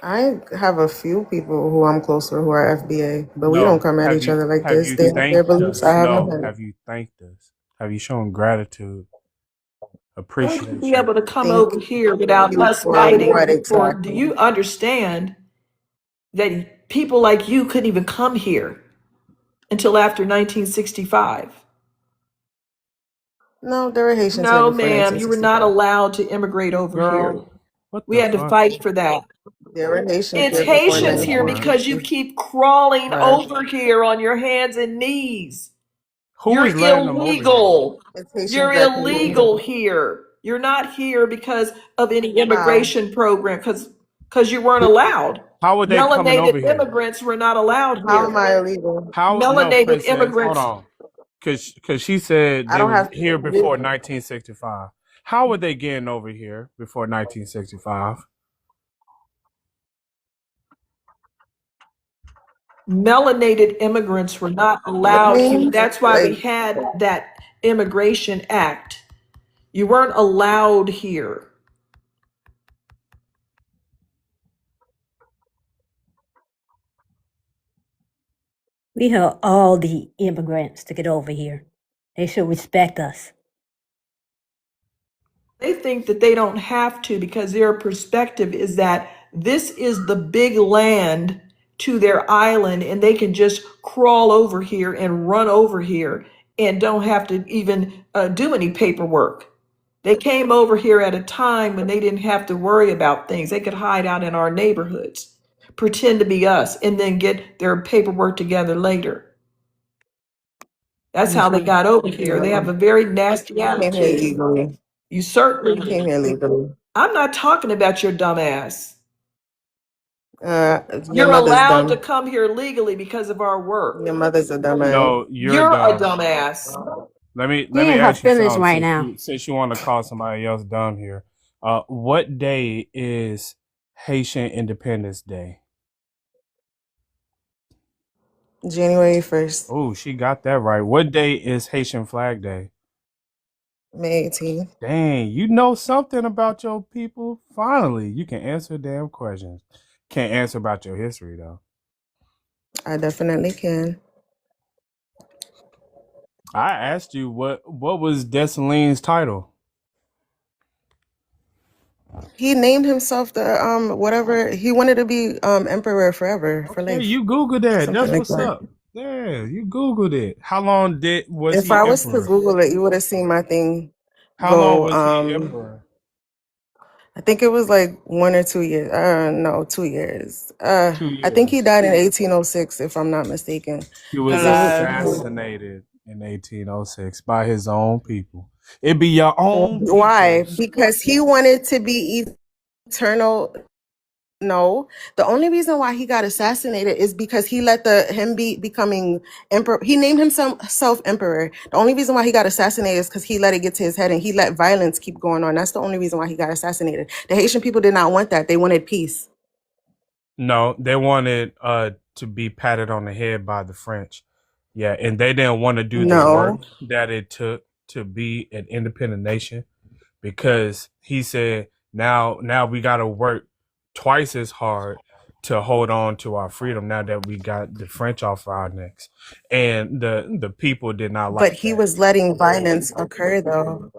I have a few people who I'm close with who are FBA, but we don't No. come at Have each you other like have this. you They have their thanked beliefs. I us? haven't No. had. Have you thanked us? Have you shown gratitude, How would you be appreciation? able to come Thank over here without you us for fighting what for? Do exactly? you understand that people like you couldn't even come here until after 1965? No, there were Haitians here No, before ma'am, you were not 1965. allowed to immigrate over here. Girl, what We the had to fuck? fight for that. There were Haitians It's here before Haitians Oh here my. because you 1965. keep crawling over here on your hands and knees. Who You're is letting them over here? illegal. It's Haitians You're that came over. illegal here. You're not here because of any How? immigration program, because you weren't Who? allowed. How are they coming Melanated over here? immigrants were not allowed How am here. I illegal? How? No, Melanated princess. Hold immigrants, on. Cause she said I they don't was have. here before 1965. How were they getting over here before 1965? melanated immigrants were not What allowed here. means That's why we like had that Immigration Act. You weren't allowed here. We help all the immigrants to get over here. They should respect us. They think that they don't have to because their perspective is that this is the big land to their island and they can just crawl over here and run over here and don't have to even do any paperwork. They came over here at a time when they didn't have to worry about things. They could hide out in our neighborhoods, pretend to be us, and then get their paperwork together later. That's how they got over here. They have a very nasty I came here attitude. legally? You I certainly, came here legally. I'm not talking about your dumb ass. Uh, your You're mother's allowed to dumb. come here legally because of our Your work. mother's a dumbass. No, you're You're a dumb. dumbass. Let She me in her ask you feelings something right now. since you want to call somebody else dumb here. What day is Haitian Independence Day? January 1st, Oh, she got that right. What day is Haitian Flag Day? May 18th. Dang, you know something about your people. Finally, you can answer damn questions. Can't answer about your history though. I definitely can. I asked you what was Dessalines' title. He named himself the whatever he wanted to be emperor forever for Okay, life, you Googled that. something That's like what's that. up. Yeah, you Googled it. How long was If he I was to emperor? Google it, you would have seen my thing How long go. was he emperor? I think it was like 1 or 2 years. No, 2 years. Two I think he years. died in 1806, if I'm not mistaken, He was because it was Alive. assassinated in 1806 by his own people. It be your own why? peoples. Because he wanted to be eternal. No, the only reason why he got assassinated is because he let him be becoming emperor. He named himself emperor. The only reason why he got assassinated is because he let it get to his head and he let violence keep going on. That's the only reason why he got assassinated. The Haitian people did not want that. They wanted peace. No, they wanted to be patted on the head by the French. Yeah, and they didn't want to do the work No, that it took to be an independent nation because he said now we got to work twice as hard to hold on to our freedom now that we got the French off our necks. And the people did not but like he that. was letting violence occur though.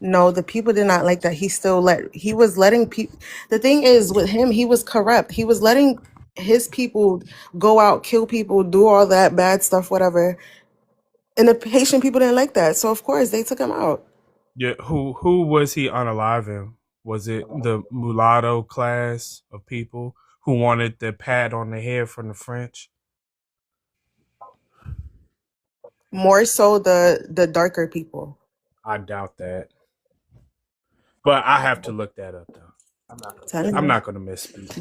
No, the people did not like that. He was letting people. The thing is with him, he was corrupt. He was letting his people go out, kill people, do all that bad stuff, whatever. And the Haitian people didn't like that. So of course they took him out. Yeah, who was he unaliving? Was it the mulatto class of people who wanted the pat on the head from the French? More so the darker people. I doubt that. But I have to look that up though. I'm telling I'm you. not gonna misspeak.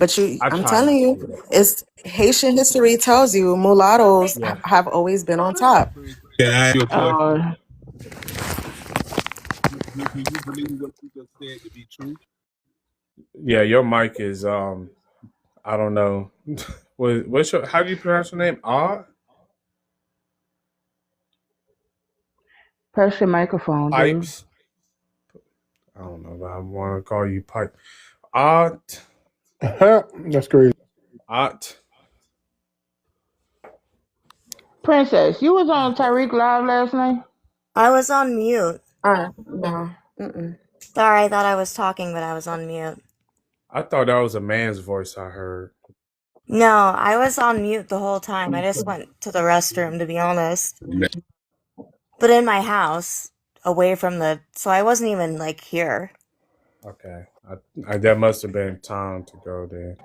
I I'm try telling not to you, do that. it's Haitian history tells you mulattoes Yeah. have always been on top. Can I ask you a question? Uh, Do you believe what you just said to be true? Yeah, your mic is I don't know. What's your how do you pronounce your name? Ah press your microphone, dude. Pipes? I don't know, but I wanna call you Pipe. Art That's crazy. Art. Princess, you was on Tyreek Live last night? I was on mute. No. Mm-mm. Sorry, I thought I was talking, but I was on mute. I thought that was a man's voice I heard. No, I was on mute the whole time. I just went to the restroom, to be honest. But in my house, away from so I wasn't even like here. Okay. That must have been time to go there.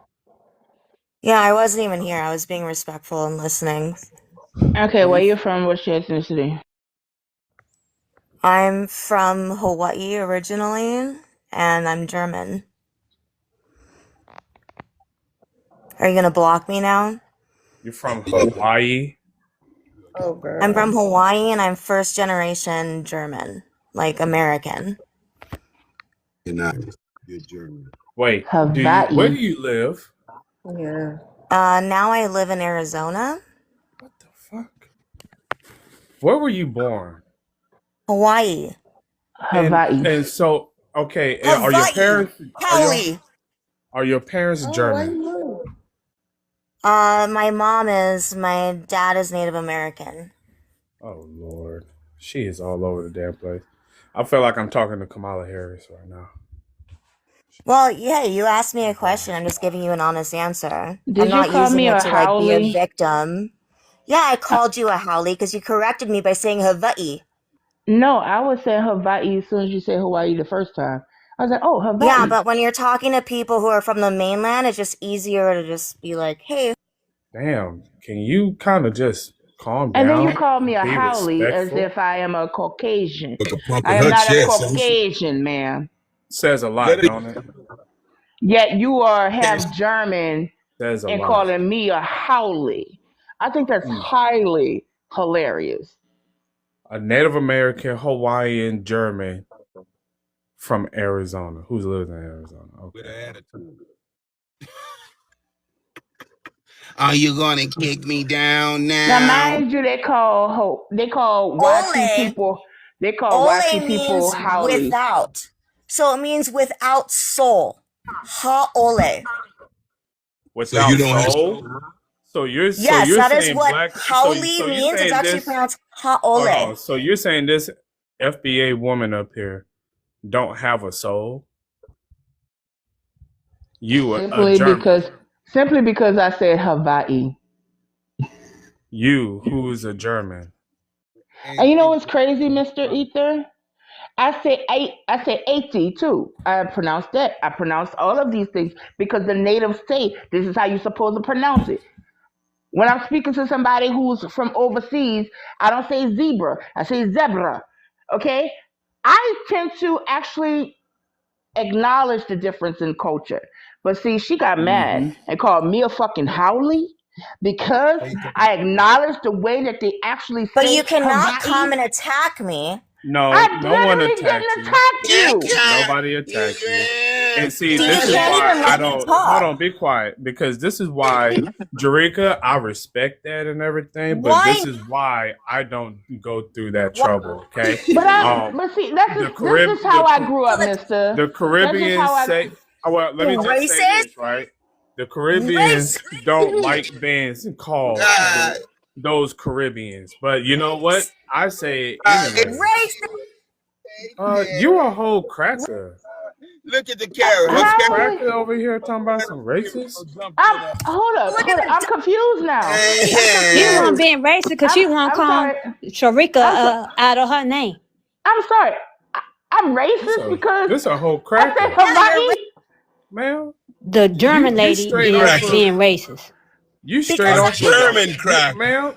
Yeah, I wasn't even here. I was being respectful and listening. Okay, where you from? What's your ethnicity? I'm from Hawaii originally, and I'm German. Are you gonna block me now? You're from Hawaii? Oh I'm girl. from Hawaii, and I'm first generation German, like American. You're not. You're German. Wait, where do Hawaii. you live? Yeah. Now I live in Arizona. What the fuck? Where were you born? Hawaii. Hawaii. And so okay, are your Hawaii! parents Howley! are your parents Oh, why German? you move? My mom is, my dad is Native American. Oh Lord. She is all over the damn place. I feel like I'm talking to Kamala Harris right now. Well, yeah, you asked me a God. question. I'm just giving you an honest answer. I'm Did you not call using me it a to, like, be a howley? victim. Yeah, I called you a Howley because you corrected me by saying Hawaii. No, I was saying Hawaii as soon as you said Hawaii the first time. I was like, oh, Yeah, Hawaii. but when you're talking to people who are from the mainland, it's just easier to just be like, hey. Damn. Can you kind of just calm And then you down call me and a be howley as respectful? if I am a Caucasian. With the pump I in am her not a chest. So she, Caucasian, ma'am. Says a let lot, her don't it? Yet you are finish. half German Says a and lot. calling me a howley. I think that's Hmm. highly hilarious. A Native American, Hawaiian, German from Arizona. Who's lives in Arizona? With Okay. an attitude. Are you gonna kick me down Now, now? mind you, they call YP Ole. people Ole people means howleys. without. So it means without soul. Ha ole. So you Without don't have soul? so Yes, you're that is saying what black haole so you're means. It's saying actually this pronounced hold haole. on. So you're saying this FBA woman up here don't have a soul? You a Simply German. because simply because I said Hawaii. You who is a German. And you know what's crazy, Mr. Ether? I say 80 too. I pronounce that. I pronounce all of these things because the natives say this is how you're supposed to pronounce it. When I'm speaking to somebody who's from overseas, I don't say zebra. I say zebra. Okay? I tend to actually acknowledge the difference in culture. But see, she got mad Mm-hmm. and called me a fucking howley because I acknowledged the way that they actually But say you cannot Hawaii. come and attack me. No, I no one literally attacked didn't you. attack you. Nobody attacked you. And see, So you this is can't why even I let me don't hold talk. on, be quiet. Because this is why Jarika, I respect that and everything, but Why? this is why I don't go through that trouble. Okay. Um But see, that's the just this Carib is how I grew So up, the Mister. the That's just Caribbeans how I. say well, let me just say racist, this, right? The racist, Caribbeans don't like being called those Caribbeans. But you know what? I say it anyways. racist. You a whole cracker. Look at the carrot. You Her a How carrot. are we? cracker over here talking about some racist? I'm hold up, Look at hold up. the. I'm confused now. I'm You weren't confused. being racist because I'm you won't I'm call sorry. Sharika I'm so, out of her name. I'm sorry. I'm This racist a because this a whole I said cracker. Yeah, you're Hawaii. Man, The you German you lady straight is off of being racist. you straight because off you of don't. ma'am,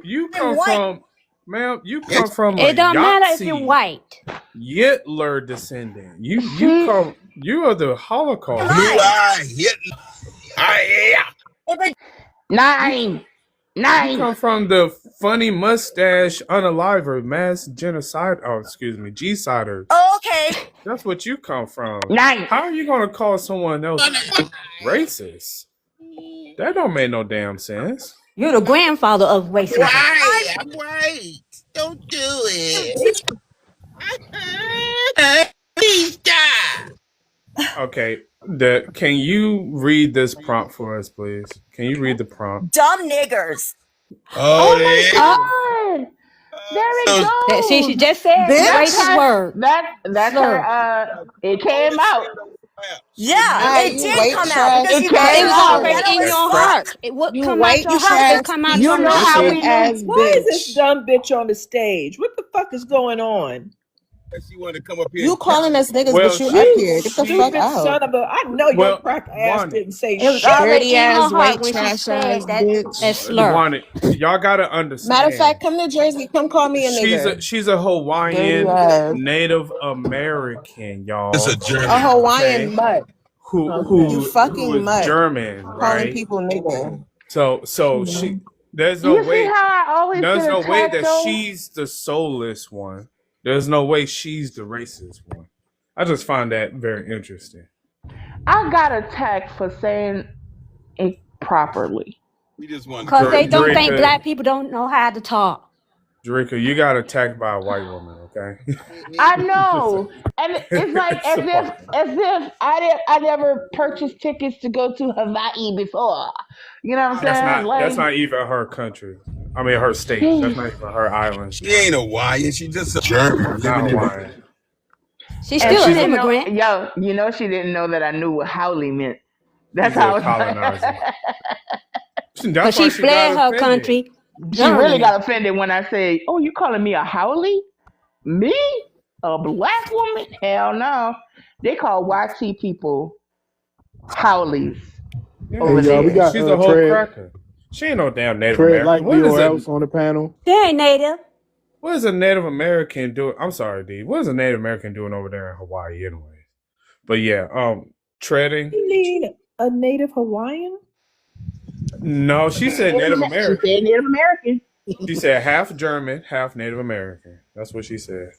you I'm come white. from ma'am, you come from a It don't matter if you're Yahtzee white. Hitler descendant. See, You are the Am Holocaust. Blue I? eye Hitler. You nine, you nine, come from the funny mustache unaliver mass genocide. Oh, excuse me, G-siders. Okay. That's what you come from. nine. How are you gonna call someone else racist? That don't make no damn sense. You're the grandfather of racism. I'm white. Don't do it. Please stop. Okay, can you read this prompt for us, please? Can you read the prompt? Dumb niggers. Oh, Oh my there. Oh, God! There it see, she goes. just said the That's racist Bitch. her. word. That's her. Slur. It came out. Yeah, Alright, it you did white come out trash. because It you guys It came are was so out. already in Hey, ghetto as your crack. heart. fuck. What You come out white your heart Because gonna trash come out piece You your of know mouth. This how a shit we knew? ass Why is this bitch. dumb bitch on the stage? What the fuck is going on? She wanted to come up here You and challenge. calling us niggas, well. but you up You here. Get the fuck stupid out. son of a. I know your Well, crack ass Wani, didn't say It was shit. already Dirty in her ass, heart white when she trash ass said that bitch. slur. Wani, y'all gotta Matter of fact, understand. come to Jersey. Come call me a nigger. She's a Dirty Hawaiian ass. Native American, It's a y'all. A German. Hawaiian Okay, mutt. Okay. You who fucking is mutt. German, Calling right? people nigger. So she there's no You see way how I always get attacked that though? she's the soulless one. There's no way she's the racist one. I just find that very interesting. I got attacked for saying it properly. We just wanted to Cause correct they the don't record. think Drika, black people don't know how to talk. Drika, you got attacked by a white woman, okay? I Just know, and it's like so as if I never purchased tickets to go to Hawaii before. You know what I'm saying? that's Like, not even her country. I mean her state. That's jeez. not even her island. She ain't Hawaiian. She just a German She's not living in. Hawaiian. She's And And still she an she's didn't know, immigrant. yo, you know, she didn't know that I knew what howley meant. That's she's a how I was colonizer. like, That's Cause why she she got fled her offended. country, she really Germany. got offended when I say, oh, you calling me a howley? Me? A black woman? Hell no. They call YT people howleys Hey over Yeah, y'all, we there. got she's a whole Tread cracker. She ain't no damn Native Tread American. like BOLs on the panel. She ain't native. What is a Native American doing? I'm sorry, D. What is a Native American doing over there in Hawaii, anyway? But yeah, treading. You need a native Hawaiian? No, she said Native She American. said Native American. She said half German, half Native American. That's what she said.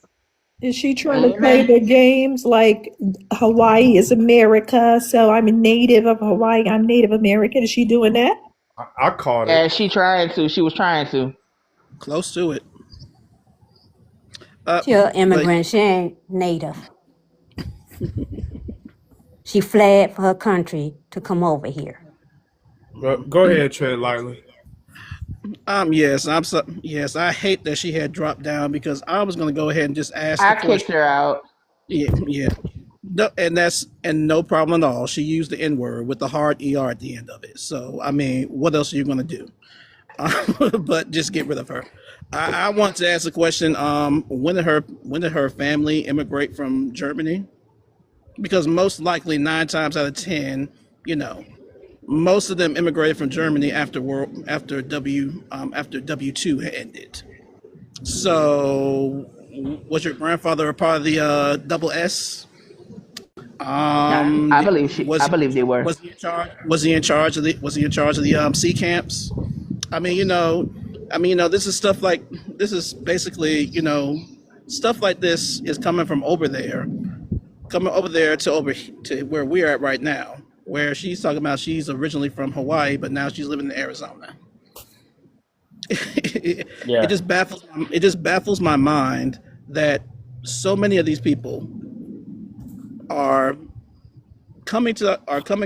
Is she trying to play Amen. the games like Hawaii is America, so I'm a native of Hawaii, I'm Native American? Is she doing that? I caught it. Yeah, she trying to. She was trying to. Close to it. She an But immigrant. She ain't native. She fled for her country to come over here. Go ahead, tread lightly. Yes, yes, I hate that she had dropped down because I was going to go ahead and just ask the I kicked question. her out. Yeah, yeah. No, and no problem at all. She used the N word with the hard ER at the end of it. So I mean, what else are you going to do? But just get rid of her. I want to ask a question. When did her family immigrate from Germany? Because most likely 9 times out of 10, you know, most of them immigrated from Germany after W2 had ended. So was your grandfather a part of the double S? I believe she. Was I he believe they were. was he in charge? Was he in charge of the C camps? I mean, this is stuff like this is basically, stuff like this is coming over there to where we're at right now, where she's talking about she's originally from Hawaii, but now she's living in Arizona. it Yeah. just baffles my mind that so many of these people are coming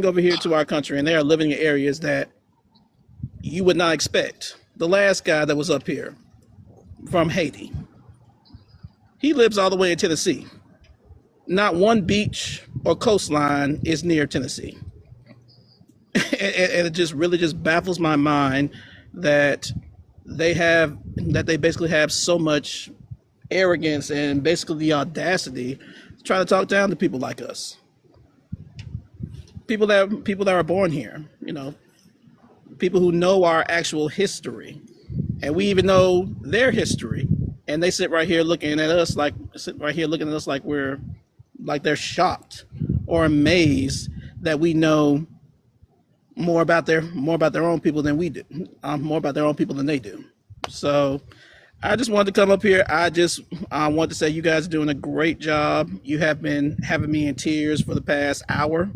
over here to our country, and they are living in areas that you would not expect. The last guy that was up here from Haiti, he lives all the way in Tennessee. Not one beach or coastline is near Tennessee. And it just really just baffles my mind that they basically have so much arrogance and basically the audacity to try to talk down to people like us, people that are born here, people who know our actual history, and we even know their history, and they sit right here looking at us like they're shocked or amazed that we know more about their own people than we do, more about their own people than they do. So I just wanted to come up here. I want to say you guys are doing a great job. You have been having me in tears for the past hour,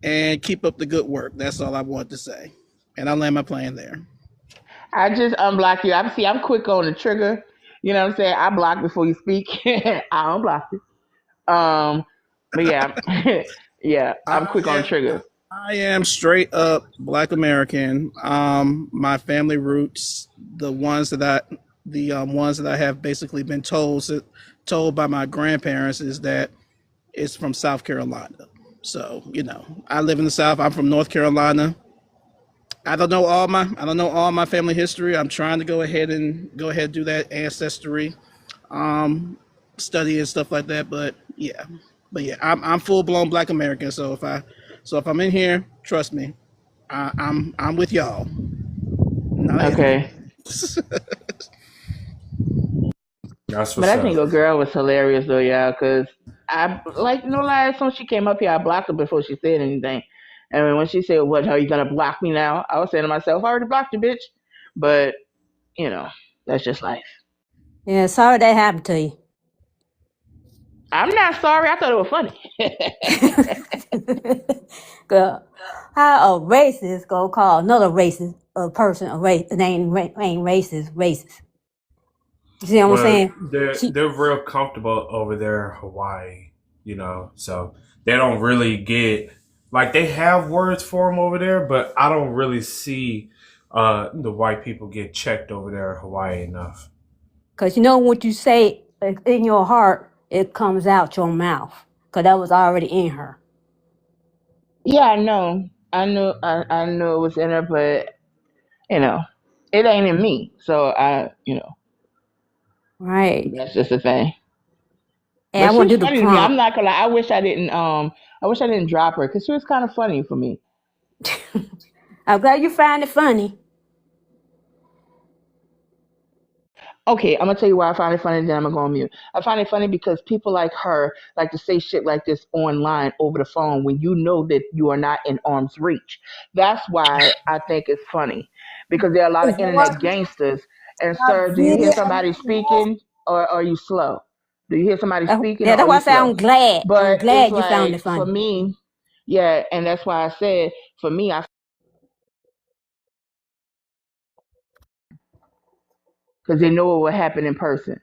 and keep up the good work. That's all I want to say. And I'll land my plane there. I just unblock you. I'm quick on the trigger. You know what I'm saying? I block before you speak. I unblock you. But yeah, yeah, I'm I quick on the am trigger. I am straight up Black American. My family roots, the ones that I have basically been told by my grandparents, is that it's from South Carolina. So I live in the South. I'm from North Carolina. I don't know all my family history. I'm trying to go ahead and do that ancestry study and stuff like that. But yeah, I'm full blown Black American. So if I'm in here, trust me, I'm with y'all, not an enemy. Okay. That's But what's I think up. a girl was hilarious though, yeah, because I like no lie, as soon as she came up here, I blocked her before she said anything. And when she said, "What? Are you gonna block me now?" I was saying to myself, "I already blocked you, bitch." But you know, that's just life. Yeah, sorry that happened to you. I'm not sorry. I thought it was funny. Girl, how a racist go call another racist a person a race ain't racist. You see what I'm Well, saying? She they're real comfortable over there in Hawaii, so they don't really get like they have words for them over there, but I don't really see the white people get checked over there in Hawaii enough. Cause you know what you say in your heart, it comes out your mouth. Cause that was already in her. Yeah, I know. I knew it was in her, but you know, it ain't in me. So Right. that's just the thing. And I But wanna she's do the funny to me. I'm prompt. not gonna lie. I wish I didn't drop her because she was kind of funny for me. I'm glad you find it funny. Okay, I'm gonna tell you why I find it funny. Then I'm gonna go on mute. I find it funny because people like her like to say shit like this online over the phone when you know that you are not in arm's reach. That's why I think it's funny because there are a lot of It's internet gangsters. And a sir, do you hear video. somebody speaking or are you slow? Do you hear somebody speaking Yeah, or that's are why you I say I'm slow? glad. I'm But it's glad you found like it for funny. me, yeah, and that's why I said for me, I because they know what will happen in person.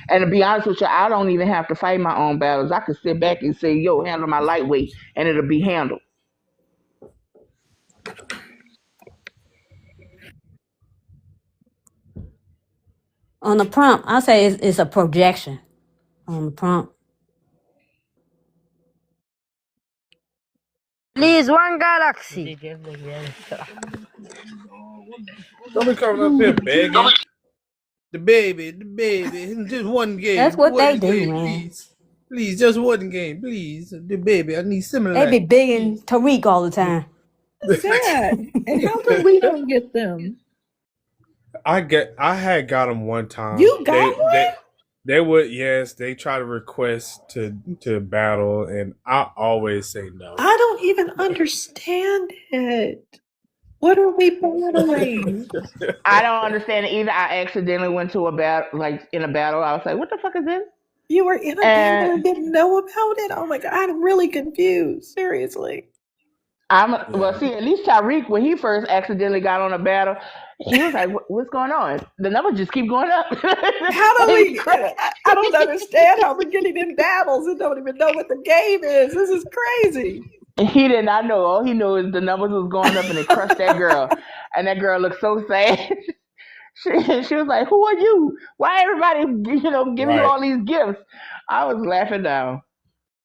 And to be honest with you, I don't even have to fight my own battles. I can sit back and say, "Yo, handle my lightweight," and it'll be handled. On the prompt, I say it's a projection on the prompt. Please, one galaxy. Don't be coming up here begging. The baby, just one That's game, what they one do, game, man. please. Please, just one game, please. The baby, I need They be Similac, bigging please. Tariq all the time. What's that? And how come we don't get them? I had got them one time. You got one? They would, yes, they try to request to battle, and I always say no. I don't even understand it. What are we battling? I don't understand it either. I accidentally went to a battle, like in a battle. I was like, "What the fuck is this?" You were in a battle And and didn't know about it? Oh my God, I'm really confused. Seriously. well, Yeah, see, at least Tyreek, when he first accidentally got on a battle, he was like, "What's going on?" The numbers just keep going up. How do And we? I don't understand how we're getting in battles and don't even know what the game is. This is crazy. he did not know. All he knew is the numbers was going up, and it crushed that girl. And that girl looked so sad. She was like, "Who are you? Why everybody, giving you right. all these gifts?" I was laughing down.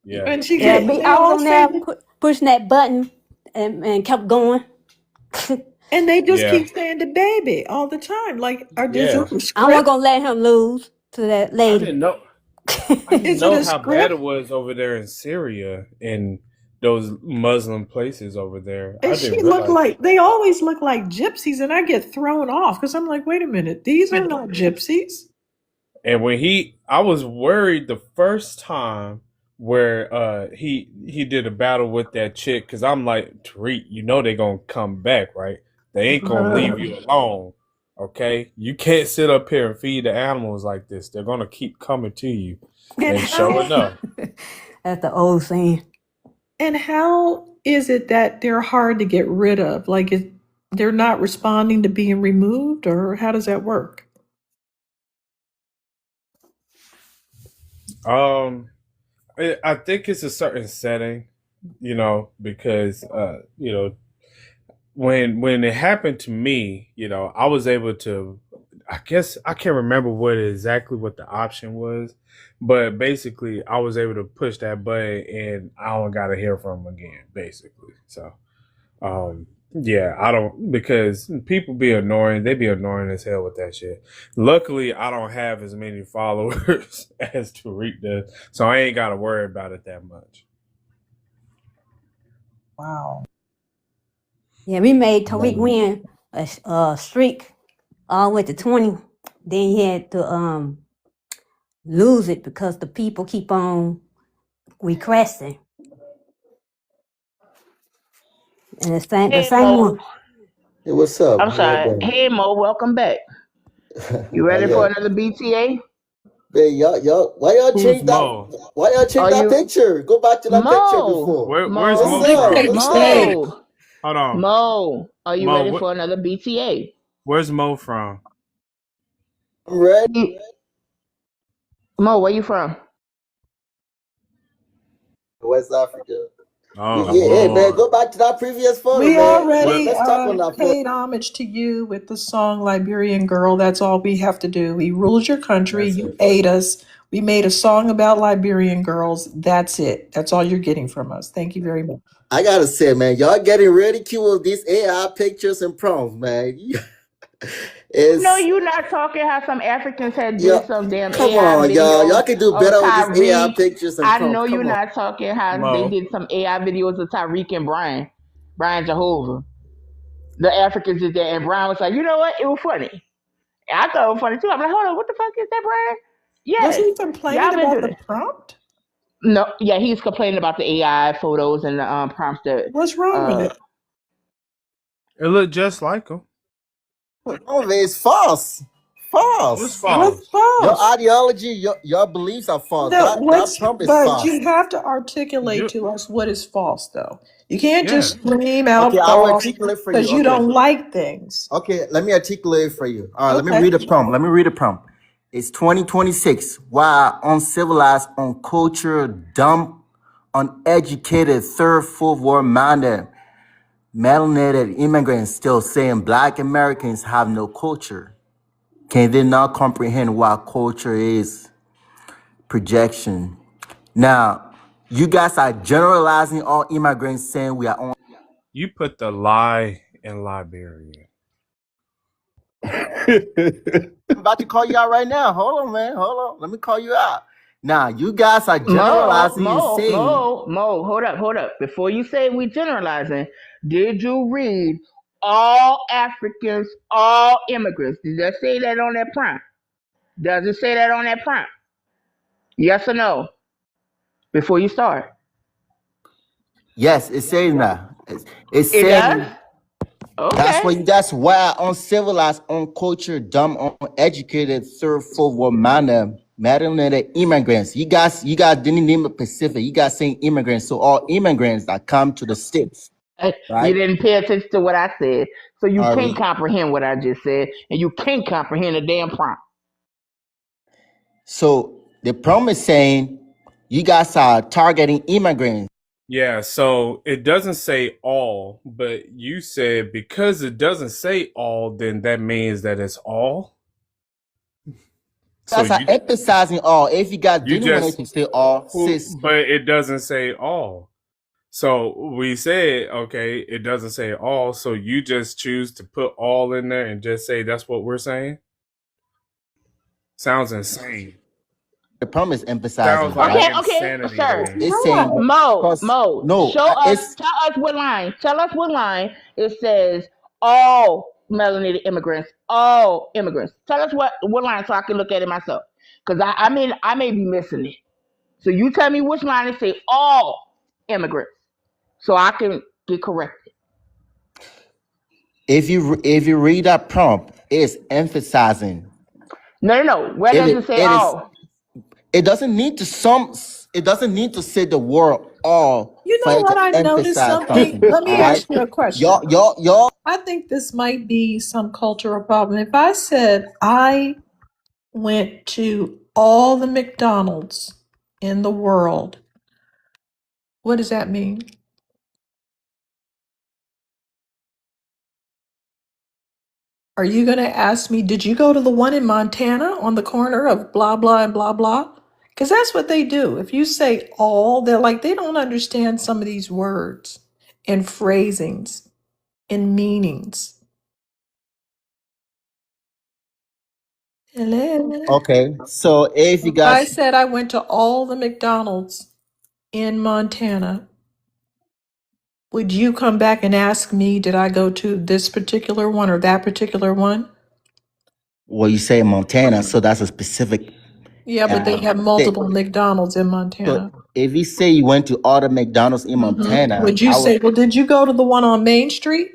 Yeah, And she Yeah, get be they I was all on there say pushing that button and kept going. and they just yeah, keep saying the baby all the time. Like, is yeah. it a I wasn't script? gonna let him lose to that I lady. didn't know. I didn't Is it know a how bad script? it was over there in Syria and those Muslim places over there. I And she didn't looked realize. like they always look like gypsies, and I get thrown off because I'm like, wait a minute, these are not gypsies. And I was worried the first time where he did a battle with that chick because I'm like, Tariq, you know they gonna come back, right? They ain't gonna leave you alone. Okay, you can't sit up here and feed the animals like this. They're gonna keep coming to you. And And sure how enough, That's the old saying. and how is it that they're hard to get rid of? Like, they're not responding to being removed, or how does that work? um, I think it's a certain setting, because when it happened to me, I was able to. I guess I can't remember what the option was, but basically I was able to push that button and I don't got to hear from them again. Basically, so yeah, I don't because people be annoying. They be annoying as hell with that shit. Luckily, I don't have as many followers as Tariq does, so I ain't got to worry about it that much. Wow. Yeah, we made Tariq win a streak all the way to 20. Then he had to lose it because the people keep on requesting. And the Hey same Mo, one. Hey, what's up? I'm How y'all sorry. doing? Hey Mo, welcome back. You How ready for y'all? another BTA? Hey, y'all, why y'all Who's change that? Mo? Why y'all change Are that you picture? Go back to that picture Mo? before. Where's What's Mo Big up? from? K What's stay. up? Mo? Hold on, Mo? Are you Mo. ready for another BTA? Where's Mo from? I'm ready. You- Mo, where you from? West Africa. Oh Hey, man, Lord. go back to that previous photo, We man. What? already Let's talk on that photo. paid homage to you with the song Liberian Girl. That's all we have to do. We ruled your country. That's You it. ate us. We made a song about Liberian girls. That's it. That's all you're getting from us. Thank you very much. I gotta say, man, y'all getting ridiculed with these AI pictures and prompts, man. I know It's you not talking how some Africans had did y'all. some damn Come AI on, y'all. videos Y'all can do of better with these AI Tyreek. pictures and I prompts. know you Come on. not talking how they Mo. did some AI videos of Tyreek and Brian Jehovah. The Africans did that, and Brian was like, you know what? It was funny. And I thought it was funny too. I'm like, hold on, what the fuck is that, Brian? Was Yes, he complaining y'all been about doing the it. prompt? No, yeah, he's complaining about the AI photos and the prompts that What's wrong with uh it? It looked just like him. Oh, man, it's false. What's False. What's false? Your false? ideology, your beliefs are false. No, That prompt is but false. you have to articulate You to us what is false, though. You can't yeah. just scream Okay, out I will false articulate for you. because you Okay. don't like things. Okay, let me articulate for you. All right, let me Okay. read the prompt. Let me read the prompt. It's 2026. Why uncivilized, uncultured, dumb, uneducated, third, fourth world minded, melanated immigrants still saying black Americans have no culture. Can they not comprehend what culture is? Projection. Now, you guys are generalizing all immigrants saying we are on. You put the lie in Liberia. I'm about to call you out right now. Hold on, man. Hold on. Let me call you out. Now, you guys are Mo, generalizing and Mo, saying, Mo, Mo, hold up. Before you say we generalizing, did you read all Africans, all immigrants? Did that say that on that prompt? Does it say that on that prompt? Yes or no? Before you start. yes, it's saying that. It's It does? saying that's Okay. what that's why uncivilized, uncultured, dumb, uneducated, third, fourth world manner, melanated immigrants. You guys didn't name it Pacific. You guys saying immigrants. So all immigrants that come to the states, You right? didn't pay attention to what I said. So you Are can't we? comprehend what I just said, and you can't comprehend the damn prompt. So the problem is saying you guys are targeting immigrants. Yeah, so it doesn't say all, but you said because it doesn't say all, then that means that it's all. You So guys are emphasizing all. If you guys you didn't want it just to say all, who, sis. but it doesn't say all. So we said, okay, it doesn't say all, so you just choose to put all in there and just say that's what we're saying? Sounds insane. The problem is Sounds emphasizing, like right? Okay, insanity to sir. me. It's saying No. because Show no, us, it's tell us what line. Tell us what line it says all melanated immigrants, all immigrants. Tell us what line so I can look at it myself. Because I may be missing it. So you tell me which line it say all immigrants so I can get corrected. if you read that prompt, it's emphasizing. No, no, no. Where If does it it say it is all? it doesn't need to some it doesn't need to say the word all You for know it what? to I've noticed emphasize something. something. Let All me right. ask you a question. Y'all I think this might be some cultural problem. If I said I went to all the McDonald's in the world, what does that mean? Are you going to ask me, did you go to the one in Montana on the corner of blah, blah, and blah, blah? Because that's what they do. If you say all, they're like, they don't understand some of these words and phrasings and meanings. Hello. okay. So if you I guys said I went to all the McDonald's in Montana. Would you come back and ask me, did I go to this particular one or that particular one? well you say Montana, so that's a specific Yeah, but they have state. multiple McDonald's in So Montana. if you say you went to all the McDonald's in Montana, Would you say, well, did you go to the one on Main Street?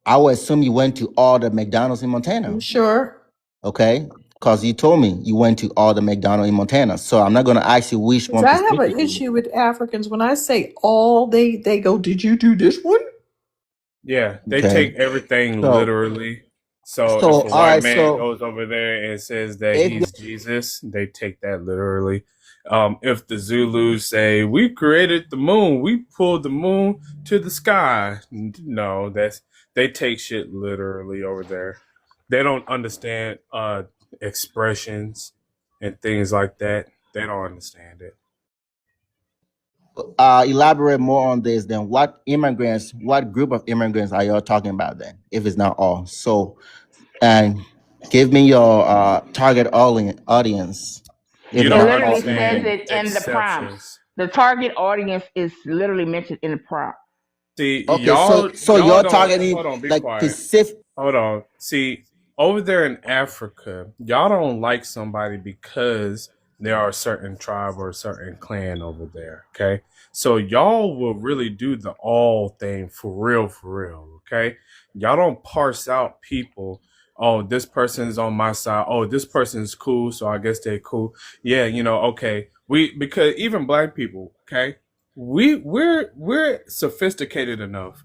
I would assume you went to all the McDonald's in You Montana. sure? Okay? Because you told me you went to all the McDonald's in Montana. So I'm not gonna ask you which Because one I have an specifically. issue with Africans. When I say all, they go, did you do this one? Yeah, they Okay. take everything So literally. So if so a all white right, man so goes over there and says that if he's Jesus, they take that literally. If the Zulus say we created the moon, we pulled the moon to the sky, no, that's they take shit literally over there. They don't understand expressions and things like that. They don't understand it. elaborate more on this, then what group of immigrants are y'all talking about then, if it's not all? So and give me your target audience, if You it's It don't not all literally says understand immigrants. it in the prompts. exceptions. The target audience is literally mentioned in the prompt. See, Okay, so y'all you're don't targeting hold on, be like quiet. Pacific. Hold on. See, over there in Africa, y'all don't like somebody because there are a certain tribe or a certain clan over there. Okay. So y'all will really do the all thing for real, for real. Okay. Y'all don't parse out people. Oh, this person is on my side. Oh, this person is cool. So I guess they're cool. Yeah, okay. Because even black people, okay, we're sophisticated enough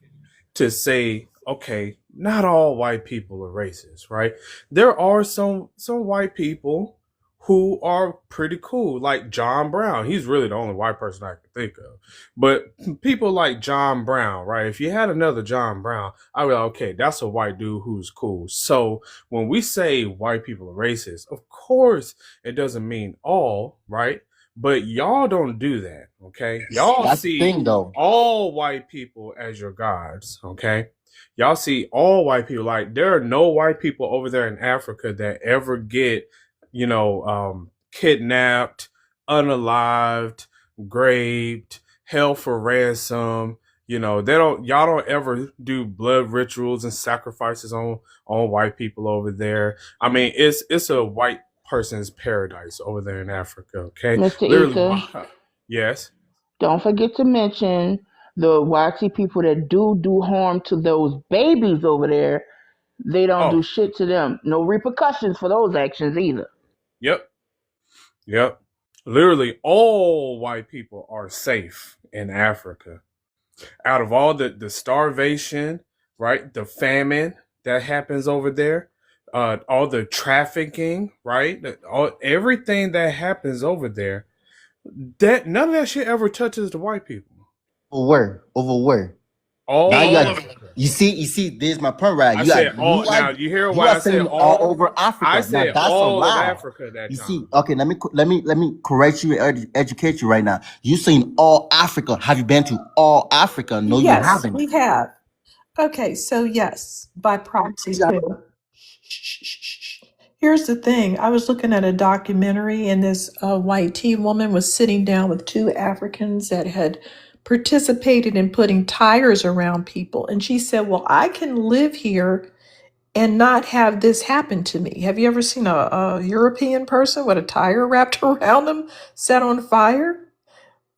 to say, okay, not all white people are racist, right? There are some white people who are pretty cool, like John Brown. He's really the only white person I can think of. But people like John Brown, right? If you had another John Brown, I'd be like, okay, that's a white dude who's cool. So when we say white people are racist, of course it doesn't mean all, right? But y'all don't do that, okay? Y'all That's the see thing, though. all white people as your gods, okay? Y'all see all white people like there are no white people over there in Africa that ever get, kidnapped, unalived, raped, held for ransom. Y'all don't ever do blood rituals and sacrifices on white people over there. I mean, it's a white person's paradise over there in Africa. Okay, Mr. literally. Ether, Yes. don't forget to mention the YT people that do harm to those babies over there. They don't do Oh, shit to them. No repercussions for those actions either. yep, yep. Literally, all white people are safe in Africa. Out of all the starvation, right, the famine that happens over there, all the trafficking, right, everything that happens over there, that none of that shit ever touches the white people. Over where. Now All you of got, Africa. you see, there's my point, right? I said all. Now you hear You why are I said saying all all. over I Africa. Now said that's a all of lie. Africa that You time. see, okay, let me correct you and educate you right now. You saying all Africa. Have you been to all Africa? No, you Yes, haven't. we have. Okay, so yes, by proxy too. Here's the thing. I was looking at a documentary, and this white teen woman was sitting down with two Africans that had participated in putting tires around people. And she said, well, I can live here and not have this happen to me. Have you ever seen a European person with a tire wrapped around them set on fire?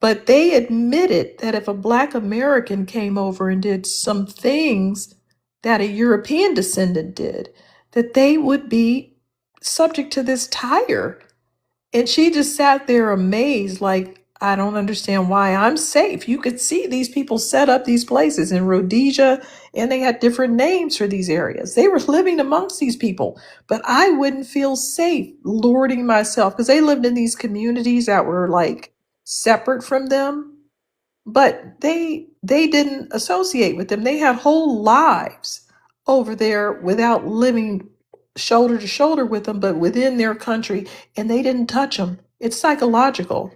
But they admitted that if a Black American came over and did some things that a European descendant did, that they would be subject to this tire. And she just sat there amazed, like, I don't understand why I'm safe. You could see these people set up these places in Rhodesia, and they had different names for these areas. They were living amongst these people, but I wouldn't feel safe lording myself because they lived in these communities that were like separate from them, but they didn't associate with them. They had whole lives over there without living shoulder to shoulder with them, but within their country, and they didn't touch them. It's psychological.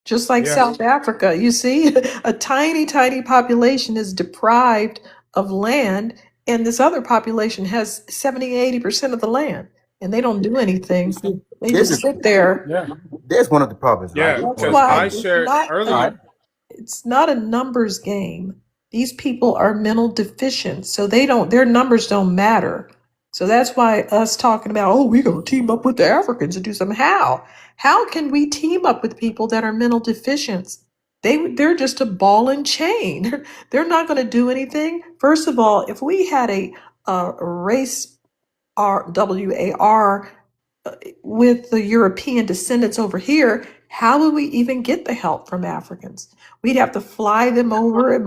Just like Yeah. South Africa, you see, a tiny, tiny population is deprived of land, and this other population has 70, 80% of the land, and they don't do You anything. see, They this just is sit there. Yeah. there's one of the problems, right? Yeah. That's Because why I Okay, it's shared not all earlier. right. it's not a numbers game. These people are mental deficient, so their numbers don't matter. So that's why us talking about, oh, we're gonna team up with the Africans and do something. How can we team up with people that are mental deficient? They're just a ball and chain. They're not gonna do anything. First of all, if we had a race RWAR with the European descendants over here, how would we even get the help from Africans? We'd have to fly them over,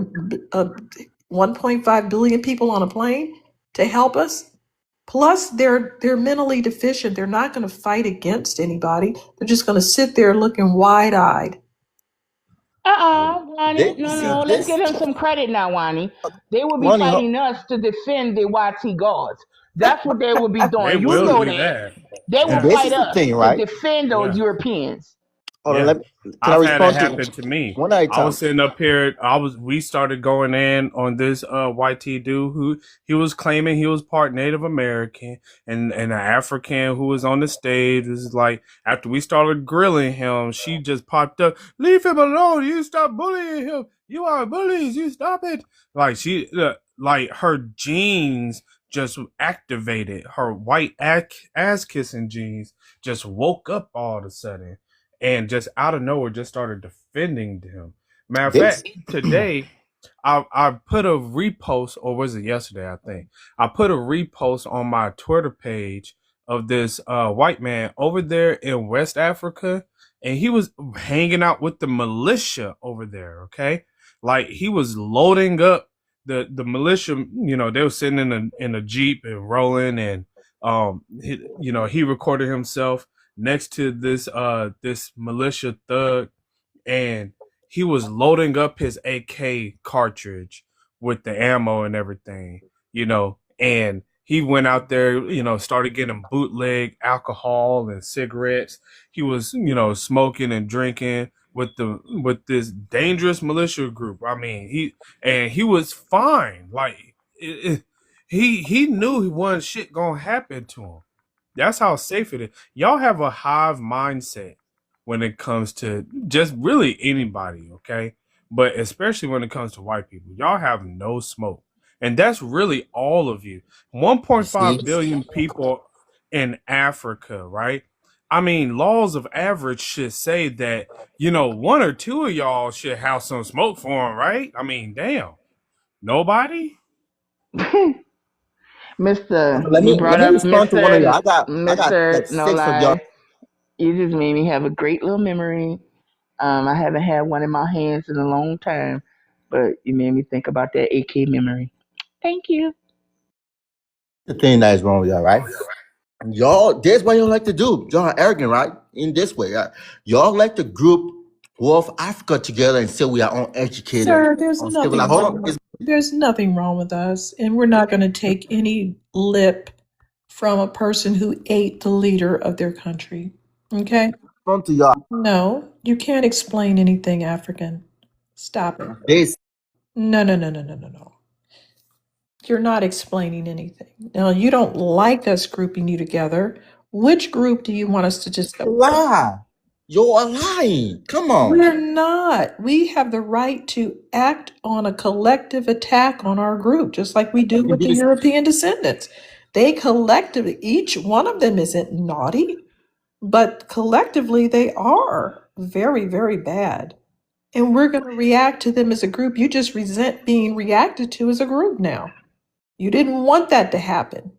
1.5 billion people on a plane to help us. Plus, they're mentally deficient. They're not going to fight against anybody. They're just going to sit there looking wide-eyed. Wani. You No, see no. Let's this, give him some credit now, Wani. They will be Ronnie. fighting us to defend the YT gods. That's what they will be They doing. You You will see, know do that. that. They will and Yeah. this fight is the us thing, to right? defend those Yeah. Europeans. Hold on, Yeah. can I I've had it respond to happen to me. one at a I was time? sitting up here, we started going in on this YT dude who he was claiming he was part Native American, and an African who was on the stage was like, after we started grilling him, she just popped up, leave him alone, you stop bullying him. You are bullies, you stop it. Like like her genes just activated, her white ass kissing genes just woke up all of a sudden and just out of nowhere just started defending him. Matter of This, fact, today I put a repost, or was it yesterday? I think I put a repost on my Twitter page of this white man over there in West Africa, and he was hanging out with the militia over there. Okay, like he was loading up the militia. They were sitting in a jeep and rolling, and he recorded himself next to this militia thug, and he was loading up his AK cartridge with the ammo and everything, and he went out there, started getting bootleg alcohol and cigarettes. He was, smoking and drinking with this dangerous militia group. I mean, he was fine. Like he knew one shit gonna happen to him. That's how safe it is. Y'all have a hive mindset when it comes to just really anybody, okay? But especially when it comes to white people, y'all have no smoke. And that's really all of you. You see, 1.5 billion people in Africa, right? I mean, laws of average should say that, one or two of y'all should have some smoke for them, right? I mean, damn. Nobody? Mister, let you me let brought me up respond to one of y'all. Mister I got like Mister. No six of y'all. lie, you just made me have a great little memory. I haven't had one in my hands in a long time, but you made me think about that AK memory. Thank you. The thing that is wrong with y'all, right? Y'all, that's what y'all like to do. Y'all are arrogant, right? In this way, right? Y'all like to group Wolf Africa together and say we are uneducated, Sir, there's uncivilized. nothing Hold on, wrong. There's nothing wrong with us, and we're not going to take any lip from a person who ate the leader of their country. Okay? on to y'all. No, you can't explain anything African. Stop it. This No, no, no, no, no, no, no. You're not explaining anything. Now, you don't like us grouping you together. Which group do you want us to just go? lie. You're lying. Come on. We're not. We have the right to act on a collective attack on our group, just like we do You can with do the this. European descendants. They collectively, each one of them isn't naughty, but collectively they are very, very bad. And we're going to react to them as a group. You just resent being reacted to as a group now. You didn't want that to happen.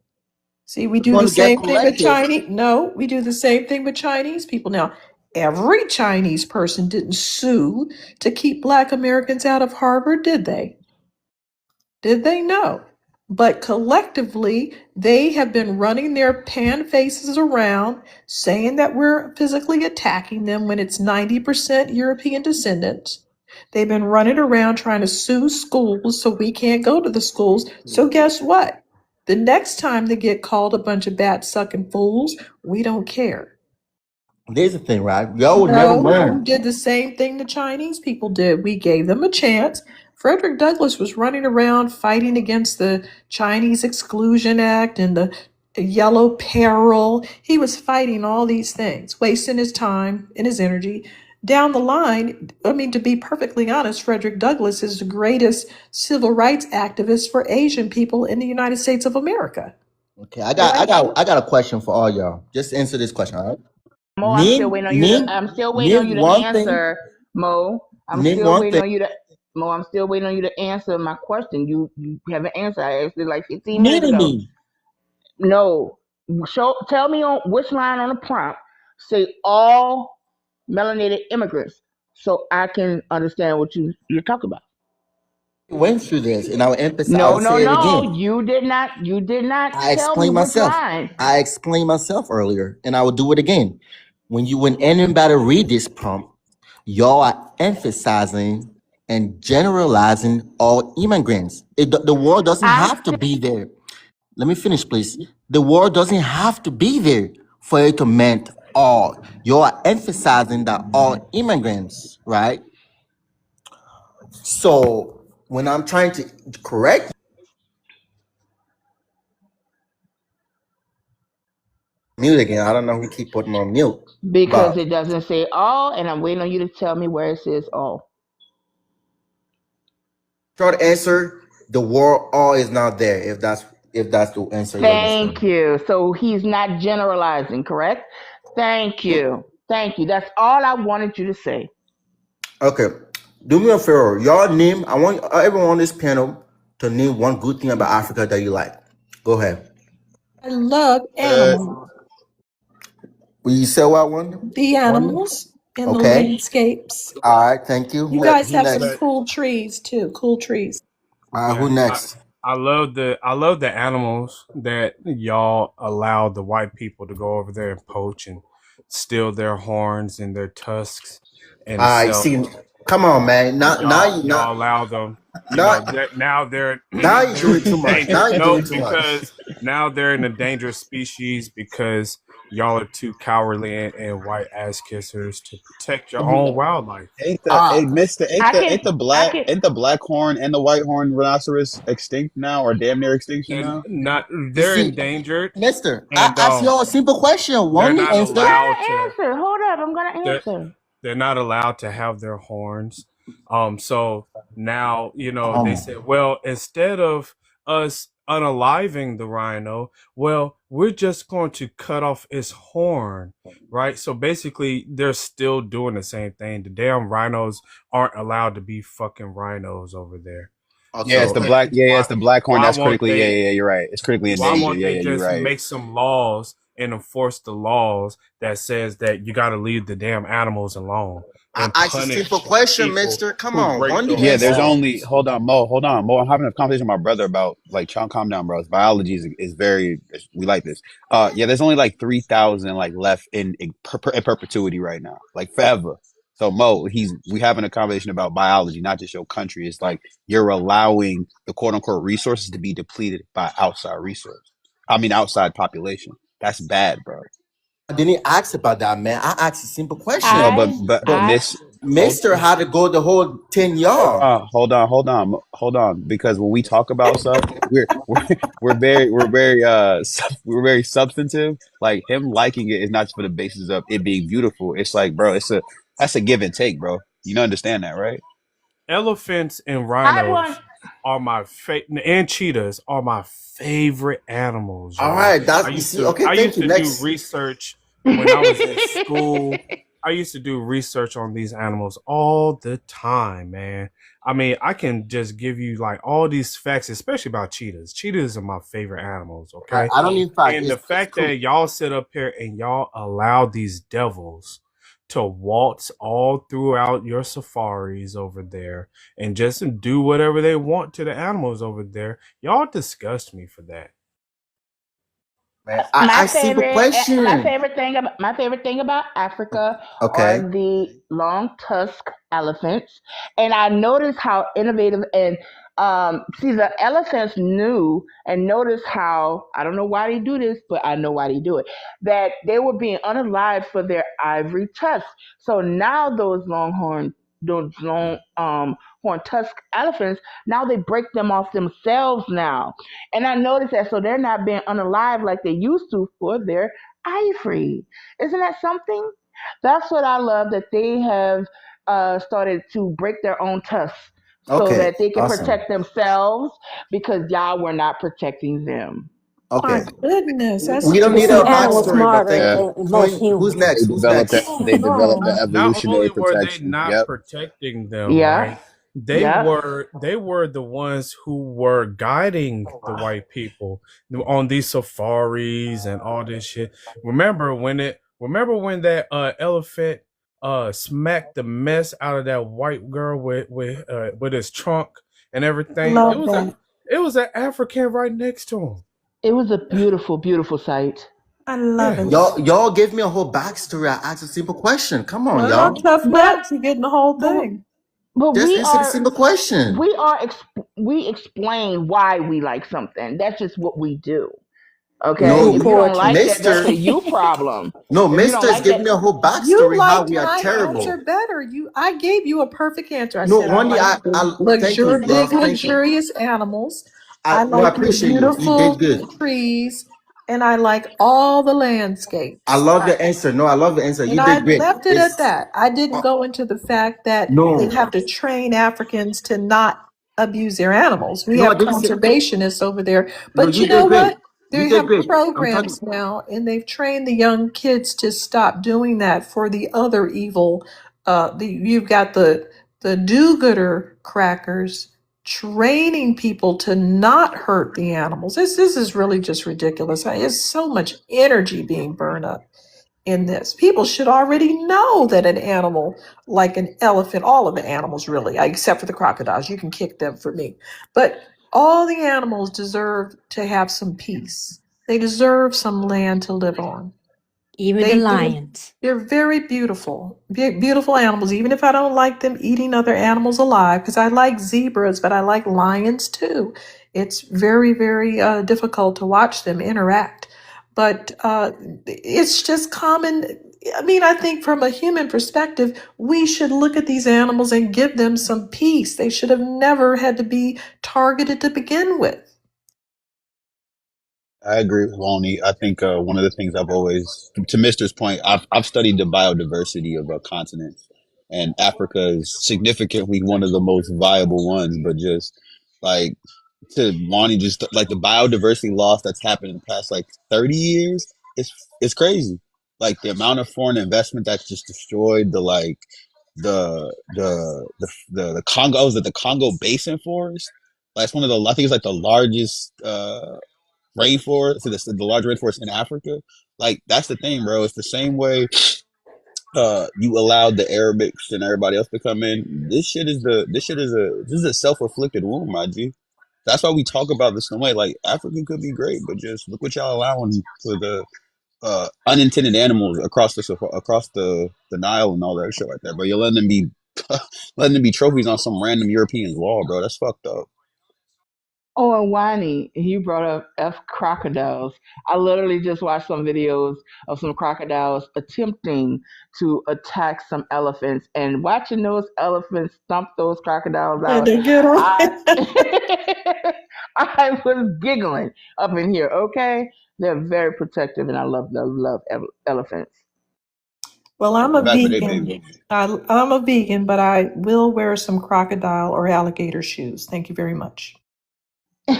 See, we We're do the going to get same thing with collective. Chinese. No, we do the same thing with Chinese people. Now, every Chinese person didn't sue to keep Black Americans out of Harvard, did they? Did they? No. But collectively, they have been running their pan faces around saying that we're physically attacking them when it's 90% European descendants. They've been running around trying to sue schools so we can't go to the schools. So, guess what? The next time they get called a bunch of bat sucking fools, we don't care. There's the thing, right? Y'all will never No, we learn. did the same thing the Chinese people did. We gave them a chance. Frederick Douglass was running around fighting against the Chinese Exclusion Act and the Yellow Peril. He was fighting all these things, wasting his time and his energy. Down the line, I mean, to be perfectly honest, Frederick Douglass is the greatest civil rights activist for Asian people in the United States of America. Okay, I got I Right? got I got a question for all y'all. Just answer this question, all right? Mo, I'm still Name waiting on you to. name I'm still waiting on name you to one thing. answer, Mo. I'm Name still one waiting thing. on you to. Mo, I'm still waiting on you to answer my question. You haven't answered. I asked it like 15 minutes Mini ago. me. No, tell me on which line on the prompt say all melanated immigrants, so I can understand what you're talking about. Went through this, and I will emphasize. I No, will no, say it no. again. You did not. You did not I tell me explained which myself. line. I explained myself earlier, and I will do it again. When anybody read this prompt, y'all are emphasizing and generalizing all immigrants. The war doesn't I have to be there. Let me finish, please. The war doesn't have to be there for it to meant all. You are emphasizing that all immigrants, right? So when I'm trying to correct mute again, I don't know who keep putting me on mute, because but it doesn't say all, and I'm waiting on you to tell me where it says all. short answer: the war all is not there. If that's the answer you're looking for. Thank you. So he's not generalizing, correct? Thank you. Thank you. That's all I wanted you to say. Okay, do me a favor. Y'all name. I want everyone on this panel to name one good thing about Africa that you like. Go ahead. I love Uh, animals, Will you say what one? the One. animals and the Okay. landscapes. All right. Thank you. You Who guys who have some next? But cool trees too, cool trees. Who yeah, next? I love the animals that y'all allow the white people to go over there and poach and steal their horns and their tusks and I sell. see. Come on, man. Y'all allow them. Now, Now they're now you're they're doing too much. endangered. Now you're No, doing too much. because now they're an endangered species because y'all are too cowardly and white ass kissers to protect your own wildlife. Ain't the Ah, hey, Mister? I can, I can. Ain't the black horn and the white horn rhinoceros extinct now, or damn near extinction And now? not you they're see, endangered, Mister, I and ask you all a simple question. they're One not I'm answer. trying allowed to to. answer. Hold up, I'm gonna They're answer. they're not allowed to have their horns. So now, they Um, said, well, instead of us unaliving the rhino, well, we're just going to cut off its horn, right? So basically, they're still doing the same thing. The damn rhinos aren't allowed to be fucking rhinos over there. Yeah, okay. it's So the black. Yeah, yeah, why it's the black horn. why That's won't critically. Yeah, they yeah, yeah. You're right. It's critically why endangered. won't Yeah, they yeah. You're just right. make some laws and enforce the laws that says that you got to leave the damn animals alone I and ask a simple punish question, people Mister. Come who on, break one the those Yeah, there's answer. only laws? hold on, Mo. Hold on, Mo. I'm having a conversation with my brother about like, calm down, bro. Biology is very. We like this. Yeah, there's only like 3,000 like left in perpetuity right now, like forever. So Mo, we having a conversation about biology, not just your country. It's like you're allowing the quote unquote resources to be depleted by outside resource. I mean, outside population. That's bad, bro. I didn't ask about that, man. I asked a simple No, question. but I, but But I, Miss, hold Mister had to go the whole 10 yard. hold on, because when we talk about stuff, we're very substantive. Like him liking it is not just for the basis of it being beautiful. It's like, bro, that's a give and take, bro. You don't understand that, right? Elephants and I want. rhinos are my favorite, and cheetahs are my favorite animals, All y'all. right, that's you see. Okay, I thank used you. to do Next. research when I was in school. I used to do research on these animals all the time, man. I mean, I can just give you like all these facts, especially about cheetahs. Cheetahs are my favorite animals, okay? I don't need fact. And the It's fact cool. that y'all sit up here and y'all allow these devils to waltz all throughout your safaris over there and just do whatever they want to the animals over there. Y'all disgust me for that. Man, I my simple favorite question. my favorite thing about Africa are Okay. the long tusk elephants, and I noticed how innovative and see the elephants knew and noticed how I don't know why they do this, but I know why they do it. That they were being unalived for their ivory tusks. So now those long horn tusk elephants, now they break them off themselves now, and I noticed that, so they're not being unalive like they used to for their ivory. Isn't that something? That's what I love, that they have started to break their own tusks so Okay. that they can Awesome. protect themselves because y'all were not protecting them. My Okay. goodness, that's We don't But need see, a beautiful. animals backstory, but thank smarter Yeah, you. than most Twin, who's humans. they next? Who's developed that. next? Oh They developed the no. Not evolutionary only were they protection. not Yep. protecting them, Yeah, right? They yeah. were the ones who were guiding the white people on these safaris and all this shit. Remember when that elephant smacked the mess out of that white girl with his trunk and everything? Love that. It was an African right next to him. It was a beautiful, beautiful sight. I love it. Yes. Y'all give me a whole backstory. I asked a simple question. Come on, Well, y'all. tough But nuts, you're getting the whole but thing. but Just answer the simple question. we explain why we like something. That's just what we do. Yeah, Okay, No, he if you don't like poetry. that, that's a Mister. you problem. No, If you don't Mister is like giving that, me a whole You backstory how liked we are my answer terrible. better. I gave you a perfect answer. I No, said I one day like I thank you, big love. Thank you. luxurious animals. I I no, I like the appreciate you. You did beautiful good. trees, and I like all the I landscapes. love the answer. No, I love the answer. And You I did great. left it at It's that. I didn't go into the fact that they no, have to train Africans to not abuse their animals. We no. I have didn't say conservationists over there. no. But You you know did great. what? You They did have great. I'm talking. programs now, and they've trained the young kids to stop doing that for the other evil. You've got the do-gooder crackers training people to not hurt the animals. This is really just ridiculous. There's so much energy being burned up in this. People should already know that an animal like an elephant, all of the animals really, except for the crocodiles, you can kick them for me. But all the animals deserve to have some peace. They deserve some land to live on. Even the They do. lions. They're very beautiful, beautiful animals. Even if I don't like them eating other animals alive, because I like zebras, but I like lions too. It's very, very difficult to watch them interact. But it's just common. I mean, I think from a human perspective, we should look at these animals and give them some peace. They should have never had to be targeted to begin with. I agree with Wally. I think one of the things I've always, to Mister's point, I've studied the biodiversity of continents, and Africa is significantly one of the most viable ones. But just like to Wani, just like the biodiversity loss that's happened in the past like 30 years, it's crazy. Like the amount of foreign investment that's just destroyed the Congo, is it the Congo Basin forest? Like it's one of the, I think it's like the largest rainforest, so the large rainforest in Africa. Like that's the thing, bro. It's the same way you allowed the Arabics and everybody else to come in. This is a self afflicted wound, my G. That's why we talk about this in a way. Like Africa could be great, but just look what y'all allowing for the unintended animals across the Nile and all that shit right there. But you're letting them be letting them be trophies on some random European's wall, bro. That's fucked up. Oh, and Wani, he brought up F crocodiles. I literally just watched some videos of some crocodiles attempting to attack some elephants, and watching those elephants stomp those crocodiles And out, to get on. I I was giggling up in here. Okay, they're very protective, and I love elephants. Well, I'm a Back with they vegan. baby. I'm a vegan, but I will wear some crocodile or alligator shoes. Thank you very much.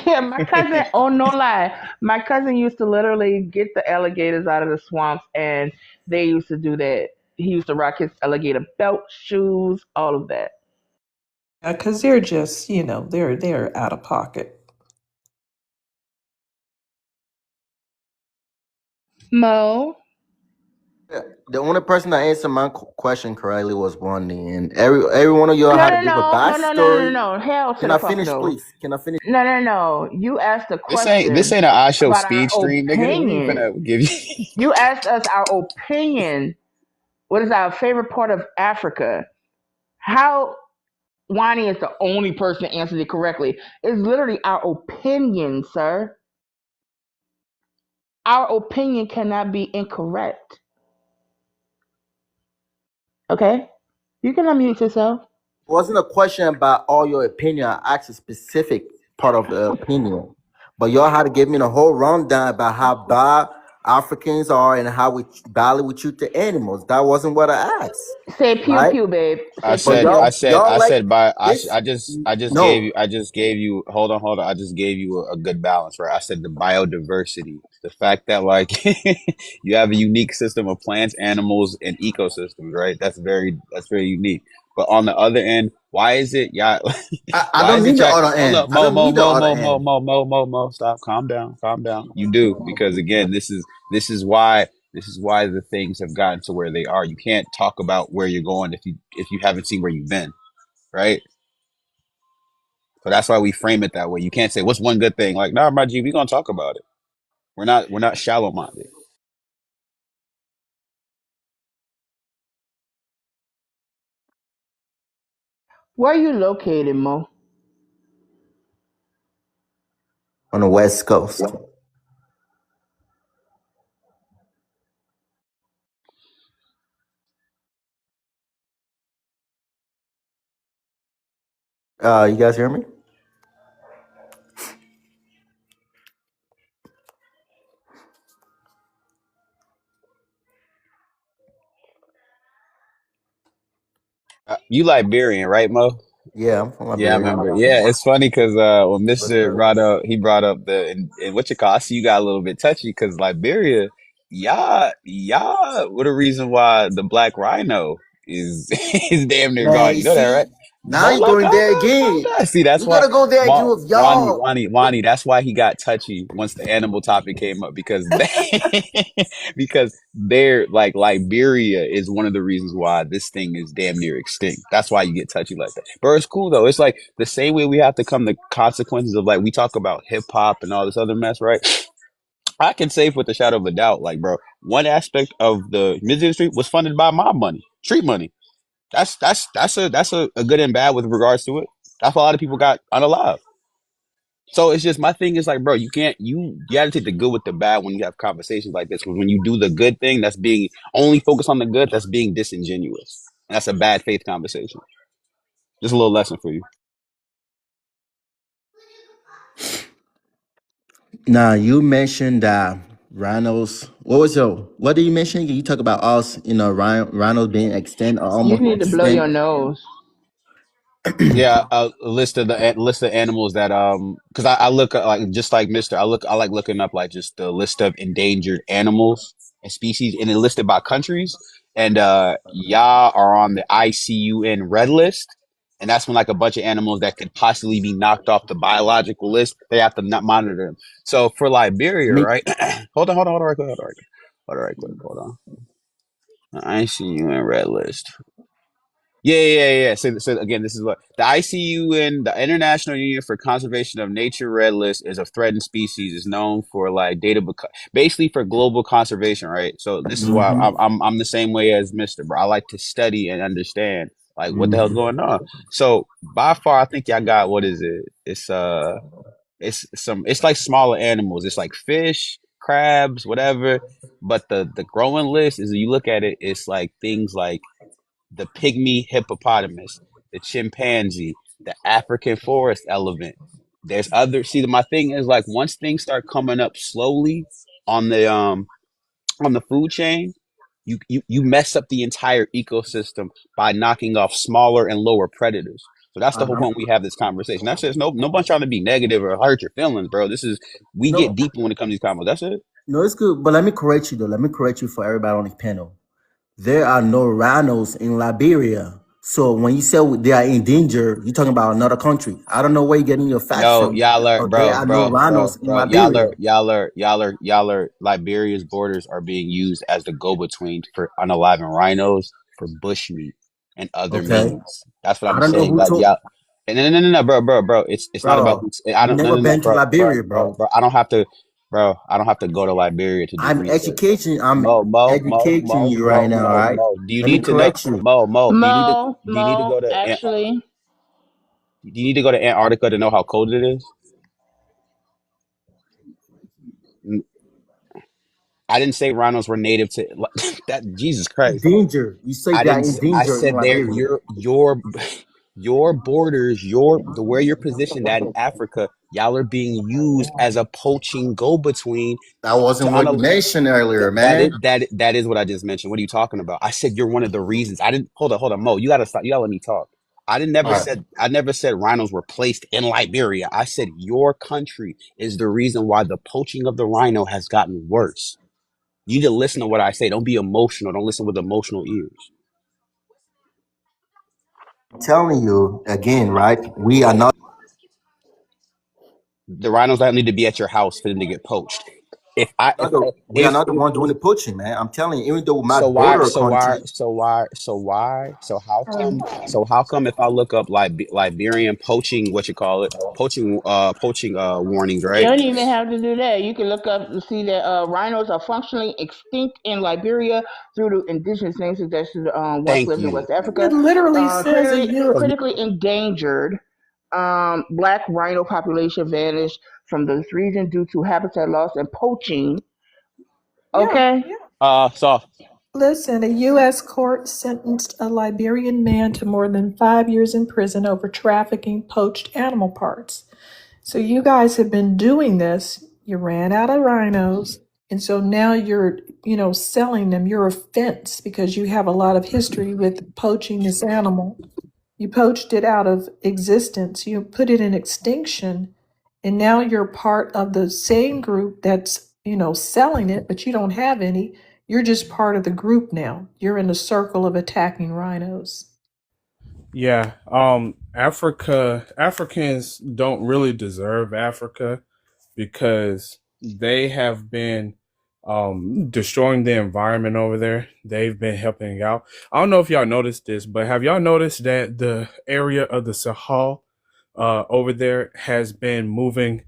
Yeah, my cousin, oh no lie, my cousin used to literally get the alligators out of the swamps, and they used to do that. He used to rock his alligator belt, shoes, all of that. Because they're just, they're out of pocket. Mo, The only person that answered my question correctly was Rodney, and every one of y'all no, had to no, give a no, no, no, no, no, backstory. no, no. Hell to Can the I fuck finish, no. please? Can I finish? No, no, no. You asked a This question ain't an iShow about our speed stream, nigga. We ain't opinion. finna give you. You asked us our opinion. What is our favorite part of Africa? How Wani is the only person that answered it correctly. It's literally our opinion, sir. Our opinion cannot be incorrect. Okay? You can unmute yourself. It wasn't a question about all your opinion. I asked a specific part of the opinion, but y'all had to give me the whole rundown about how bad Africans are and how badly we treat the animals. That wasn't what I asked, Say pew right? pew, babe. I Say pew But said, pew. I y'all, said, y'all I like said, by this. I just gave No, you, hold on, hold on. I just gave you a good balance, right? I said the biodiversity, the fact that like you have a unique system of plants, animals, and ecosystems, right? That's very unique. But on the other end, why is it, yeah, I why don't is need it, the y'all, other hold end. up, I don't need the other end. stop, calm down. You do, because again, this is why the things have gotten to where they are. You can't talk about where you're going if you haven't seen where you've been, right? So that's why we frame it that way. You can't say what's one good thing. Like, nah, my G, we gonna talk about it. We're not shallow minded. Where are you located, Mo? On the West Coast. You guys hear me? You Liberian, right, Mo? Yeah, I'm from Yeah, I Liberia. remember. Yeah, it's funny because when Mister brought up and what you call. I see you got a little bit touchy because Liberia, y'all, what a reason why the black rhino is is damn near Man, gone. you You know that, right? see, now Hold you're on, going there calm again. down. See, that's You why gotta go there again with y'all. Wani. That's why he got touchy once the animal topic came up because because they're like Liberia is one of the reasons why this thing is damn near extinct. That's why you get touchy like that. But it's cool though. It's like the same way we have to come to consequences of like we talk about hip hop and all this other mess, right? I can say with a shadow of a doubt, like, bro, one aspect of the music industry was funded by mob money, street money. That's a good and bad with regards to it. That's why a lot of people got unalive. So it's just my thing is like, bro, you gotta take the good with the bad when you have conversations like this. Because when you do the good thing, that's being only focused on the good, that's being disingenuous, and that's a bad faith conversation. Just a little lesson for you. Now you mentioned that rhinos. What did you mention? You talk about us, rhinos being extinct or You almost need to blow your extinct. nose. Yeah, a list of animals that because I look at, like just like Mister, I like looking up like just the list of endangered animals and species, and it listed by countries. And y'all are on the ICUN red list, and that's when like a bunch of animals that could possibly be knocked off the biological list, they have to not monitor them. So for Liberia, Me, right? Hold on, right quick, hold on. ICUN red list. Yeah. So again, this is what the ICUN, the International Union for Conservation of Nature Red List is of threatened species. Is known for like basically for global conservation, right? So this is why hmm I'm the same way as Mister, bro. I like to study and understand like what the hell's hmm going on. So by far, I think y'all got what is it? It's like smaller animals. It's like fish, crabs, whatever. But the growing list is you look at it, it's like things like the pygmy hippopotamus, the chimpanzee, the African forest elephant. There's other. See, my thing is like once things start coming up slowly on the food chain, you mess up the entire ecosystem by knocking off smaller and lower predators. So that's the whole point we have this conversation. That's just nobody's trying to be negative or hurt your feelings, bro. This is we get No, deeper when it comes to these combos. That's it. no, it's good. But let me correct you though. Let me correct you for everybody on the panel. There are no rhinos in Liberia. So when you say they are in danger, you're talking about another country. I don't know where you're getting your facts No, from, y'all are, but there are no rhinos in Liberia. Liberia's borders are being used as the go-between for unaliving rhinos for bushmeat and other Okay, meats. That's what I I'm don't know saying. who Like, told, yeah, and no, bro. It's not about bro. who's. I You don't, never no, been to Liberia, bro. bro. I don't have to, bro. I don't have to go to Liberia to do I'm research. educating. I'm educating you right now. All right. Mo. Do you Let me need to know, correct you. Mo? Do you need to go to, Actually, do you need to go to Antarctica to know how cold it is? I didn't say rhinos were native to that. Jesus Christ. Danger. You say I they are didn't. in I danger in said there. Liberia. Your borders. Where you're positioned at in Africa. Y'all are being used as a poaching go-between That to wasn't what you mentioned earlier, man. that is what I just mentioned. What are you talking about? I said you're one of the reasons. I didn't. Hold on, Mo. You gotta stop. You gotta let me talk. All right. I never said rhinos were placed in Liberia. I said your country is the reason why the poaching of the rhino has gotten worse. You need to listen to what I say. Don't be emotional. Don't listen with emotional ears. I'm telling you again, right? We are not. The rhinos don't need to be at your house for them to get poached. If I We are not the if one doing the poaching, man. I'm telling you, even though we so might why border a so why country, so why so why so how come if I look up Liberian poaching what you call it poaching warnings, you right? don't even have to do that. You can look up to see that rhinos are functionally extinct in Liberia through the indigenous names that once Thank lived in you. West It Africa. literally says a Critically, year. critically endangered. Black rhino population vanished from this region due to habitat loss and poaching. Yeah. Okay. Soft. Listen, a U.S. court sentenced a Liberian man to more than 5 years in prison over trafficking poached animal parts. So you guys have been doing this. You ran out of rhinos. And so now you're, selling them. You're a fence because you have a lot of history with poaching this animal. You poached it out of existence. You put it in extinction. And now you're part of the same group that's, selling it, but you don't have any. You're just part of the group now. You're in the circle of attacking rhinos. Yeah. Africans don't really deserve Africa because they have been destroying the environment over there. They've been helping out. I don't know if y'all noticed this, but have y'all noticed that the area of the Sahel over there has been moving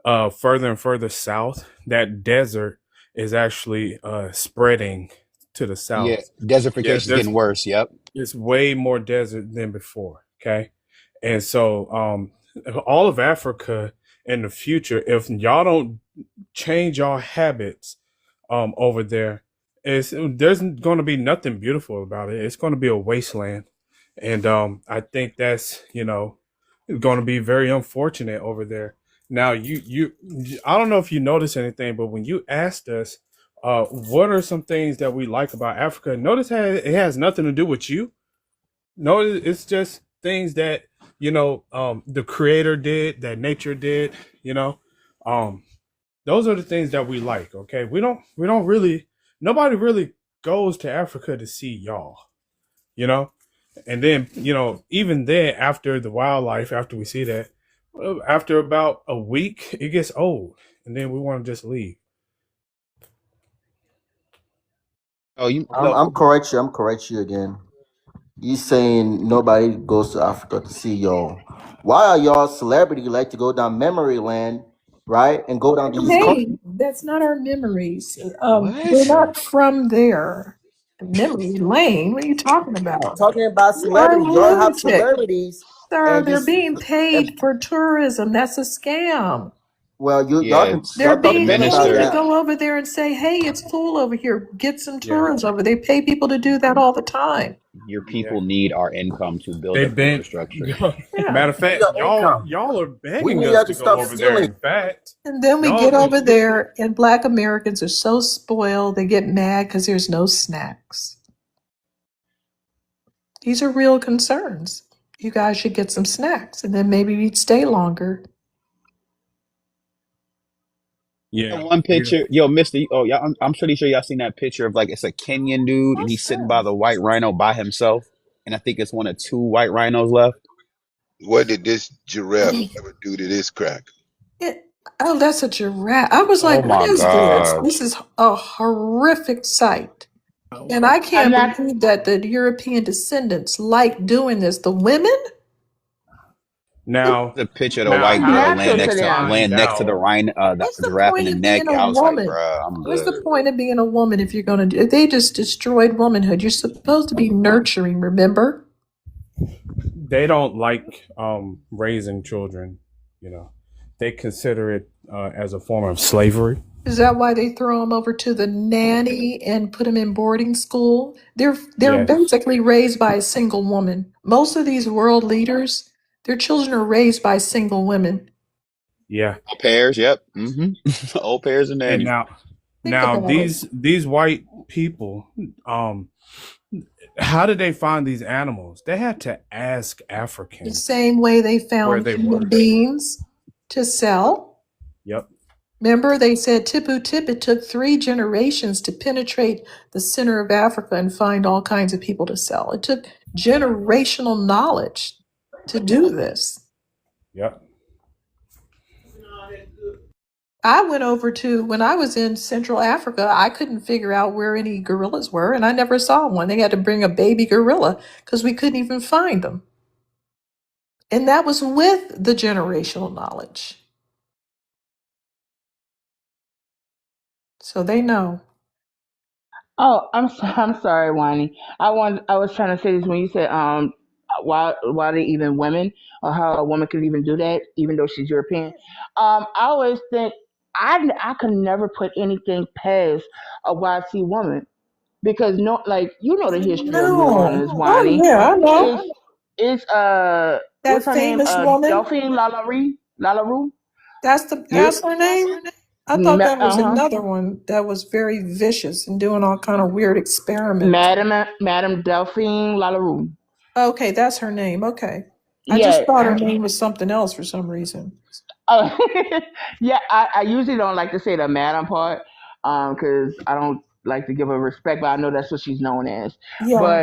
further and further south, that desert is actually spreading to the Yeah, south. Yeah, desertification is getting worse. Yep. it's way more desert than before. Okay, and so all of Africa in the future, if y'all don't change your habits over there, there's going to be nothing beautiful about it. It's going to be a wasteland, and I think that's going to be very unfortunate over there. Now, I don't know if you noticed anything, but when you asked us, what are some things that we like about Africa? Notice how it has nothing to do with you. No, it's just things that the Creator did, that nature did. You know, um, those are the things that we like. Okay, we don't really, nobody really goes to Africa to see y'all. You know, and then even then, after the wildlife, after we see that, after about a week, it gets old, and then we want to just leave. Oh, you I'm no. I'm correct you. I'm correct you again. You saying nobody goes to Africa to see y'all. Why are y'all celebrity like to go down memory lane, right? And go down these Hey, countries? that's not our memories. We're What? not from there. Memory lane? What are you talking I'm about? talking about You are celebrity. Y'all have lunatic. celebrities Sir, and they're this being and paid for tourism. That's a scam. well you Yeah, They're y'all talk the being again about paid to minister. that. go over there and say, hey, it's cool over here. Get some Yeah, tourists over. They pay people to do that all the time. Your yeah. people need our income to build They've up been. infrastructure. Yeah. Matter of We need fact, your income. y'all are We begging need us y'all to to go stop over there. stealing. In fact, And then we get y'all. over there, and Black Americans are so spoiled, they get mad because there's no snacks. These are real concerns. You guys should get some snacks, and then maybe we'd stay longer. That Yeah, one we. picture, yo, Mister. Oh, yeah, I'm pretty sure y'all seen that picture of like it's a Kenyan dude and What's he's sitting by that? the white rhino by himself, and I think it's one of two white rhinos left. What did this giraffe ever do to this cracker? It, oh, that's a giraffe. I was Oh like, what my is this? God! This is a horrific sight. And I I'm can't not. believe that the European descendants like doing this. The women? Now, The picture of the now, white It's girl I natural did to them. find laying next to the out. rhino, the What's the giraffe in point the of neck. being a I was like, woman? bruh, I'm What's the good. point of being a woman if you're going to do? They just destroyed womanhood. You're supposed to be nurturing, remember? They don't like raising children. You know, they consider it as a form of slavery. Is that why they throw them over to the nanny and put them in boarding school? They're Yes. basically raised by a single woman. Most of these world leaders, their children are raised by single women. Yeah. Au pairs, yep. Mm-hmm. Au pairs and And nannies. Think now about it. these white people, um, how did they find these animals? They had to ask The Africans same way they where found they human were. beings to sell. Yep. Remember, they said Tipu Tip, it took 3 generations to penetrate the center of Africa and find all kinds of people to sell. It took generational knowledge to do this. Yep. I went over to, when I was in Central Africa, I couldn't figure out where any gorillas were, and I never saw one. They had to bring a baby gorilla because we couldn't even find them. And that was with the generational knowledge. So they know. Oh, I'm sorry, Wani. I was trying to say this when you said why they even women or how a woman could even do that even though she's European. I always think I could never put anything past a YC woman because no, like you know the history of New No. Orleans, Oh, Wani. yeah, I know. It's what's That her name? famous woman, Delphine Lalaurie. that's her name? I thought that was Uh huh. another one that was very vicious and doing all kind of weird experiments. Madame Delphine Lalaurie. Okay, that's her name. Okay. I just thought her Yeah, name was something else for some reason. Oh, yeah, I usually don't like to say the madam part because I don't like to give her respect, but I know that's what she's known as. Yeah.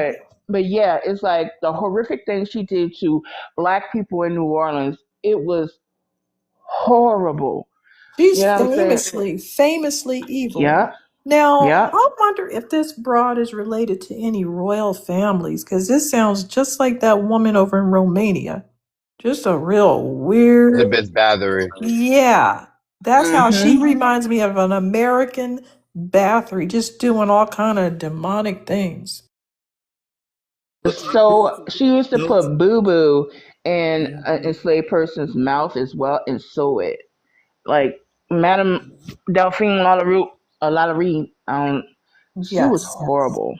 But yeah, it's like the horrific thing she did to black people in New Orleans. It was horrible. She's You know what I'm saying? famously evil. Yeah, Now, yeah. I wonder if this broad is related to any royal families, because this sounds just like that woman over in Romania. Just a real weird, Elizabeth Bathory. yeah. That's how she Hmm. reminds me of an American Bathory, just doing all kind of demonic things. So she used to Nope. put boo boo in an enslaved person's mouth as well and sew it. Like Madame Delphine Lalaurie, she was Yes. horrible.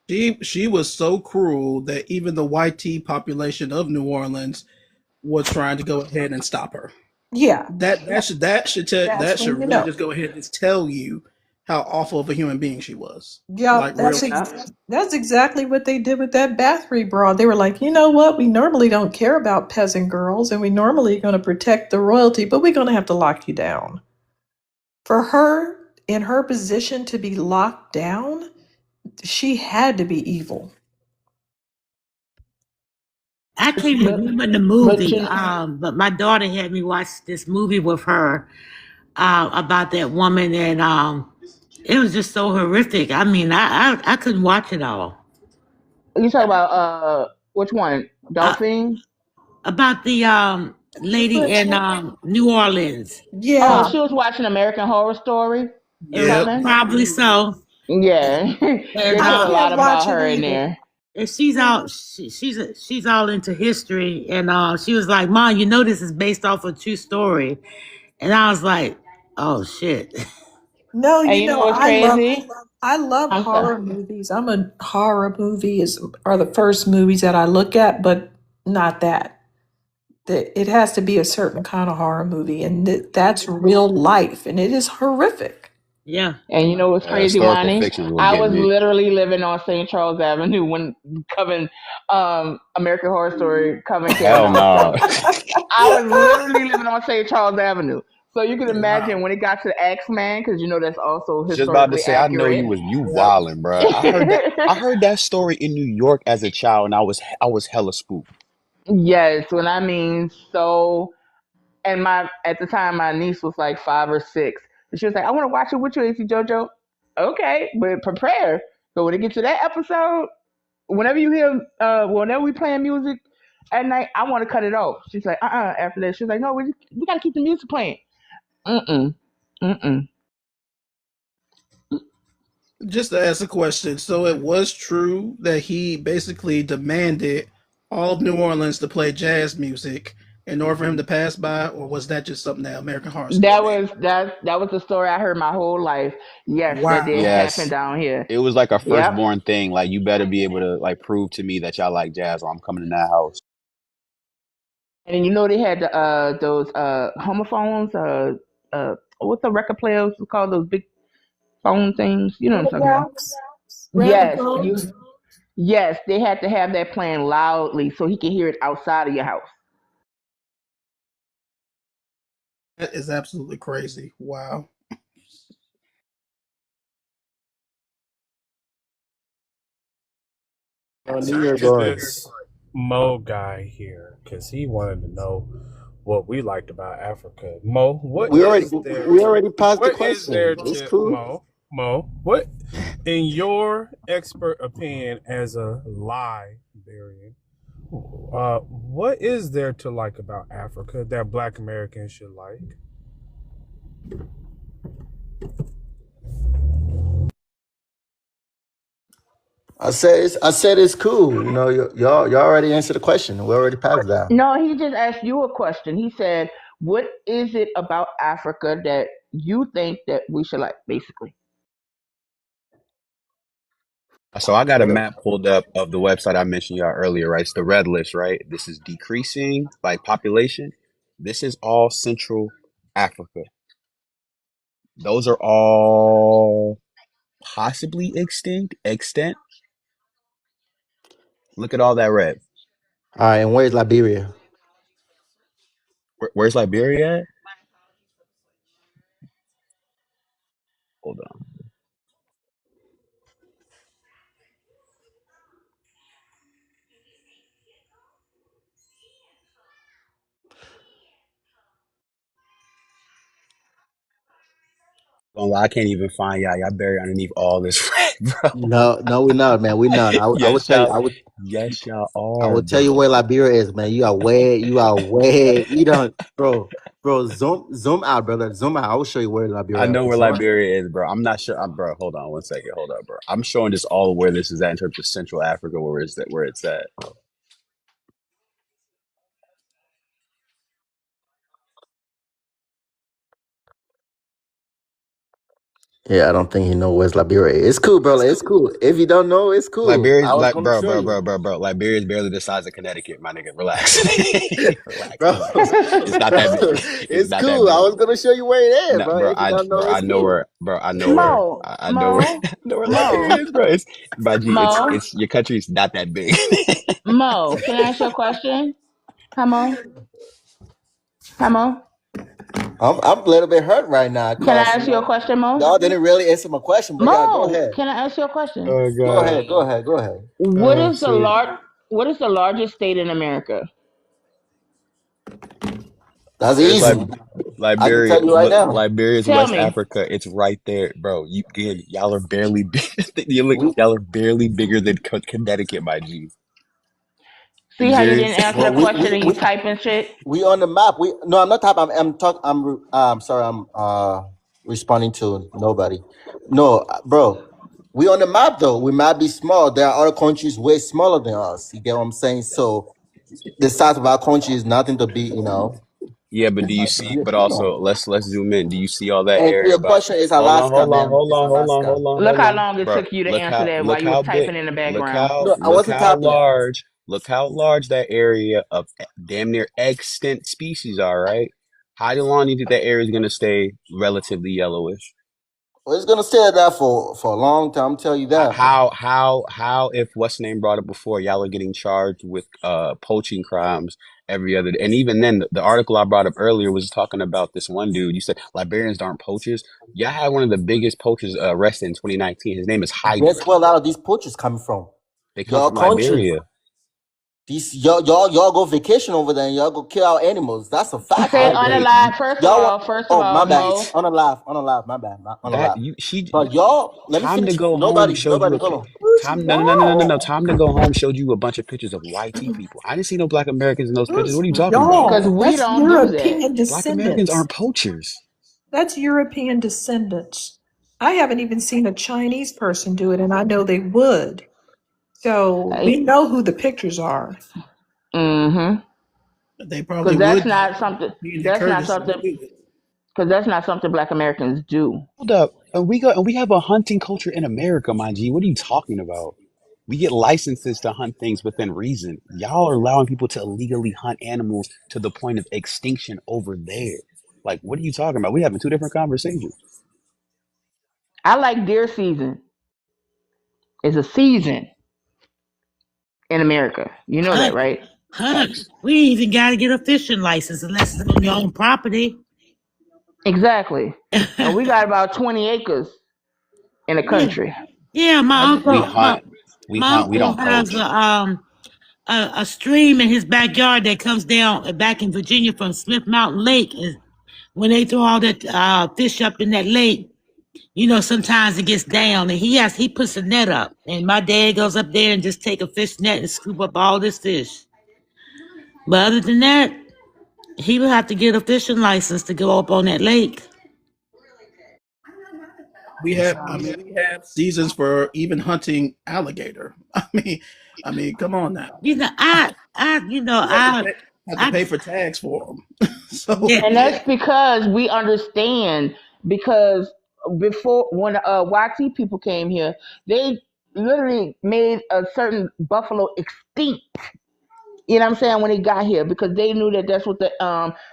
She was so cruel that even the white tea population of New Orleans was trying to go ahead and stop her. Yeah. That That's when should you really know. just go ahead and tell you how awful of a human being she was. Yep, Like real talk. Yeah. that's exactly what they did with that Bathory broad. They were like, you know what? We normally don't care about peasant girls, and we normally going to protect the royalty, but we're going to have to lock you down. For her, in her position to be locked down, she had to be evil. I can't But remember the but movie, you but my daughter had me watch this movie with her about that woman, and it was just so horrific. I mean, I couldn't watch it all. you talk about which one? Uh, Delphine? about the lady Which in one? New Orleans. Oh, Yeah. she was watching American Horror Story or Yep. something. Probably so. Yeah, And they I put a lot can't about watch it her in either. there. she's all she's all into history, and she was like, "Mom, you know this is based off a true story," and I was like, "Oh shit." No, And you you know know, what's I crazy? love I'm sorry. horror movies. I'm a horror movies are the first movies that I look at, but not that. It has to be a certain kind of horror movie, and that's real life, and it is horrific. Yeah. And you know what's crazy, Historical Wani? fiction is what I get was me. literally living on St. Charles Avenue when Coven, American Horror Story Coven came Hell out. no. So I was literally living on St. Charles Avenue. So you can Wow. imagine when it got to the X Men, because you know that's also Just about to historically say, I know accurate. you Yep. wildin', bro. I heard that story in New York as a child, and I was hella spooked. Yes, when I mean so, and my at the time my niece was like 5 or 6, and she was like, "I want to watch it with you, AC JoJo." Okay, but prepare. So when it gets to that episode, whenever you hear, whenever we playing music at night, I want to cut it off. She's like, After that, she's like, no, we got to keep the music playing. Mm-mm. Mm-mm. Just to ask a question. So it was true that he basically demanded all of New Orleans to play jazz music in order for him to pass by, or was that just something that American Horror That Story? was that was the story I heard my whole life. Yes, that did Wow. happen Yes, down here. it was like a Yep. firstborn thing. Like you better be able to like prove to me that y'all like jazz, or I'm coming in that house. And you know they had those homophones, what's the record players called, those big phone things? You know what I'm talking about. Rocks, Yes, Rocks. yes, they had to have that playing loudly so he can hear it outside of your house. That is absolutely crazy. Wow. New Year To going. this Mo guy here, because he wanted to know what we liked about Africa. Mo, We already passed the what is there question. It's to cool. What, in your expert opinion as a librarian, what is there to like about Africa that Black Americans should like? I said it's cool. You know, y'all already answered the question. We already passed that. No, he just asked you a question. He said, "What is it about Africa that you think that we should like?" Basically, So I got a map pulled up of the website I mentioned y'all earlier, right? It's the red list, right? This is decreasing like population. This is all Central Africa. Those are all possibly extent. Look at all that red. All right, and where's Liberia? Where's Liberia at? Hold on. Gonna lie, I can't even find y'all. Y'all buried underneath all this red. bro. No, no, we're not, man. We're not. I would Yes, tell you. y'all. Yes, y'all I are, will tell you bro. where Liberia is, man. You are way, you don't, bro. Zoom out, brother. Zoom out. I will show you where I Liberia know where is. Right? Liberia is, bro. I'm not sure. Bro, hold on one second. Hold up, bro. I'm showing just all of where this is at in terms of Central Africa, where is that? Where it's at? Yeah, I don't think you know where's Liberia is. It's cool, bro. Like, it's cool. If you don't know, it's cool. Liberia's I was like, gonna bro, show bro, you, bro, bro, bro. Liberia's barely the size of Connecticut, my nigga. Relax, relax, bro. relax. It's not that big. Bro, It's it's not that cool. I big. was gonna show you where it is, No, bro. bro, If you don't know, I it's know cool. where, bro. I know where. Mo, I know where. Mo, I know where Mo, Liberia is, bro. It's my G. Mo, It's your country's not that big. Mo. Can I ask you a question? Mo, Mo. I'm a little bit hurt right now, Can I cause ask you a question, Mo? y'all didn't really answer my question. But yeah, go Mo, ahead. can I ask you a question? Oh Go God. ahead. Go ahead. Go ahead. What Oh is the shit. lar- What is the largest state in America? That's It's easy. like I can Liberia. tell you right Look, now. Liberia's Tell West me. Africa. It's right there, bro. You again, y'all are barely big. We Y'all are barely bigger than Connecticut, my G. See You how you serious? didn't answer well, the question and you typing shit? we on the map. We no, I'm not typing. I'm sorry. I'm responding to nobody. No, bro. We on the map though. We might be small. There are other countries way smaller than us. You get what I'm saying? So the size of our country is nothing to be. Yeah, but do you see? But also, let's zoom in. Do you see all that And area? your But question is hold on, Alaska, hold on, man. hold It's on, hold on, Alaska. hold on, Look hold how on, long it bro. took you to answer that while Look you was how big, typing in the look background. how, No, I look wasn't how typing. large, look how large that area of damn near extant species are. Right? How long do you think that area is gonna stay relatively yellowish? Well, it's gonna stay there for a long time. I'll tell you that. How if what's the name brought up before, y'all are getting charged with poaching crimes every other day. And even then, the article I brought up earlier was talking about this one dude. You said Liberians aren't poachers. Y'all had one of the biggest poachers arrested in 2019. His name is Guess Hydra. where a lot of these poachers coming from? They come Your from country. Liberia. These y'all go vacation over there and y'all go kill our animals. That's a fact Say right there. Wait, unalive. First of Y'all want all, first of oh all, my bad. Mo. wait. On a live, my bad. On a That live. you But she y'all, let me Time to finish. go home showed you Nobody, a hold on. Who's time. No, no, no, no, no, no, no. y'all? Time to go home showed you a bunch of pictures of YT people. I didn't see no Black Americans in those pictures. Who's What are you talking about? Because y'all? we That's don't do that. European Black Americans descendants. aren't poachers. That's European descendants. I haven't even seen a Chinese person do it, and I know they would. So we know who the pictures are. Mm-hmm. They probably Because would though, being that That's not Curtis would something. do it. Because that's not something Black Americans do. Hold up. And we have a hunting culture in America, my G. What are you talking about? We get licenses to hunt things within reason. Y'all are allowing people to illegally hunt animals to the point of extinction over there. Like, what are you talking about? We having two different conversations. I like deer season. It's a season in America. You know that, Hunt, right? hunt. Facts. We even got to get a fishing license unless it's on your own property. Exactly. And we got about 20 acres in the Yeah, country. yeah. My G, we hunt. We My hunt. We uncle don't has poach. a stream in his backyard that comes down back in Virginia from Smith Mountain Lake. And when they throw all that fish up in that lake, sometimes it gets down, and he puts a net up, and my dad goes up there and just take a fish net and scoop up all this fish. But other than that, he would have to get a fishing license to go up on that lake. We have seasons for even hunting alligator. Come on now. You know, I, I, you know, You I, have to I, pay for tags for them. So yeah, And yeah, that's because we understand because before when YT people came here, they literally made a certain buffalo extinct. You know what I'm saying? When they got here, because they knew that that's what the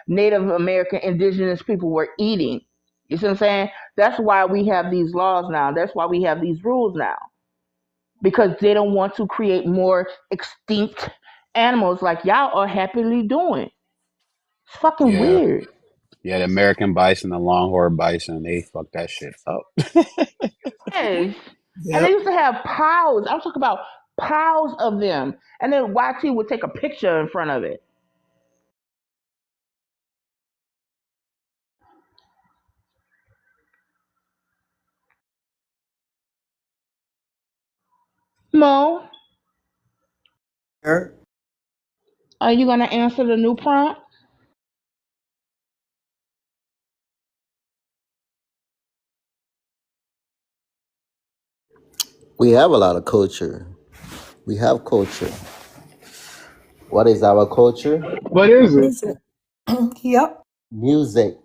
Native American indigenous people were eating. You see what I'm saying? That's why we have these laws now. That's why we have these rules now. Because they don't want to create more extinct animals like y'all are happily doing. It's fucking Yeah. weird. Yeah, the American bison, the longhorn bison, they fuck that shit up. Yes. And they yep. used to have piles. I'm talking about piles of them. And then YT would take a picture in front of it. Mo, Here, are you gonna answer the new prompt? we have a lot of culture. We have culture. What is our culture? What is it? Music. Yep. Music,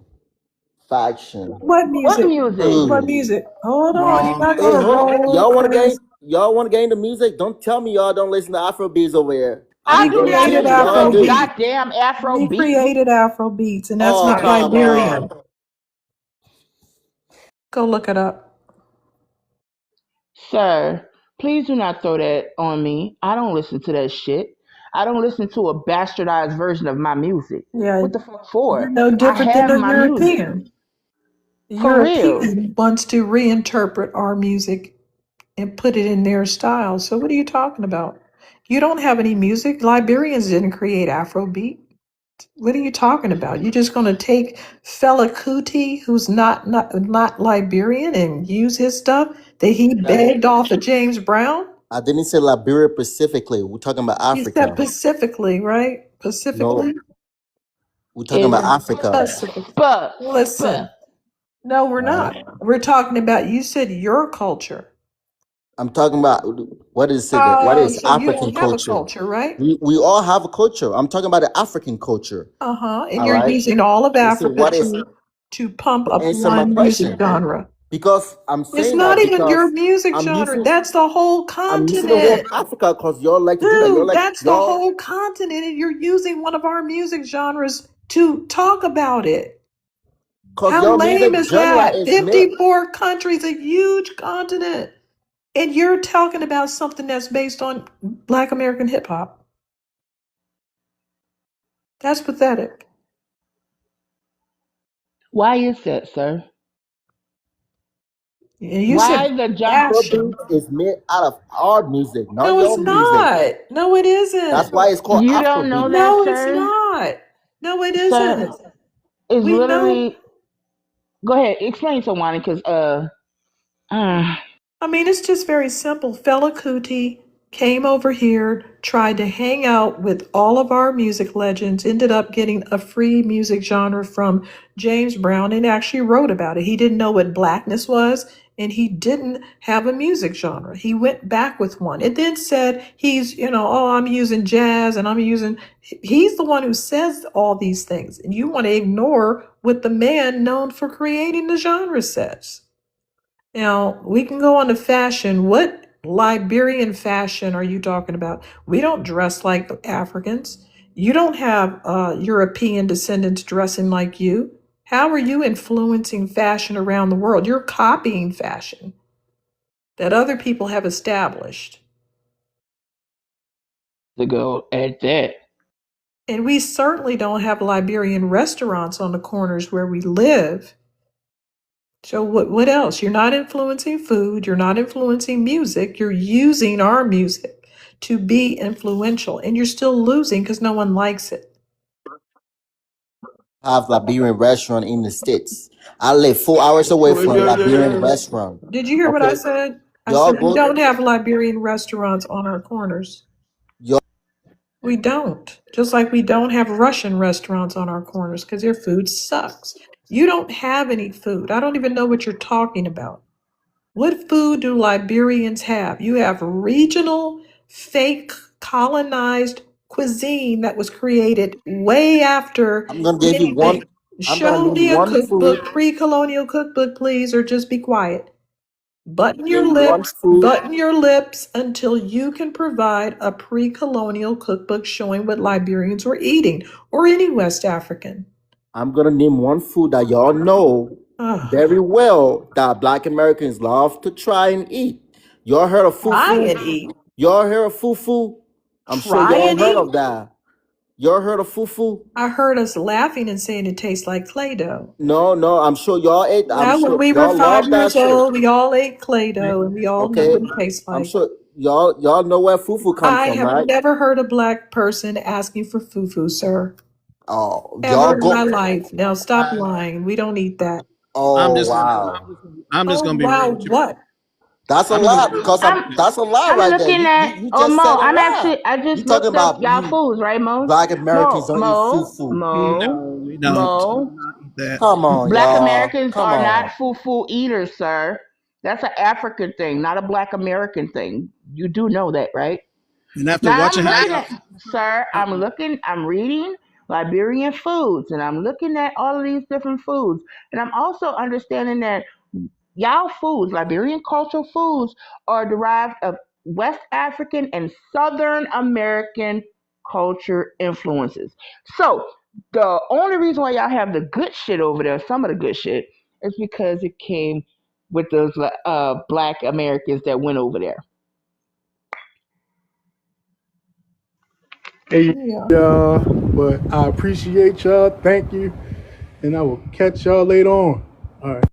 fashion, What What music? music? What food. music? Hold on. You're No. not Hey, gonna hold on. roll Y'all want to gain? crazy. Y'all want to gain the music? Don't tell me y'all don't listen to Afrobeats over here. I I We do not guarantee created you, listen to y'all no do. Afrobeat. goddamn Afro We beat. created Afro beats, and that's Oh, not Okay, come sir. Liberian. on. Go look it up. Sir, please do not throw that on me. I don't listen to that shit. I don't listen to a bastardized version of my music. Yeah, What the fuck you're for? no I different than have a my music. European. The For real. European wants to reinterpret our music and put it in their style. So what are you talking about? You don't have any music. Liberians didn't create Afrobeat. What are you talking about? You're just going to take Fela Kuti, who's not Liberian, and use his stuff that he begged off of James Brown? I didn't say Liberia specifically. We're talking about You said Africa. Pacifically, right? Pacifically? No, we're talking Is about Yeah, Africa. Pacific. but but Listen, no, we're All right. not. We're talking about, you said your culture. I'm talking about what is it? What Oh, is so you African don't have a culture? culture, right? We all have a culture. I'm talking about the African culture. Uh-huh. And All you're right. using all of They say Africa what is to pump to up answer my one music question genre. because I'm It's saying not that even your because music I'm genre. using That's the whole I'm using the word continent. Africa because y'all like to do that. Y'all Dude, like that's the y'all whole continent, and you're using one of our music genres to talk about it. because How your lame music is genre that? is made. 54 countries, a huge continent. And you're talking about something that's based on Black American hip hop. That's pathetic. why is that, sir? And you said Why the job? fashion. Afrobeat is made out of our music, not No, it's your music. not. No, it That's isn't. why it's called You don't know Afrobeat. that, No, it's sir? not. No, it Sir, isn't. it's We know. literally. Go ahead, explain to Wani, because uh, I mean, it's just very simple. Fela Kuti came over here, tried to hang out with all of our music legends, ended up getting a free music genre from James Brown, and actually wrote about it. He didn't know what blackness was, and he didn't have a music genre. He went back with one and then said he's, oh, I'm using jazz and I'm using. He's the one who says all these things, and you want to ignore what the man known for creating the genre says. Now, we can go on to fashion. What Liberian fashion are you talking about? We don't dress like Africans. You don't have European descendants dressing like you. How are you influencing fashion around the world? You're copying fashion that other people have established. to go at that. And we certainly don't have Liberian restaurants on the corners where we live. So what else? You're not influencing food, you're not influencing music, you're using our music to be influential, and you're still losing because no one likes it. Have Liberian restaurant in the States. I live 4 hours away from a Liberian restaurant. Did you hear what I Okay. said? I Y'all said we go don't have Liberian restaurants on our corners. y'all We don't. Just like we don't have Russian restaurants on our corners because their food sucks. You don't have any food. I don't even know what you're talking about. What food do Liberians have? You have regional, fake, colonized cuisine that was created way after I'm gonna give you one anything. I'm gonna Show name me a one food. cookbook, pre-colonial cookbook, please, or just be quiet. Name one food. Button your lips until you can provide a pre-colonial cookbook showing what Liberians were eating, or any West African. I'm gonna name one food that y'all know Oh, very well that Black Americans love to try and eat. Y'all heard of try fufu? and eat. Y'all heard of fufu? I'm sure Try y'all and heard eat. of that. Y'all heard of fufu? I heard us laughing and saying it tastes like Play Doh. No, no, I'm sure y'all ate. I'm Yeah, when sure we were y'all five love that years shit. old, we all ate Play Doh and we all know Okay, what it tastes I'm like. sure y'all know where fufu come I from, have right? never heard a black person asking for fufu, sir. Oh, Ever y'all in my go. life. Now stop lying. We don't eat that. I'm Oh just gonna wow. I'm just Oh, gonna be wow. real with you. What? That's a I'm lie looking. because I'm that's a lie I'm right there. looking at You oh just Mo. said a I'm lie. actually I You just talking looked up about y'all you foods, right, Mo? black Americans Mo, don't eat Mo, fufu. Mo, No, we don't. We Mo. do not eat that. Come on, Black y'all. Americans Come are not on. fufu eaters, sir. That's an African thing, not a Black American thing. You do know that, right? And after Now I'm watching how looking y'all, at, sir, I'm reading Liberian foods and I'm looking at all of these different foods. And I'm also understanding that y'all foods, Liberian cultural foods, are derived of West African and Southern American culture influences. So the only reason why y'all have the good shit over there, some of the good shit, is because it came with those Black Americans that went over there. Hey, Yeah. but I appreciate y'all. Thank you. And I will catch y'all later on. All right.